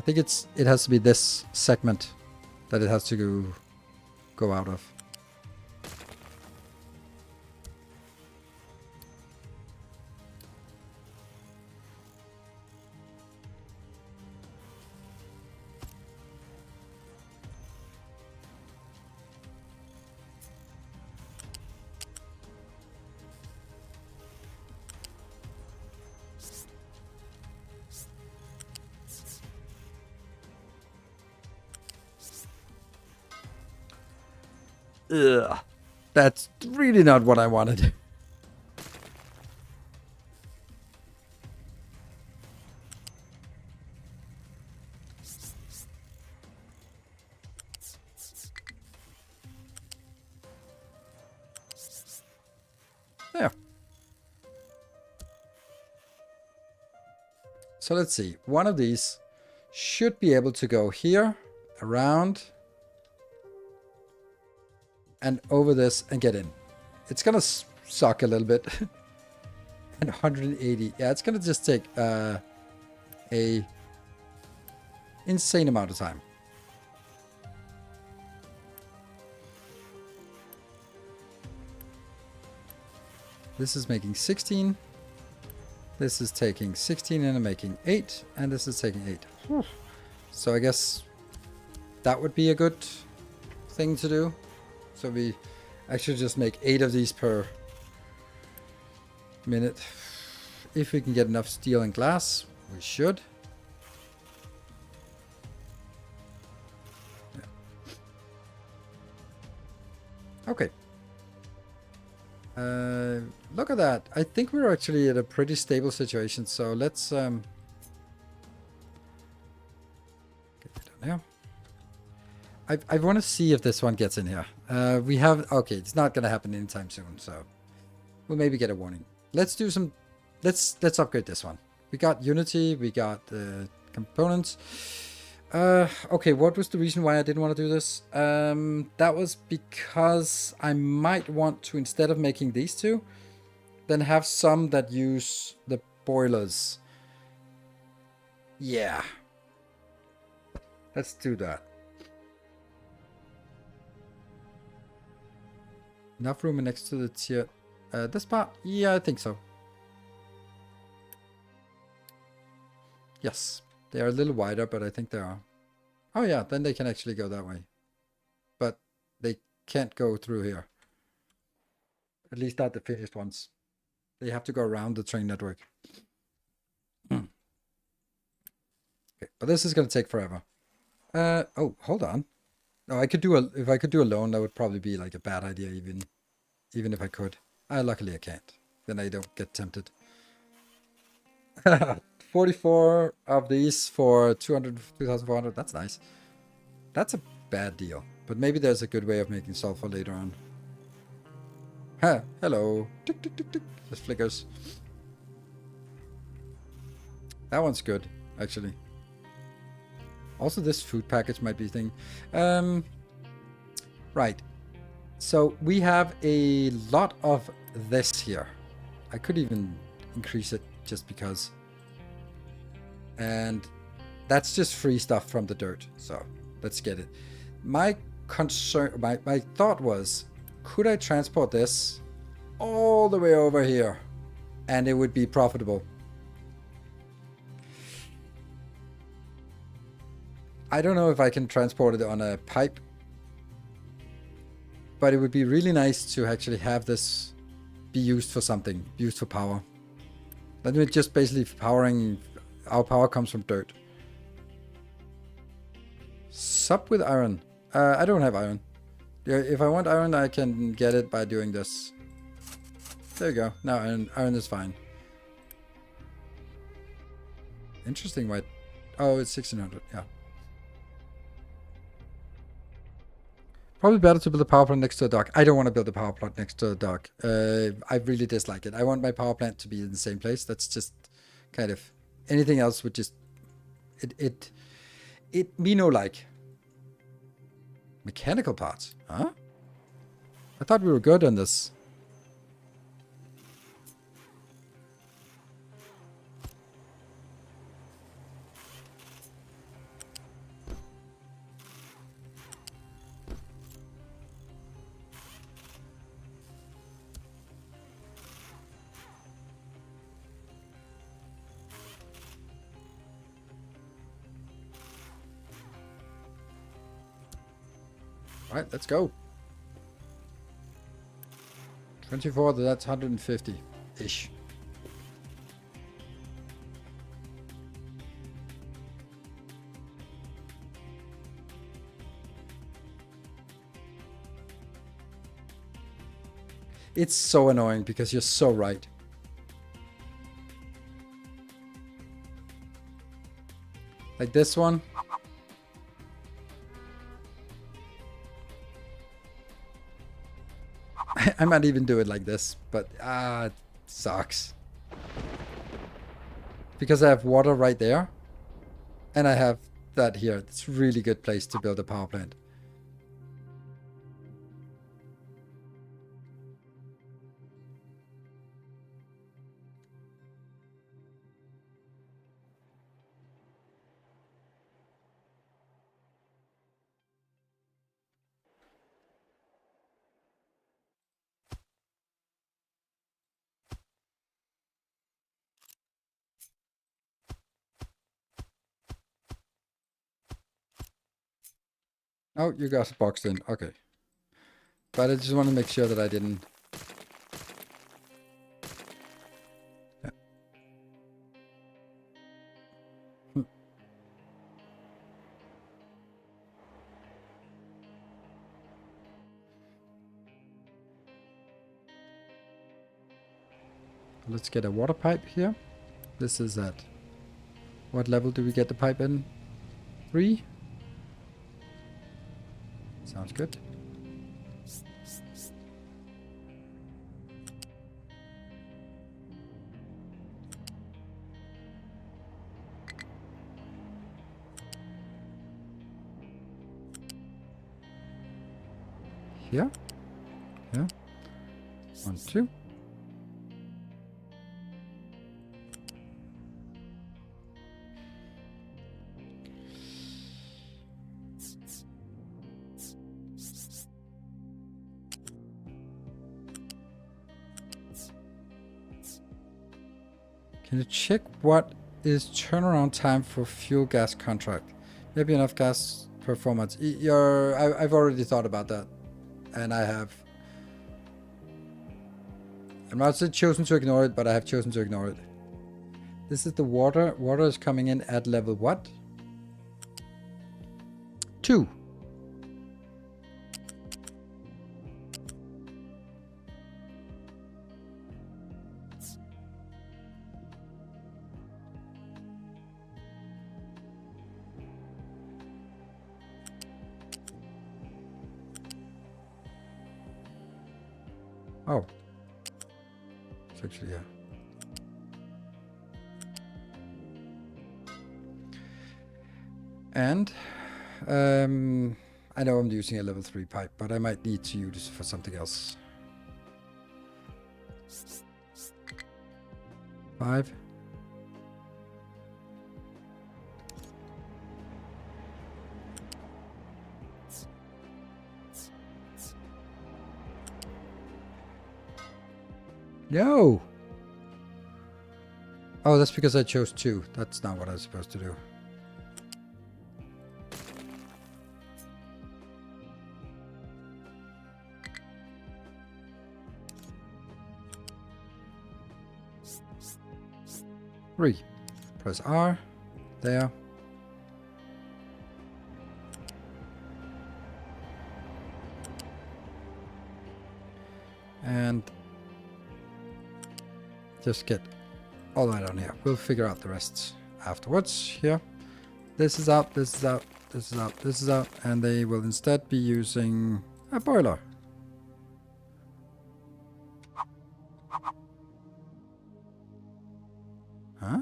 S1: think it has to be this segment that it has to go out of. Ugh. That's really not what I wanted. There. So let's see. One of these should be able to go here, around, and over this and get in. It's gonna suck a little bit. And 180. Yeah, it's gonna just take a insane amount of time. This is making 16. This is taking 16 and I'm making 8. And this is taking 8. So I guess that would be a good thing to do. So we actually just make 8 of these per minute. If we can get enough steel and glass, we should. Yeah. Okay. Look at that. I think we're actually at a pretty stable situation. So let's get that down there. I want to see if this one gets in here. We have... okay, it's not going to happen anytime soon, so we'll maybe get a warning. Let's do some... Let's upgrade this one. We got Unity, we got components. Okay, what was the reason why I didn't want to do this? That was because I might want to, instead of making these two, then have some that use the boilers. Yeah. Let's do that. Enough room next to the tier. This part? Yeah, I think so. Yes. They are a little wider, but I think they are. Oh yeah, then they can actually go that way. But they can't go through here. At least not the finished ones. They have to go around the train network. Okay, but this is going to take forever. Oh, hold on. No, I could do if I could do alone, that would probably be like a bad idea, even if I could. Luckily I can't. Then I don't get tempted. 44 of these for 2,400. That's nice. That's a bad deal. But maybe there's a good way of making sulfur later on. Ha! Hello. Tick, tick, tick, tick. Just flickers. That one's good, actually. Also, this food package might be a thing. Right. So we have a lot of this here. I could even increase it just because. And that's just free stuff from the dirt. So let's get it. My concern, my thought was, could I transport this all the way over here and it would be profitable? I don't know if I can transport it on a pipe, but it would be really nice to actually have this be used for something, used for power. Then we're just basically powering, our power comes from dirt. Sup with iron. I don't have iron. If I want iron, I can get it by doing this. There you go. Now iron is fine. Interesting white. Oh, it's 1600. Yeah. Probably better to build a power plant next to a dock. I don't want to build a power plant next to a dock. I really dislike it. I want my power plant to be in the same place. That's just kind of anything else would just it me no like. Mechanical parts, huh? I thought we were good on this. All right, let's go. 24, that's 150-ish. It's so annoying because you're so right. Like this one. I might even do it like this, but it sucks. Because I have water right there, and I have that here. It's a really good place to build a power plant. Oh, you got boxed in. Okay. But I just want to make sure that I didn't... Yeah. Let's get a water pipe here. This is at... What level do we get the pipe in? 3? Sounds good. Here. Here. 1, 2. Can you check what is turnaround time for fuel gas contract? Maybe enough gas performance. I've already thought about that. And I have... I'm not chosen to ignore it, but I have chosen to ignore it. This is the water. Water is coming in at level what? 2. Oh. It's actually, yeah. And I know I'm using a level 3 pipe, but I might need to use this for something else. 5. No! Oh, that's because I chose 2. That's not what I was supposed to do. Press R. There. And just get all the way down here. We'll figure out the rest afterwards. Here. This is out, this is out, this is out, this is out. And they will instead be using a boiler. Huh?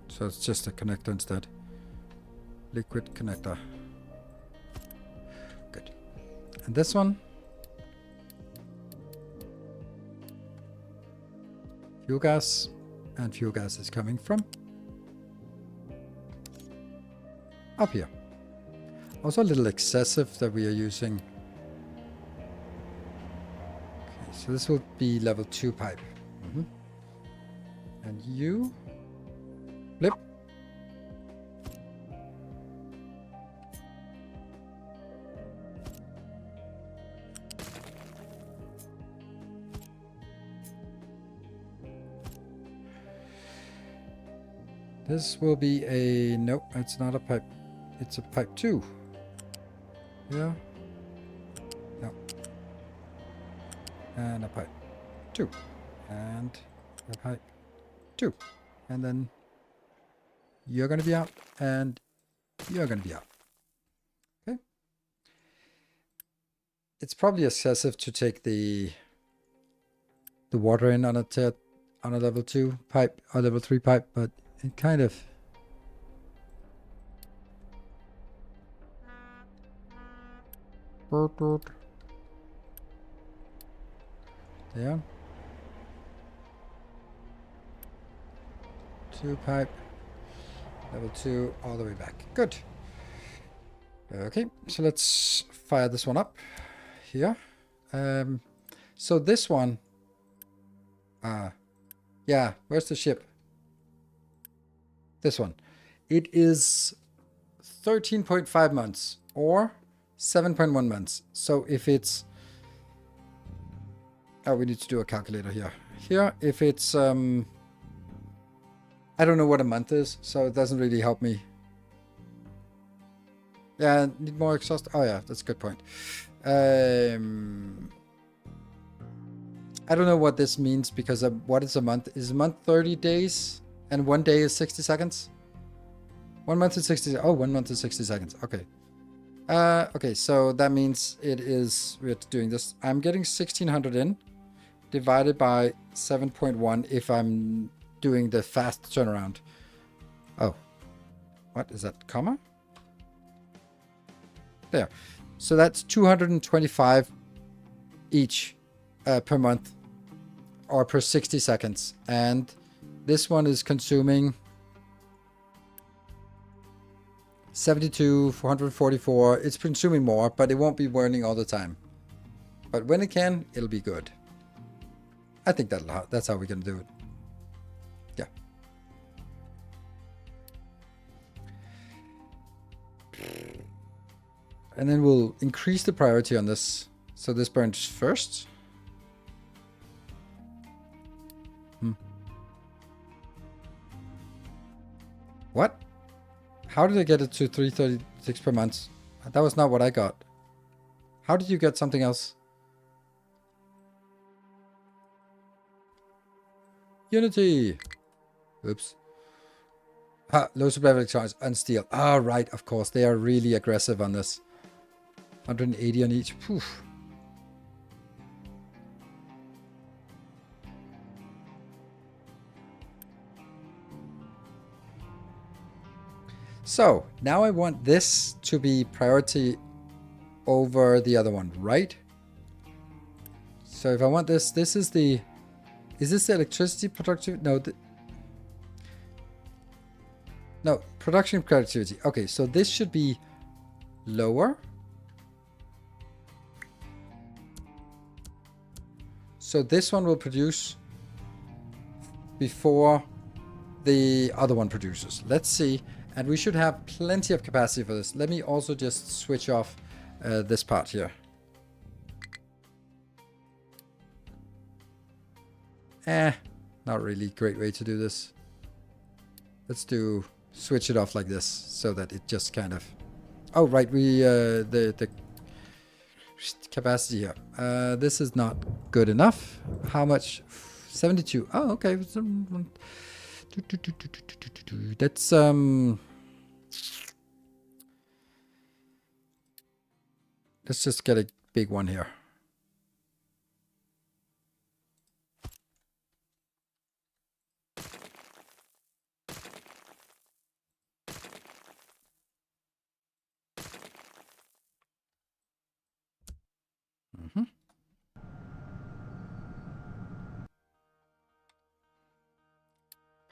S1: So it's just a connector instead. Liquid connector. Good. And this one. Fuel gas. And fuel gas is coming from up here. Also a little excessive that we are using. Okay, so this will be level 2 pipe. And you... Flip. This will be a... Nope, it's not a pipe. It's a pipe 2. Yeah. No. And a pipe 2. And a pipe 2. And then... You're going to be out, and you're going to be out. Okay. It's probably excessive to take the water in on a level 2 pipe or level 3 pipe, but it kind of... Yeah. 2 pipe. Level 2 all the way back. Good. Okay, so let's fire this one up here. So this one... yeah, where's the ship? This one. It is 13.5 months or 7.1 months. So if it's... Oh, we need to do a calculator here. Here, if it's... I don't know what a month is, so it doesn't really help me. Yeah, need more exhaust. Oh yeah, that's a good point. I don't know what this means because what is a month? Is a month 30 days and 1 day is 60 seconds? 1 month is 60. Oh, 1 month is 60 seconds. Okay. Okay, so that means we're doing this. I'm getting 1600 in divided by 7.1 if I'm doing the fast turnaround. Oh, what is that, comma? There. So that's 225 each per month or per 60 seconds. And this one is consuming 72, 444. It's consuming more, but it won't be burning all the time. But when it can, it'll be good. I think that's how we're gonna do it. Yeah. And then we'll increase the priority on this. So this burns first. What? How did I get it to 336 per month? That was not what I got. How did you get something else? Unity. Oops. Low supply of electronics and steel. Ah, right, of course. They are really aggressive on this. 180 on each. Poof. So, now I want this to be priority over the other one, right? So if I want this, this is the... Is this the electricity productivity? No. No, production productivity. Okay, so this should be lower. So this one will produce before the other one produces. Let's see. And we should have plenty of capacity for this. Let me also just switch off this part here. Not really great way to do this. Let's switch it off like this so that it just kind of... Oh, right, the capacity here. This is not good enough. How much? 72. Oh, okay. That's let's just get a big one here.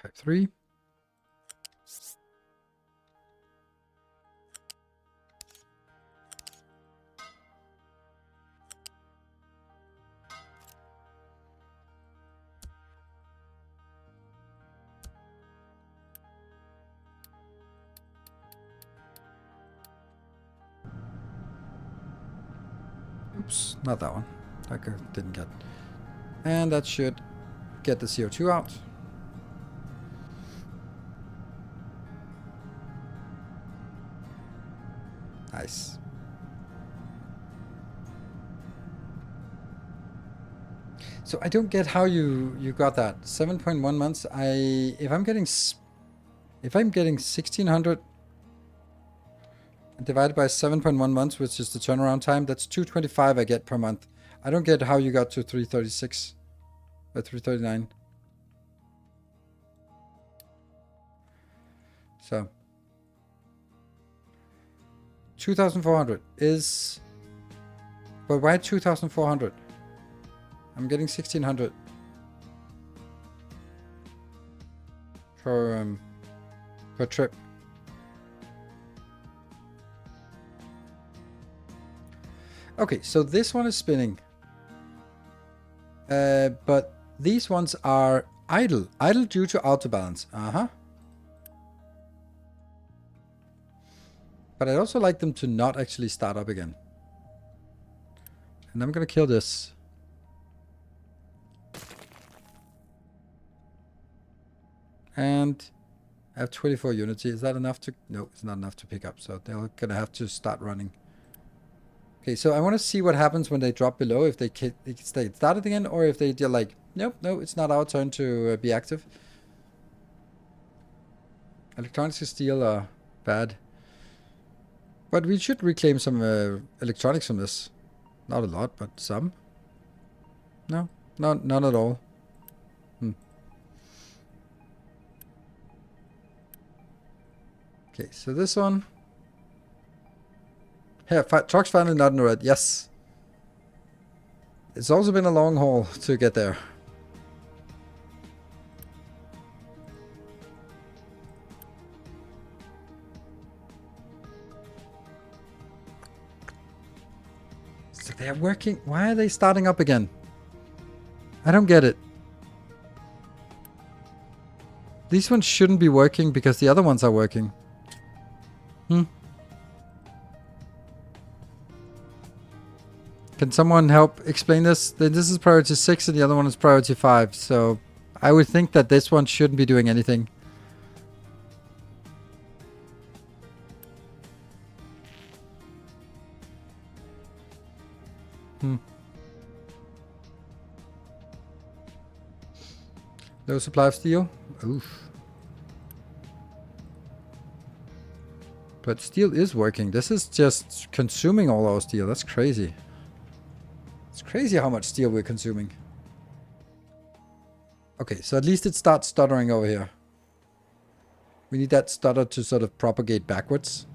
S1: Pipe 3. Oops, not that one. That didn't get. And that should get the CO2 out. Nice. So I don't get how you got that. 7.1 months. If I'm getting 1600 divided by 7.1 months, which is the turnaround time, that's 225 I get per month. I don't get how you got to 336 or 339. So 2,400 is... But why 2,400? I'm getting 1,600 per trip. Okay, so this one is spinning. But these ones are idle. Idle due to auto balance. But I'd also like them to not actually start up again. And I'm gonna kill this. And I have 24 Unity. Is that enough to... No, it's not enough to pick up. So they're gonna have to start running. Okay, so I want to see what happens when they drop below. If they stay started again, or if they're like, nope, no, it's not our turn to be active. Electronics and steel are bad. But we should reclaim some electronics from this. Not a lot, but some. No, none at all. Okay, so this one. Here, truck's finally not in the red. Yes. It's also been a long haul to get there. They're working. Why are they starting up again? I don't get it. These ones shouldn't be working because the other ones are working. Can someone help explain this? This is priority 6 and the other one is priority 5. So I would think that this one shouldn't be doing anything. No supply of steel? Oof. But steel is working. This is just consuming all our steel. That's crazy. It's crazy how much steel we're consuming. Okay, so at least it starts stuttering over here. We need that stutter to sort of propagate backwards.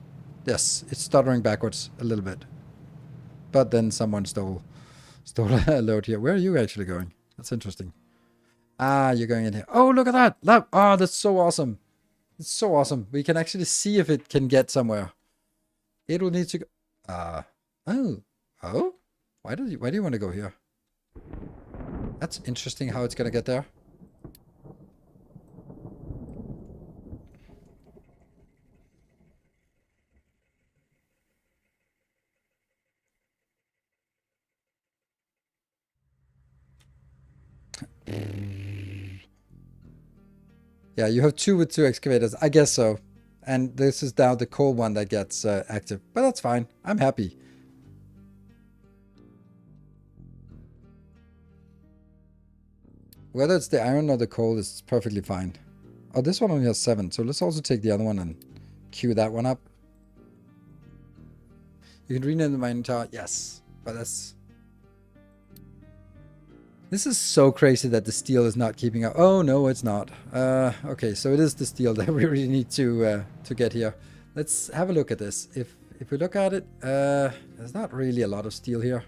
S1: Yes, it's stuttering backwards a little bit. But then someone stole a load here. Where are you actually going? That's interesting. Ah, you're going in here. Oh, look at that. Oh, that's so awesome. It's so awesome. We can actually see if it can get somewhere. It will need to go. Oh. Why do you want to go here? That's interesting how it's gonna get there. Yeah, you have 2 with 2 excavators. I guess so. And this is now the coal one that gets active. But that's fine. I'm happy. Whether it's the iron or the coal is perfectly fine. Oh, this one only has 7. So let's also take the other one and queue that one up. You can rename the mining tower. Yes. But that's... This is so crazy that the steel is not keeping up. Oh, no, it's not. Okay, so it is the steel that we really need to get here. Let's have a look at this. If we look at it, there's not really a lot of steel here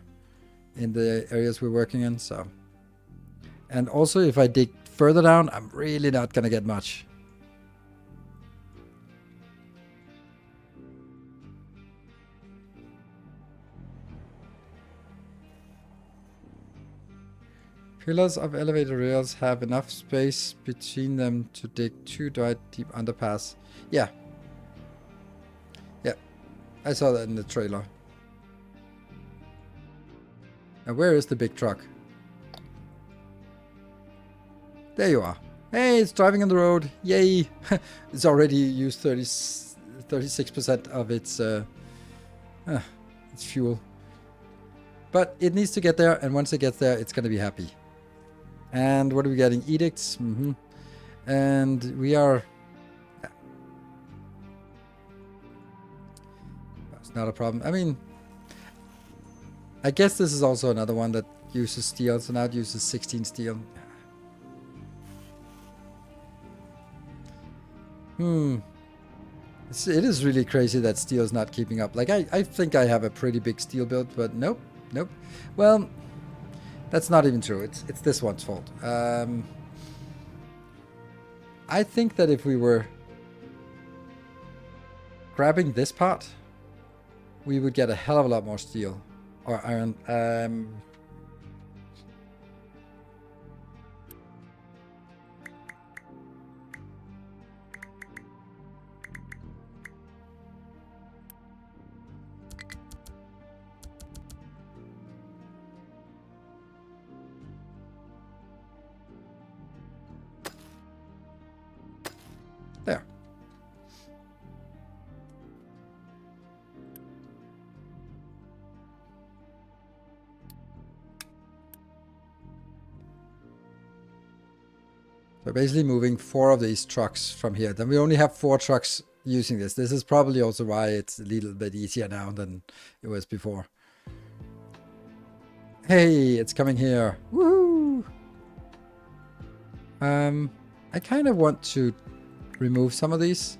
S1: in the areas we're working in, so... And also, if I dig further down, I'm really not going to get much. Pillars of elevator rails have enough space between them to dig 2 wide deep underpass. Yeah. Yeah. I saw that in the trailer. Now where is the big truck? There you are. Hey, it's driving on the road. Yay. It's already used 36% of its fuel. But it needs to get there, and once it gets there, it's going to be happy. And what are we getting? Edicts. And we are... Yeah. That's not a problem. I mean, I guess this is also another one that uses steel. So now it uses 16 steel. It is really crazy that steel is not keeping up. Like, I think I have a pretty big steel build, but nope. Well... That's not even true. It's this one's fault. I think that if we were grabbing this part, we would get a hell of a lot more steel or iron. There. So basically moving 4 of these trucks from here. Then we only have 4 trucks using this. This is probably also why it's a little bit easier now than it was before. Hey, it's coming here. Woohoo! I kind of want to remove some of these.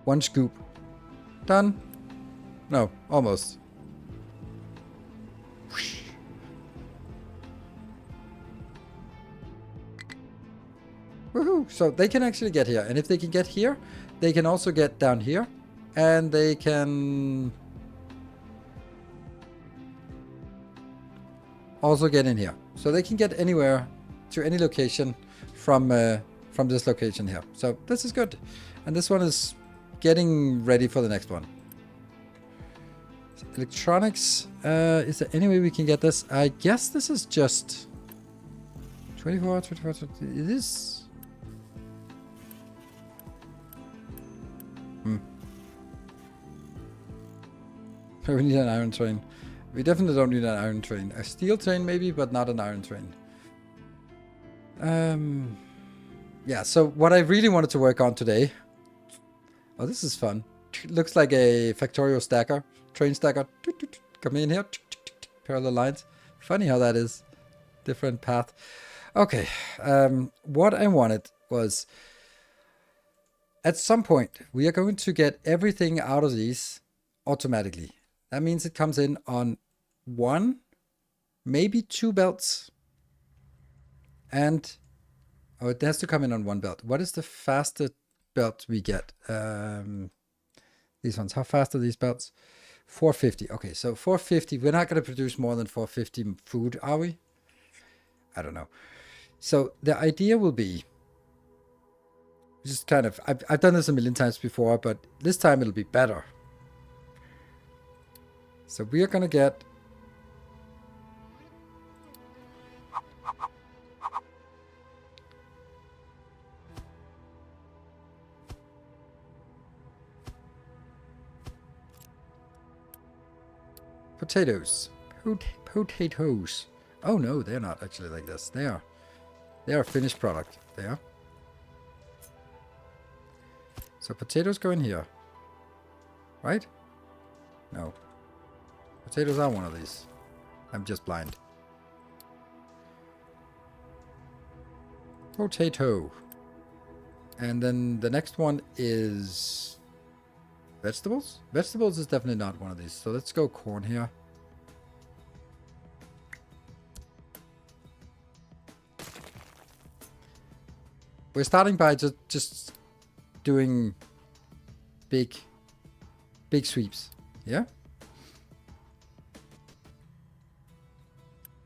S1: One scoop. Done. No, almost. Woohoo! So they can actually get here. And if they can get here, they can also get down here. And they can also get in here. So they can get anywhere to any location from this location here. So this is good. And this one is getting ready for the next one. Electronics. Is there any way we can get this? I guess this is just 24, 24, 20. It is. We need an iron train. We definitely don't need an iron train. A steel train maybe, but not an iron train. Yeah, so what I really wanted to work on today. Oh, this is fun. Looks like a Factorio stacker. Train stacker. Come in here. Parallel lines. Funny how that is. Different path. Okay. What I wanted was, at some point, we are going to get everything out of these automatically. That means it comes in on 1, maybe 2 belts. And, oh, it has to come in on 1 belt. What is the fastest belt we get? These ones. How fast are these belts? 450. Okay, so 450. We're not going to produce more than 450 food, are we? I don't know. So the idea will be, just kind of, I've done this a million times before, but this time it'll be better. So we are going to get potatoes. Potatoes. Oh no, they're not actually like this. They are a finished product. They are. So potatoes go in here. Right? No. Potatoes are one of these. I'm just blind. Potato. And then the next one is vegetables. Vegetables is definitely not one of these. So let's go corn here. We're starting by just doing big sweeps. Yeah?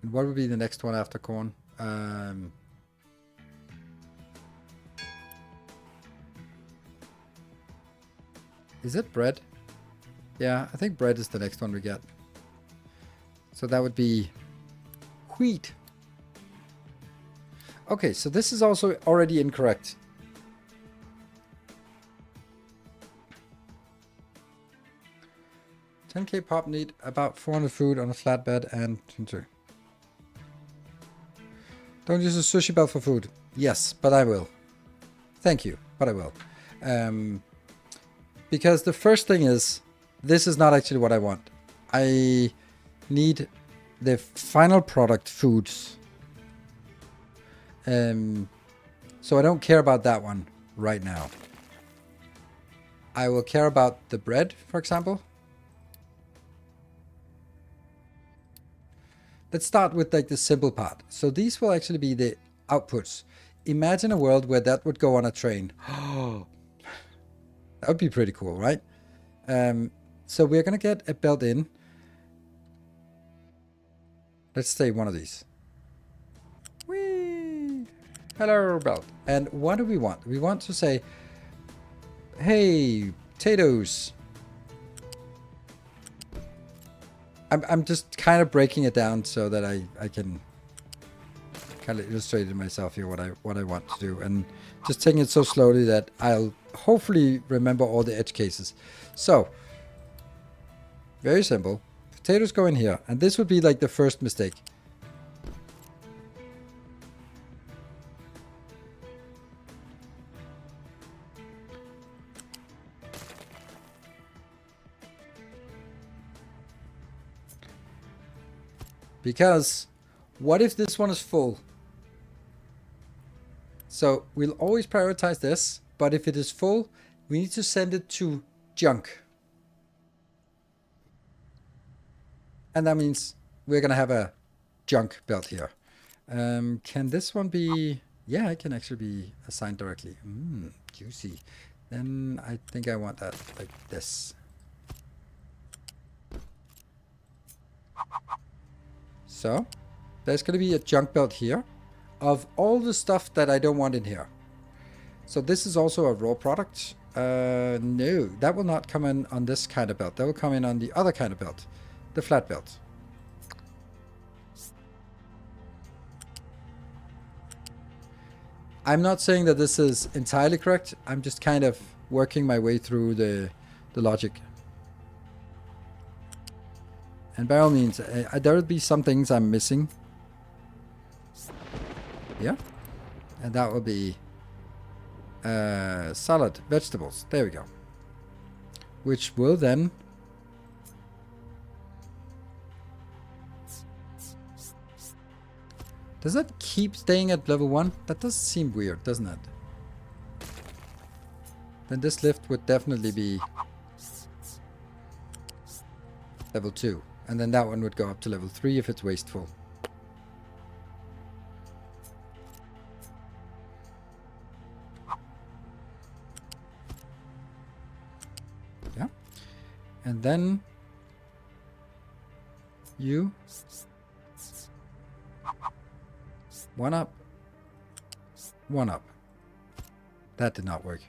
S1: And what would be the next one after corn? Is it bread? Yeah, I think bread is the next one we get. So that would be wheat. Okay, so this is also already incorrect. $10K pop need about 400 food on a flatbed and 2. Don't use a sushi belt for food. Yes, but I will. Thank you, but I will. Because the first thing is, this is not actually what I want. I need the final product foods. So I don't care about that one right now. I will care about the bread, for example. Let's start with like the simple part. So these will actually be the outputs. Imagine a world where that would go on a train. That would be pretty cool, right? So we're going to get a belt in. Let's say one of these. Whee! Hello, belt. And what do we want? We want to say, hey, potatoes. I'm just kind of breaking it down so that I can kind of illustrate it myself here what I want to do, and just taking it so slowly that I'll hopefully remember all the edge cases. So very simple. Potatoes go in here, and this would be like the first mistake. Because what if this one is full? So we'll always prioritize this, but if it is full, we need to send it to junk. And that means we're going to have a junk belt here. Can this one be Yeah, I can actually be assigned directly. Juicy. Then I think I want that like this. So there's going to be a junk belt here of all the stuff that I don't want in here. So this is also a raw product. No, that will not come in on this kind of belt. That will come in on the other kind of belt, the flat belt. I'm not saying that this is entirely correct. I'm just kind of working my way through the logic. And by all means, there will be some things I'm missing. Yeah. And that will be salad, vegetables. There we go. Which will then... Does that keep staying at level 1? That does seem weird, doesn't it? Then this lift would definitely be level 2. And then that one would go up to level 3 if it's wasteful. Yeah. And then you... 1 up. 1 up. That did not work.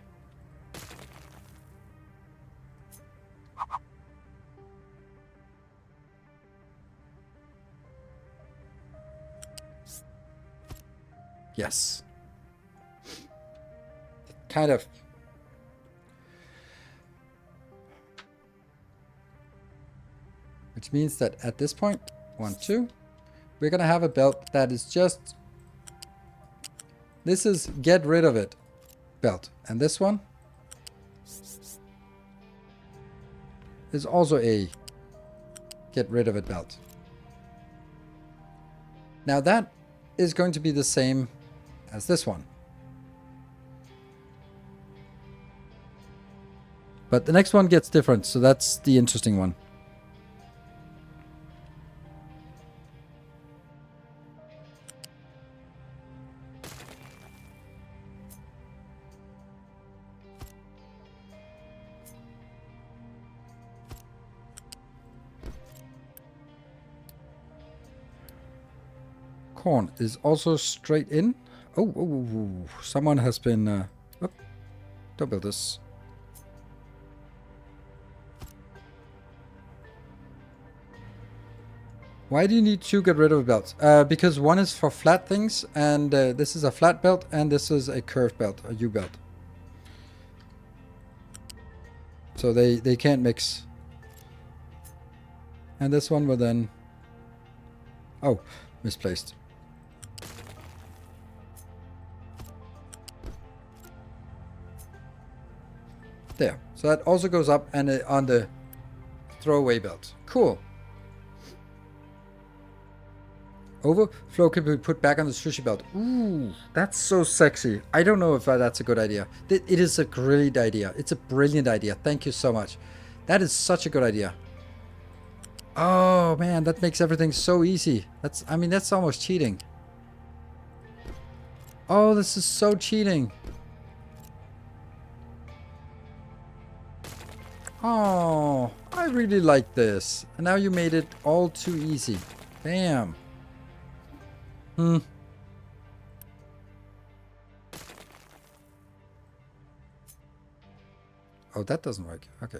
S1: Yes. Kind of. Which means that at this point, 1, 2, we're going to have a belt that is just... This is get rid of it belt. And this one is also a get rid of it belt. Now that is going to be the same as this one. But the next one gets different, so that's the interesting one. Corn is also straight in. Oh, someone has been... oh, don't build this. Why do you need to get rid of belts? Because one is for flat things, and this is a flat belt, and this is a curved belt, a U belt. So they can't mix. And this one will then... Oh, misplaced. There. So that also goes up and on the throwaway belt. Cool. Overflow can be put back on the sushi belt. Ooh, that's so sexy. I don't know if that's a good idea. It is a great idea. It's a brilliant idea. Thank you so much. That is such a good idea. Oh man, that makes everything so easy. I mean, that's almost cheating. Oh, this is so cheating. Oh, I really like this. And now you made it all too easy. Bam. Oh, that doesn't work. Okay.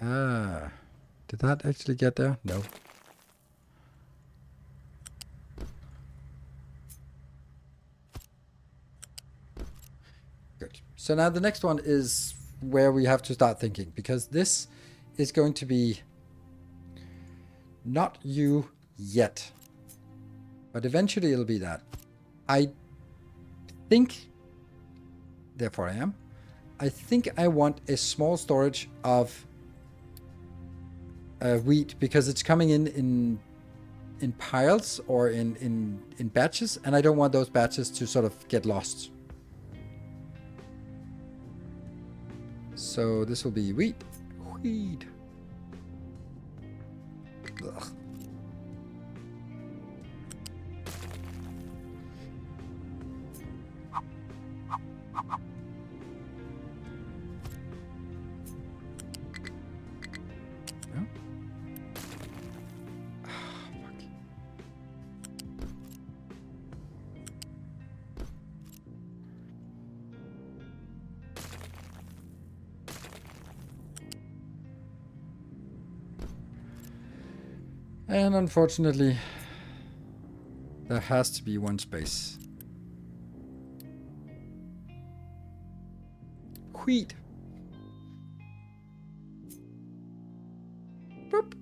S1: Ah. Did that actually get there? No. Good. So now the next one is where we have to start thinking, because this is going to be not you yet. But eventually it'll be that. I think, therefore I am, I think I want a small storage of wheat, because it's coming in piles or in batches, and I don't want those batches to sort of get lost. So this will be wheat. Wheat. Ugh. And unfortunately, there has to be one space. Wheat. Boop.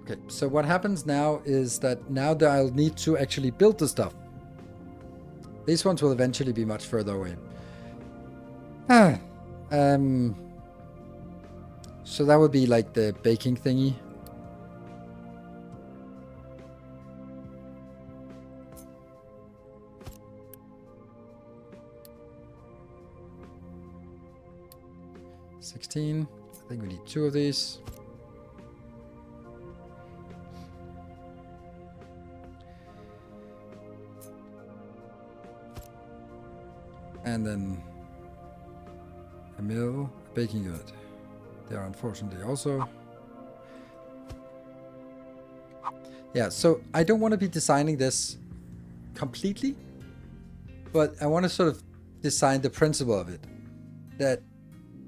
S1: Okay, so what happens now is that now that I'll need to actually build the stuff. These ones will eventually be much further away. So that would be like the baking thingy. I think we need 2 of these. And then a mill, a baking unit. They are unfortunately also. Yeah, so I don't want to be designing this completely, but I want to sort of design the principle of it. That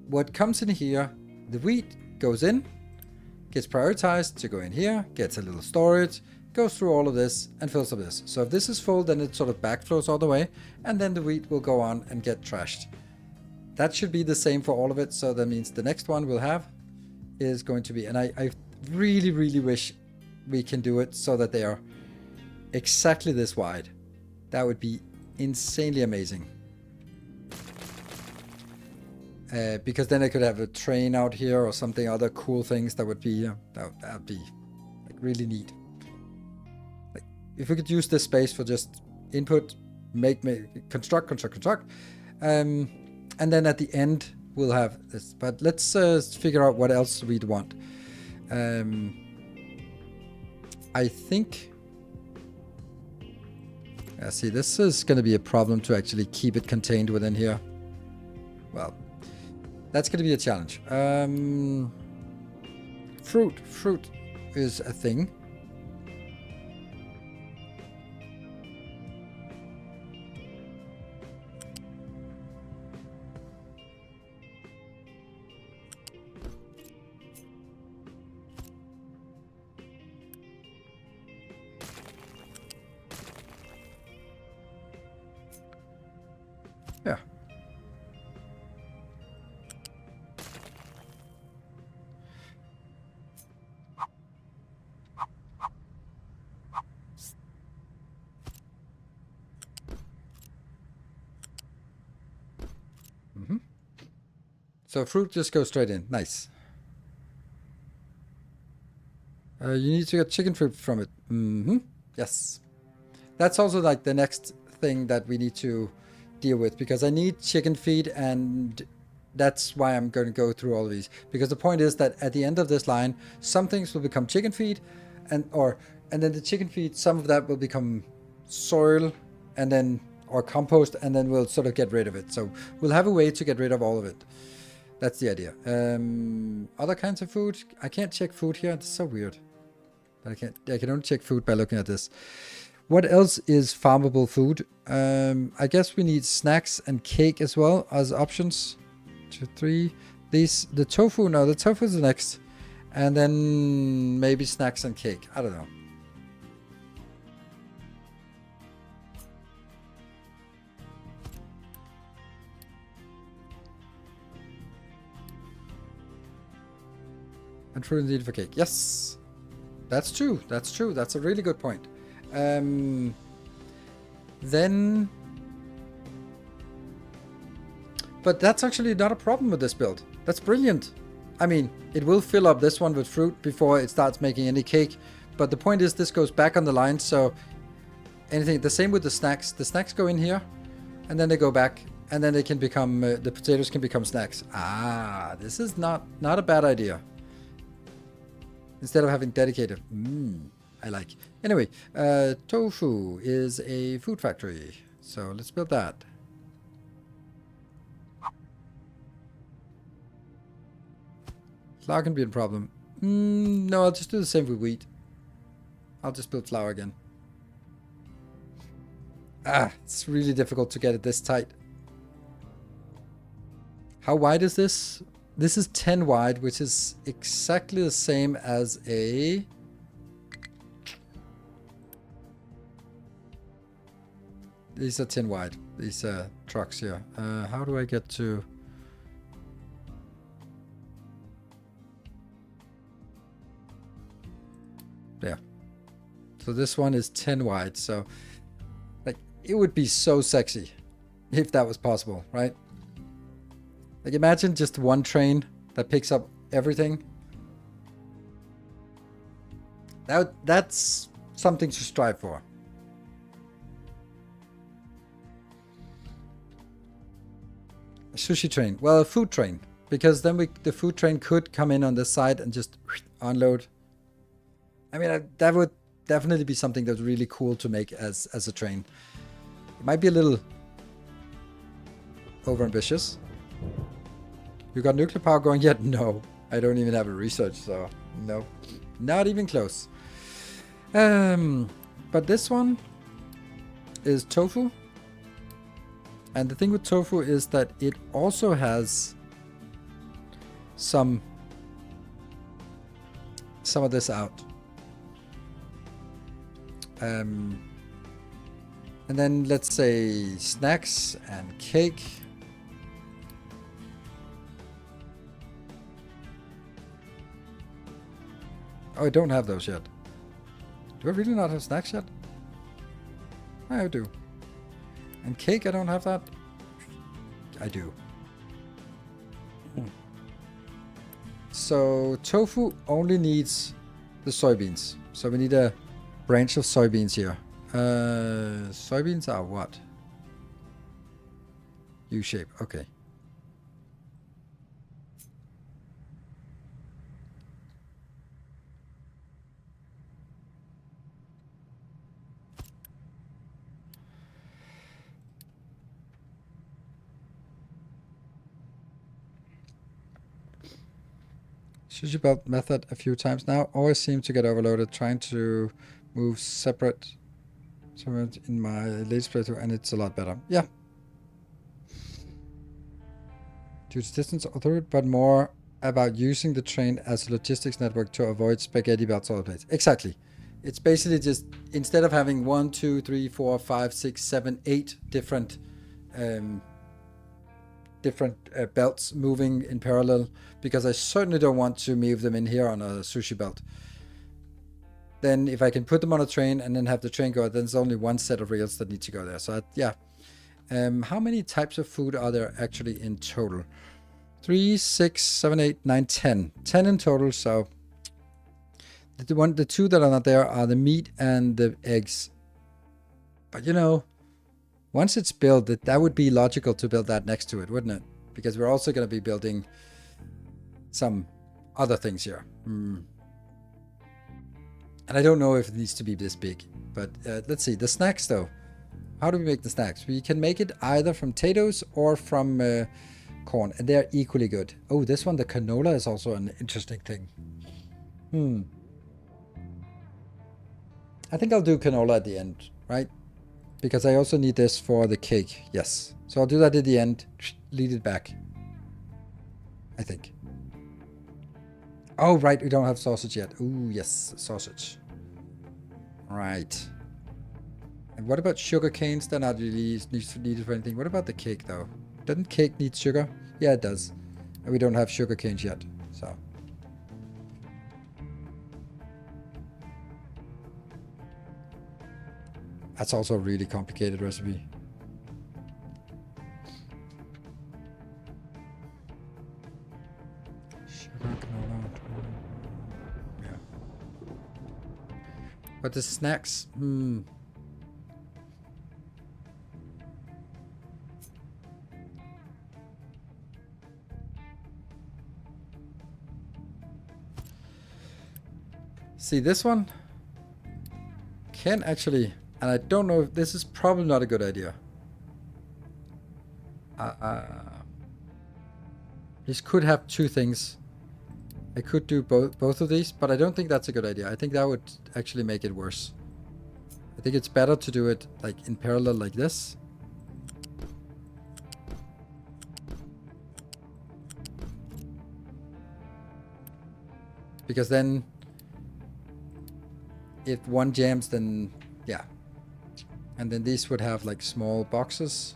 S1: what comes in here, the wheat goes in, gets prioritized to go in here, gets a little storage, goes through all of this and fills up this. So if this is full, then it sort of backflows all the way, and then the wheat will go on and get trashed. That should be the same for all of it. So that means the next one we'll have is going to be, and I really, really wish we can do it so that they are exactly this wide. That would be insanely amazing. Because then I could have a train out here or something, other cool things that would be, that would be like really neat. Like if we could use this space for just input, make construct. And then at the end we'll have this. But let's figure out what else we'd want. I think. See, this is going to be a problem to actually keep it contained within here. Well, that's going to be a challenge. Fruit is a thing. Yeah. So fruit just goes straight in. Nice. You need to get chicken food from it. Yes. That's also like the next thing that we need to deal with, because I need chicken feed, and that's why I'm going to go through all of these. Because the point is that at the end of this line, some things will become chicken feed, and then the chicken feed, some of that will become soil, and then or compost, and then we'll sort of get rid of it. So we'll have a way to get rid of all of it. That's the idea. Other kinds of food. I can't check food here. It's so weird. But I can only check food by looking at this. What else is farmable food? I guess we need snacks and cake as well as options. 2, 3. The tofu. No, the tofu is the next. And then maybe snacks and cake. I don't know. And fruit indeed for cake. Yes. That's true. That's true. That's a really good point. Then... But that's actually not a problem with this build. That's brilliant. I mean, it will fill up this one with fruit before it starts making any cake. But the point is, this goes back on the line, so anything. The same with the snacks. The snacks go in here, and then they go back, and then they can become the potatoes can become snacks. Ah, this is not a bad idea. Instead of having dedicated. I like. Anyway, tofu is a food factory, so let's build that. Flour can be a problem. No, I'll just do the same with wheat. I'll just build flour again. It's really difficult to get it this tight. How wide is this? This is 10 wide, which is exactly the same as a... These are 10 wide, these trucks here. How do I get to... There. So this one is 10 wide, so... Like, it would be so sexy if that was possible, right? Like, imagine just one train that picks up everything. That's something to strive for. A sushi train. Well, a food train. Because then the food train could come in on this side and just unload. I mean, that would definitely be something that's really cool to make as a train. It might be a little overambitious. You got nuclear power going yet? No. I don't even have a research, so no. Not even close. But this one is tofu. And the thing with tofu is that it also has some of this out. And then let's say snacks and cake. Oh, I don't have those yet. Do I really not have snacks yet? I do. And cake, I don't have that. I do. So tofu only needs the soybeans. So we need a branch of soybeans here. Soybeans are what? U-shape. Okay. Sushi belt method a few times now. Always seem to get overloaded trying to move separate in my latest playthrough, and it's a lot better. Yeah. Due to distance authority, but more about using the train as a logistics network to avoid spaghetti belts all the place. Exactly. It's basically just, instead of having 1, 2, 3, 4, 5, 6, 7, 8 different belts moving in parallel, because I certainly don't want to move them in here on a sushi belt. Then if I can put them on a train and then have the train go, then there's only one set of rails that need to go there. So yeah. How many types of food are there actually in total? 3, 6, 7, 8, 9, 10. 10 in total, so the two that are not there are the meat and the eggs. But you know, once it's built, that would be logical to build that next to it, wouldn't it? Because we're also going to be building some other things here. And I don't know if it needs to be this big. But let's see. The snacks, though. How do we make the snacks? We can make it either from potatoes or from corn. And they're equally good. Oh, this one, the canola, is also an interesting thing. I think I'll do canola at the end, right? Because I also need this for the cake. Yes. So I'll do that at the end. Lead it back. I think. Oh, right. We don't have sausage yet. Ooh, yes. Sausage. Right. And what about sugar canes? They're not really needed for anything. What about the cake, though? Doesn't cake need sugar? Yeah, it does. And we don't have sugar canes yet. So. That's also a really complicated recipe. Sugar But the snacks, See, this one can actually, and I don't know if this is probably not a good idea. This could have two things. I could do both of these, but I don't think that's a good idea. I think that would actually make it worse. I think it's better to do it like in parallel like this. Because then if one jams, then yeah. And then these would have like small boxes.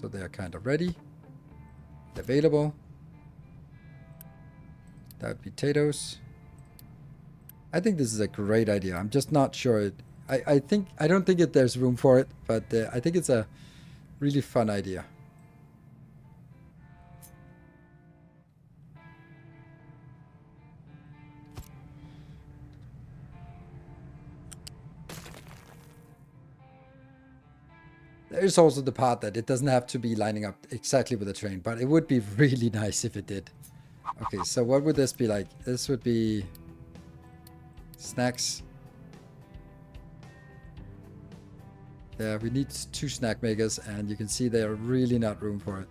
S1: So they're kind of ready. Available. That would be potatoes. I think this is a great idea. I'm just not sure. I don't think there's room for it, but I think it's a really fun idea. There's also the part that it doesn't have to be lining up exactly with the train, but it would be really nice if it did. Okay, so what would this be like? This would be snacks. Yeah, we need 2 snack makers, and you can see there's really not room for it.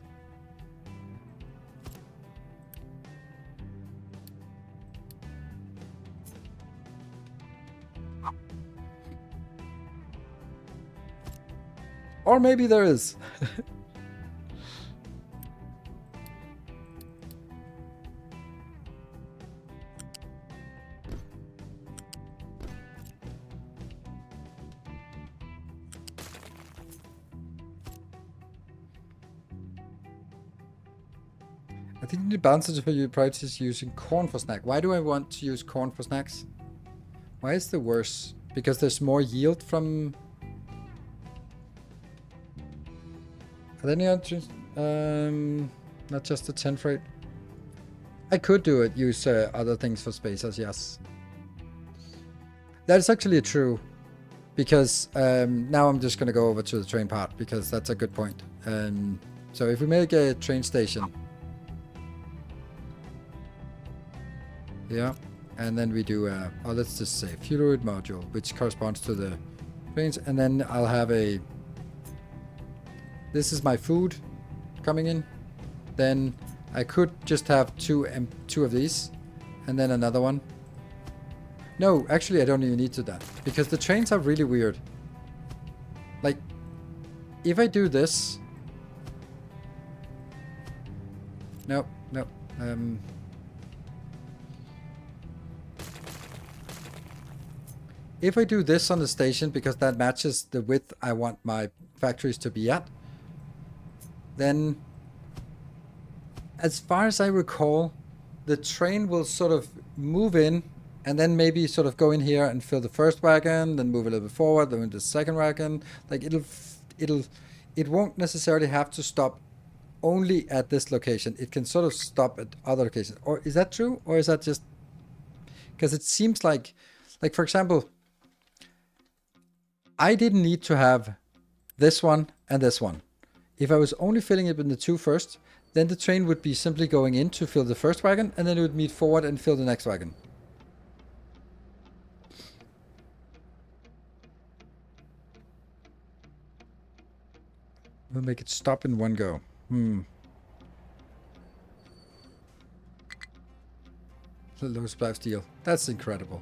S1: Or maybe there is. I think the balance for you priorities using corn for snack. Why do I want to use corn for snacks? Why is the worse? Because there's more yield from... Are there any other... not just the 10 freight. I could do it, use other things for spacers, yes. That is actually true. Because now I'm just going to go over to the train part, because that's a good point. So if we make a train station... Yeah, and then we do, let's just say fluid module, which corresponds to the trains, and then I'll have a, this is my food coming in, then I could just have two of these, and then another one. No, actually I don't even need to that, because the trains are really weird. Like, if I do this, no, if I do this on the station, because that matches the width I want my factories to be at, then, as far as I recall, the train will sort of move in, and then maybe sort of go in here and fill the first wagon, then move a little bit forward, then into the second wagon. Like it won't necessarily have to stop only at this location. It can sort of stop at other locations. Or is that true? Or is that just... Because it seems like for example, I didn't need to have this one and this one. If I was only filling it in the 2 first, then the train would be simply going in to fill the first wagon, and then it would move forward and fill the next wagon. We'll make it stop in one go. Low supply of steel. That's incredible.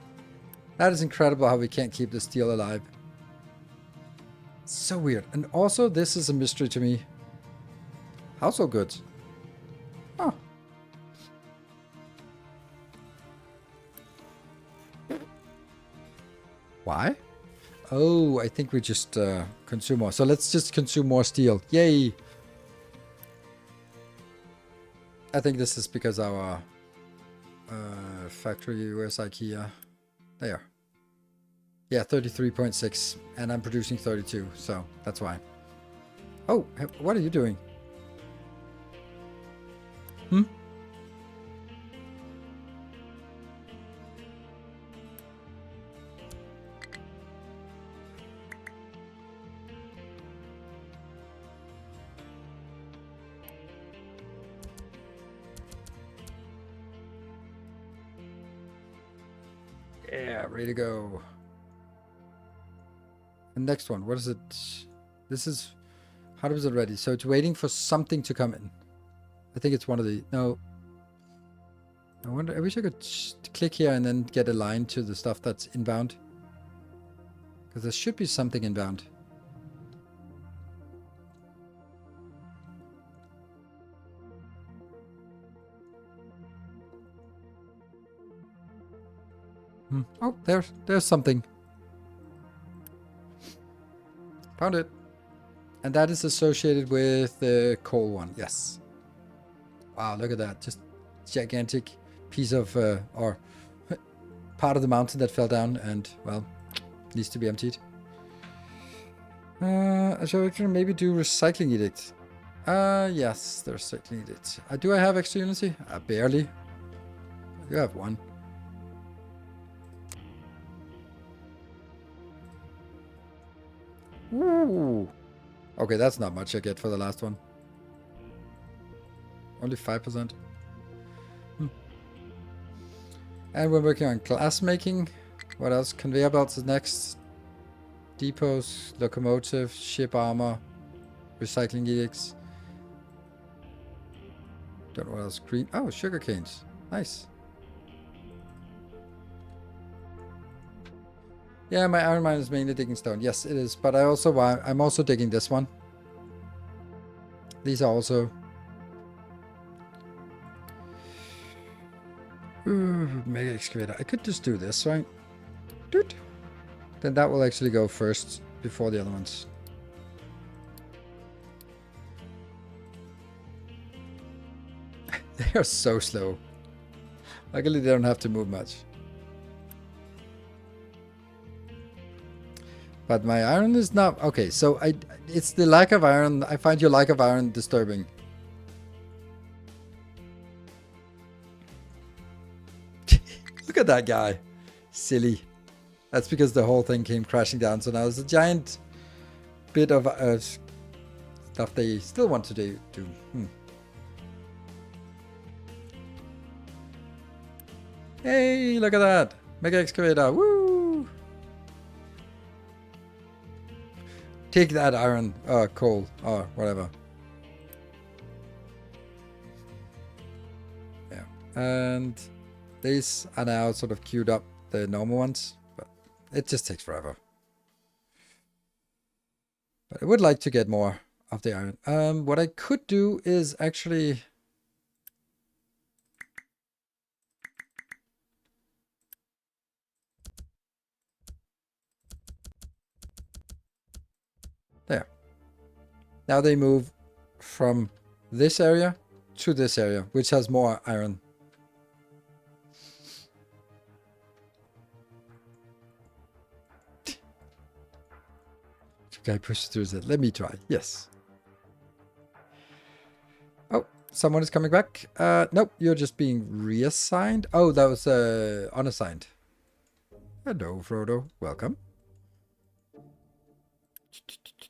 S1: That is incredible how we can't keep the steel alive. So weird. And also, this is a mystery to me. Household goods. Huh. Why? Oh, I think we just consume more. So let's just consume more steel. Yay! I think this is because our factory, where's IKEA? There. Yeah, 33.6, and I'm producing 32, so that's why. Oh, what are you doing? Yeah, ready to go. The next one, what is it? This is 100% ready. So it's waiting for something to come in. I think it's one of the... No. I wonder... I wish I could click here and then get a line to the stuff that's inbound. Because there should be something inbound. Oh, there's something. Found it. And that is associated with the coal one, yes. Wow, look at that. Just gigantic piece of, or part of the mountain that fell down and, well, needs to be emptied. So I can maybe do recycling edict. Yes, the recycling edict. Do I have extra unity? Barely. You have one. Ooh. Okay, that's not much I get for the last one. Only 5%. And we're working on glass making. What else? Conveyor belts is next. Depots, locomotive, ship armor, recycling edicts. Don't know what else. Green. Oh, sugar canes. Nice. Yeah, my iron mine is mainly digging stone. Yes, it is. But I'm also digging this one. These are also... mega excavator. I could just do this, right? Doot. Then that will actually go first before the other ones. They are so slow. Luckily, they don't have to move much. But my iron is not... Okay, so it's the lack of iron. I find your lack of iron disturbing. Look at that guy. Silly. That's because the whole thing came crashing down. So now there's a giant bit of stuff they still want to do. Hey, look at that. Mega excavator. Woo! Take that iron, coal, or whatever. Yeah. And these are now sort of queued up, the normal ones. But it just takes forever. But I would like to get more of the iron. What I could do is actually... There. Now they move from this area to this area, which has more iron. Okay, push through that. Let me try. Yes. Oh, someone is coming back. Nope, you're just being reassigned. Oh, that was unassigned. Hello, Frodo. Welcome.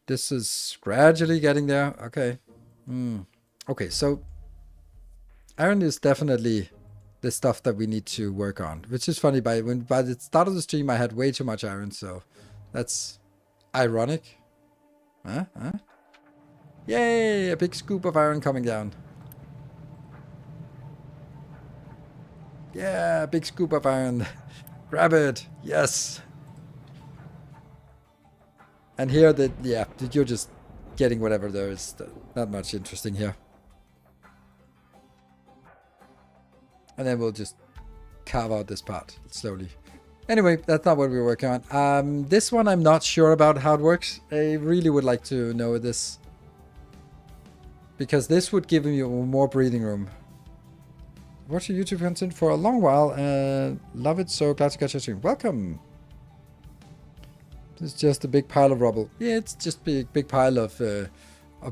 S1: This is gradually getting there. Okay. Okay, so iron is definitely the stuff that we need to work on, which is funny. By the start of the stream, I had way too much iron, so that's ironic. Huh? Yay! A big scoop of iron coming down. Yeah, a big scoop of iron. Grab it. Yes. And here, you're just getting whatever there is. Not much interesting here. And then we'll just carve out this part slowly. Anyway, that's not what we're working on. This one, I'm not sure about how it works. I really would like to know this. Because this would give you more breathing room. Watch your YouTube content for a long while. Love it, so glad to catch your stream. Welcome. It's just a big pile of rubble. Yeah, it's just a big pile of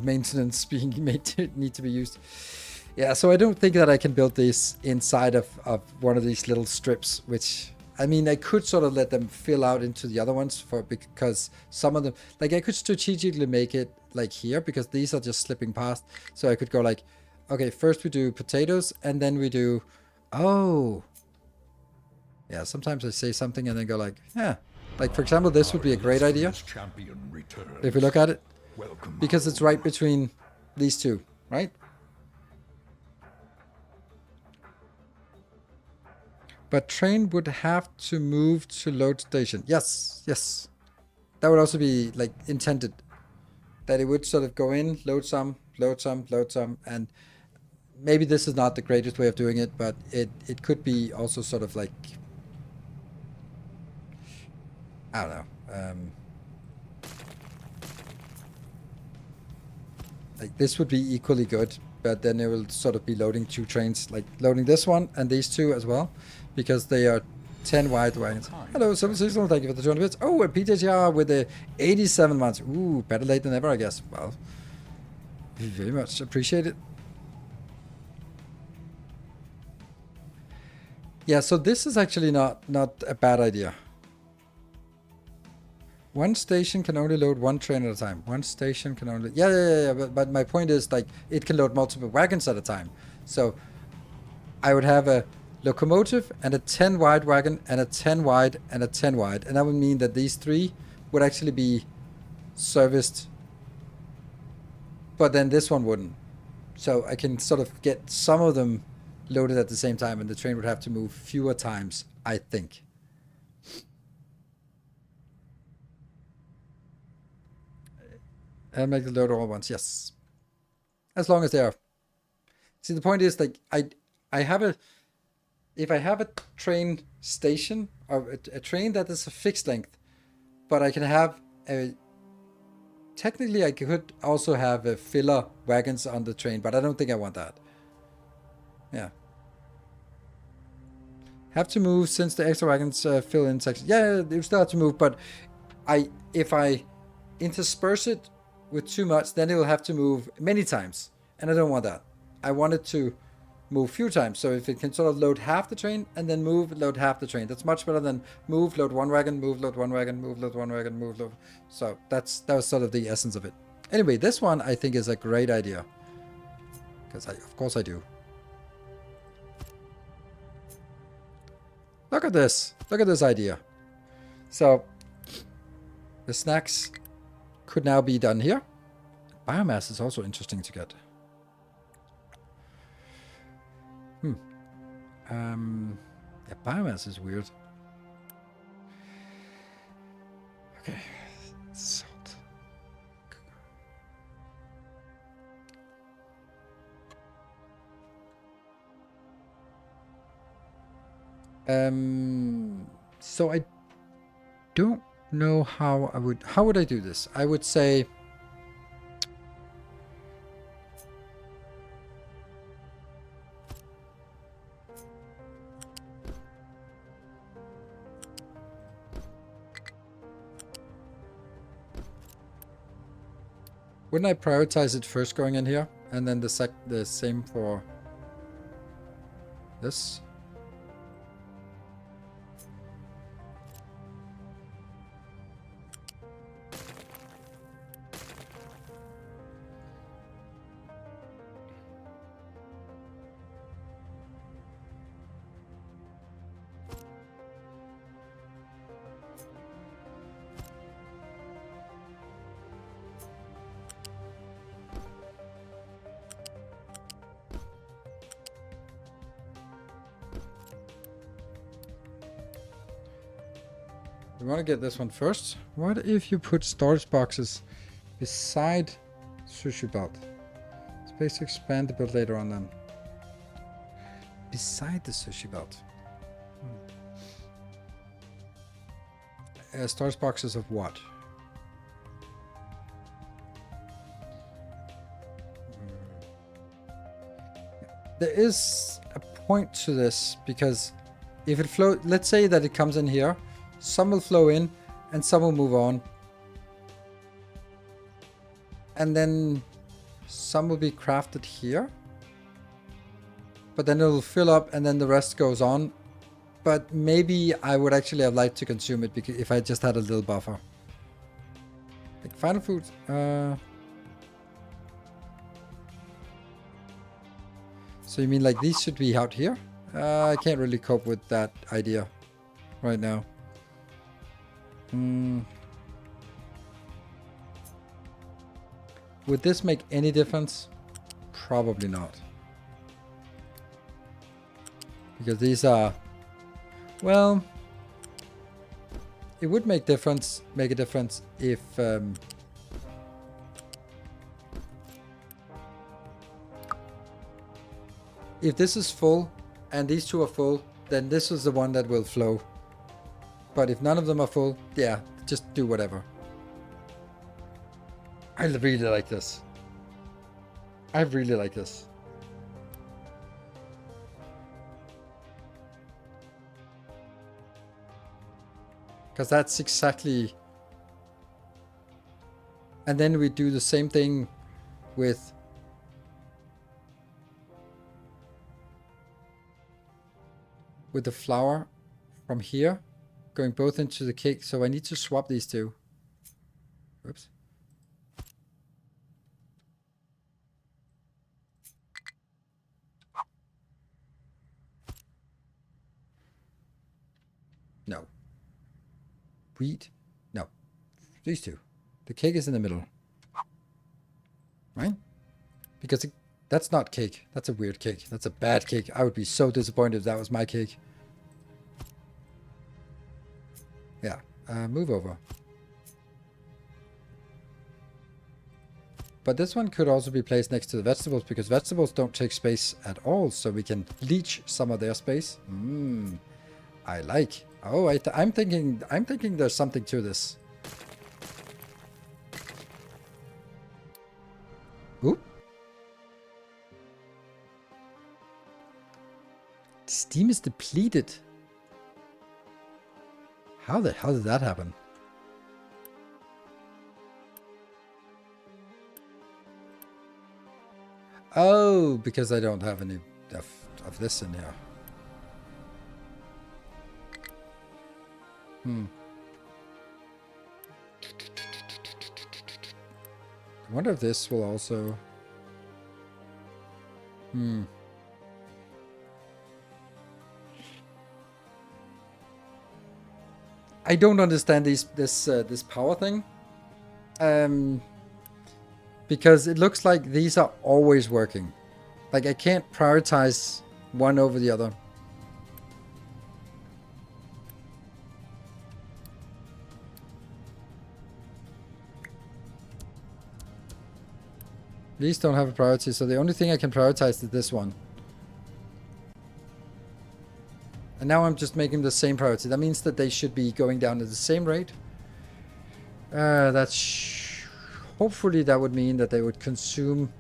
S1: maintenance being need to be used. Yeah, so I don't think that I can build this inside of one of these little strips, which, I mean, I could sort of let them fill out into the other ones because some of them, like I could strategically make it like here because these are just slipping past. So I could go like, okay, first we do potatoes and then we do, oh, Yeah, sometimes I say something and then go like, yeah. Like, for example, this would be a great idea
S2: Champion returns.
S1: if we look at it.
S2: Welcome
S1: Because it's right between these two, right? But train would have to move to load station. Yes, yes. That would also be, like, intended. That it would sort of go in, load some, load some, load some, and maybe this is not the greatest way of doing it, but it could be also sort of like, I don't know. Like this would be equally good, but then it will sort of be loading two trains, like loading this one and these two as well, because they are 10 wide wagons. Hello, Season, thank you for the 200 bits. Oh, a PTGR with the 87 months. Ooh, better late than ever, I guess. Well, very much appreciate it. Yeah, so this is actually not a bad idea. One station can only load one train at a time. One station can only... Yeah. But my point is, like, it can load multiple wagons at a time. So I would have a locomotive and a 10 wide wagon and a 10 wide and a 10 wide. And that would mean that these three would actually be serviced. But then this one wouldn't. So I can sort of get some of them loaded at the same time, and the train would have to move fewer times, I think. And make the load all at once, yes. As long as they are. See, the point is, like, I have a... If I have a train station, or a train that is a fixed length, but I can have a... Technically, I could also have a filler wagons on the train, but I don't think I want that. Yeah. Have to move since the extra wagons fill in sections. Yeah, you still have to move, but if I intersperse it with too much, then it will have to move many times, and I don't want that. I want it to move few times. So if it can sort of load half the train and then move, load half the train, that's much better than move, load one wagon, move, load one wagon, move, load one wagon, move, load. So that was sort of the essence of it. Anyway, this one I think is a great idea, because of course I do. Look at this. Look at this idea. So the snacks could now be done here. Biomass is also interesting to get. Yeah, biomass is weird. Okay. Salt. So I don't know how would I do this? I would say wouldn't I prioritize it first going in here and then the same for this? We want to get this one first. What if you put storage boxes beside sushi belt? Space to expand the build later on then. Beside the sushi belt. Storage boxes of what? There is a point to this, because if it flows, let's say that it comes in here, some will flow in and some will move on, and then some will be crafted here, but then it will fill up and then the rest goes on. But maybe I would actually have liked to consume it, because if I just had a little buffer. Like final food. So you mean like these should be out here? I can't really cope with that idea. right now. Would this make any difference? Probably not. Because these are, well, it would make a difference if this is full and these two are full, then this is the one that will flow. But if none of them are full, yeah, just do whatever. I really like this. I really like this. Because that's exactly... And then we do the same thing with... with the flower from here, going both into the cake. So I need to swap these two. Oops. No. Wheat? No. These two. The cake is in the middle. Right? Because that's not cake. That's a weird cake. That's a bad cake. I would be so disappointed if that was my cake. Yeah. Move over. But this one could also be placed next to the vegetables, because vegetables don't take space at all, so we can leech some of their space. I like. Oh, I'm thinking there's something to this. Oop. Steam is depleted. How the hell did that happen? Oh, because I don't have any of this in here. I wonder if this will also... I don't understand this power thing. Because it looks like these are always working. Like I can't prioritize one over the other. These don't have a priority, so the only thing I can prioritize is this one. And now I'm just making the same priority. That means that they should be going down at the same rate. Hopefully that would mean that they would consume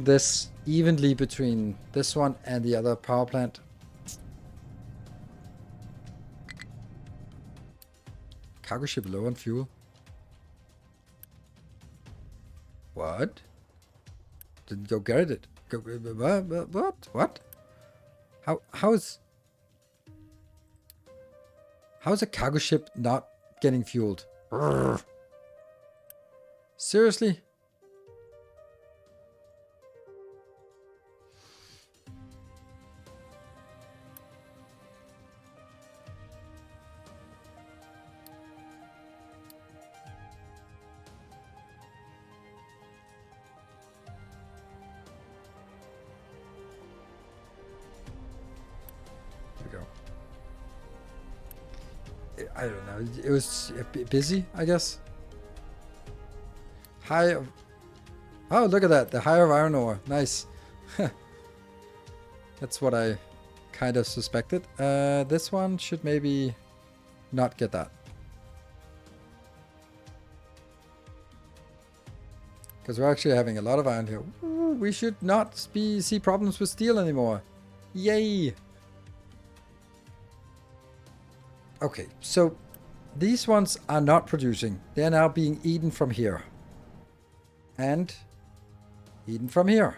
S1: this evenly between this one and the other power plant. Cargo ship low on fuel. What? Didn't go get it. What? How's a cargo ship not getting fueled? Urgh. Seriously? I don't know. It was a bit busy, I guess. High. Oh, look at that. The higher of iron ore. Nice. That's what I kind of suspected. This one should maybe not get that. Because we're actually having a lot of iron here. Ooh, we should not see problems with steel anymore. Yay! Okay, so these ones are not producing. They are now being eaten from here. And eaten from here.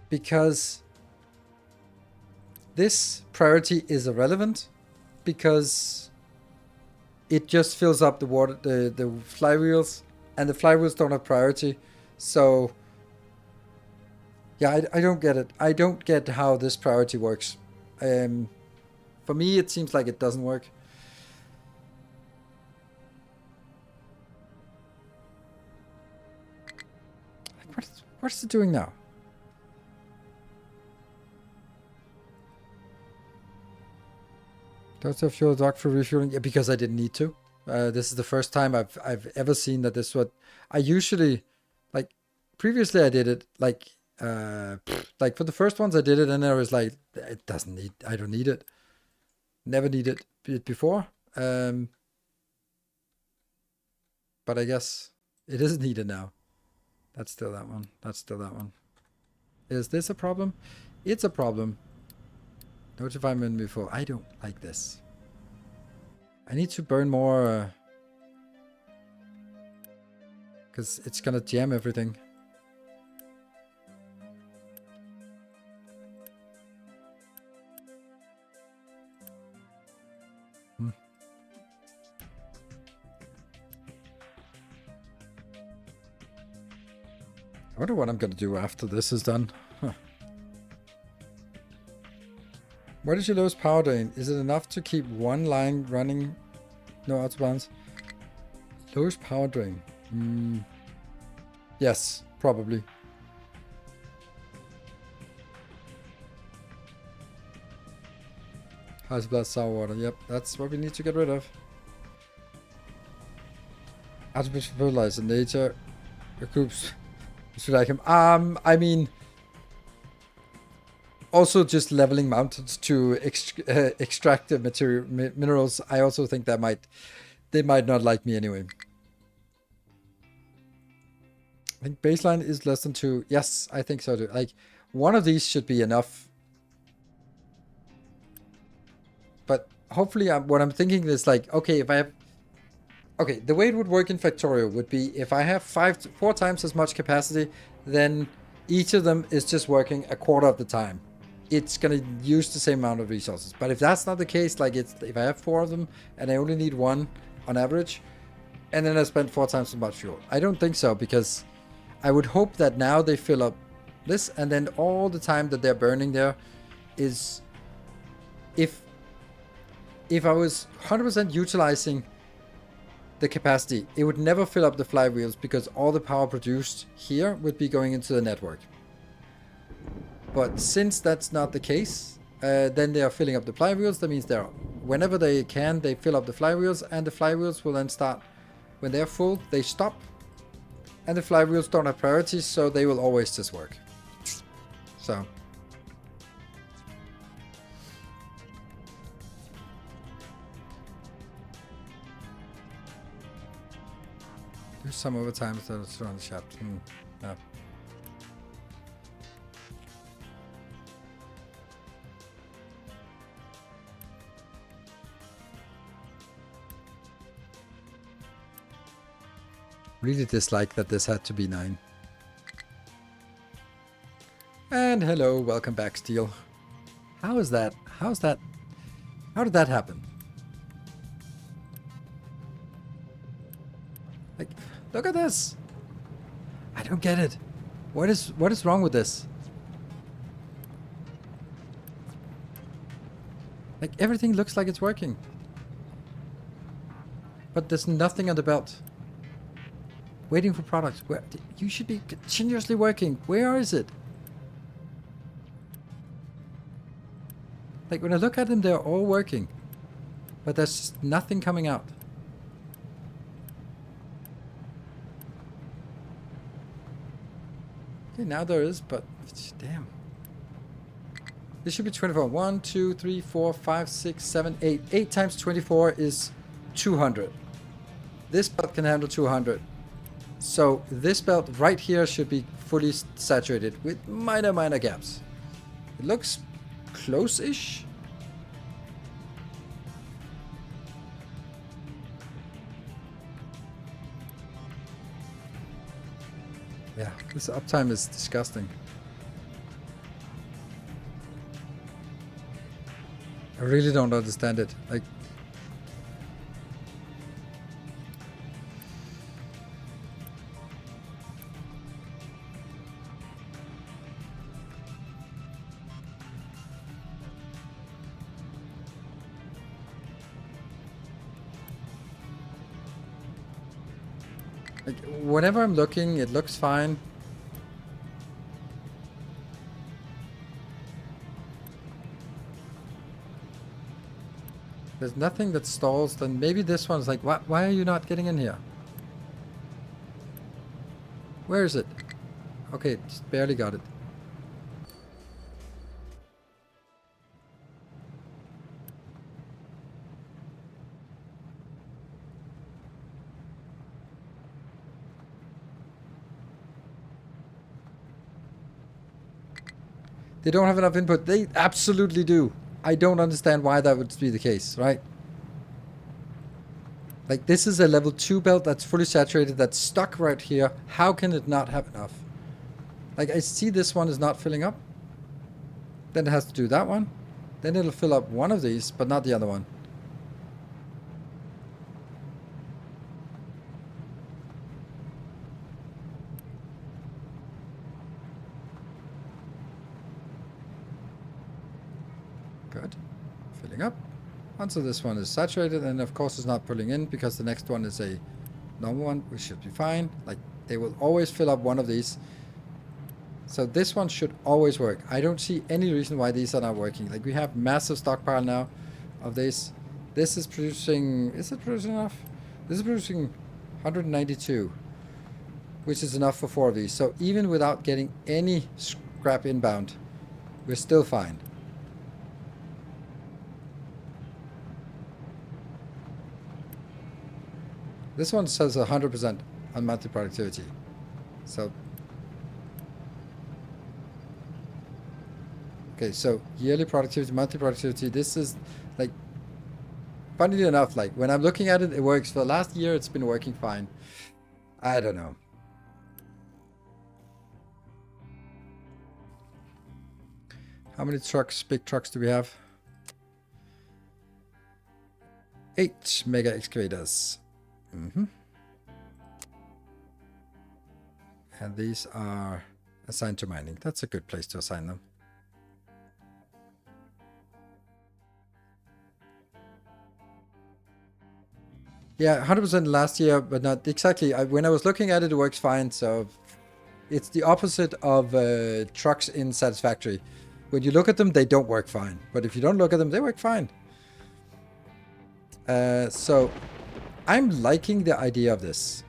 S1: Because this priority is irrelevant. Because it just fills up the water, the flywheels. And the flywheels don't have priority. So Yeah, I don't get it. I don't get how this priority works. For me, it seems like it doesn't work. Like, what's it doing now? Don't have fuel dock for refueling? Yeah, because I didn't need to. This is the first time I've ever seen that this is what I usually like. Previously, I did it like for the first ones I did it, and I was like, it doesn't need. I don't need it. Never needed it before. But I guess it is needed now. That's still that one. That's still that one. Is this a problem? It's a problem. Notify me before. I don't like this. I need to burn more. Because it's gonna jam everything. I wonder what I'm gonna do after this is done. Huh. What is your lowest power drain? Is it enough to keep one line running? No autobahns. Lowest power drain. Yes, probably. House blast sour water. Yep, that's what we need to get rid of. Artificial fertilizer. Nature groups. Should like him. I mean, also just leveling mountains to extract the minerals. I also think that they might not like me anyway. I think baseline is less than 2. Yes, I think so too. Like, one of these should be enough. But hopefully, what I'm thinking is like, okay, if I have... Okay, the way it would work in Factorio would be if I have 4 times as much capacity, then each of them is just working a quarter of the time. It's going to use the same amount of resources. But if that's not the case, like if I have 4 of them and I only need 1 on average, and then I spend 4 times as much fuel. I don't think so, because I would hope that now they fill up this, and then all the time that they're burning there is... If I was 100% utilizing the capacity, it would never fill up the flywheels, because all the power produced here would be going into the network. But since that's not the case, then they are filling up the flywheels. That means whenever they can, they fill up the flywheels, and the flywheels will then start. When they're full, they stop, and the flywheels don't have priorities, so they will always just work. So. Do some overtime instead of around the shaft. No. Really dislike that this had to be 9. And hello, welcome back, Steel. How is that? How did that happen? Like, look at this. I don't get it. What is wrong with this? Like, everything looks like it's working. But there's nothing on the belt. Waiting for products. Where you should be continuously working. Where is it? Like, when I look at them, they're all working. But there's just nothing coming out. Okay, now there is, but damn. This should be 24. 1, 2, 3, 4, 5, 6, 7, 8. 8 times 24 is 200. This belt can handle 200. So this belt right here should be fully saturated with minor gaps. It looks close-ish. Yeah, this uptime is disgusting. I really don't understand it. Like, Like, whenever I'm looking, it looks fine. There's nothing that stalls. Then maybe this one's like, why are you not getting in here? Where is it? Okay, just barely got it. They don't have enough input. They absolutely do. I don't understand why that would be the case, right? Like, this is a level 2 belt that's fully saturated, that's stuck right here. How can it not have enough? Like, I see this one is not filling up. Then it has to do that one. Then it'll fill up one of these, but not the other one. Good. Filling up. Until this one is saturated, and of course it's not pulling in because the next one is a normal one, which should be fine. Like, they will always fill up one of these. So this one should always work. I don't see any reason why these are not working. Like, we have massive stockpile now of this. This is producing... Is it producing enough? This is producing 192, which is enough for 4 of these. So even without getting any scrap inbound, we're still fine. This one says 100% on monthly productivity. So... Okay, so yearly productivity, monthly productivity, this is, like, funnily enough, like, when I'm looking at it, it works. For the last year, it's been working fine. I don't know. How many trucks, big trucks do we have? 8 mega excavators. And these are assigned to mining. That's a good place to assign them. Yeah, 100% last year, but not exactly. When I was looking at it, it works fine. So it's the opposite of trucks in Satisfactory. When you look at them, they don't work fine. But if you don't look at them, they work fine. So I'm liking the idea of this.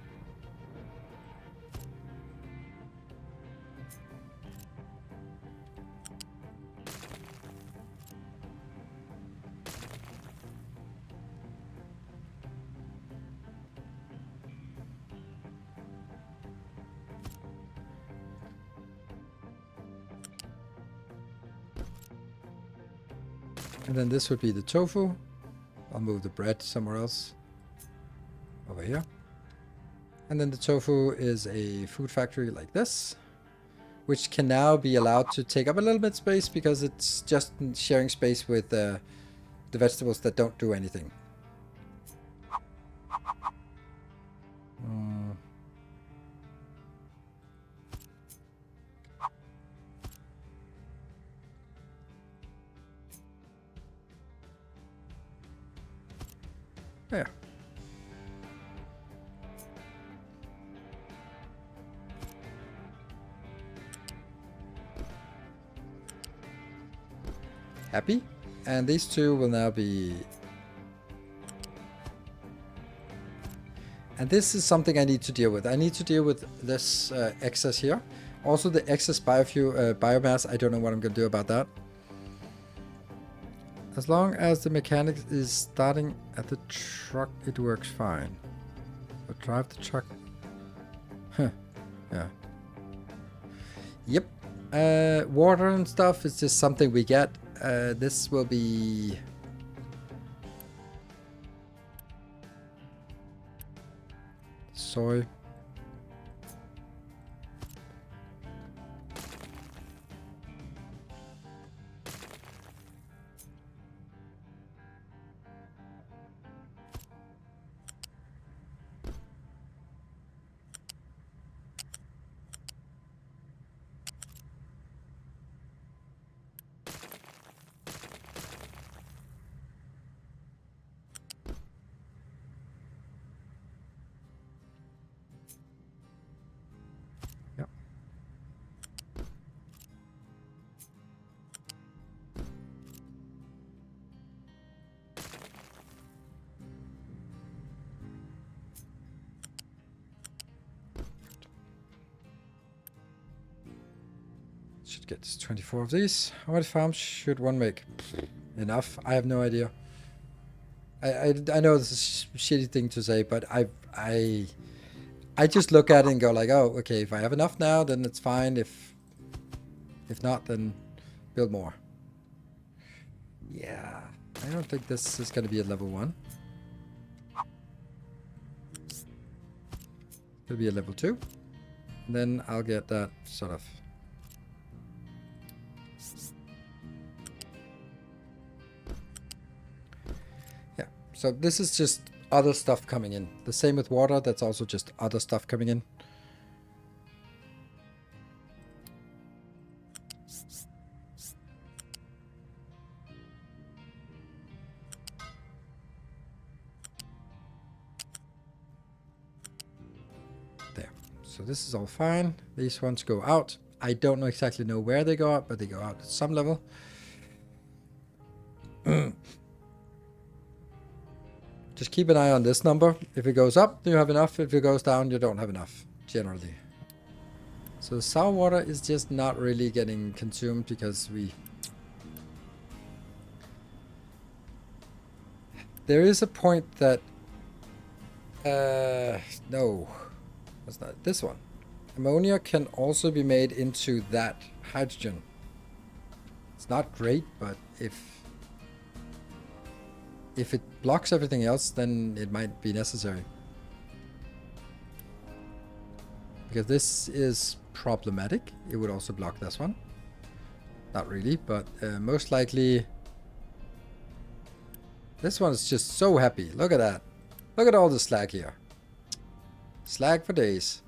S1: And then this would be the tofu. I'll move the bread somewhere else. Over here. And then the tofu is a food factory like this, which can now be allowed to take up a little bit of space because it's just sharing space with the vegetables that don't do anything. Yeah. Happy. And these two will now be... And this is something I need to deal with. I need to deal with this excess here. Also the excess biomass. I don't know what I'm going to do about that. As long as the mechanics is starting at the truck, it works fine. But drive the truck. Huh. Yeah. Yep. Water and stuff is just something we get. This will be... soy. Should get 24 of these. How many farms should one make? Enough? I have no idea. I know this is a shitty thing to say, but I just look at it and go like, oh, okay, if I have enough now, then it's fine. If not, then build more. Yeah, I don't think this is going to be at level 1. It'll be a level 2. And then I'll get that sort of. Yeah, so this is just other stuff coming in. The same with water, that's also just other stuff coming in. So this is all fine. These ones go out. I don't exactly know where they go out, but they go out at some level. Just keep an eye on this number. If it goes up, you have enough. If it goes down, you don't have enough, generally. So the sour water is just not really getting consumed because there is a point that... no. That's not this one. Ammonia can also be made into that hydrogen. It's not great, but if it blocks everything else, then it might be necessary. Because this is problematic. It would also block this one. Not really, but most likely this one is just so happy. Look at that. Look at all the slag here. Slag for days.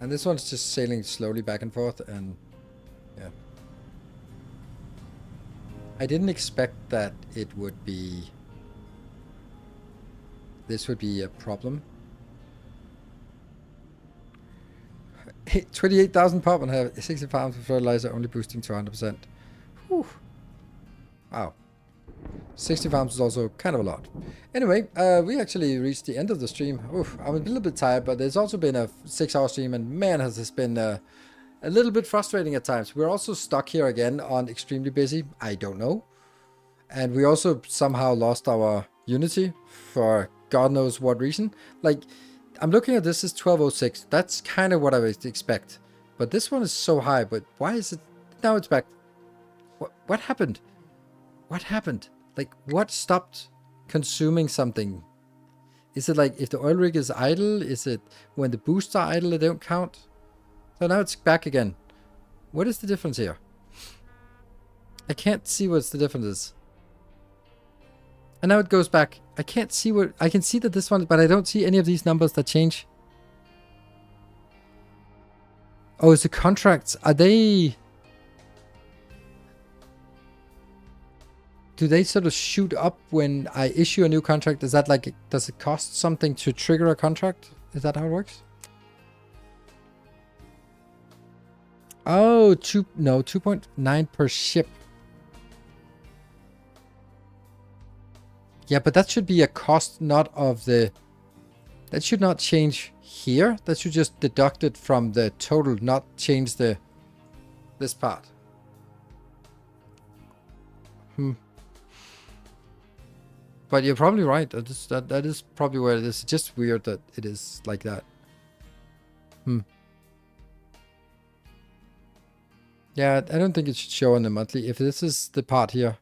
S1: And this one's just sailing slowly back and forth, and yeah. I didn't expect that it would be... this would be a problem. 28,000 pop and have 60 farms of fertilizer, only boosting to 100%. Whew. Wow. 60 farms is also kind of a lot. Anyway, we actually reached the end of the stream. Oof, I'm a little bit tired, but it's also been a 6-hour stream, and man, has this been a little bit frustrating at times. We're also stuck here again on extremely busy. I don't know. And we also somehow lost our Unity for God knows what reason. Like, I'm looking at this as 1206. That's kind of what I would expect. But this one is so high, but why is it... now it's back. What happened? What happened? Like, what stopped consuming something? Is it like if the oil rig is idle? Is it when the boosts are idle, they don't count? So now it's back again. What is the difference here? I can't see what's the difference is. And now it goes back. I can't see what... I can see that this one, but I don't see any of these numbers that change. Oh, it's the contracts. Are they... do they sort of shoot up when I issue a new contract? Is that like... does it cost something to trigger a contract? Is that how it works? Oh, 2.9 per ship. Yeah, but that should be a cost, not of the... that should not change here. That should just deduct it from the total, not change the... this part. But you're probably right. That is probably where it is. It's just weird that it is like that. Yeah, I don't think it should show on the monthly. If this is the part here.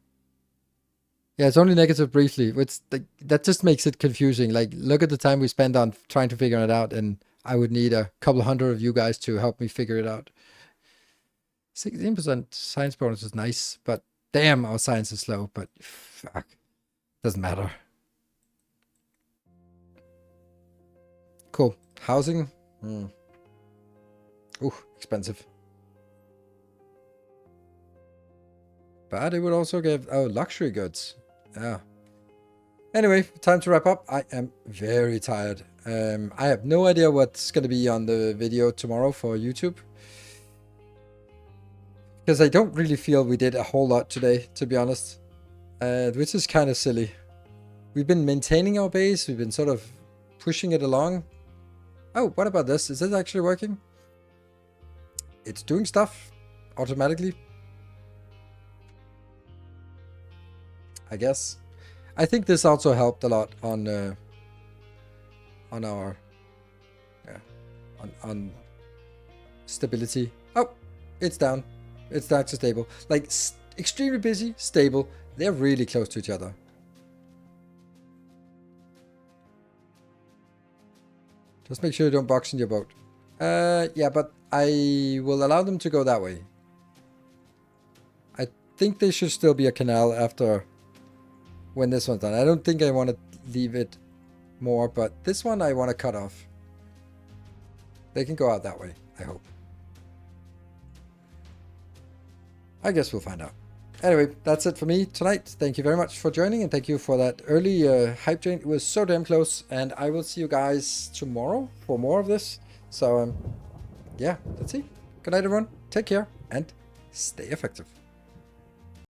S1: Yeah, it's only negative briefly. Which that just makes it confusing. Like, look at the time we spend on trying to figure it out, and I would need a couple hundred of you guys to help me figure it out. 16% science bonus is nice, but damn, our science is slow. But fuck. Doesn't matter. Cool. Housing. Ooh, expensive. But it would also give... oh, luxury goods. Yeah. Anyway, time to wrap up. I am very tired. I have no idea what's going to be on the video tomorrow for YouTube. Because I don't really feel we did a whole lot today, to be honest. Which is kind of silly. We've been maintaining our base. We've been sort of pushing it along. Oh, what about this? Is this actually working? It's doing stuff. automatically. I guess. I think this also helped a lot on our on stability. Oh, it's down. It's down to stable. Like extremely busy, stable. They're really close to each other. Just make sure you don't box in your boat. Yeah, but I will allow them to go that way. I think there should still be a canal after when this one's done. I don't think I want to leave it more, but this one I want to cut off. They can go out that way, I hope. I guess we'll find out. Anyway, that's it for me tonight. Thank you very much for joining, and thank you for that early hype train. It was so damn close, and I will see you guys tomorrow for more of this. So, yeah, let's see. Good night, everyone. Take care, and stay effective.